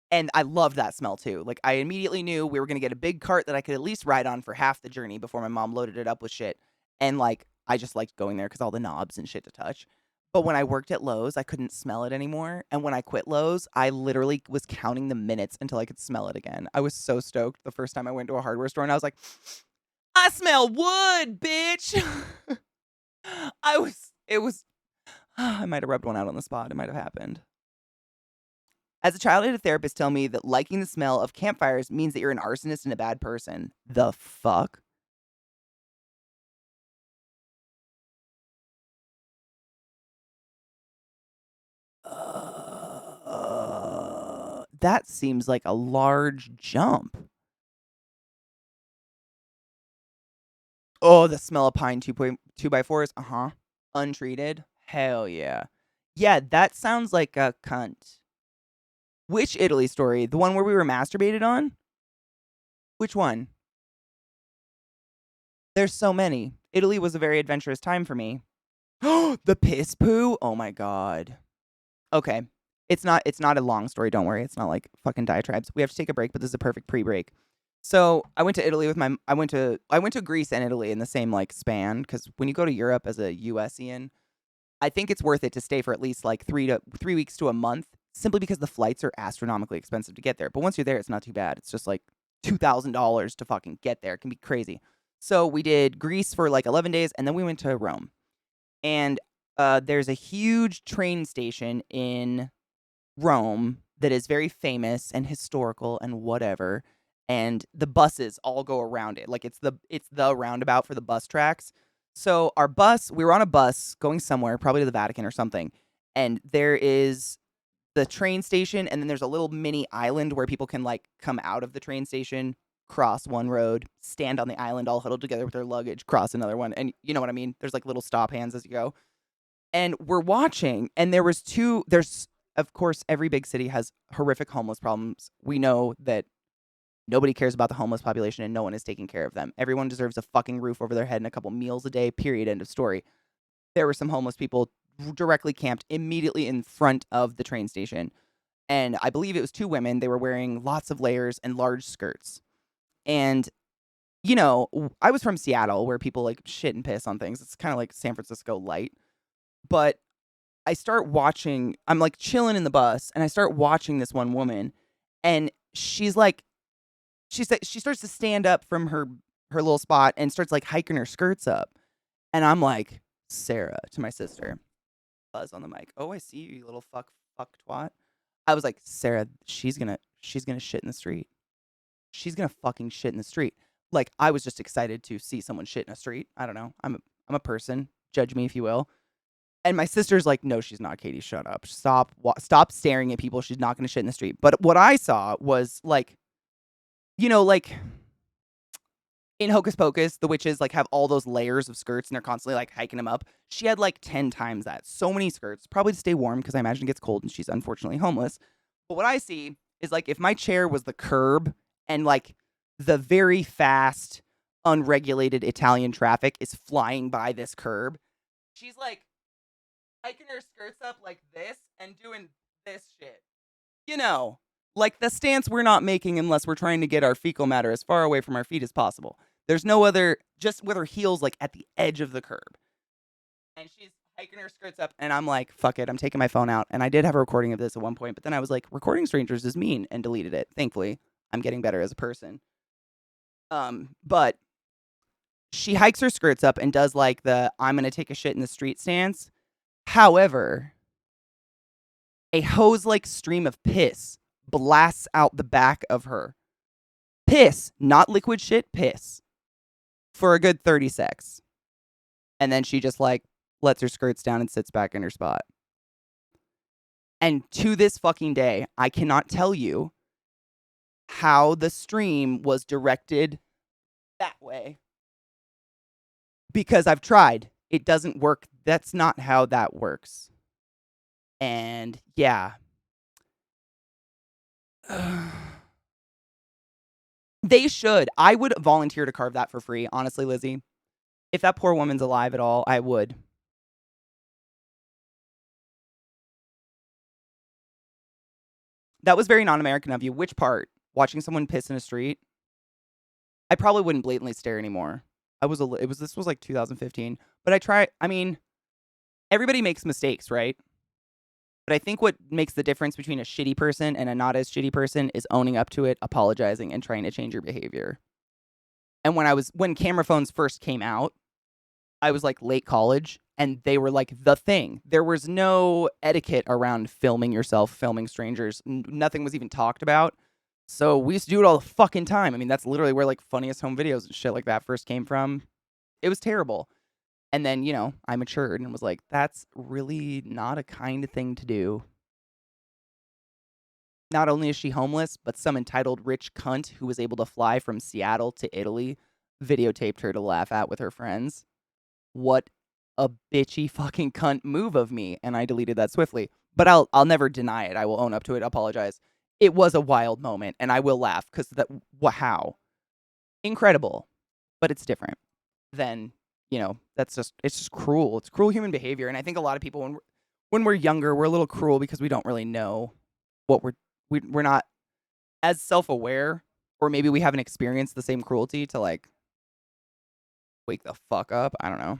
Speaker 1: and I loved that smell too. Like, I immediately knew we were going to get a big cart that I could at least ride on for half the journey before my mom loaded it up with shit. And like, I just liked going there because all the knobs and shit to touch. But when I worked at Lowe's, I couldn't smell it anymore. And when I quit Lowe's, I literally was counting the minutes until I could smell it again. I was so stoked the first time I went to a hardware store, and I was like, I smell wood, bitch. I might have rubbed one out on the spot. It might have happened. As a child, I had a therapist tell me that liking the smell of campfires means that you're an arsonist and a bad person. The fuck? That seems like a large jump. Oh, the smell of pine 2x4s. Uh-huh. Untreated. Hell yeah. Yeah, that sounds like a cunt. Which Italy story? The one where we were masturbated on? Which one? There's so many. Italy was a very adventurous time for me. The piss poo? Oh my god. Okay. It's not a long story, don't worry. It's not like fucking diatribes. We have to take a break, but this is a perfect pre-break. So, I went to Italy with I went to Greece and Italy in the same like span, cuz when you go to Europe as a USian, I think it's worth it to stay for at least like 3 weeks to a month, simply because the flights are astronomically expensive to get there. But once you're there, it's not too bad. It's just like $2,000 to fucking get there. It can be crazy. So, we did Greece for like 11 days, and then we went to Rome. And there's a huge train station in Rome that is very famous and historical and whatever, and the buses all go around it. Like, it's the roundabout for the bus tracks. So we were on a bus going somewhere, probably to the Vatican or something, and there is the train station, and then there's a little mini island where people can like come out of the train station, cross one road, stand on the island all huddled together with their luggage, cross another one, and you know what I mean? There's like little stop hands as you go. And we're watching, and there's, of course, every big city has horrific homeless problems. We know that nobody cares about the homeless population and no one is taking care of them. Everyone deserves a fucking roof over their head and a couple meals a day, period, end of story. There were some homeless people directly camped immediately in front of the train station. And I believe it was 2 women. They were wearing lots of layers and large skirts. And, you know, I was from Seattle, where people like shit and piss on things. It's kind of like San Francisco light. But I start watching, I'm like chilling in the bus, and I start watching this one woman, and she's like, she starts to stand up from her little spot and starts like hiking her skirts up. And I'm like, Sarah, to my sister, buzz on the mic. Oh, I see you little fuck twat. I was like, Sarah, she's gonna shit in the street. She's gonna fucking shit in the street. Like, I was just excited to see someone shit in a street. I don't know. I'm a person. Judge me if you will. And my sister's like, no, she's not, Katie. Shut up. Stop staring at people. She's not going to shit in the street. But what I saw was like, you know, like in Hocus Pocus, the witches like have all those layers of skirts and they're constantly like hiking them up. She had like 10 times that. So many skirts, probably to stay warm because I imagine it gets cold and she's unfortunately homeless. But what I see is like if my chair was the curb and like the very fast, unregulated Italian traffic is flying by this curb, she's like hiking her skirts up like this and doing this shit. You know, like the stance we're not making unless we're trying to get our fecal matter as far away from our feet as possible. There's no other, just with her heels like at the edge of the curb. And she's hiking her skirts up, and I'm like, fuck it, I'm taking my phone out. And I did have a recording of this at one point, but then I was like, recording strangers is mean, and deleted it. Thankfully, I'm getting better as a person. But she hikes her skirts up and does like the I'm gonna take a shit in the street stance. However, a hose-like stream of piss blasts out the back of her. Piss, not liquid shit, piss. For a good 30 secs. And then she just like lets her skirts down and sits back in her spot. And to this fucking day, I cannot tell you how the stream was directed that way. Because I've tried. It doesn't work. That's not how that works. And yeah. They should. I would volunteer to carve that for free, honestly, Lizzie. If that poor woman's alive at all, I would. That was very non-American of you. Which part? Watching someone piss in a street? I probably wouldn't blatantly stare anymore. This was like 2015. But everybody makes mistakes, right? But I think what makes the difference between a shitty person and a not as shitty person is owning up to it, apologizing, and trying to change your behavior. And when camera phones first came out, I was like late college, and they were like the thing. There was no etiquette around filming yourself, filming strangers. Nothing was even talked about. So we used to do it all the fucking time. I mean, that's literally where like funniest home videos and shit like that first came from. It was terrible. And then, I matured and was like, that's really not a kind of thing to do. Not only is she homeless, but some entitled rich cunt who was able to fly from Seattle to Italy videotaped her to laugh at with her friends. What a bitchy fucking cunt move of me. And I deleted that swiftly. But I'll never deny it. I will own up to it, apologize. It was a wild moment, and I will laugh because how? Incredible. But it's different than, it's just cruel. It's cruel human behavior. And I think a lot of people, when we're younger, we're a little cruel because we don't really know what we're not as self-aware, or maybe we haven't experienced the same cruelty to like wake the fuck up. I don't know.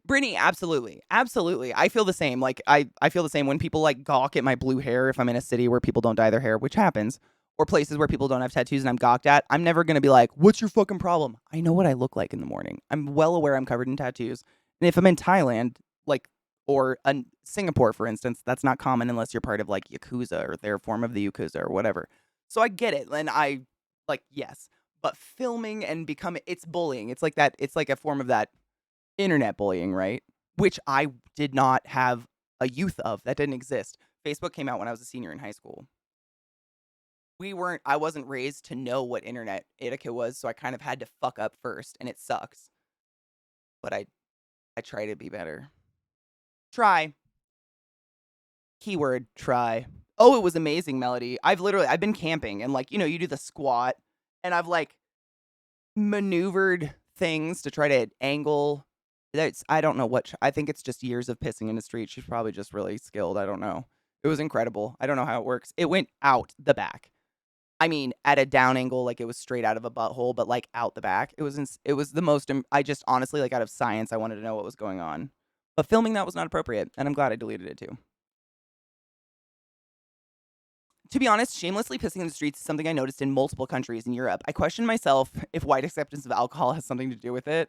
Speaker 1: Brittany, absolutely. Absolutely. I feel the same. Like, I feel the same when people, like, gawk at my blue hair if I'm in a city where people don't dye their hair, which happens, or places where people don't have tattoos and I'm gawked at. I'm never going to be like, what's your fucking problem? I know what I look like in the morning. I'm well aware I'm covered in tattoos. And if I'm in Thailand, like, or Singapore, for instance, that's not common unless you're part of, like, Yakuza or their form of the Yakuza or whatever. So I get it. And I, like, yes. But filming and it's bullying. It's like that. It's like a form of that internet bullying, right? Which I did not have a youth of. That didn't exist. Facebook came out when I was a senior in high school. I wasn't raised to know what internet etiquette was, so I kind of had to fuck up first, and it sucks. But I try to be better. Try. Keyword, try. Oh, it was amazing, Melody. I've been camping, and like, you do the squat, and I've like maneuvered things to try to angle. I don't know I think it's just years of pissing in the street. She's probably just really skilled. I don't know. It was incredible. I don't know how it works. It went out the back. I mean, at a down angle, like it was straight out of a butthole, but like out the back. It was the most, I just honestly, like out of science, I wanted to know what was going on. But filming that was not appropriate, and I'm glad I deleted it too. To be honest, shamelessly pissing in the streets is something I noticed in multiple countries in Europe. I question myself if white acceptance of alcohol has something to do with it.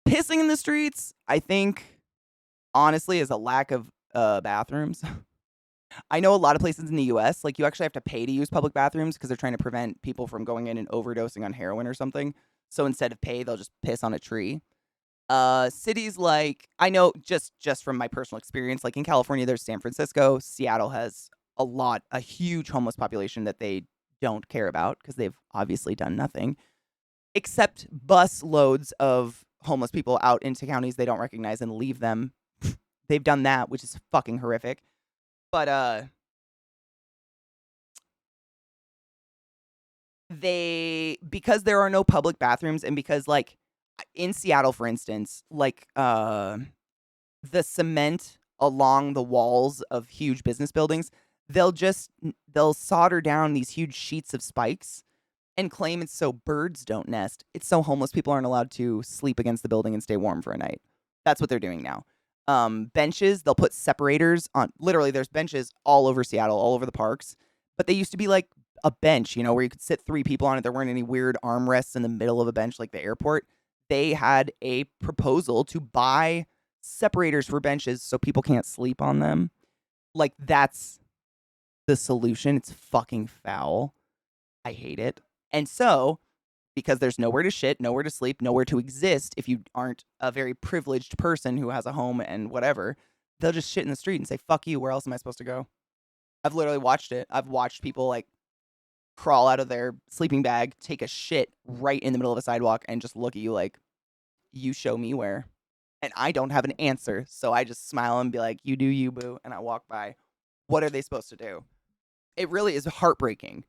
Speaker 1: Pissing in the streets, I think, honestly, is a lack of bathrooms. I know a lot of places in the U.S., like, you actually have to pay to use public bathrooms because they're trying to prevent people from going in and overdosing on heroin or something. So instead of pay, they'll just piss on a tree. Cities like, I know just from my personal experience, like in California, there's San Francisco. Seattle has a huge homeless population that they don't care about because they've obviously done nothing except bus loads of homeless people out into counties they don't recognize and leave them. They've done that, which is fucking horrific. But because there are no public bathrooms, and because like in Seattle, for instance, like the cement along the walls of huge business buildings, they'll solder down these huge sheets of spikes and claim it's so birds don't nest. It's so homeless people aren't allowed to sleep against the building and stay warm for a night. That's what they're doing now. Benches, they'll put separators on. Literally, there's benches all over Seattle, all over the parks. But they used to be like a bench, you know, where you could sit 3 people on it. There weren't any weird armrests in the middle of a bench like the airport. They had a proposal to buy separators for benches so people can't sleep on them. Like, that's the solution. It's fucking foul. I hate it. And so, because there's nowhere to shit, nowhere to sleep, nowhere to exist if you aren't a very privileged person who has a home and whatever, they'll just shit in the street and say, fuck you, where else am I supposed to go? I've literally watched it. I've watched people, like, crawl out of their sleeping bag, take a shit right in the middle of a sidewalk, and just look at you like, you show me where. And I don't have an answer, so I just smile and be like, you do you, boo, and I walk by. What are they supposed to do? It really is heartbreaking.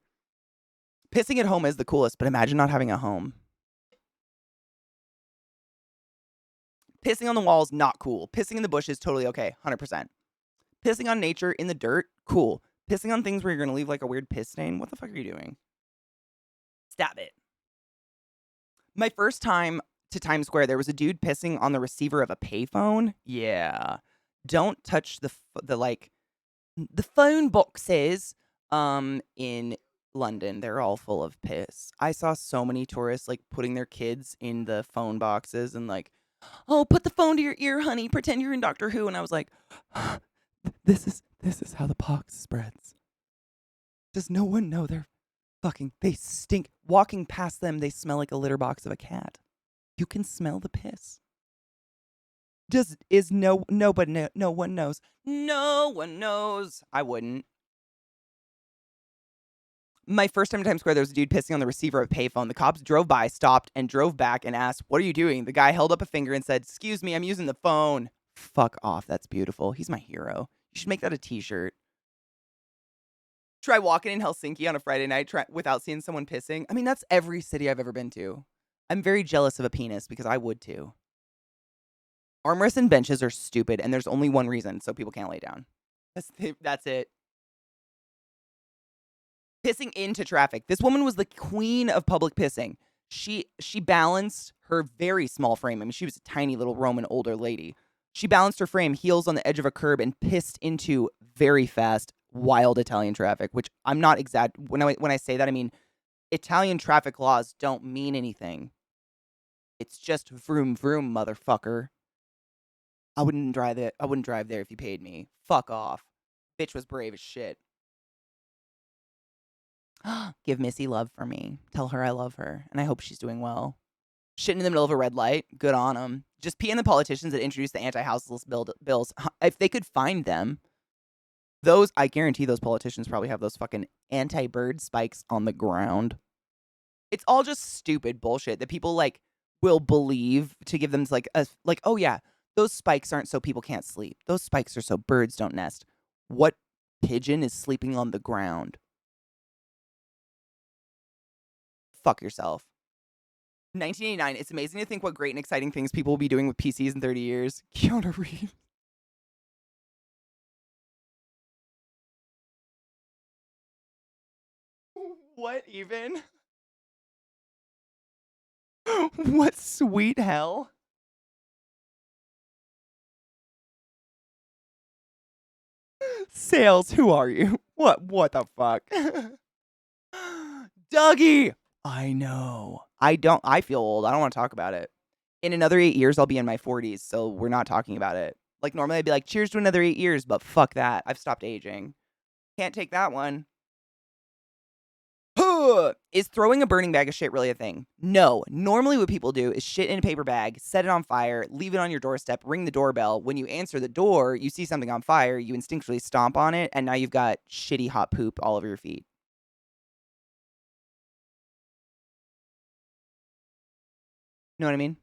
Speaker 1: Pissing at home is the coolest, but imagine not having a home. Pissing on the walls, not cool. Pissing in the bushes, totally okay, 100%. Pissing on nature in the dirt, cool. Pissing on things where you're going to leave like a weird piss stain, what the fuck are you doing? Stop it. My first time to Times Square, there was a dude pissing on the receiver of a payphone. Yeah. Don't touch the phone boxes in London. They're all full of piss. I saw so many tourists like putting their kids in the phone boxes and like, oh, put the phone to your ear, honey. Pretend you're in Doctor Who. And I was like, this is how the pox spreads. Does no one know they stink. Walking past them, they smell like a litter box of a cat. You can smell the piss. No one knows. No one knows. I wouldn't. My first time in Times Square, there was a dude pissing on the receiver of a payphone. The cops drove by, stopped, and drove back and asked, what are you doing? The guy held up a finger and said, excuse me, I'm using the phone. Fuck off. That's beautiful. He's my hero. You should make that a t-shirt. Try walking in Helsinki on a Friday night without seeing someone pissing. I mean, that's every city I've ever been to. I'm very jealous of a penis because I would too. Armrests and benches are stupid, and there's only one reason, so people can't lay down. That's it. Pissing into traffic. This woman was the queen of public pissing. She balanced her very small frame. I mean, she was a tiny little Roman older lady. She balanced her frame, heels on the edge of a curb, and pissed into very fast, wild Italian traffic, which I'm not when I say that, I mean, Italian traffic laws don't mean anything. It's just vroom vroom, motherfucker. I wouldn't drive there if you paid me. Fuck off. Bitch was brave as shit. Give Missy love for me. Tell her I love her, and I hope she's doing well. Shitting in the middle of a red light, good on them. Just pee in the politicians that introduced the anti-houseless bills. If they could find them, I guarantee those politicians probably have those fucking anti-bird spikes on the ground. It's all just stupid bullshit that people like will believe to give them like oh yeah, those spikes aren't so people can't sleep. Those spikes are so birds don't nest. What pigeon is sleeping on the ground? Fuck yourself. 1989, it's amazing to think what great and exciting things people will be doing with PCs in 30 years. Keanu Reeves. What even? What sweet hell? Sales, who are you? What the fuck? Dougie! I know. I feel old. I don't want to talk about it. In another 8 years, I'll be in my 40s, so we're not talking about it. Like, normally I'd be like, cheers to another 8 years, but fuck that. I've stopped aging. Can't take that one. Is throwing a burning bag of shit really a thing? No. Normally what people do is shit in a paper bag, set it on fire, leave it on your doorstep, ring the doorbell. When you answer the door, you see something on fire, you instinctually stomp on it, and now you've got shitty hot poop all over your feet. Know what I mean?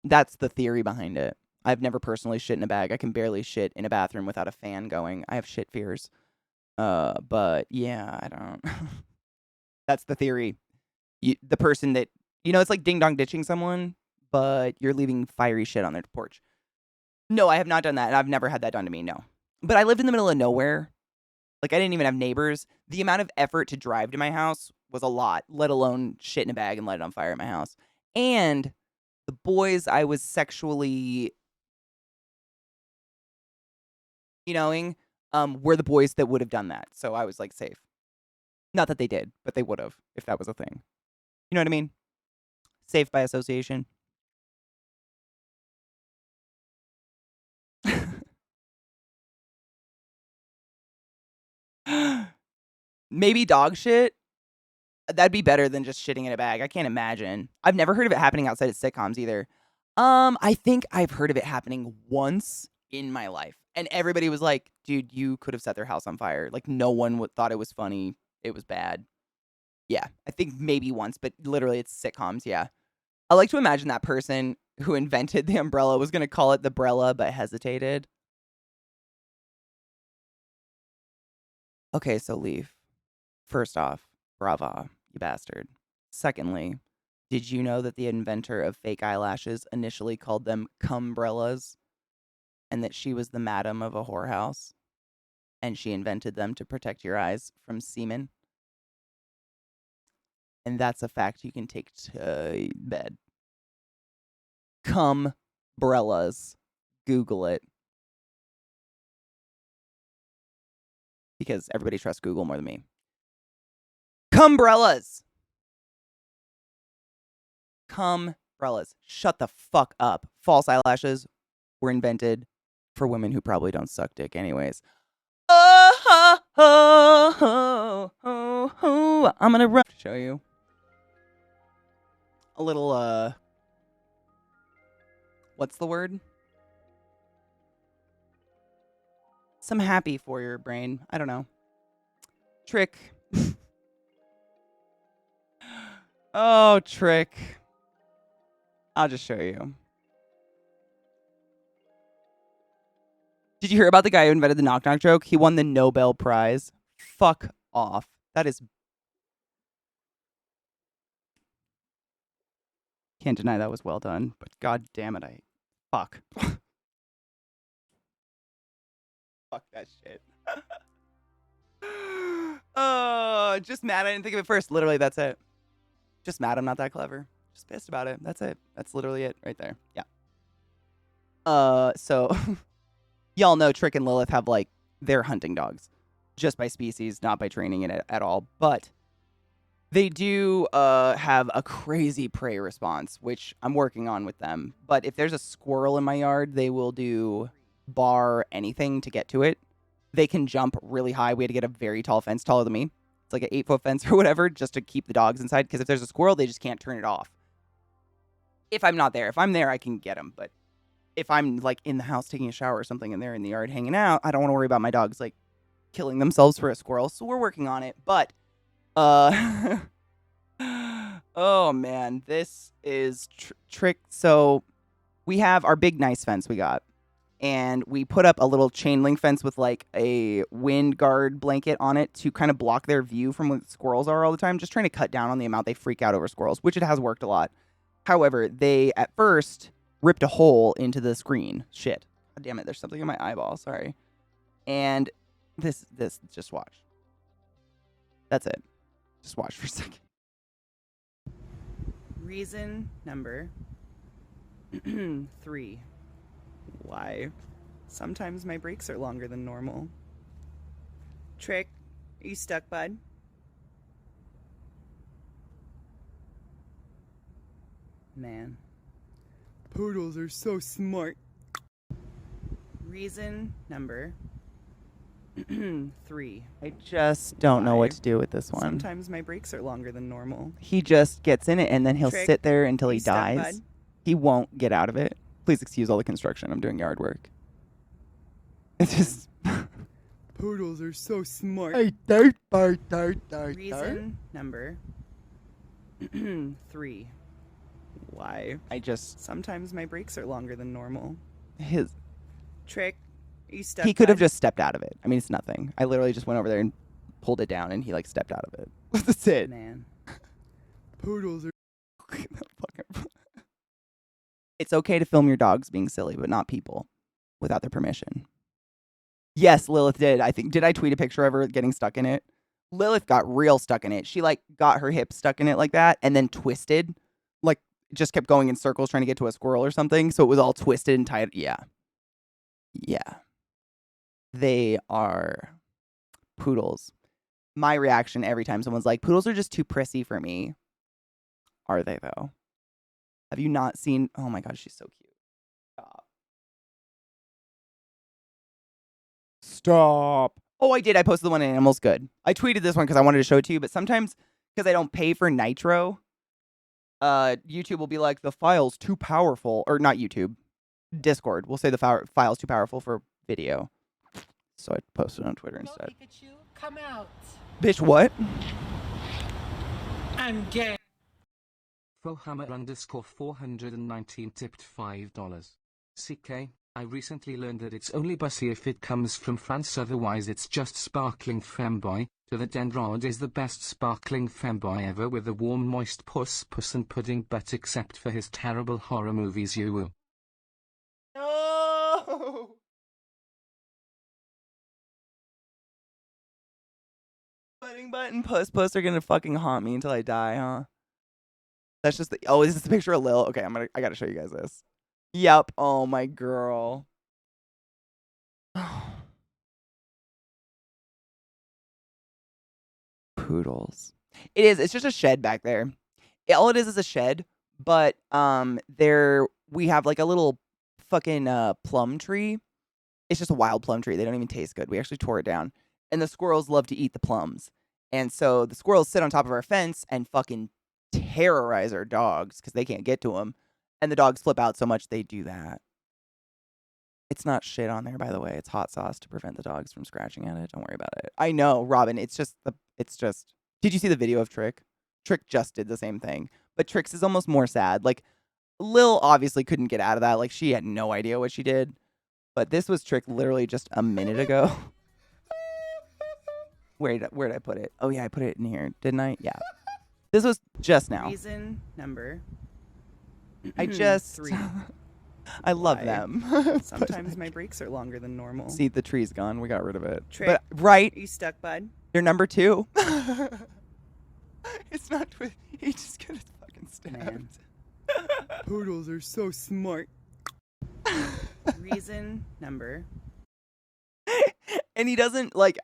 Speaker 1: That's the theory behind it. I've never personally shit in a bag. I can barely shit in a bathroom without a fan going. I have shit fears. But yeah, I don't. That's the theory. The person that, it's like ding dong ditching someone, but you're leaving fiery shit on their porch. No, I have not done that. And I've never had that done to me. No. But I lived in the middle of nowhere. Like, I didn't even have neighbors. The amount of effort to drive to my house was a lot, let alone shit in a bag and light it on fire at my house. And the boys I was sexually, were the boys that would have done that. So I was, like, safe. Not that they did, but they would have if that was a thing. You know what I mean? Safe by association. Maybe dog shit. That'd be better than just shitting in a bag. I can't imagine. I've never heard of it happening outside of sitcoms either. I think I've heard of it happening once in my life. And everybody was like, dude, you could have set their house on fire. Like, no one thought it was funny. It was bad. Yeah, I think maybe once, but literally it's sitcoms, yeah. I like to imagine that person who invented the umbrella was going to call it the Brella, but hesitated. Okay, so leave. First off, brava, you bastard. Secondly, did you know that the inventor of fake eyelashes initially called them cumbrellas? And that she was the madam of a whorehouse? And she invented them to protect your eyes from semen? And that's a fact you can take to bed. Cumbrellas. Google it. Because everybody trusts Google more than me. Cumbrellas. Cumbrellas. Shut the fuck up. False eyelashes were invented for women who probably don't suck dick anyways. I'm gonna show you a little, what's the word? Some happy for your brain. I don't know. Trick. Oh, trick. I'll just show you. Did you hear about the guy who invented the knock knock joke? He won the Nobel Prize. Fuck off. That is... Can't deny that was well done, but god damn it, fuck. Fuck that shit. Oh, just mad I didn't think of it first. Literally, that's it. Just mad I'm not that clever. Just pissed about it. That's it. That's literally it right there. Yeah. So y'all know Trick and Lilith have, like, their hunting dogs. Just by species, not by training it at all. But they do have a crazy prey response, which I'm working on with them. But if there's a squirrel in my yard, they will do bar anything to get to it. They can jump really high. We had to get a very tall fence, taller than me. It's like an 8-foot fence or whatever, just to keep the dogs inside. Because if there's a squirrel, they just can't turn it off. If I'm not there. If I'm there, I can get them. But if I'm, like, in the house taking a shower or something and they're in the yard hanging out, I don't want to worry about my dogs, like, killing themselves for a squirrel. So we're working on it. But, oh, man. This is Trick. So we have our big, nice fence we got. And we put up a little chain link fence with, like, a wind guard blanket on it to kind of block their view from what squirrels are all the time. Just trying to cut down on the amount they freak out over squirrels, which it has worked a lot. However, they, at first, ripped a hole into the screen. Shit. God damn it, there's something in my eyeball. Sorry. And this, just watch. That's it. Just watch for a second. Reason number 3. Why sometimes my breaks are longer than normal. Trick, are you stuck, bud? Man. Poodles are so smart. Reason number 3. I just don't know what to do with this one. Sometimes my breaks are longer than normal. He just gets in it and then he'll sit there until he dies. He won't get out of it. Please excuse all the construction. I'm doing yard work. It's just... Poodles are so smart. Reason number 3. Why? Sometimes my breaks are longer than normal. His
Speaker 8: Trick, you stuck.
Speaker 1: He could have just stepped out of it. I mean, it's nothing. I literally just went over there and pulled it down, and he like stepped out of it. That's it.
Speaker 8: Man.
Speaker 1: Poodles are. It's okay to film your dogs being silly, but not people without their permission. Yes, Lilith did. Did I tweet a picture of her getting stuck in it? Lilith got real stuck in it. She like got her hip stuck in it like that and then twisted. Like just kept going in circles trying to get to a squirrel or something. So it was all twisted and tied. Yeah. Yeah. They are poodles. My reaction every time someone's like, poodles are just too prissy for me. Are they though? Have you not seen? Oh my gosh, she's so cute. Stop. Stop. Oh, I did. I posted the one in Animals Good. I tweeted this one because I wanted to show it to you, but sometimes because I don't pay for Nitro, YouTube will be like, the file's too powerful. Or not YouTube. Discord will say the file's too powerful for video. So I posted it on Twitter instead.
Speaker 5: Pikachu, come out.
Speaker 1: Bitch, what?
Speaker 7: I'm gay.
Speaker 9: Fohammer_419 tipped $5. CK, I recently learned that it's only bussy if it comes from France, otherwise it's just sparkling femboy. To the Denrod is the best sparkling femboy ever, with a warm moist puss and pudding butt, except for his terrible horror movies. You will.
Speaker 1: No! Pudding butt and puss are gonna fucking haunt me until I die, huh? That's just is this the picture of Lil? Okay, I gotta show you guys this. Yep. Oh my girl. Poodles. It's just a shed back there. All it is a shed, but there we have like a little fucking plum tree. It's just a wild plum tree. They don't even taste good. We actually tore it down. And the squirrels love to eat the plums. And so the squirrels sit on top of our fence and fucking terrorize our dogs because they can't get to them. And the dogs flip out so much they do that. It's not shit on there, by the way. It's hot sauce to prevent the dogs from scratching at it. Don't worry about it. I know, Robin. It's just. Did you see the video of Trick? Trick just did the same thing. But Trick's is almost more sad. Like, Lil obviously couldn't get out of that. Like, she had no idea what she did. But this was Trick literally just a minute ago. Where did I put it? Oh, yeah, I put it in here. Didn't I? Yeah. This was just now.
Speaker 8: Reason number.
Speaker 1: I just.
Speaker 8: 3.
Speaker 1: I love
Speaker 8: Why?
Speaker 1: them.
Speaker 8: Sometimes my breaks are longer than normal.
Speaker 1: See, the tree's gone. We got rid of it.
Speaker 8: Trick.
Speaker 1: But, right.
Speaker 8: You stuck, bud?
Speaker 1: You're number 2. It's not twist. He just got his fucking stabbed.
Speaker 8: Man. Poodles are so smart. Reason number.
Speaker 1: And he doesn't like.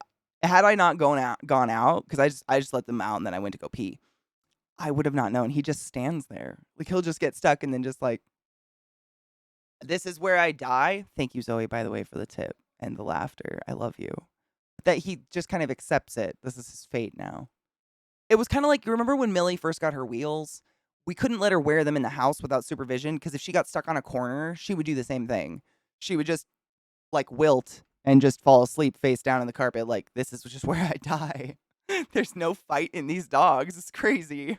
Speaker 1: Had I not gone out, because I just let them out and then I went to go pee. I would have not known. He just stands there. Like he'll just get stuck and then just like. This is where I die. Thank you, Zoe, by the way, for the tip and the laughter. I love you. That he just kind of accepts it. This is his fate now. It was kind of like, you remember when Millie first got her wheels? We couldn't let her wear them in the house without supervision because if she got stuck on a corner, she would do the same thing. She would just like wilt and just fall asleep face down in the carpet. Like, this is just where I die. There's no fight in these dogs. It's crazy.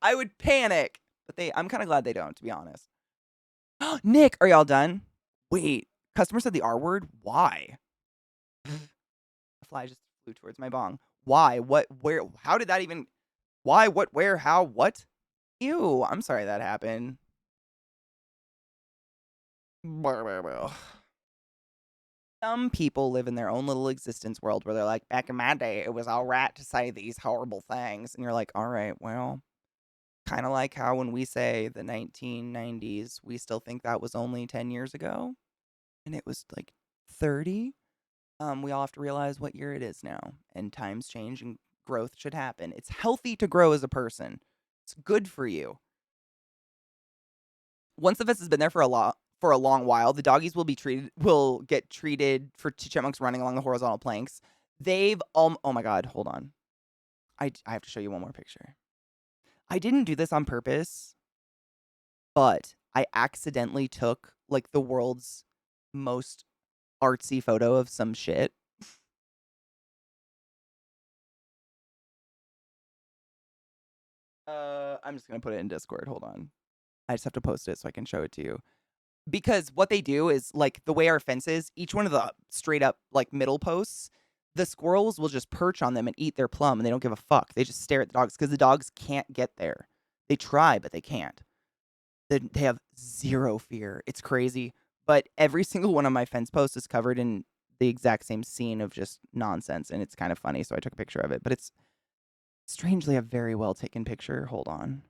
Speaker 1: I would panic. But I'm kind of glad they don't, to be honest. Nick, are y'all done? Wait, customer said the R word? Why? A fly just flew towards my bong. Why? What? Where? How did that even? Why? What? Where? How? What? Ew, I'm sorry that happened. Some people live in their own little existence world where they're like, back in my day, it was all right to say these horrible things. And you're like, all right, well, kind of like how when we say the 1990s, we still think that was only 10 years ago. And it was like 30. We all have to realize what year it is now. And times change and growth should happen. It's healthy to grow as a person. It's good for you. Once the fence has been there for a long while, the doggies will get treated for two chipmunks running along the horizontal planks. They've oh my god, hold on. I have to show you one more picture. I didn't do this on purpose, but I accidentally took like the world's most artsy photo of some shit. I'm just gonna put it in Discord. Hold on. I just have to post it so I can show it to you. Because what they do is, like, the way our fence is, each one of the straight up, like, middle posts, the squirrels will just perch on them and eat their plum, and they don't give a fuck. They just stare at the dogs because the dogs can't get there. They try, but they can't. They have zero fear. It's crazy. But every single one of my fence posts is covered in the exact same scene of just nonsense, and it's kind of funny, so I took a picture of it. But it's strangely a very well taken picture. Hold on.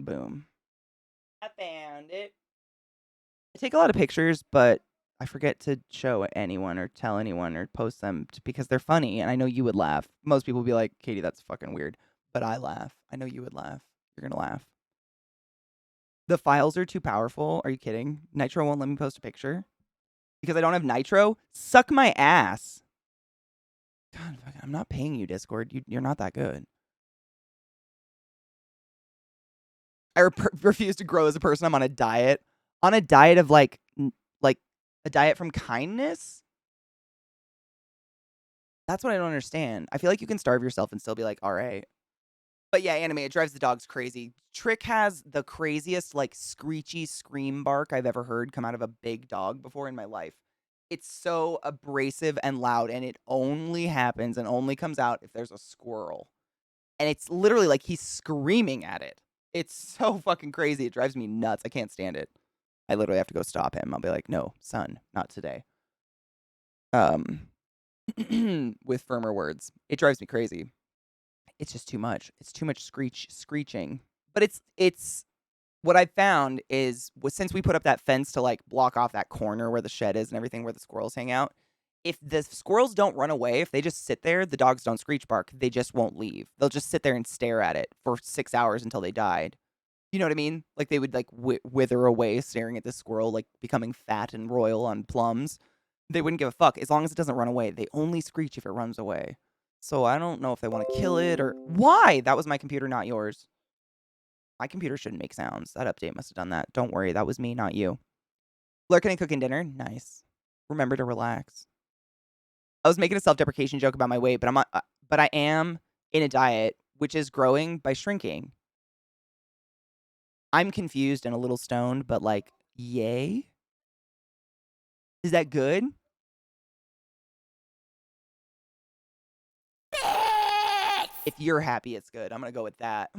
Speaker 1: Boom. I found it. I take a lot of pictures, but I forget to show anyone or tell anyone or post them because they're funny, and I know you would laugh. Most people would be like, Katie, that's fucking weird. But I laugh. I know you would laugh. You're going to laugh. The files are too powerful. Are you kidding? Nitro won't let me post a picture because I don't have Nitro? Suck my ass. God, I'm not paying you, Discord. You're not that good. I refuse to grow as a person. I'm on a diet. On a diet of like a diet from kindness? That's what I don't understand. I feel like you can starve yourself and still be like, all right. But yeah, anime, it drives the dogs crazy. Trick has the craziest, like, screechy scream bark I've ever heard come out of a big dog before in my life. It's so abrasive and loud, and it only happens and only comes out if there's a squirrel. And it's literally like he's screaming at it. It's so fucking crazy. It drives me nuts. I can't stand it. I literally have to go stop him. I'll be like, no, son, not today. With firmer words. It drives me crazy. It's just too much. It's too much screeching. But it's what I found is since we put up that fence to like block off that corner where the shed is and everything where the squirrels hang out, if the squirrels don't run away, if they just sit there, the dogs don't screech bark. They just won't leave. They'll just sit there and stare at it for 6 hours until they died. You know what I mean? Like they would like wither away staring at this squirrel, like becoming fat and royal on plums. They wouldn't give a fuck as long as it doesn't run away. They only screech if it runs away. So I don't know if they want to kill it or why. That was my computer, not yours. My computer shouldn't make sounds. That update must have done that. Don't worry, that was me, not you. Lurking and cooking dinner, nice. Remember to relax. I was making a self-deprecation joke about my weight, but I'm not. But I am in a diet which is growing by shrinking. I'm confused and a little stoned, but like, yay. Is that good? If you're happy, it's good. I'm going to go with that.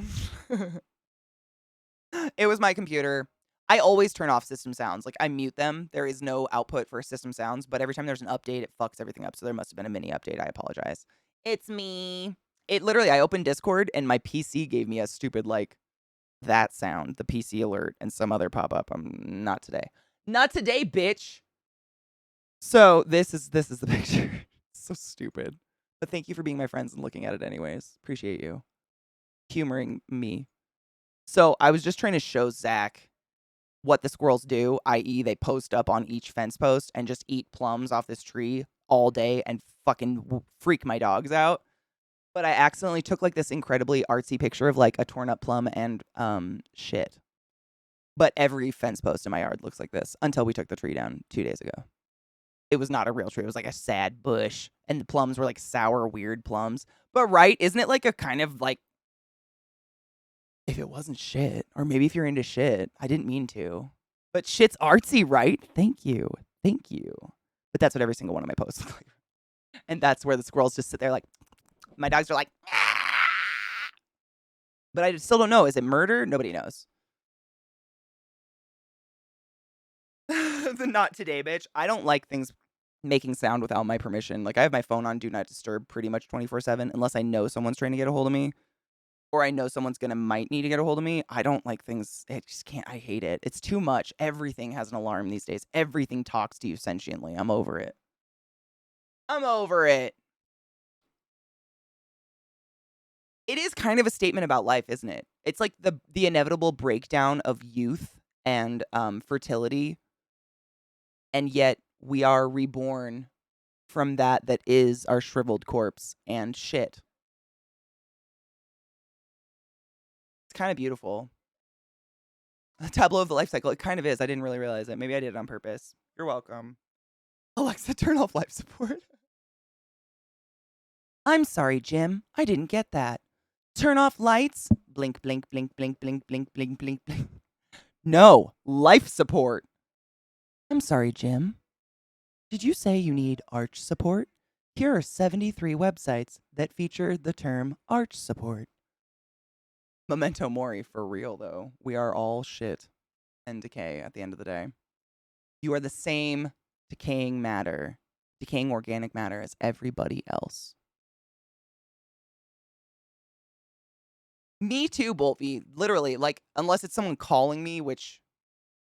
Speaker 1: It was my computer. I always turn off system sounds. Like, I mute them. There is no output for system sounds, but every time there's an update, it fucks everything up. So there must have been a mini update. I apologize. It's me. It literally, I opened Discord and my PC gave me a stupid, like, that sound, the PC alert, and some other pop-up. Not today. Not today, bitch. So this is the picture. So stupid. But thank you for being my friends and looking at it anyways. Appreciate you. Humoring me. So I was just trying to show Zach what the squirrels do, i.e. they post up on each fence post and just eat plums off this tree all day and fucking freak my dogs out. But I accidentally took like this incredibly artsy picture of like a torn up plum and shit. But every fence post in my yard looks like this until we took the tree down 2 days ago. It was not a real tree. It was like a sad bush. And the plums were like sour, weird plums. But right, isn't it like a kind of like, if it wasn't shit, or maybe if you're into shit, I didn't mean to. But shit's artsy, right? Thank you. Thank you. But that's what every single one of my posts look like. And that's where the squirrels just sit there like, my dogs are like, ah! But I still don't know. Is it murder? Nobody knows. Not today, bitch. I don't like things making sound without my permission. Like, I have my phone on Do Not Disturb pretty much 24/7, unless I know someone's trying to get a hold of me, or I know someone's might need to get a hold of me. I don't like things. I just can't. I hate it. It's too much. Everything has an alarm these days. Everything talks to you sentiently. I'm over it. I'm over it. It is kind of a statement about life, isn't it? It's like the inevitable breakdown of youth and fertility. And yet we are reborn from that is our shriveled corpse and shit. It's kind of beautiful. A tableau of the life cycle. It kind of is. I didn't really realize it. Maybe I did it on purpose. You're welcome. Alexa, turn off life support. I'm sorry, Jim. I didn't get that. Turn off lights. Blink, blink, blink, blink, blink, blink, blink, blink, blink. No, life support. I'm sorry, Jim. Did you say you need arch support? Here are 73 websites that feature the term arch support. Memento mori for real, though. We are all shit and decay at the end of the day. You are the same decaying matter, decaying organic matter as everybody else. Me too, Boltvie. Literally, like, unless it's someone calling me, which,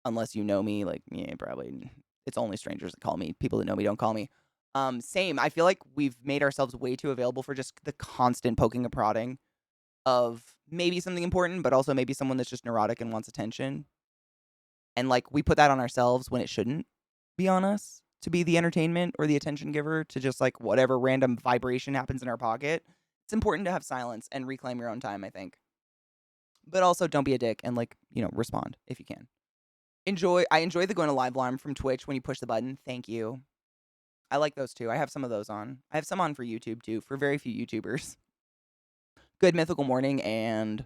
Speaker 1: unless you know me, like, yeah, probably, it's only strangers that call me. People that know me don't call me. Same. I feel like we've made ourselves way too available for just the constant poking and prodding of maybe something important, but also maybe someone that's just neurotic and wants attention. And, like, we put that on ourselves when it shouldn't be on us to be the entertainment or the attention giver to just, like, whatever random vibration happens in our pocket. It's important to have silence and reclaim your own time, I think. But also don't be a dick and, like, respond if you can. I enjoy the going to live alarm from Twitch when you push the button. Thank you. I like those too. I have some of those on. I have some on for YouTube too, for very few YouTubers. Good Mythical Morning and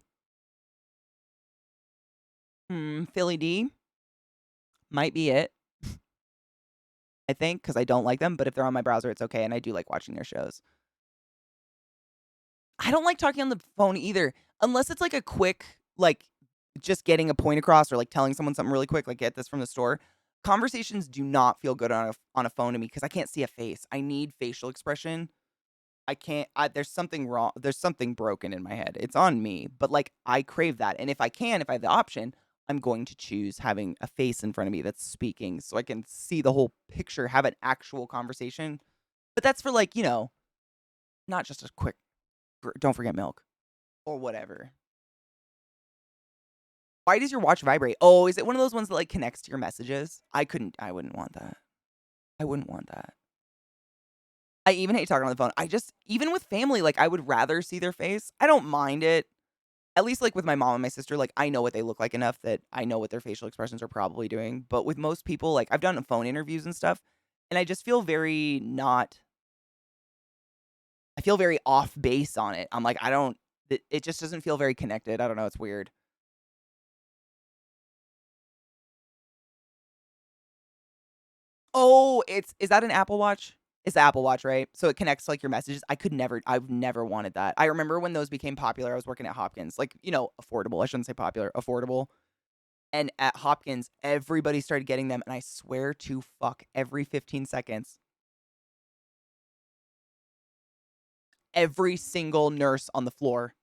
Speaker 1: Philly D might be it. I think, because I don't like them, but if they're on my browser, it's okay, and I do like watching their shows. I don't like talking on the phone either, unless it's like a quick, like, just getting a point across or like telling someone something really quick, like get this from the store. Conversations do not feel good on a phone to me because I can't see a face. I need facial expression. I can't. There's something wrong. There's something broken in my head. It's on me, but like I crave that. And if I have the option, I'm going to choose having a face in front of me that's speaking so I can see the whole picture, have an actual conversation. But that's for like, not just a quick, don't forget milk or whatever. Why does your watch vibrate? Oh, is it one of those ones that like connects to your messages? I wouldn't want that. I wouldn't want that. I even hate talking on the phone. Even with family, like I would rather see their face. I don't mind it. At least like with my mom and my sister, like I know what they look like enough that I know what their facial expressions are probably doing. But with most people, like I've done phone interviews and stuff, and I just feel very I feel very off base on it. I'm like, it just doesn't feel very connected. I don't know. It's weird. Oh, is that an Apple Watch? It's the Apple Watch, right? So it connects to like your messages. I've never wanted that. I remember when those became popular, I was working at Hopkins. Like, affordable. I shouldn't say popular, affordable. And at Hopkins, everybody started getting them, and I swear to fuck, every 15 seconds, every single nurse on the floor,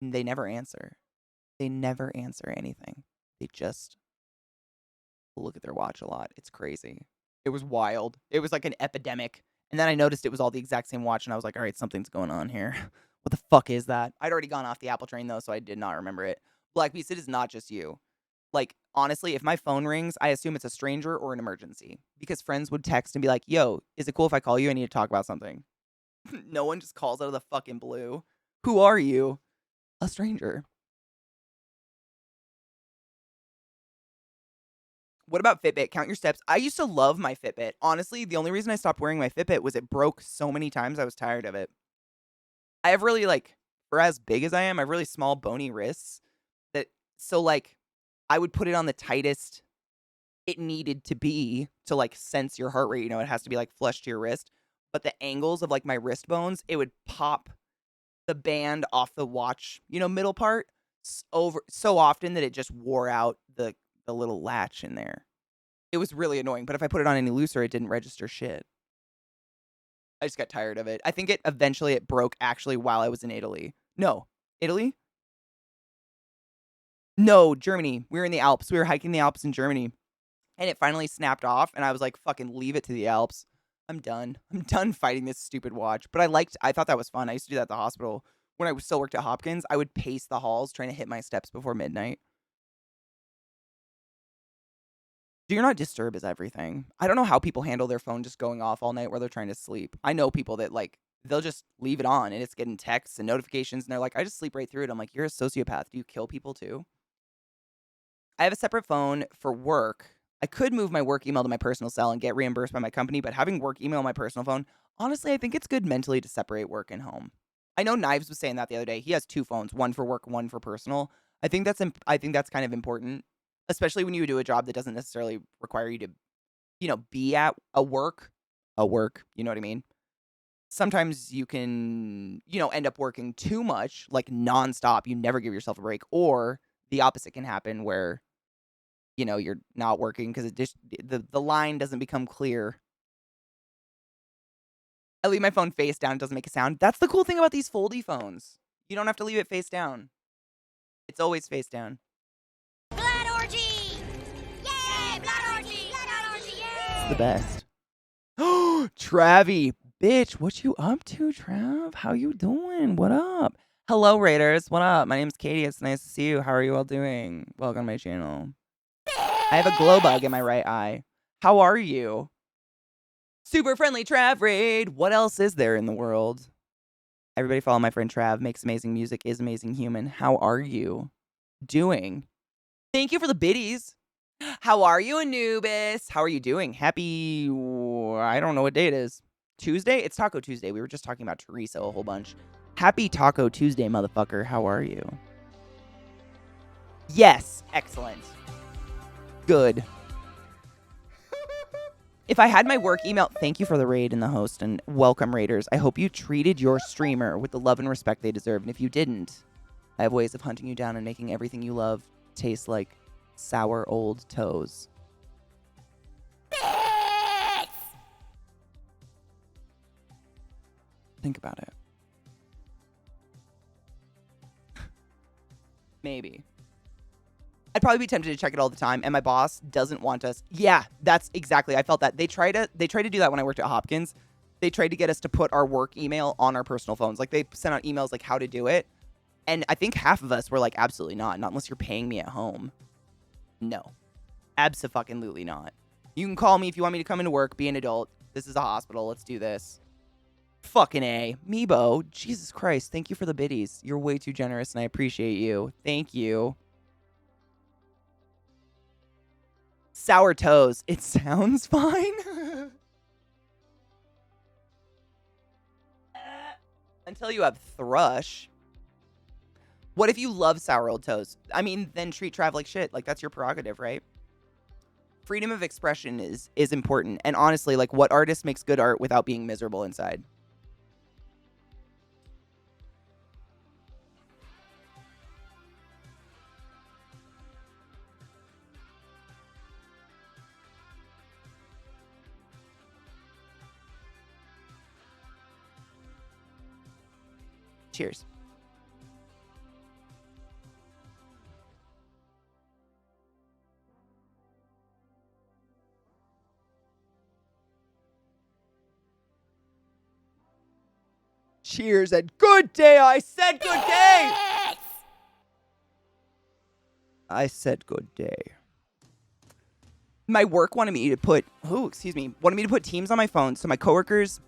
Speaker 1: they never answer. They never answer anything. They just look at their watch a lot. It's crazy. It was wild. It was like an epidemic. And then I noticed it was all the exact same watch, and I was like, all right, something's going on here. What the fuck is that? I'd already gone off the Apple train, though, so I did not remember it. Black Beast, it is not just you. Like, honestly, if my phone rings, I assume it's a stranger or an emergency. Because friends would text and be like, yo, is it cool if I call you? I need to talk about something. No one just calls out of the fucking blue. Who are you? A stranger. What about Fitbit? Count your steps. I used to love my Fitbit. Honestly, the only reason I stopped wearing my Fitbit was it broke so many times I was tired of it. I have really, like, for as big as I am, I have really small bony wrists. So, like, I would put it on the tightest it needed to be to, like, sense your heart rate. It has to be, like, flush to your wrist. But the angles of, like, my wrist bones, it would pop the band off the watch, middle part over so often that it just wore out the little latch in there. It was really annoying, but if I put it on any looser, it didn't register shit. I just got tired of it. I think it broke actually while I was in Italy. No, Italy? No, Germany. We were in the Alps. We were hiking the Alps in Germany. And it finally snapped off, and I was like, fucking leave it to the Alps. I'm done. I'm done fighting this stupid watch. But I thought that was fun. I used to do that at the hospital. When I still worked at Hopkins, I would pace the halls trying to hit my steps before midnight. Do Not Disturb is everything. I don't know how people handle their phone just going off all night while they're trying to sleep. I know people that, like, they'll just leave it on, and it's getting texts and notifications, and they're like, I just sleep right through it. I'm like, you're a sociopath. Do you kill people too? I have a separate phone for work. I could move my work email to my personal cell and get reimbursed by my company, but having work email on my personal phone Honestly, I think it's good mentally to separate work and home. I know Knives was saying that the other day. He has 2 phones, one for work, one for personal. I think that's kind of important, especially when you do a job that doesn't necessarily require you to, be at a work, you know what I mean? Sometimes you can, end up working too much, like nonstop. You never give yourself a break, or the opposite can happen where, you're not working because it just the line doesn't become clear. I leave my phone face down, it doesn't make a sound. That's the cool thing about these foldy phones. You don't have to leave it face down. It's always face down.
Speaker 10: Blood orgy! Yay! Blood orgy! Blood orgy! Yay!
Speaker 1: It's the best. Travie, bitch, what you up to, Trav? How you doing? What up? Hello, Raiders. What up? My name's Katie. It's nice to see you. How are you all doing? Welcome to my channel. I have a glow bug in my right eye. How are you? Super friendly Trav Raid. What else is there in the world? Everybody follow my friend Trav. Makes amazing music. Is amazing human. How are you doing? Thank you for the biddies. How are you, Anubis? How are you doing? Happy, I don't know what day it is. Tuesday? It's Taco Tuesday. We were just talking about Teresa a whole bunch. Happy Taco Tuesday, motherfucker. How are you? Yes. Excellent. Good. If I had my work email, thank you for the raid and the host, and welcome, Raiders. I hope you treated your streamer with the love and respect they deserve, and if you didn't, I have ways of hunting you down and making everything you love taste like sour old toes. Think about it. Maybe. I'd probably be tempted to check it all the time, and my boss doesn't want us. Yeah, that's exactly. I felt that. They try to do that when I worked at Hopkins. They tried to get us to put our work email on our personal phones. Like, they sent out emails like how to do it. And I think half of us were like, absolutely not. Not unless you're paying me at home. No. Abso-fucking-lutely not. You can call me if you want me to come into work, be an adult. This is a hospital. Let's do this. Fucking A. Meebo, Jesus Christ, thank you for the biddies. You're way too generous, and I appreciate you. Thank you. Sour toes. It sounds fine. Until you have thrush. What if you love sour old toes? I mean, then treat Trav like shit. Like, that's your prerogative, right? Freedom of expression is important. And honestly, like, what artist makes good art without being miserable inside? Cheers. Cheers and good day. I said good day. I said good day. My work wanted me to put, wanted me to put Teams on my phone so my coworkers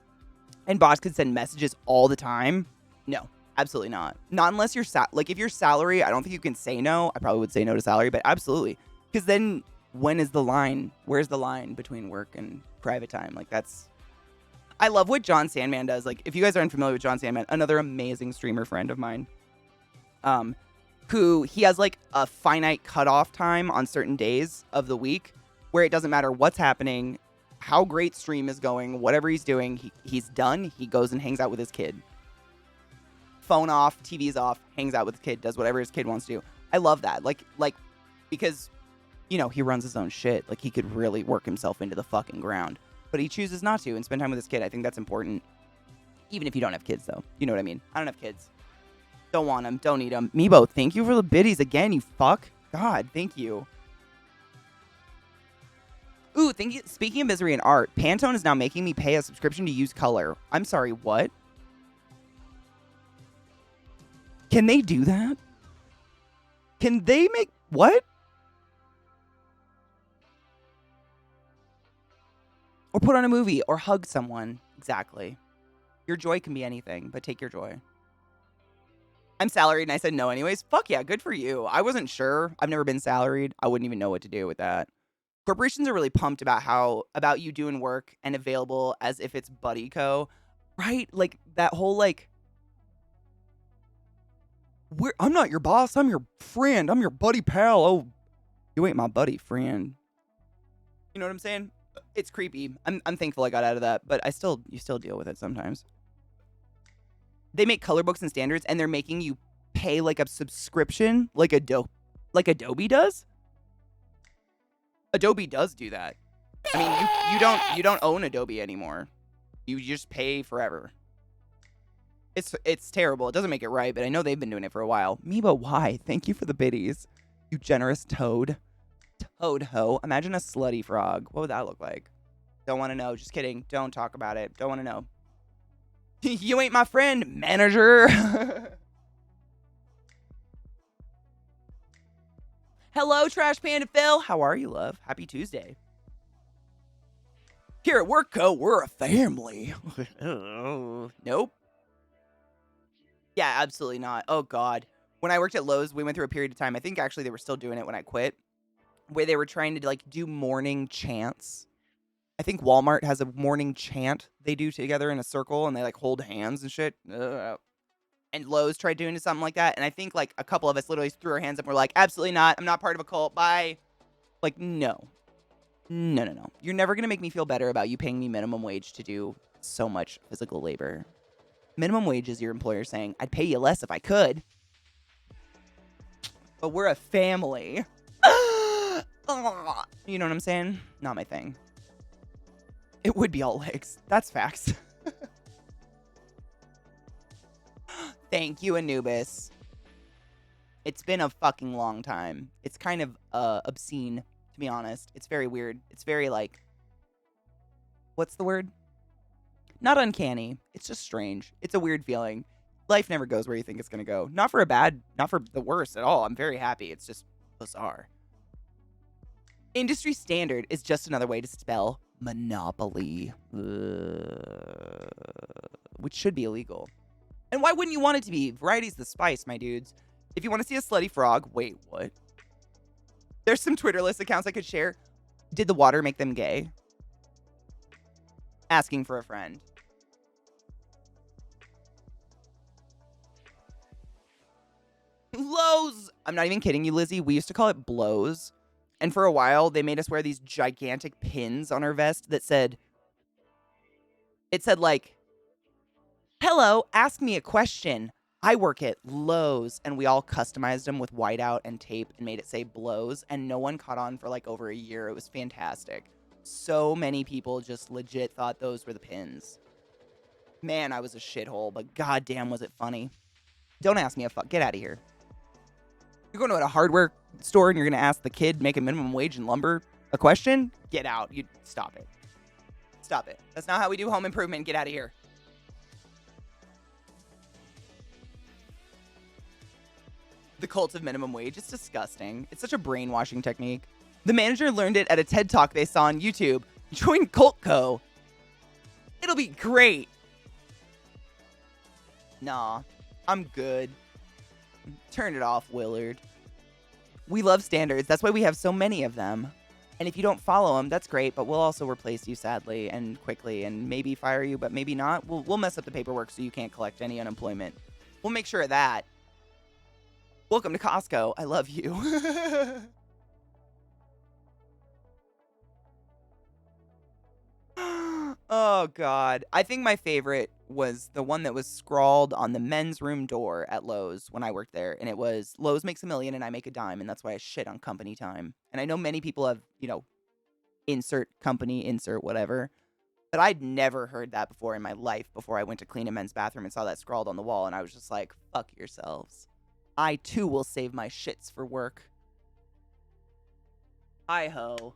Speaker 1: and boss could send messages all the time. No, absolutely not. Not unless you're, like, if you're salary, I don't think you can say no. I probably would say no to salary, but absolutely. Because then where's the line between work and private time? Like, I love what John Sandman does. Like, if you guys aren't familiar with John Sandman, another amazing streamer friend of mine, who he has like a finite cutoff time on certain days of the week where it doesn't matter what's happening, how great stream is going, whatever he's doing, he's done. He goes and hangs out with his kid. Phone off, TV's off, hangs out with his kid, does whatever his kid wants to do. I love that. Like, because, he runs his own shit. Like, he could really work himself into the fucking ground. But he chooses not to and spend time with his kid. I think that's important. Even if you don't have kids, though. You know what I mean? I don't have kids. Don't want them. Don't need them. Meebo, thank you for the biddies again, you fuck. God, thank you. Ooh, thank you. Speaking of misery and art, Pantone is now making me pay a subscription to use color. I'm sorry, what? Can they do that? Can they make... What? Or put on a movie, or hug someone. Exactly. Your joy can be anything, but take your joy. I'm salaried, and I said no anyways. Fuck yeah, good for you. I wasn't sure. I've never been salaried. I wouldn't even know what to do with that. Corporations are really pumped about you doing work and available as if it's buddy co. Right? Like that whole like I'm not your boss, I'm your friend, I'm your buddy pal. Oh, you ain't my buddy friend. You know what I'm saying? It's creepy. I'm thankful I got out of that, but you still deal with it sometimes. They make color books and standards, and they're making you pay like a subscription, like Adobe does. Adobe does do that. I mean, you don't own Adobe anymore. You just pay forever. It's terrible. It doesn't make it right, but I know they've been doing it for a while. Meba, why? Thank you for the biddies. You generous toad. Toad ho. Imagine a slutty frog. What would that look like? Don't want to know. Just kidding. Don't talk about it. Don't want to know. You ain't my friend, manager. Hello, Trash Panda Phil. How are you, love? Happy Tuesday. Here at work, we're a family. Nope. Yeah, absolutely not. Oh, God. When I worked at Lowe's, we went through a period of time. I think actually they were still doing it when I quit, where they were trying to like do morning chants. I think Walmart has a morning chant they do together in a circle, and they like hold hands and shit. Ugh. And Lowe's tried doing something like that, and I think like a couple of us literally threw our hands up and were like, absolutely not. I'm not part of a cult. Bye. Like, no. No. You're never going to make me feel better about you paying me minimum wage to do so much physical labor. Minimum wage is your employer saying, I'd pay you less if I could. But we're a family. You know what I'm saying? Not my thing. It would be all legs. That's facts. Thank you, Anubis. It's been a fucking long time. It's kind of obscene, to be honest. It's very weird. It's very like, what's the word? Not uncanny. It's just strange. It's a weird feeling. Life never goes where you think it's going to go. Not for the worst at all. I'm very happy. It's just bizarre. Industry standard is just another way to spell monopoly, which should be illegal. And why wouldn't you want it to be? Variety's the spice, my dudes. If you want to see a slutty frog, wait, what? There's some Twitterless accounts I could share. Did the water make them gay? Asking for a friend. Lows! I'm not even kidding you, Lizzie. We used to call it blows. And for a while, they made us wear these gigantic pins on our vest that said, like, hello, ask me a question. I work at Lowe's. And we all customized them with whiteout and tape and made it say blows. And no one caught on for like over a year. It was fantastic. So many people just legit thought those were the pins. Man, I was a shithole, but goddamn was it funny. Don't ask me get out of here. You're going to a hardware store and you're going to ask the kid making minimum wage in lumber a question? Get out. You stop it. Stop it. That's not how we do home improvement. Get out of here. The cult of minimum wage. It's disgusting. It's such a brainwashing technique. The manager learned it at a TED Talk they saw on YouTube. Join Cultco. It'll be great. Nah, I'm good. Turn it off, Willard. We love standards. That's why we have so many of them. And if you don't follow them, that's great, but we'll also replace you sadly and quickly and maybe fire you, but maybe not. We'll mess up the paperwork so you can't collect any unemployment. We'll make sure of that. Welcome to Costco. I love you. Oh, God. I think my favorite was the one that was scrawled on the men's room door at Lowe's when I worked there. And it was, Lowe's makes $1 million and I make a dime. And that's why I shit on company time. And I know many people have, insert company, insert whatever. But I'd never heard that before in my life before I went to clean a men's bathroom and saw that scrawled on the wall. And I was just like, fuck yourselves. I, too, will save my shits for work. Hi-ho.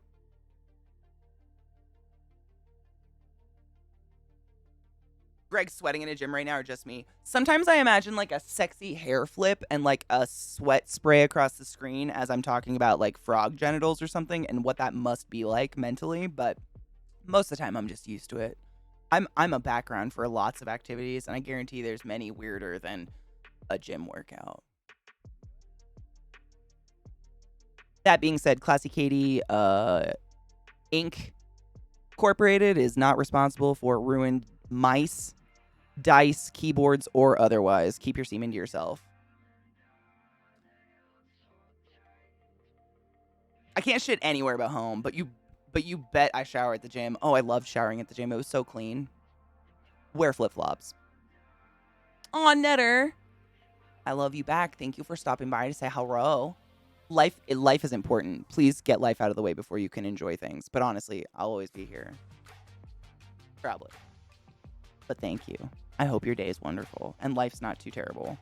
Speaker 1: Greg's sweating in a gym right now, or just me? Sometimes I imagine like a sexy hair flip and like a sweat spray across the screen as I'm talking about like frog genitals or something and what that must be like mentally, but most of the time I'm just used to it. I'm a background for lots of activities, and I guarantee there's many weirder than a gym workout. That being said, ClassyKatie Inc. Incorporated is not responsible for ruined mice dice, keyboards, or otherwise. Keep your semen to yourself. I can't shit anywhere but home, but you bet I shower at the gym. Oh, I loved showering at the gym. It was so clean. Wear flip-flops. Aw, Netter. I love you back. Thank you for stopping by to say hello. Life is important. Please get life out of the way before you can enjoy things. But honestly, I'll always be here. Probably. But thank you. I hope your day is wonderful and life's not too terrible.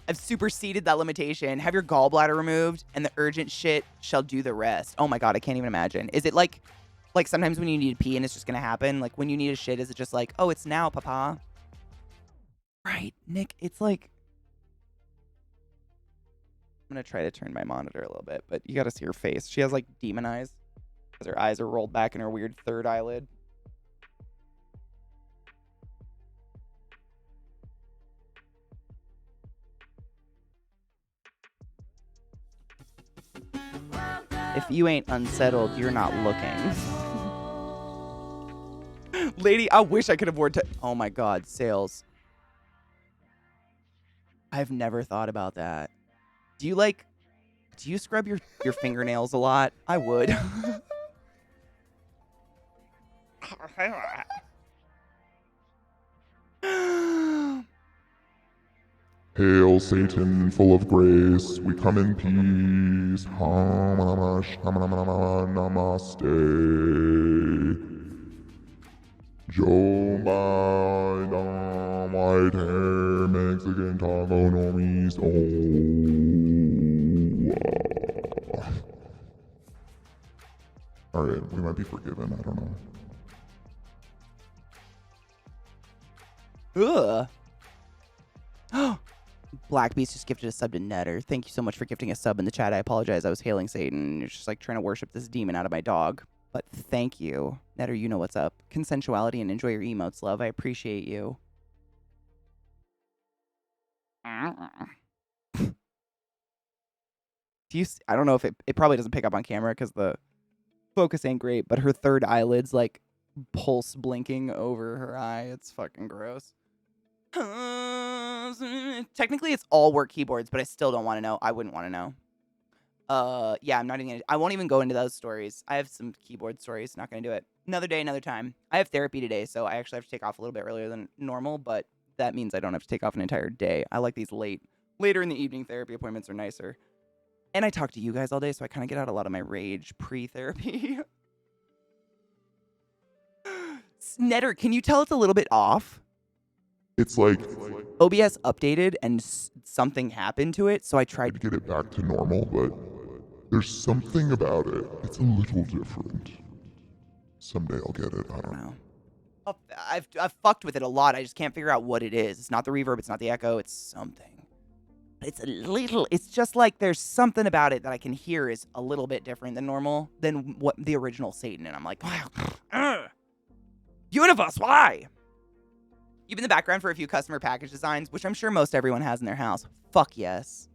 Speaker 1: I've superseded that limitation. Have your gallbladder removed and the urgent shit shall do the rest. Oh my God, I can't even imagine. Is it like sometimes when you need to pee and it's just going to happen? Like when you need a shit, is it just like, oh, it's now, papa? Right, Nick, it's like... I'm going to try to turn my monitor a little bit, but you got to see her face. She has like demon eyes because her eyes are rolled back in her weird third eyelid. If you ain't unsettled, you're not looking. Lady, I wish I could afford to... Oh my God, sales. I've never thought about that. Do you scrub your fingernails a lot? I would.
Speaker 2: Hail Satan, full of grace, we come in peace. Namaste. Joe by the white hair, Mexican taco normies. Alright, we might be forgiven, I don't know.
Speaker 1: Ugh. Black Beast just gifted a sub to Netter. Thank you so much for gifting a sub in the chat. I apologize. I was hailing Satan. You're just like trying to worship this demon out of my dog. But thank you. Netter, you know what's up. Consensuality and enjoy your emotes, love. I appreciate you. I don't know if it probably doesn't pick up on camera because the focus ain't great, but her third eyelid's like pulse blinking over her eye. It's fucking gross. Technically, it's all work keyboards, but I still don't want to know. I wouldn't want to know. Yeah, I'm not even I won't even go into those stories. I have some keyboard stories. Not going to do it. Another day, another time. I have therapy today, so I actually have to take off a little bit earlier than normal, but that means I don't have to take off an entire day. I like these later in the evening therapy appointments are nicer. And I talk to you guys all day, so I kind of get out a lot of my rage pre-therapy. Netter, can you tell it's a little bit off?
Speaker 2: It's like
Speaker 1: OBS updated and something happened to it, so I tried
Speaker 2: to get it back to normal, but there's something about it. It's a little different. Someday I'll get it. I don't know.
Speaker 1: I've fucked with it a lot. I just can't figure out what it is. It's not the reverb. It's not the echo. It's something. It's a little. It's just like there's something about it that I can hear is a little bit different than normal than what the original Satan. And I'm like, wow. Universe, why? You've been in the background for a few customer package designs, which I'm sure most everyone has in their house. Fuck yes.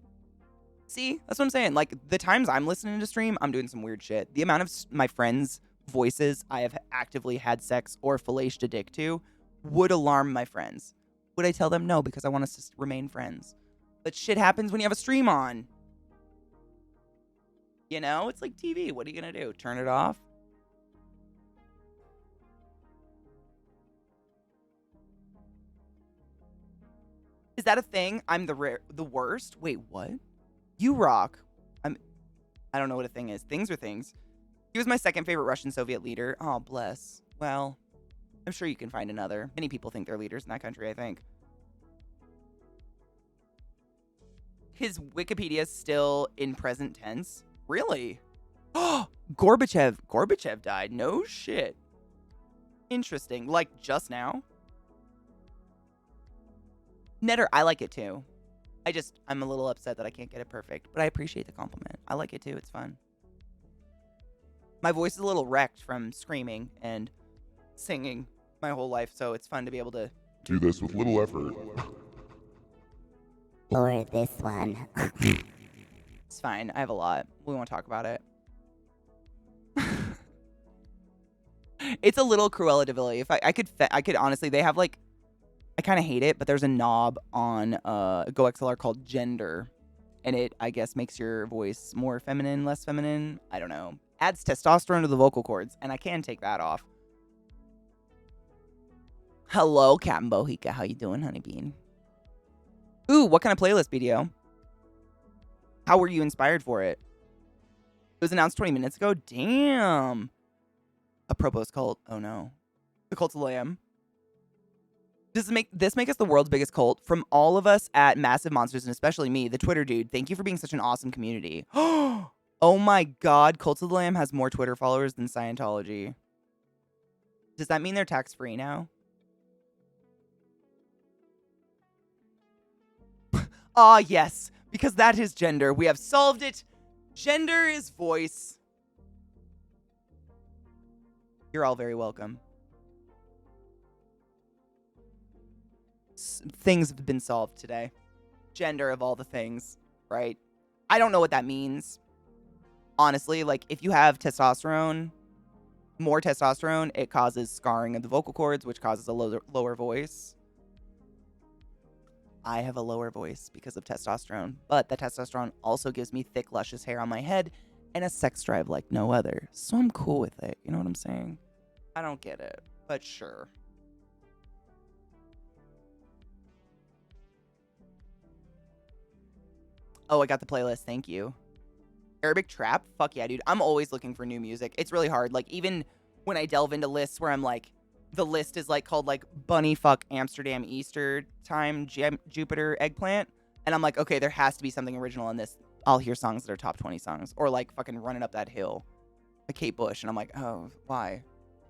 Speaker 1: See, that's what I'm saying. Like, the times I'm listening to stream, I'm doing some weird shit. The amount of my friends' voices I have actively had sex or fellatied a dick to would alarm my friends. Would I tell them no because I want us to remain friends? But shit happens when you have a stream on. You know, it's like TV. What are you going to do? Turn it off? Is that a thing? I'm the worst? Wait, what? You rock. I don't know what a thing is. Things are things. He was my second favorite Russian Soviet leader. Oh, bless. Well, I'm sure you can find another. Many people think they're leaders in that country, I think. His Wikipedia is still in present tense. Really? Oh, Gorbachev died. No shit. Interesting. Like just now? Netter, I like it too. I'm a little upset that I can't get it perfect, but I appreciate the compliment. I like it too. It's fun. My voice is a little wrecked from screaming and singing my whole life, so it's fun to be able to
Speaker 2: do this with little effort.
Speaker 10: Or this one.
Speaker 1: It's fine. I have a lot. We won't talk about it. It's a little Cruella de Vil. If I could honestly, they have like, I kind of hate it, but there's a knob on GoXLR called Gender, and it, I guess, makes your voice more feminine, less feminine. I don't know. Adds testosterone to the vocal cords, and I can take that off. Hello, Captain Bohica. How you doing, Honey Bean? Ooh, what kind of playlist video? How were you inspired for it? It was announced 20 minutes ago. Damn. A Propos cult. Oh no. The Cult of Lamb. Does this make us the world's biggest cult? From all of us at Massive Monsters, and especially me, the Twitter dude, thank you for being such an awesome community. Oh my god, Cult of the Lamb has more Twitter followers than Scientology. Does that mean they're tax-free now? Ah, yes, because that is gender. We have solved it. Gender is voice. You're all very welcome. Things have been solved today. Gender of all the things, right? I don't know what that means. Honestly, like, if you have testosterone, more testosterone, it causes scarring of the vocal cords, which causes a lower voice. I have a lower voice because of testosterone, but the testosterone also gives me thick, luscious hair on my head and a sex drive like no other. So I'm cool with it. You know what I'm saying? I don't get it, but sure. Oh, I got the playlist. Thank you. Arabic trap? Fuck yeah, dude. I'm always looking for new music. It's really hard. Like, even when I delve into lists where I'm like, the list is like called like Bunny Fuck Amsterdam Easter Time Jupiter Eggplant. And I'm like, okay, there has to be something original in this. I'll hear songs that are top 20 songs. Or like fucking Running Up That Hill by Kate Bush. And I'm like, oh, why?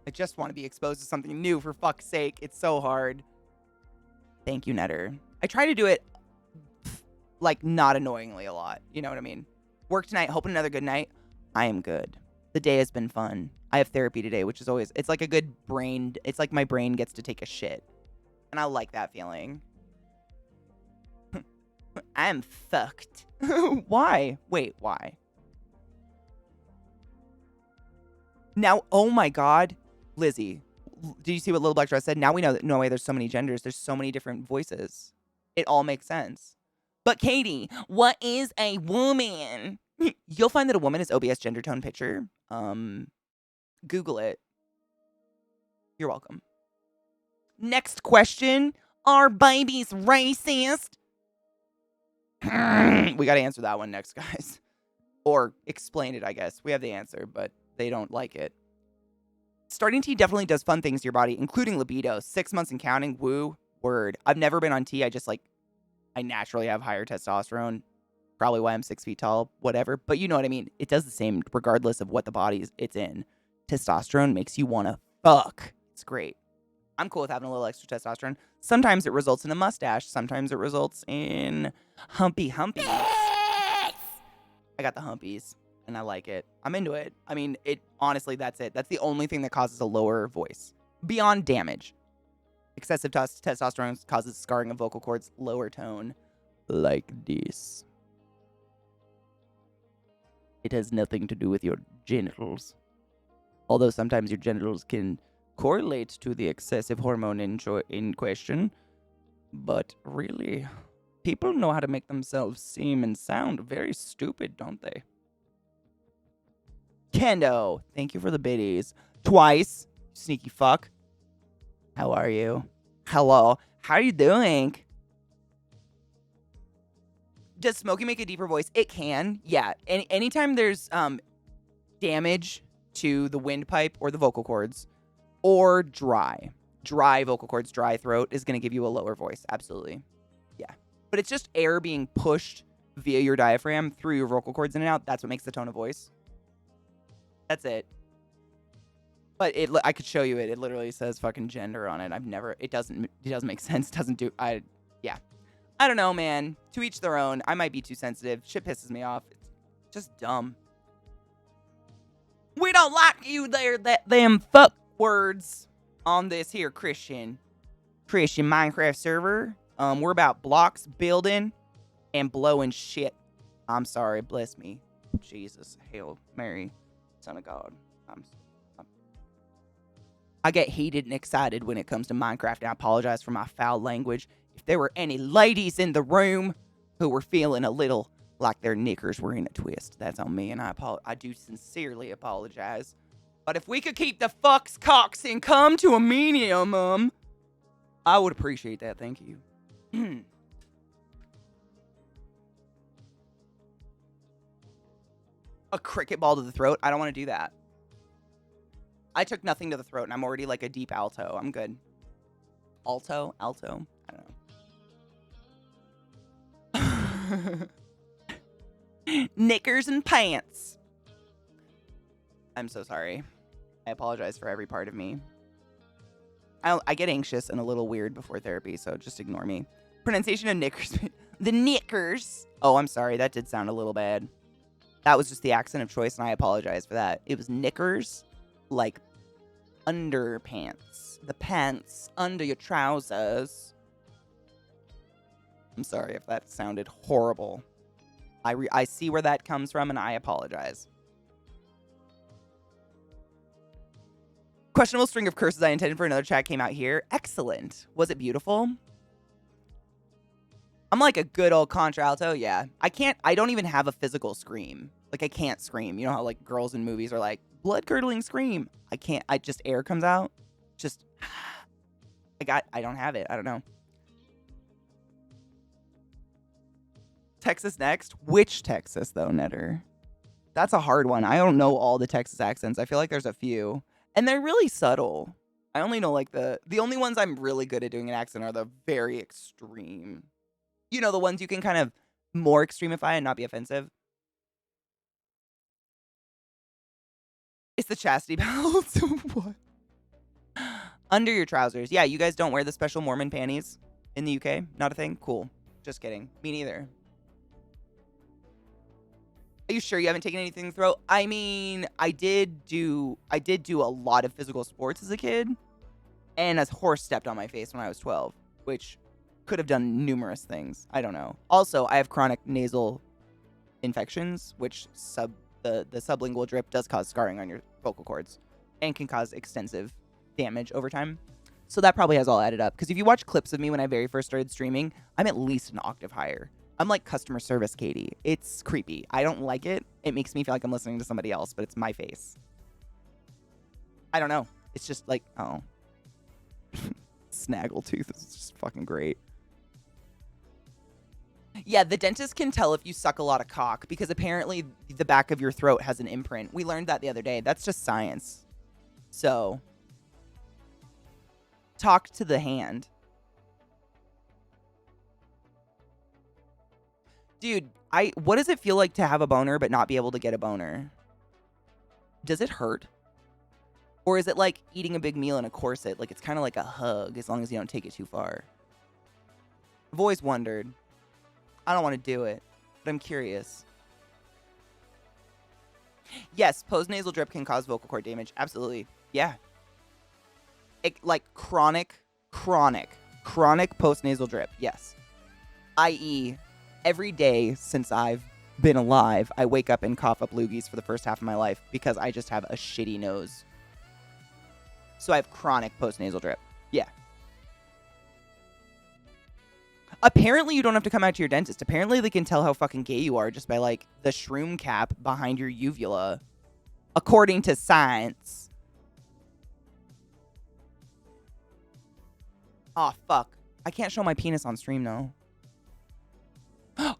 Speaker 1: I just want to be exposed to something new, for fuck's sake. It's so hard. Thank you, Netter. I try to do it like not annoyingly a lot. You know what I mean? Work tonight, hoping another good night. I am good. The day has been fun. I have therapy today, which is always, it's like a good brain, it's like my brain gets to take a shit. And I like that feeling. I'm fucked. Why? Wait, why? Now, oh my god, Lizzie, did you see what Little Black Dress said? Now we know that, no way, there's so many genders. There's so many different voices. It all makes sense. But Katie, what is a woman? You'll find that a woman is OBS gender tone picture. Google it. You're welcome. Next question. Are babies racist? We got to answer that one next, guys. Or explain it, I guess. We have the answer, but they don't like it. Starting T definitely does fun things to your body, including libido. 6 months and counting. Woo. Word. I've never been on T. I naturally have higher testosterone. Probably why I'm 6 feet tall. Whatever. But you know what I mean. It does the same regardless of what the body it's in. Testosterone makes you want to fuck. It's great. I'm cool with having a little extra testosterone. Sometimes it results in a mustache. Sometimes it results in humpies. I got the humpies, and I like it. I'm into it. I mean, honestly, that's it. That's the only thing that causes a lower voice. Beyond damage. Excessive testosterone causes scarring of vocal cords, lower tone, like this. It has nothing to do with your genitals. Although sometimes your genitals can correlate to the excessive hormone in question. But really, people know how to make themselves seem and sound very stupid, don't they? Kendo, thank you for the biddies. Twice, sneaky fuck. How are you? Hello. How are you doing? Does smoking make a deeper voice? It can, yeah. Anytime there's damage to the windpipe or the vocal cords, or dry vocal cords, dry throat is going to give you a lower voice. Absolutely. Yeah. But it's just air being pushed via your diaphragm through your vocal cords in and out. That's what makes the tone of voice. That's it. But I could show you it. It literally says fucking gender on it. It doesn't make sense. Yeah. I don't know, man. To each their own. I might be too sensitive. Shit pisses me off. It's just dumb. We don't like you there, them fuck words on this here Christian Minecraft server. We're about blocks, building, and blowing shit. I'm sorry. Bless me. Jesus. Hail Mary, Son of God. I get heated and excited when it comes to Minecraft, and I apologize for my foul language. If there were any ladies in the room who were feeling a little like their knickers were in a twist, that's on me, and I do sincerely apologize. But if we could keep the fucks, cocks, and come to a minimum, I would appreciate that. Thank you. A cricket ball to the throat? I don't want to do that. I took nothing to the throat, and I'm already like a deep alto. I'm good. Alto? Alto? I don't know. Knickers and pants. I'm so sorry. I apologize for every part of me. I get anxious and a little weird before therapy, so just ignore me. Pronunciation of knickers. The knickers. Oh, I'm sorry. That did sound a little bad. That was just the accent of choice, and I apologize for that. It was knickers, like underpants. The pants under your trousers. I'm sorry if that sounded horrible. I see where that comes from, and I apologize. Questionable string of curses I intended for another chat came out here. Excellent. Was it beautiful? I'm like a good old contralto, yeah. I don't even have a physical scream. Like, I can't scream. You know how, like, girls in movies are like, blood-curdling scream. Just air comes out. Just, I don't have it. I don't know. Texas next? Which Texas, though, Netter? That's a hard one. I don't know all the Texas accents. I feel like there's a few. And they're really subtle. I only know, like, the only ones I'm really good at doing an accent are the very extreme. You know, the ones you can kind of more extremify and not be offensive. It's the chastity belt. What? Under your trousers. Yeah, you guys don't wear the special Mormon panties in the UK? Not a thing? Cool. Just kidding. Me neither. Are you sure you haven't taken anything to the throat? I mean, I did do a lot of physical sports as a kid. And a horse stepped on my face when I was 12, which could have done numerous things. I don't know. Also, I have chronic nasal infections, which the sublingual drip does cause scarring on your vocal cords and can cause extensive damage over time. So that probably has all added up. Because if you watch clips of me when I very first started streaming, I'm at least an octave higher. I'm like customer service Katie. It's creepy. I don't like it. It makes me feel like I'm listening to somebody else, but it's my face. I don't know. It's just like, oh. Snaggletooth is just fucking great. Yeah, the dentist can tell if you suck a lot of cock because apparently the back of your throat has an imprint. We learned that the other day. That's just science. So, talk to the hand. Dude, what does it feel like to have a boner but not be able to get a boner? Does it hurt? Or is it like eating a big meal in a corset? Like it's kind of like a hug as long as you don't take it too far. I've always wondered. I don't want to do it, but I'm curious. Yes, postnasal drip can cause vocal cord damage. Absolutely. Yeah. Like chronic postnasal drip. Yes. I.e., every day since I've been alive, I wake up and cough up loogies for the first half of my life because I just have a shitty nose. So I have chronic postnasal drip. Yeah. Apparently you don't have to come out to your dentist. Apparently they can tell how fucking gay you are just by like the shroom cap behind your uvula. According to science. Oh, fuck. I can't show my penis on stream, though.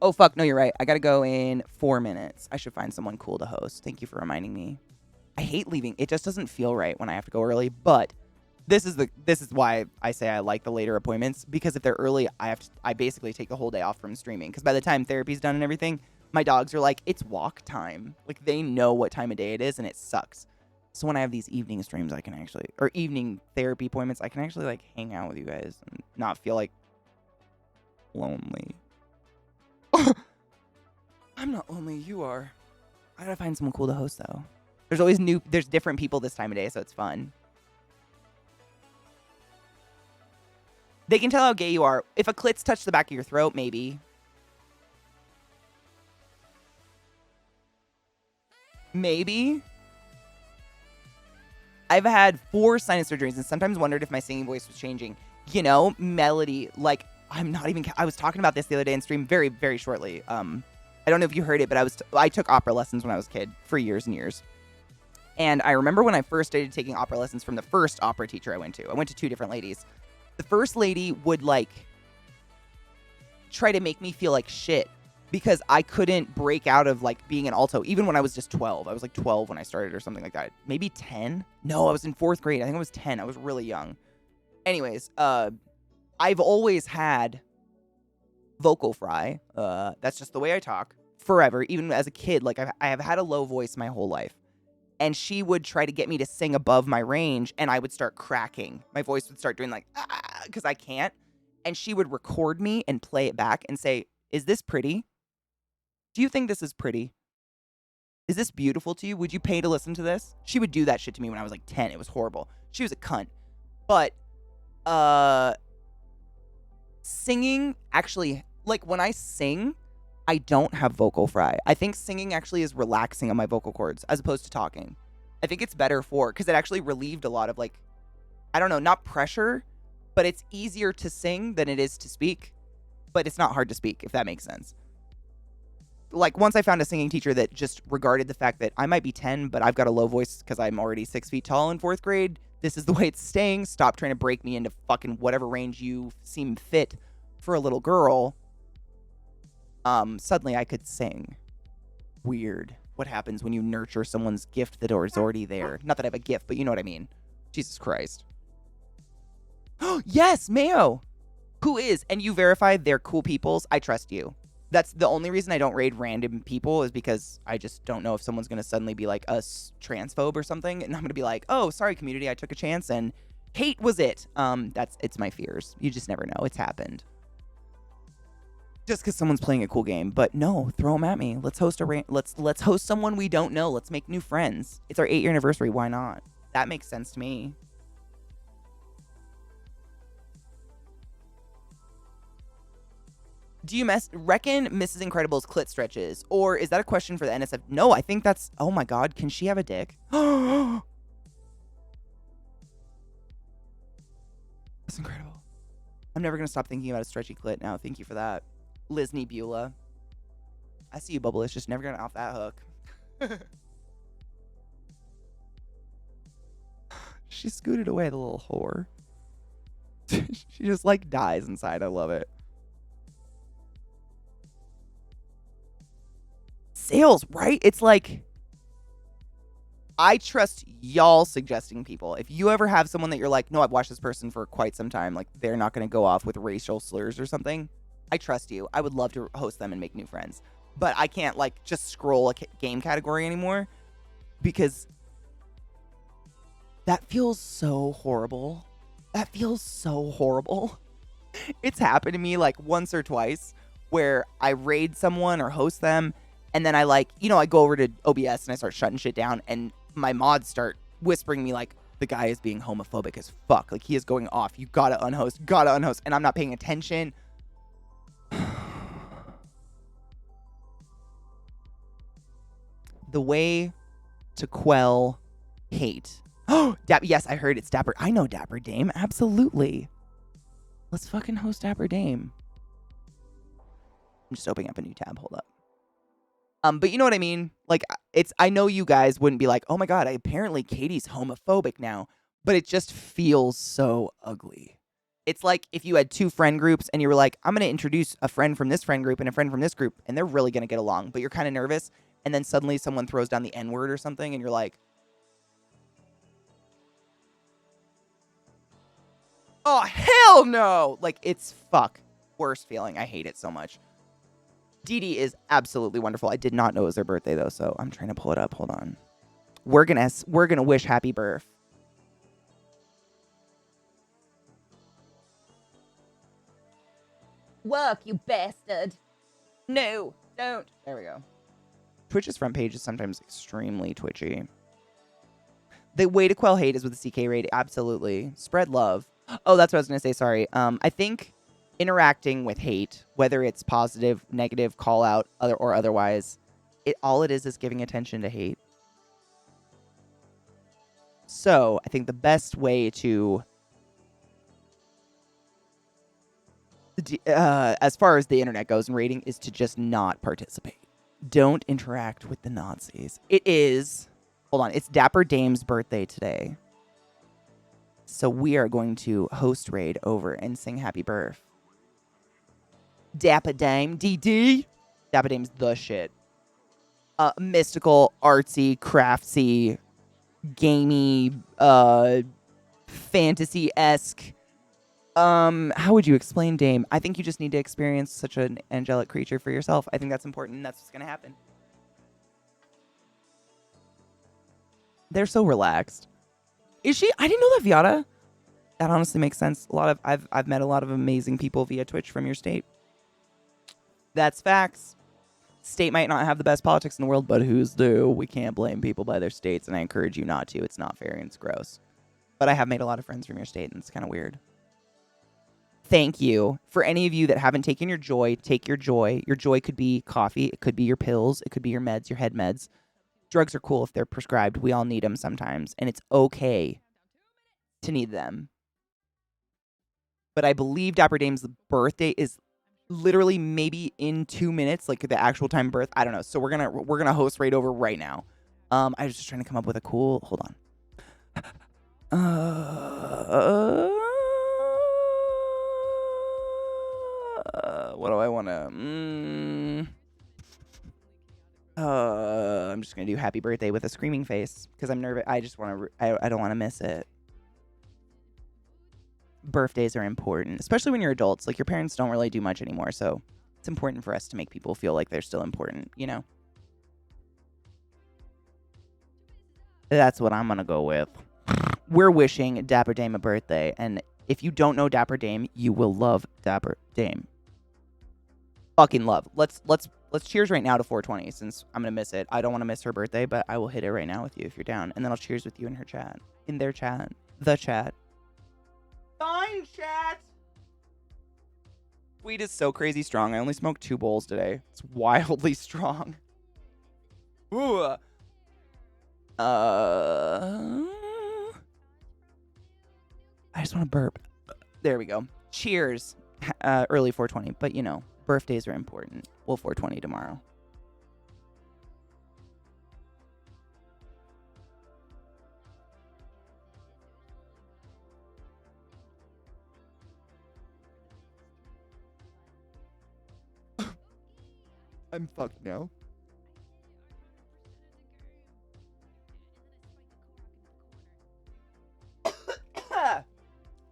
Speaker 1: Oh, fuck. No, you're right. I gotta go in 4 minutes. I should find someone cool to host. Thank you for reminding me. I hate leaving. It just doesn't feel right when I have to go early, but this is why I say I like the later appointments, because if they're early, I basically take the whole day off from streaming, because by the time therapy's done and everything, my dogs are like, it's walk time. Like, they know what time of day it is, and it sucks. So when I have these evening streams, I can actually, or evening therapy appointments, I can actually, like, hang out with you guys and not feel, like, lonely. I'm not lonely, you are. I gotta find someone cool to host, though. There's different people this time of day, so it's fun. They can tell how gay you are. If a clit's touch the back of your throat, maybe. Maybe. I've had 4 sinus surgeries and sometimes wondered if my singing voice was changing. You know, melody, like, I'm not even, I was talking about this the other day in stream very, very shortly. I don't know if you heard it, but I took opera lessons when I was a kid for years and years. And I remember when I first started taking opera lessons from the first opera teacher I went to. I went to 2 different ladies. The first lady would, like, try to make me feel like shit because I couldn't break out of, like, being an alto, even when I was just 12. I was, like, 12 when I started or something like that. Maybe 10? No, I was in 4th grade. I think I was 10. I was really young. Anyways, I've always had vocal fry. That's just the way I talk forever. Even as a kid, like, I have had a low voice my whole life. And she would try to get me to sing above my range, and I would start cracking. My voice would start doing like, because I can't. And she would record me and play it back and say, is this pretty? Do you think this is pretty? Is this beautiful to you? Would you pay to listen to this? She would do that shit to me when I was like 10. It was horrible. She was a cunt. But, singing actually, like when I sing, I don't have vocal fry. I think singing actually is relaxing on my vocal cords as opposed to talking. I think it's better because it actually relieved a lot of, like, I don't know, not pressure, but it's easier to sing than it is to speak. But it's not hard to speak, if that makes sense. Like, once I found a singing teacher that just regarded the fact that I might be 10, but I've got a low voice because I'm already 6 feet tall in 4th grade. This is the way it's staying. Stop trying to break me into fucking whatever range you seem fit for a little girl. Suddenly I could sing. Weird. What happens when you nurture someone's gift that is already there? Not that I have a gift, but you know what I mean. Jesus Christ. Yes, Mayo. Who is? And you verified they're cool peoples. I trust you. That's the only reason I don't raid random people is because I just don't know if someone's going to suddenly be like a transphobe or something. And I'm going to be like, oh, sorry, community. I took a chance and hate was it. It's my fears. You just never know. It's happened. Just because someone's playing a cool game, but no, throw them at me. Let's host let's host someone we don't know. Let's make new friends. It's our 8-year anniversary. Why not? That makes sense to me. Do you reckon Mrs. Incredible's clit stretches, or is that a question for the NSF? No, I think that's. Oh my God, can she have a dick? That's incredible. I'm never gonna stop thinking about a stretchy clit now. Thank you for that. Loznay Beulah. I see you, Bubble. It's just never gonna off that hook. She scooted away, the little whore. She just like dies inside. I love it. Sales, right? It's like, I trust y'all suggesting people. If you ever have someone that you're like, no, I've watched this person for quite some time, like they're not going to go off with racial slurs or something, I trust you. I would love to host them and make new friends. But I can't like just scroll a game category anymore because that feels so horrible. That feels so horrible. It's happened to me like once or twice where I raid someone or host them, and then I like, you know, I go over to OBS and I start shutting shit down, and my mods start whispering me like, the guy is being homophobic as fuck. Like, he is going off. You gotta unhost. And I'm not paying attention. The way to quell hate. Oh, yes, I heard it's Dapper. I know Dapper Dame. Absolutely. Let's fucking host Dapper Dame. I'm just opening up a new tab. Hold up. But you know what I mean? Like, I know you guys wouldn't be like, oh my God, apparently Katie's homophobic now. But it just feels so ugly. It's like if you had 2 friend groups and you were like, I'm going to introduce a friend from this friend group and a friend from this group, and they're really going to get along, but you're kind of nervous. And then suddenly someone throws down the N-word or something, and you're like, oh, hell no! Like, it's worst feeling. I hate it so much. Dee Dee is absolutely wonderful. I did not know it was their birthday, though, so I'm trying to pull it up. Hold on. We're gonna wish happy birth. Work, you bastard. No, don't. There we go. Twitch's front page is sometimes extremely twitchy. The way to quell hate is with the CK raid. Absolutely. Spread love. Oh, that's what I was going to say. Sorry. I think interacting with hate, whether it's positive, negative, call out, or otherwise, all it is giving attention to hate. So I think the best way to, as far as the internet goes and rating, is to just not participate. Don't interact with the Nazis. It is, hold on, it's Dapper Dame's birthday today. So we are going to host raid over and sing happy birth. Dapper Dame, DD. Dapper Dame's the shit. Mystical, artsy, craftsy, gamey, fantasy-esque. How would you explain Dame? I think you just need to experience such an angelic creature for yourself. I think that's important, and that's what's gonna happen. They're so relaxed. Is she? I didn't know that, Viata. That honestly makes sense. I've met a lot of amazing people via Twitch from your state. That's facts. State might not have the best politics in the world, but who's do? We can't blame people by their states, and I encourage you not to. It's not fair and it's gross. But I have made a lot of friends from your state, and it's kind of weird. Thank you. For any of you that haven't taken your joy, take your joy. Your joy could be coffee. It could be your pills. It could be your meds, your head meds. Drugs are cool if they're prescribed. We all need them sometimes, and it's okay to need them. But I believe Dapper Dame's birthday is literally maybe in 2 minutes, like the actual time of birth. I don't know. So we're gonna host raid over right now. I was just trying to come up with a cool. Hold on. What do I want to? I'm just gonna do happy birthday with a screaming face because I'm nervous. I just want to. I don't want to miss it. Birthdays are important, especially when you're adults. Like, your parents don't really do much anymore, so it's important for us to make people feel like they're still important, you know? That's what I'm gonna go with. We're wishing Dapper Dame a birthday, and if you don't know Dapper Dame, you will love Dapper Dame. Fucking love. Let's cheers right now to 420 since I'm gonna miss it. I don't want to miss her birthday, but I will hit it right now with you if you're down, and then I'll cheers with you in her chat, in their chat, the chat. Fine, chat. Weed is so crazy strong. I only smoked 2 bowls today. It's wildly strong. Ooh. I just want to burp. There we go. Cheers. Early 420, but you know, birthdays are important. We'll 420 tomorrow. I'm fucked now.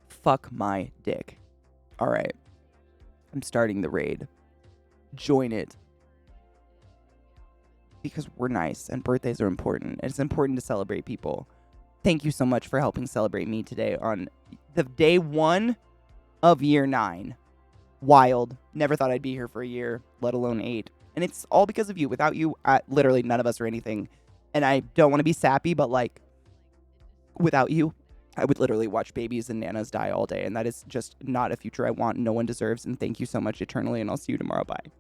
Speaker 1: Fuck my dick. All right. I'm starting the raid. Join it. Because we're nice and birthdays are important. It's important to celebrate people. Thank you so much for helping celebrate me today on the day 1 of year 9. Wild. Never thought I'd be here for a year, let alone 8. And it's all because of you. Without you, literally none of us are anything. And I don't want to be sappy, but like, without you, I would literally watch babies and nanas die all day. And that is just not a future I want. No one deserves. And thank you so much eternally. And I'll see you tomorrow. Bye.